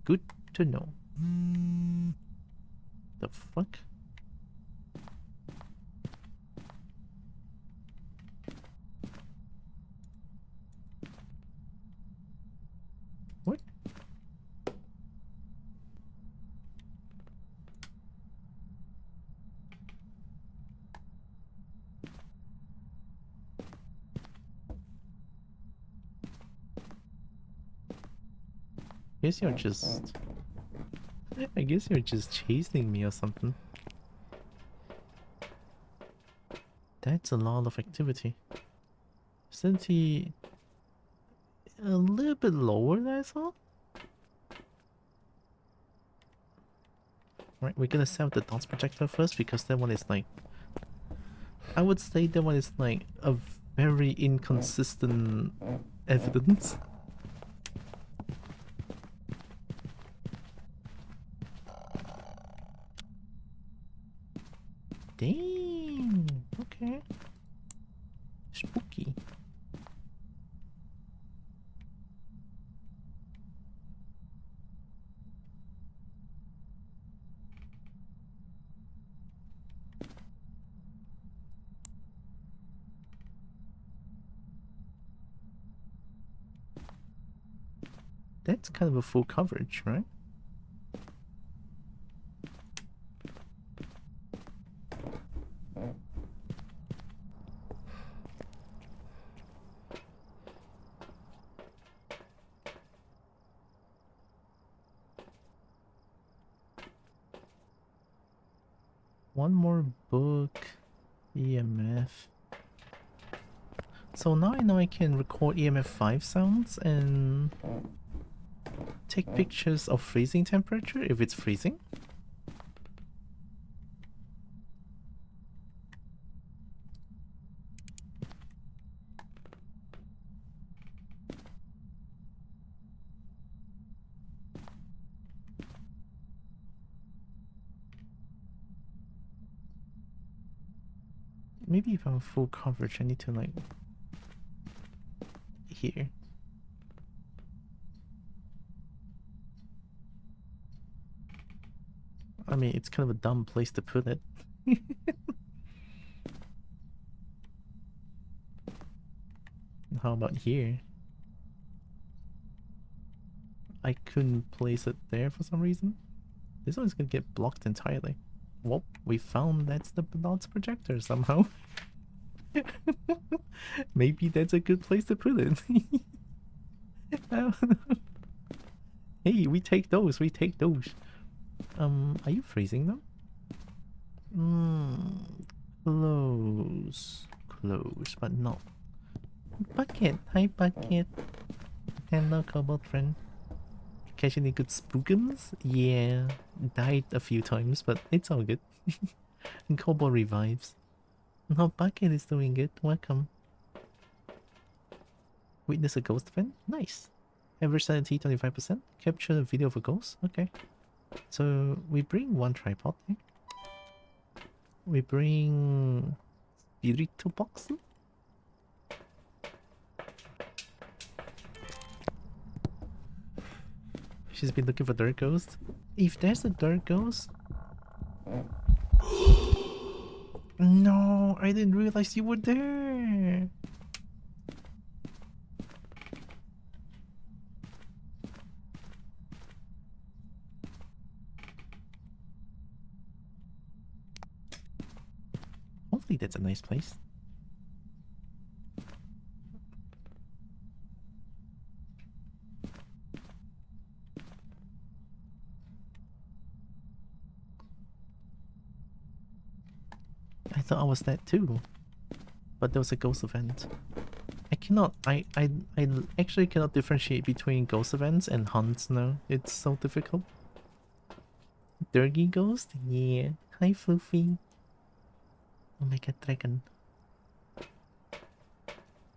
Good to know. The fuck? What? Guess you're just... I guess you're just chasing me or something. That's a lot of activity. Isn't he a little bit lower than I thought? Right, we're gonna set up the dots projector first because that one is like... I would say that one is like a very inconsistent evidence. Dang, okay. Spooky. That's kind of a full coverage, right? One more book, EMF. So now I know I can record EMF 5 sounds and take pictures of freezing temperature if it's freezing. Maybe if I'm full coverage, I need to like here. I mean, it's kind of a dumb place to put it. How about here? I couldn't place it there for some reason. This one's gonna get blocked entirely. Well, we found that's the dots projector somehow. Maybe that's a good place to put it. I don't know. Hey, we take those, we take those. Are you freezing them? Close. Close, but not. Bucket, hi Bucket. Hello, Cobalt friend. Catch any good spookums? Yeah, died a few times, but it's all good. And Kobo revives. No, Bucket is doing good. Welcome. Witness a ghost event? Nice. Average sanity 25%. Capture a video of a ghost? Okay. So we bring one tripod. Eh? We bring Spirito box. She's been looking for dirt ghost. If there's a dirt ghost... No, I didn't realize you were there. Hopefully that's a nice place. I thought I was that too, but there was a ghost event. I actually cannot differentiate between ghost events and hunts now. It's so difficult. Dirty ghost? Yeah. Hi Floofy. Oh my god, dragon.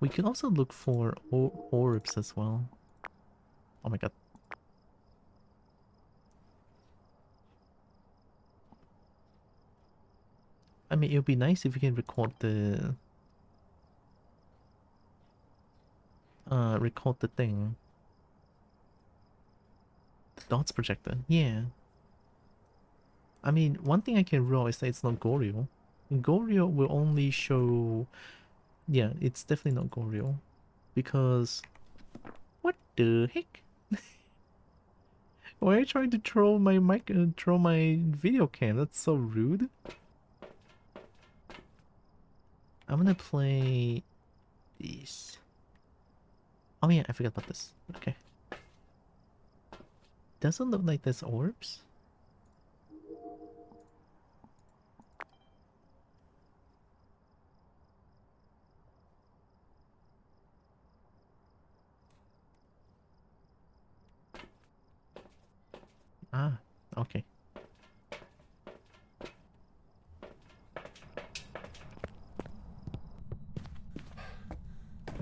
We can also look for orbs as well. Oh my god. I mean, it would be nice if we can record the thing. The dots projector. Yeah. I mean, one thing I can rule is that it's not Goryo. Goryo will only show... Yeah, it's definitely not Goryo. Because... What the heck? Why are you trying to throw my mic, throw my video cam? That's so rude. I'm gonna play... this. Oh yeah, I forgot about this. Okay. Doesn't look like there's orbs. Ah, okay.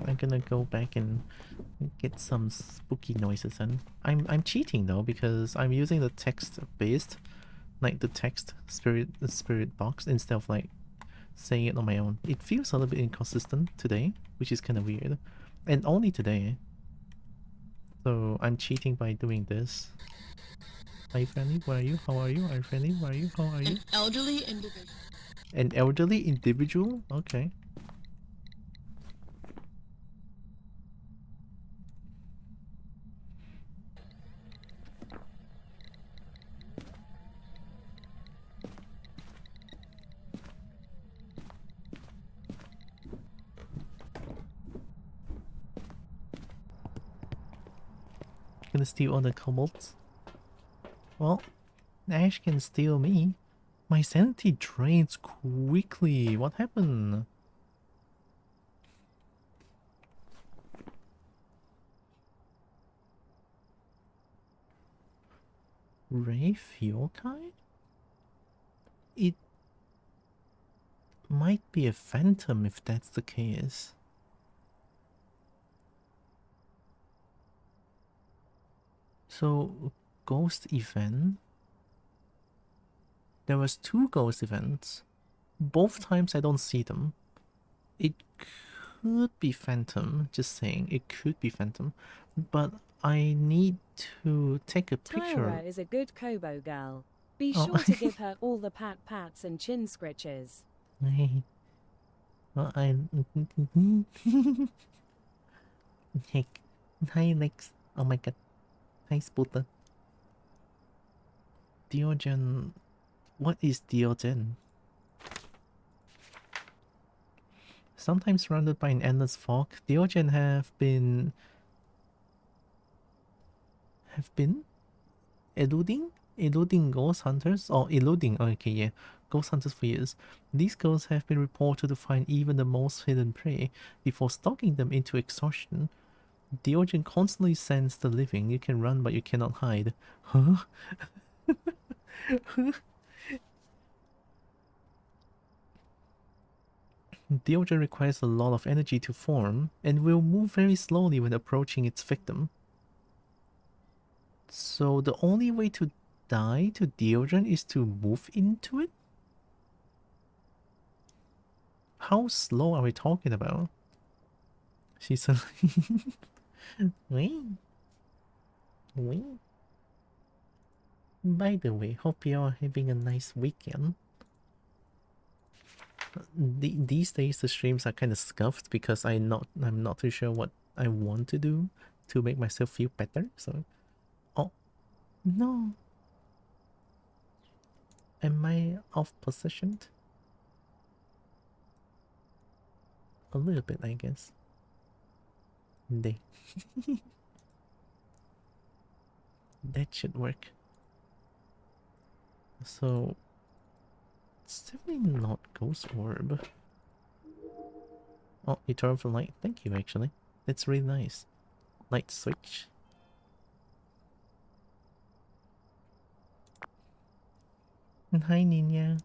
I'm gonna go back and get some spooky noises in. I'm cheating though because I'm using the text based, like the text spirit box instead of like saying it on my own. It feels a little bit inconsistent today, which is kind of weird, and only today. So I'm cheating by doing this. Are you friendly? Where are you? How are you? Are you friendly? Where are you? How are you? An elderly individual. An elderly individual? Okay. Gonna steal all the kobolds? Well, Ash can steal me. My sanity drains quickly. What happened? Wraith Yokai? It might be a phantom if that's the case. So, ghost event? There was 2 ghost events. Both times I don't see them. It could be phantom, just saying, it could be phantom. But I need to take a picture. Tyra is a good Kobo girl. Be Oh. sure to give her all the pats and chin scritches. Hey. Well, Heck. Hi, Lex. Oh my god. Hi, Spooter. Diogen. What is Diogen? Sometimes surrounded by an endless fog, Diogen have been eluding ghost hunters, or eluding, okay, yeah, ghost hunters for years. These ghosts have been reported to find even the most hidden prey before stalking them into exhaustion. Diogen constantly scents the living. You can run, but you cannot hide. Huh? Diogen requires a lot of energy to form and will move very slowly when approaching its victim. So the only way to die to Diogen is to move into it? How slow are we talking about? She's a... Wait. By the way, hope you're having a nice weekend. These days the streams are kind of scuffed because I'm not too sure what I want to do to make myself feel better. So, oh no, am I off positioned? A little bit, I guess. They. That should work. So, it's definitely not Ghost Orb. Oh, you turned off the light. Thank you, actually. That's really nice. Light switch. And hi, Ninya.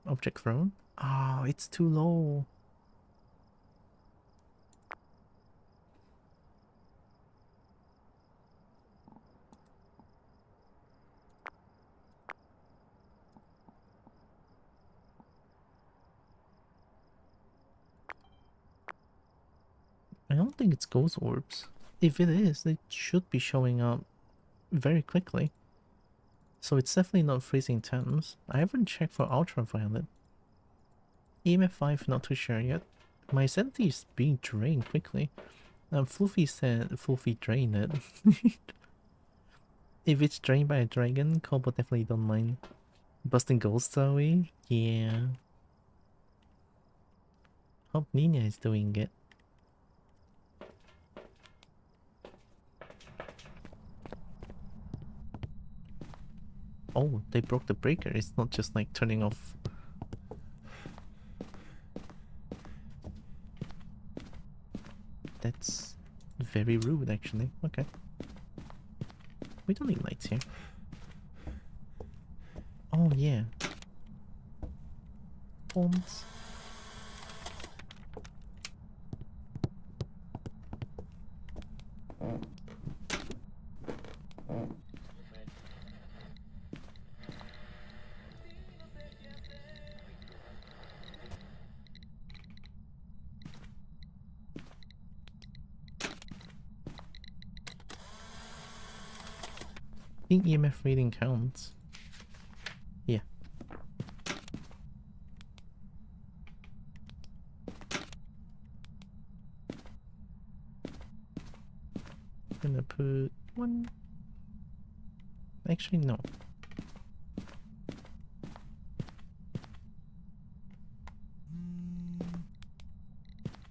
Object thrown. Oh, it's too low. I don't think it's ghost orbs. If it is, it should be showing up very quickly. So it's definitely not freezing temps. I haven't checked for ultraviolet. EMF 5, not too sure yet. My sanity is being drained quickly. Fluffy said Fluffy drained it. If it's drained by a dragon, Kobo definitely don't mind. Busting ghosts, are we? Yeah. Hope Nina is doing it. Oh, they broke the breaker. It's not just like turning off. That's very rude, actually. Okay. We don't need lights here. Oh, yeah. Bombs. I think EMF reading counts. Yeah. Gonna put one. Actually, no.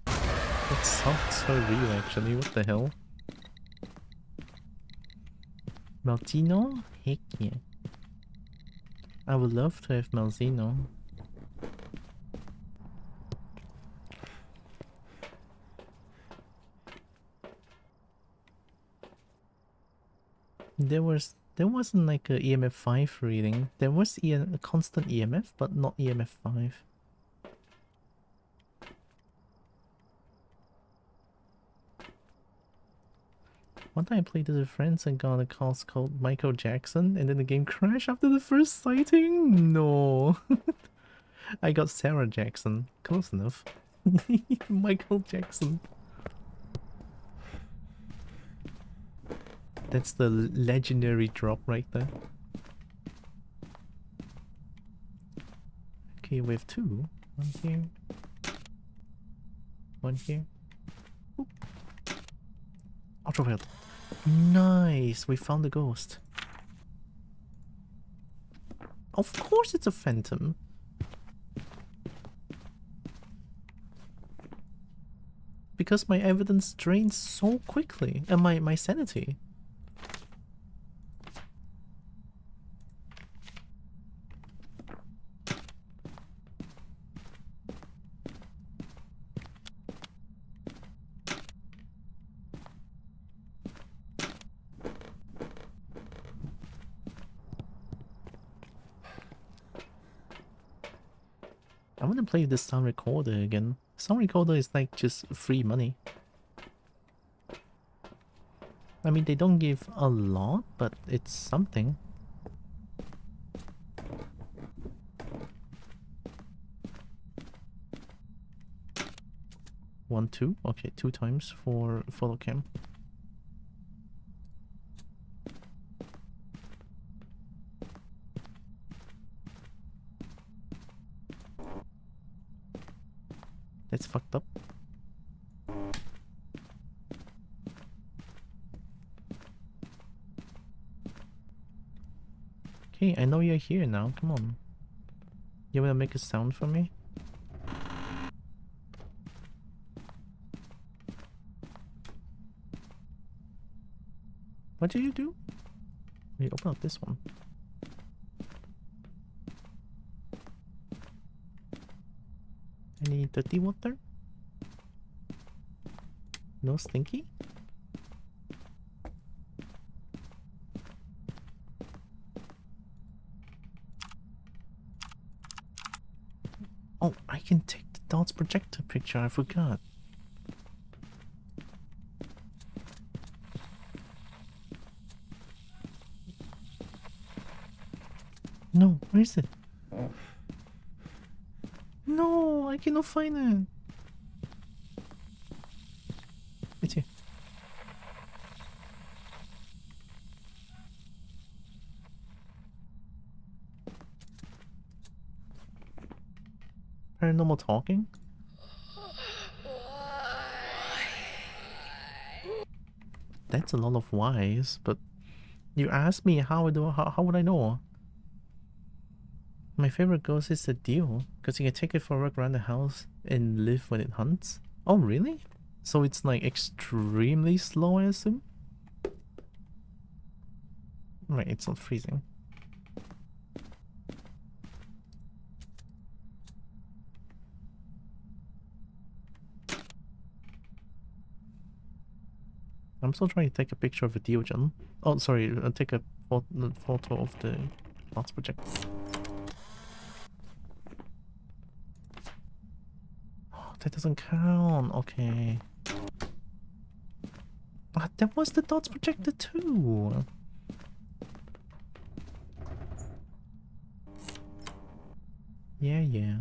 That sounds so real, actually. What the hell? Maltino? Heck yeah. I would love to have Malzino. There wasn't like a EMF 5 reading. There was a constant EMF, but not EMF 5. One time I played with friends and got a call called Michael Jackson, and then the game crashed after the first sighting? No. I got Sarah Jackson. Close enough. Michael Jackson. That's the legendary drop right there. Okay, we have two. One here. One here. Oop. Ultraviolet. Nice! We found the ghost. Of course it's a phantom. Because my evidence drains so quickly. And my sanity. I want to play the sound recorder again. Sound recorder is like just free money. I mean, they don't give a lot, but it's something. One, two? Okay, 2 times for photo cam. That's fucked up. Okay, I know you're here now. Come on. You wanna make a sound for me? What do you do? Wait, open up this one. Any dirty water? No stinky? Oh, I can take the dot's projector picture, I forgot. No, where is it? No, I cannot find it. paranormal talking? That's a lot of whys, but you asked me how would I know? My favorite ghost is the deal, because you can take it for a walk around the house and live when it hunts. Oh really? So it's like extremely slow, I assume? Right, it's not freezing. I'm still trying to take a picture of a Diogen. Oh, sorry, take a photo of the dots project. Oh, that doesn't count. Okay. Ah, that was the dots projector too. Yeah, yeah.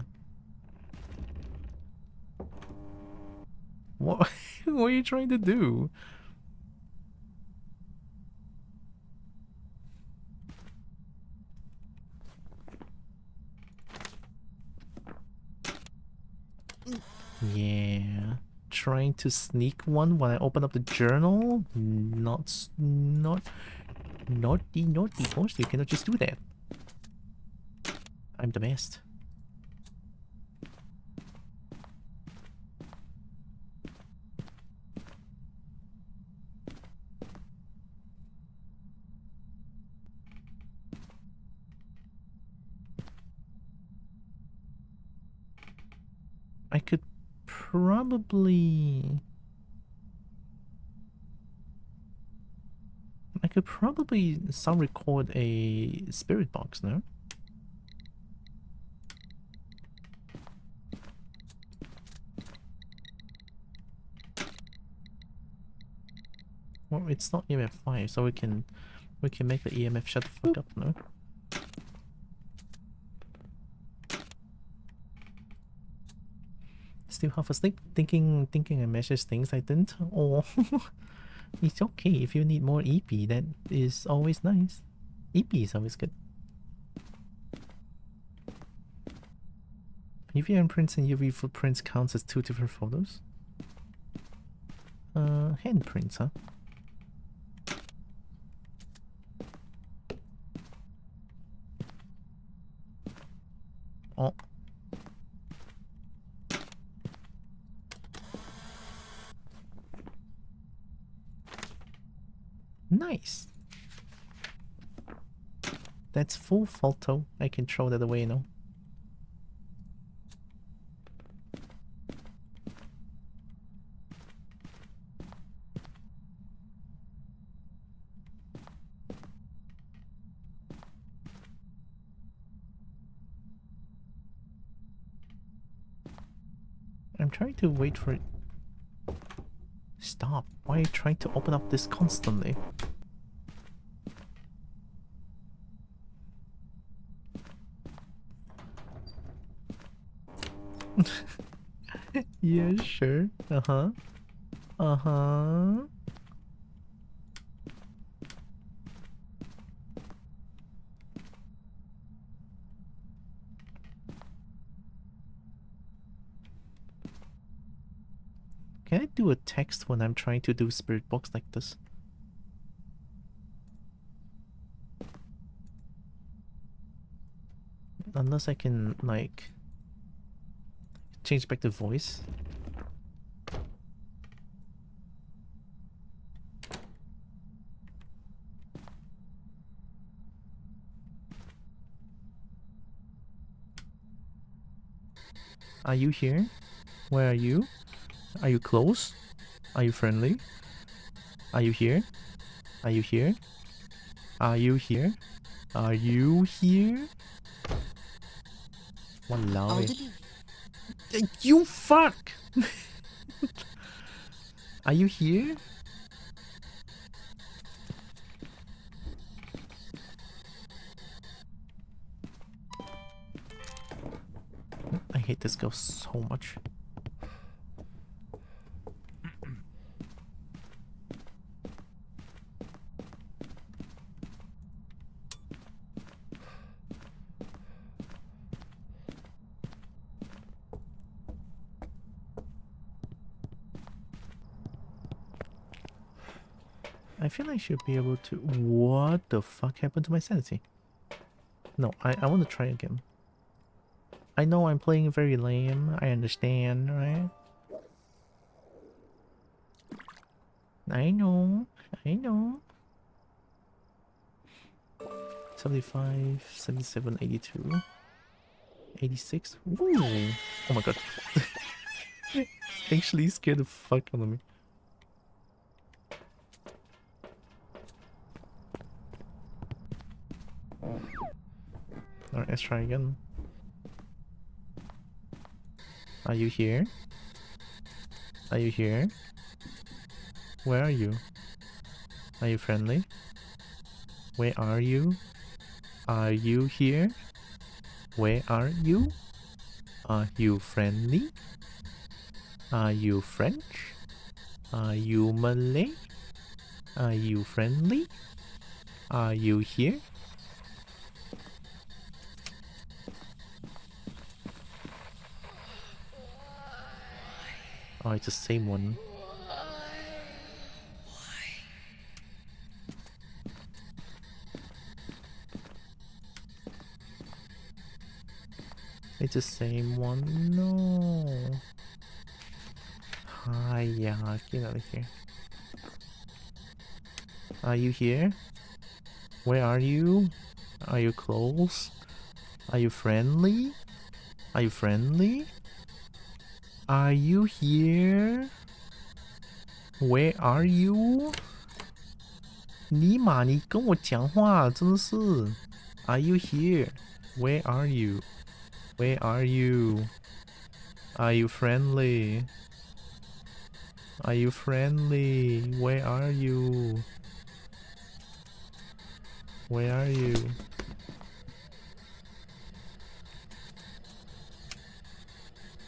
What? What are you trying to do? Yeah, trying to sneak one when I open up the journal? Not naughty, naughty horse. You cannot just do that. I'm the best. I could probably sound record a spirit box, no? Well, it's not EMF 5, so we can make the EMF shut the fuck up, no? Still half asleep, thinking I measures things I didn't. Or it's okay if you need more EP. That is always nice. EP is always good. UV handprints and UV footprints counts as two different photos. Handprints, huh? Oh. Nice. That's full photo. I can throw that away now. I'm trying to wait for it. Stop. Why are you trying to open up this constantly? Yeah, sure. Uh-huh. Uh-huh. Can I do a text when I'm trying to do spirit box like this? Unless I can, like, change back the voice. Are you here? Where are you? Are you close? Are you friendly? Are you here? Are you here? Are you here? Are you here? Walao. You fuck! Are you here? I hate this girl so much. I feel I should be able to... What the fuck happened to my sanity? No, I want to try again. I know I'm playing very lame, I understand, right? I know, I know. 75, 77, 82, 86. Ooh. Oh my god. Actually scared the fuck out of me. Alright, let's try again. Are you here? Are you here? Where are you? Are you friendly? Where are you? Are you here? Where are you? Are you friendly? Are you French? Are you Malay? Are you friendly? Are you here? Oh, it's the same one. It's the same one. No. Hi, yeah, get out of here. Are you here? Where are you? Are you close? Are you friendly? Are you friendly? Are you here? Where are you? 尼玛，你跟我讲话，真的是。Are you here? Where are you? Where are you? Are you friendly? Are you friendly? Where are you? Where are you?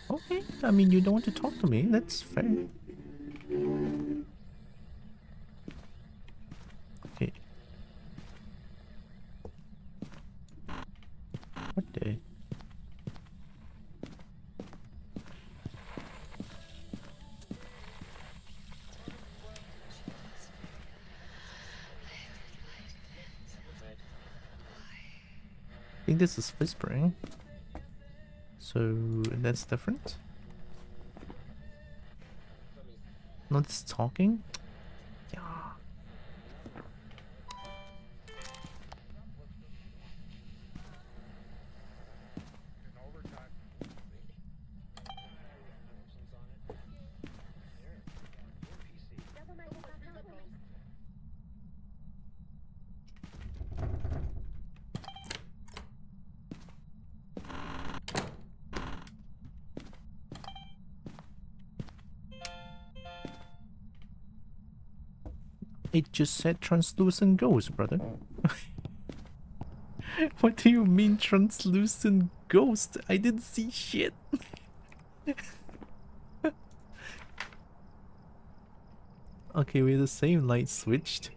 Okay, I mean, you don't want to talk to me, that's fair. Okay. What the? I think this is whispering. So that's different. Not this talking. Yeah. It just said translucent ghost, brother. What do you mean translucent ghost? I didn't see shit. Okay, we're the same light switched.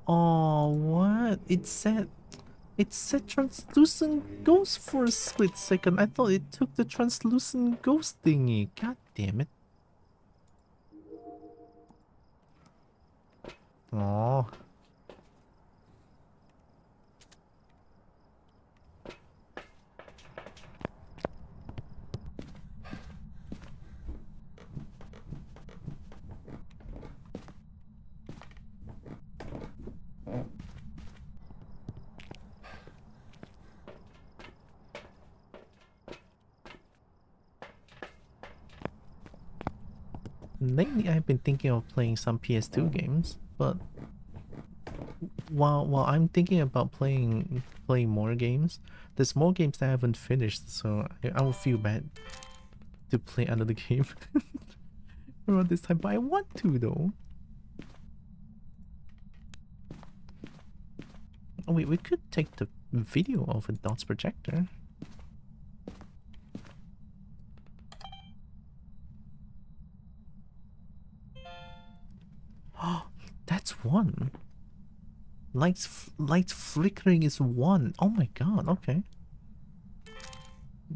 Oh, what? It said translucent ghost for a split second. I thought it took the translucent ghost thingy. God damn it. Oh. Lately, I've been thinking of playing some PS2 games, but while I'm thinking about playing more games, there's more games that I haven't finished, so I will feel bad to play another game around this time. But I want to though. Oh wait, we could take the video of a dots projector. Oh, that's one. Lights flickering is one. Oh my god, okay.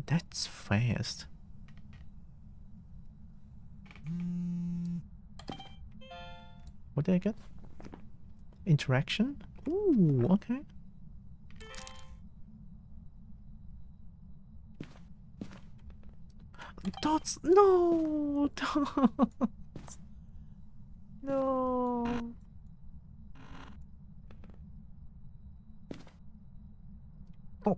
That's fast. What did I get? Interaction? Ooh, okay. Dots! No! Dots! No! Oh.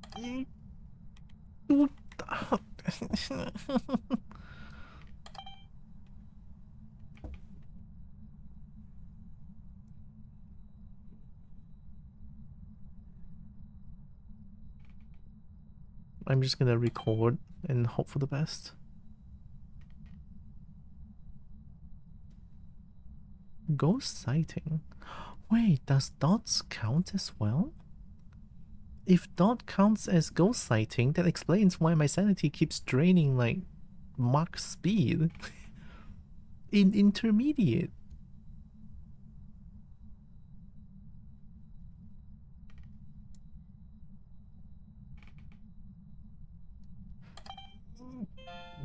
I'm just gonna record and hope for the best. Ghost sighting? Wait, does dots count as well? If dot counts as ghost sighting, that explains why my sanity keeps draining like Mach speed in intermediate.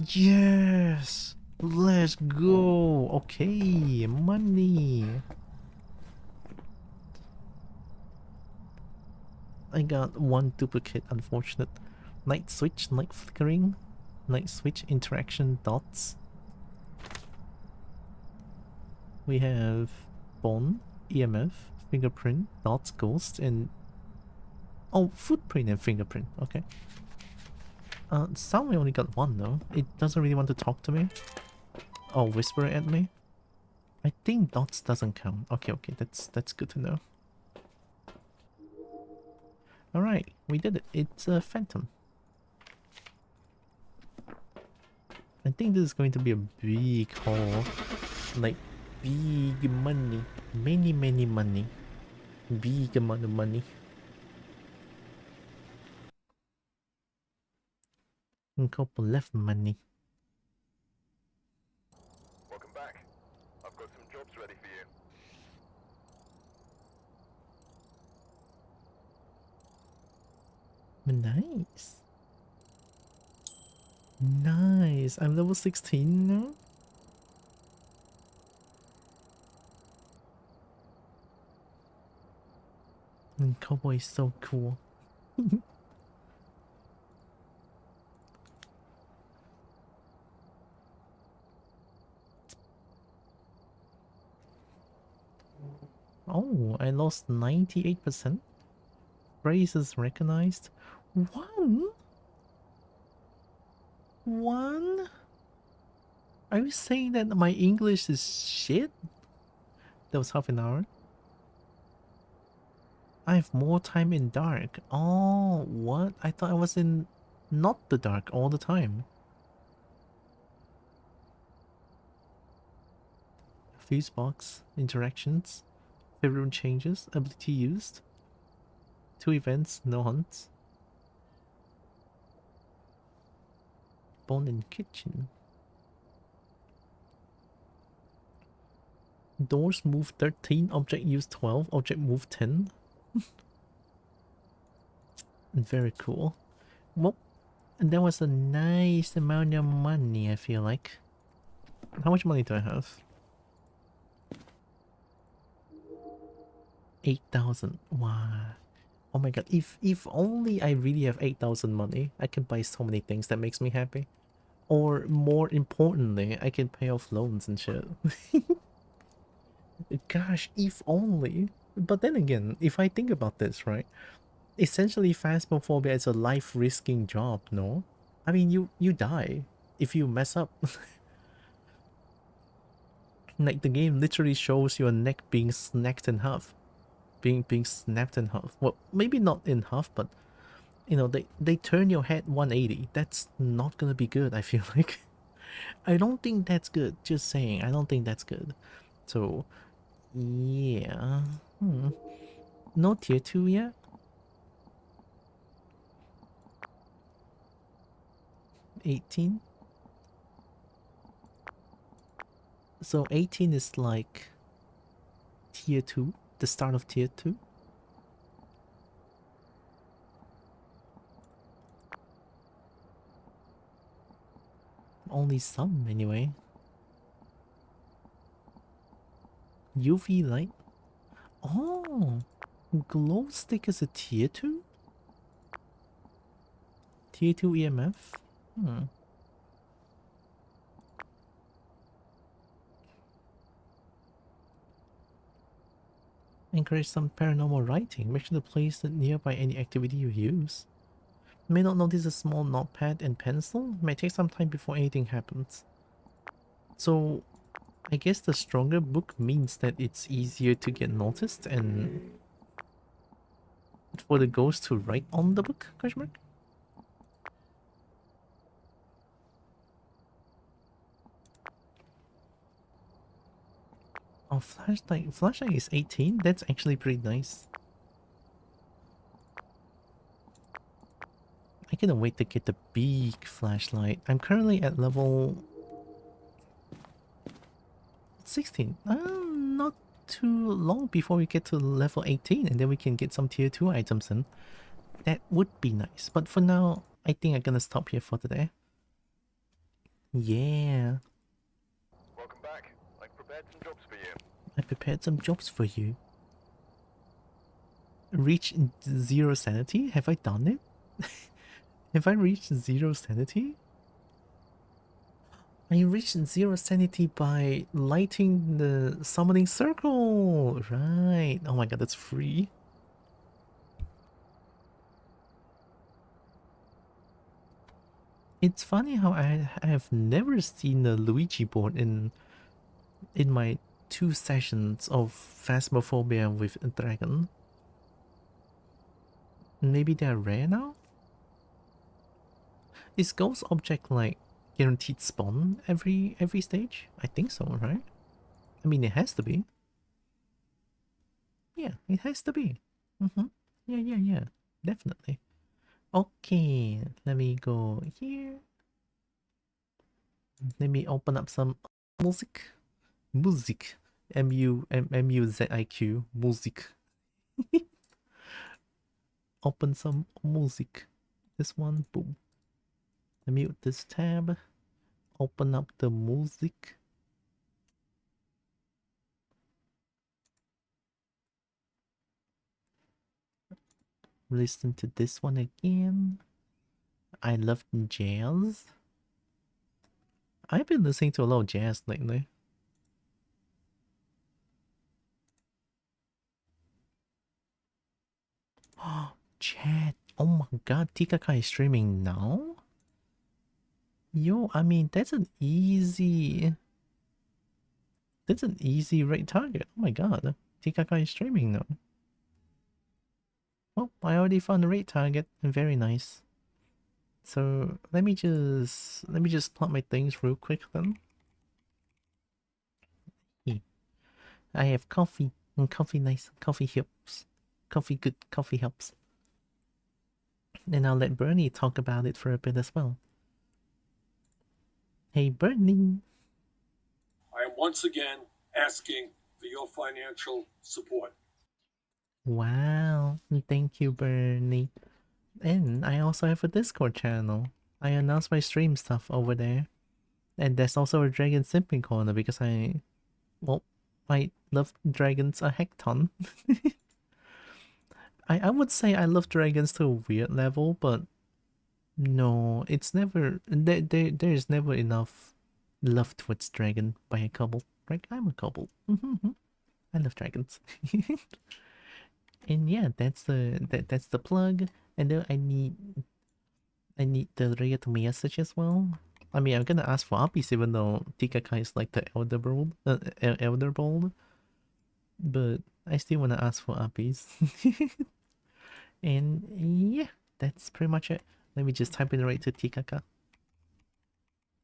Yes! Let's go! Okay, money! I got one duplicate, unfortunate. Night switch, night flickering, night switch, interaction, dots. We have bone, EMF, fingerprint, dots, ghost, and... oh, footprint and fingerprint, okay. Sound we only got one though. It doesn't really want to talk to me. Oh, whisper at me. I think dots doesn't count. Okay, okay, that's good to know. Alright, we did it. It's a phantom. I think this is going to be a big haul. Like, big money. Many money. Big amount of money. And couple left money. Welcome back. I've got some jobs ready for you. Nice. Nice. I'm level 16 now. And Kobo is so cool. Oh, I lost 98%. Phrases recognized. One? One? Are you saying that my English is shit? That was half an hour. I have more time in dark. Oh, what? I thought I was in not the dark all the time. Fuse box, interactions, favorite changes, ability used. 2 events, no hunts. Bone in kitchen. Doors move 13, object use 12, object move 10. Very cool. Well, that was a nice amount of money, I feel like. How much money do I have? 8,000. Wow. Oh my god, if only I really have 8,000 money, I can buy so many things that makes me happy. Or more importantly, I can pay off loans and shit. Gosh, if only. But then again, if I think about this, right? Essentially, Phasmophobia is a life-risking job, no? I mean, you die if you mess up. Like, the game literally shows your neck being snapped in half. Being snapped in half. Well, maybe not in half, but, you know, they turn your head 180. That's not gonna be good, I feel like. I don't think that's good. Just saying, I don't think that's good. So, yeah. No tier 2 yet? 18? So 18 is like tier 2, the start of tier 2. Only some anyway. UV light? Oh, glow stick is a tier 2? Tier 2 EMF? Hmm. Encourage some paranormal writing. Make sure to place it nearby any activity you use. May not notice a small notepad and pencil. May take some time before anything happens. So, I guess the stronger book means that it's easier to get noticed and for the ghost to write on the book? Question mark? Oh, flashlight. Flashlight is 18? That's actually pretty nice. I cannot wait to get the big flashlight. I'm currently at level 16. Not too long before we get to level 18 and then we can get some tier 2 items in. That would be nice. But for now, I think I'm gonna stop here for today. Yeah. Welcome back. I prepared some jobs for you. I prepared some jobs for you. Reach 0 sanity? Have I done it? Have I reached 0 sanity? I reached 0 sanity by lighting the summoning circle! Right. Oh my god, that's free. It's funny how I have never seen a Luigi board in my 2 sessions of Phasmophobia with a dragon. Maybe they're rare now? Is ghost object like guaranteed spawn every stage? I think so, right? I mean, it has to be. Yeah, it has to be. Yeah. Definitely. Okay, let me go here. Let me open up some music. Music. M-U-Z-I-Q. Music. Open some music. This one, boom. Mute this tab. Open up the music. Listen to this one again. I love jazz. I've been listening to a lot of jazz lately. Oh, chat. Oh my god, Tikaka is streaming now? Yo, I mean, that's an easy rate target. Oh my god, Tikaka is streaming now. Well, I already found the rate target. Very nice. So let me just plot my things real quick then. Yeah. I have coffee and coffee nice. Coffee helps. Coffee good. Coffee helps. And I'll let Bernie talk about it for a bit as well. Hey Bernie. I am once again asking for your financial support. Wow. Thank you, Bernie. And I also have a Discord channel. I announce my stream stuff over there. And there's also a Dragon Simping Corner because I love dragons a heck ton. I would say I love dragons to a weird level, but no, it's never, there is never enough love towards dragon by a couple. Right? I'm a couple. I love dragons. And yeah, that's the plug. And then I need the read message as well. I mean, I'm gonna ask for Apis even though Tikaka is like the elder bold. But I still wanna ask for Apis. And yeah, that's pretty much it. Let me just type in right to Tikaka.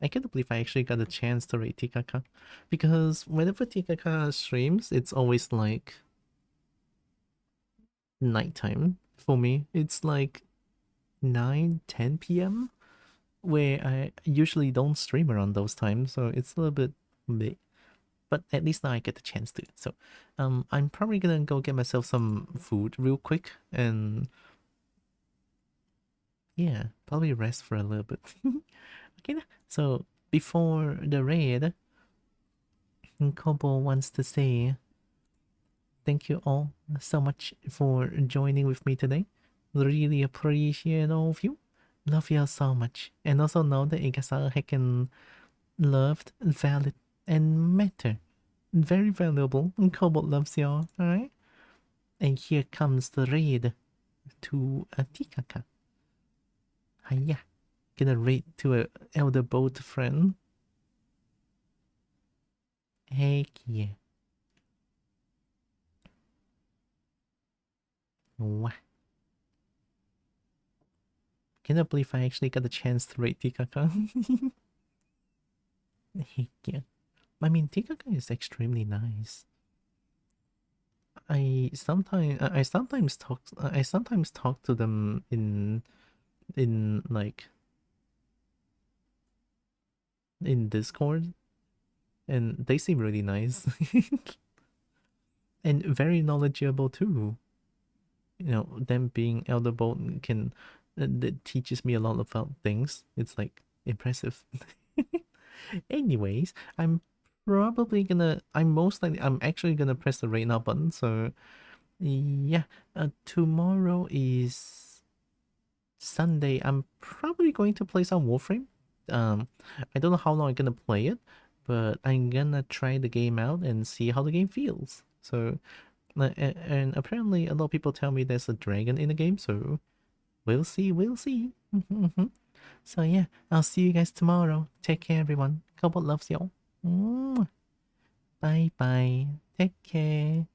I can't believe I actually got a chance to rate Tikaka. Because whenever Tikaka streams, it's always like nighttime for me. It's like 9-10 p.m. where I usually don't stream around those times, so it's a little bit meh. But at least now I get the chance to. So I'm probably gonna go get myself some food real quick and yeah, probably rest for a little bit. Okay, so before the raid, Kobo wants to say thank you all so much for joining with me today. Really appreciate all of you. Love you all so much. And also know that you guys are heckin' loved, valid, and matter. Very valuable. Kobo loves y'all, alright? And here comes the raid to a Tikaka. Hiya. Gonna raid to a elder boat friend. Heck yeah. Wow. Cannot believe I actually got a chance to raid Tikaka. Heck yeah. I mean, Tikaka is extremely nice. I sometimes talk to them in like in Discord, and they seem really nice and very knowledgeable too. You know, them being Elder Bolton can that teaches me a lot about things. It's like impressive. Anyways, I'm actually gonna press the right now button. So yeah, tomorrow is Sunday. I'm probably going to play some Warframe. I don't know how long I'm gonna play it, but I'm gonna try the game out and see how the game feels. So, and apparently a lot of people tell me there's a dragon in the game, so we'll see, we'll see. So yeah, I'll see you guys tomorrow. Take care, everyone. Kobo loves y'all. Bye bye. Take care.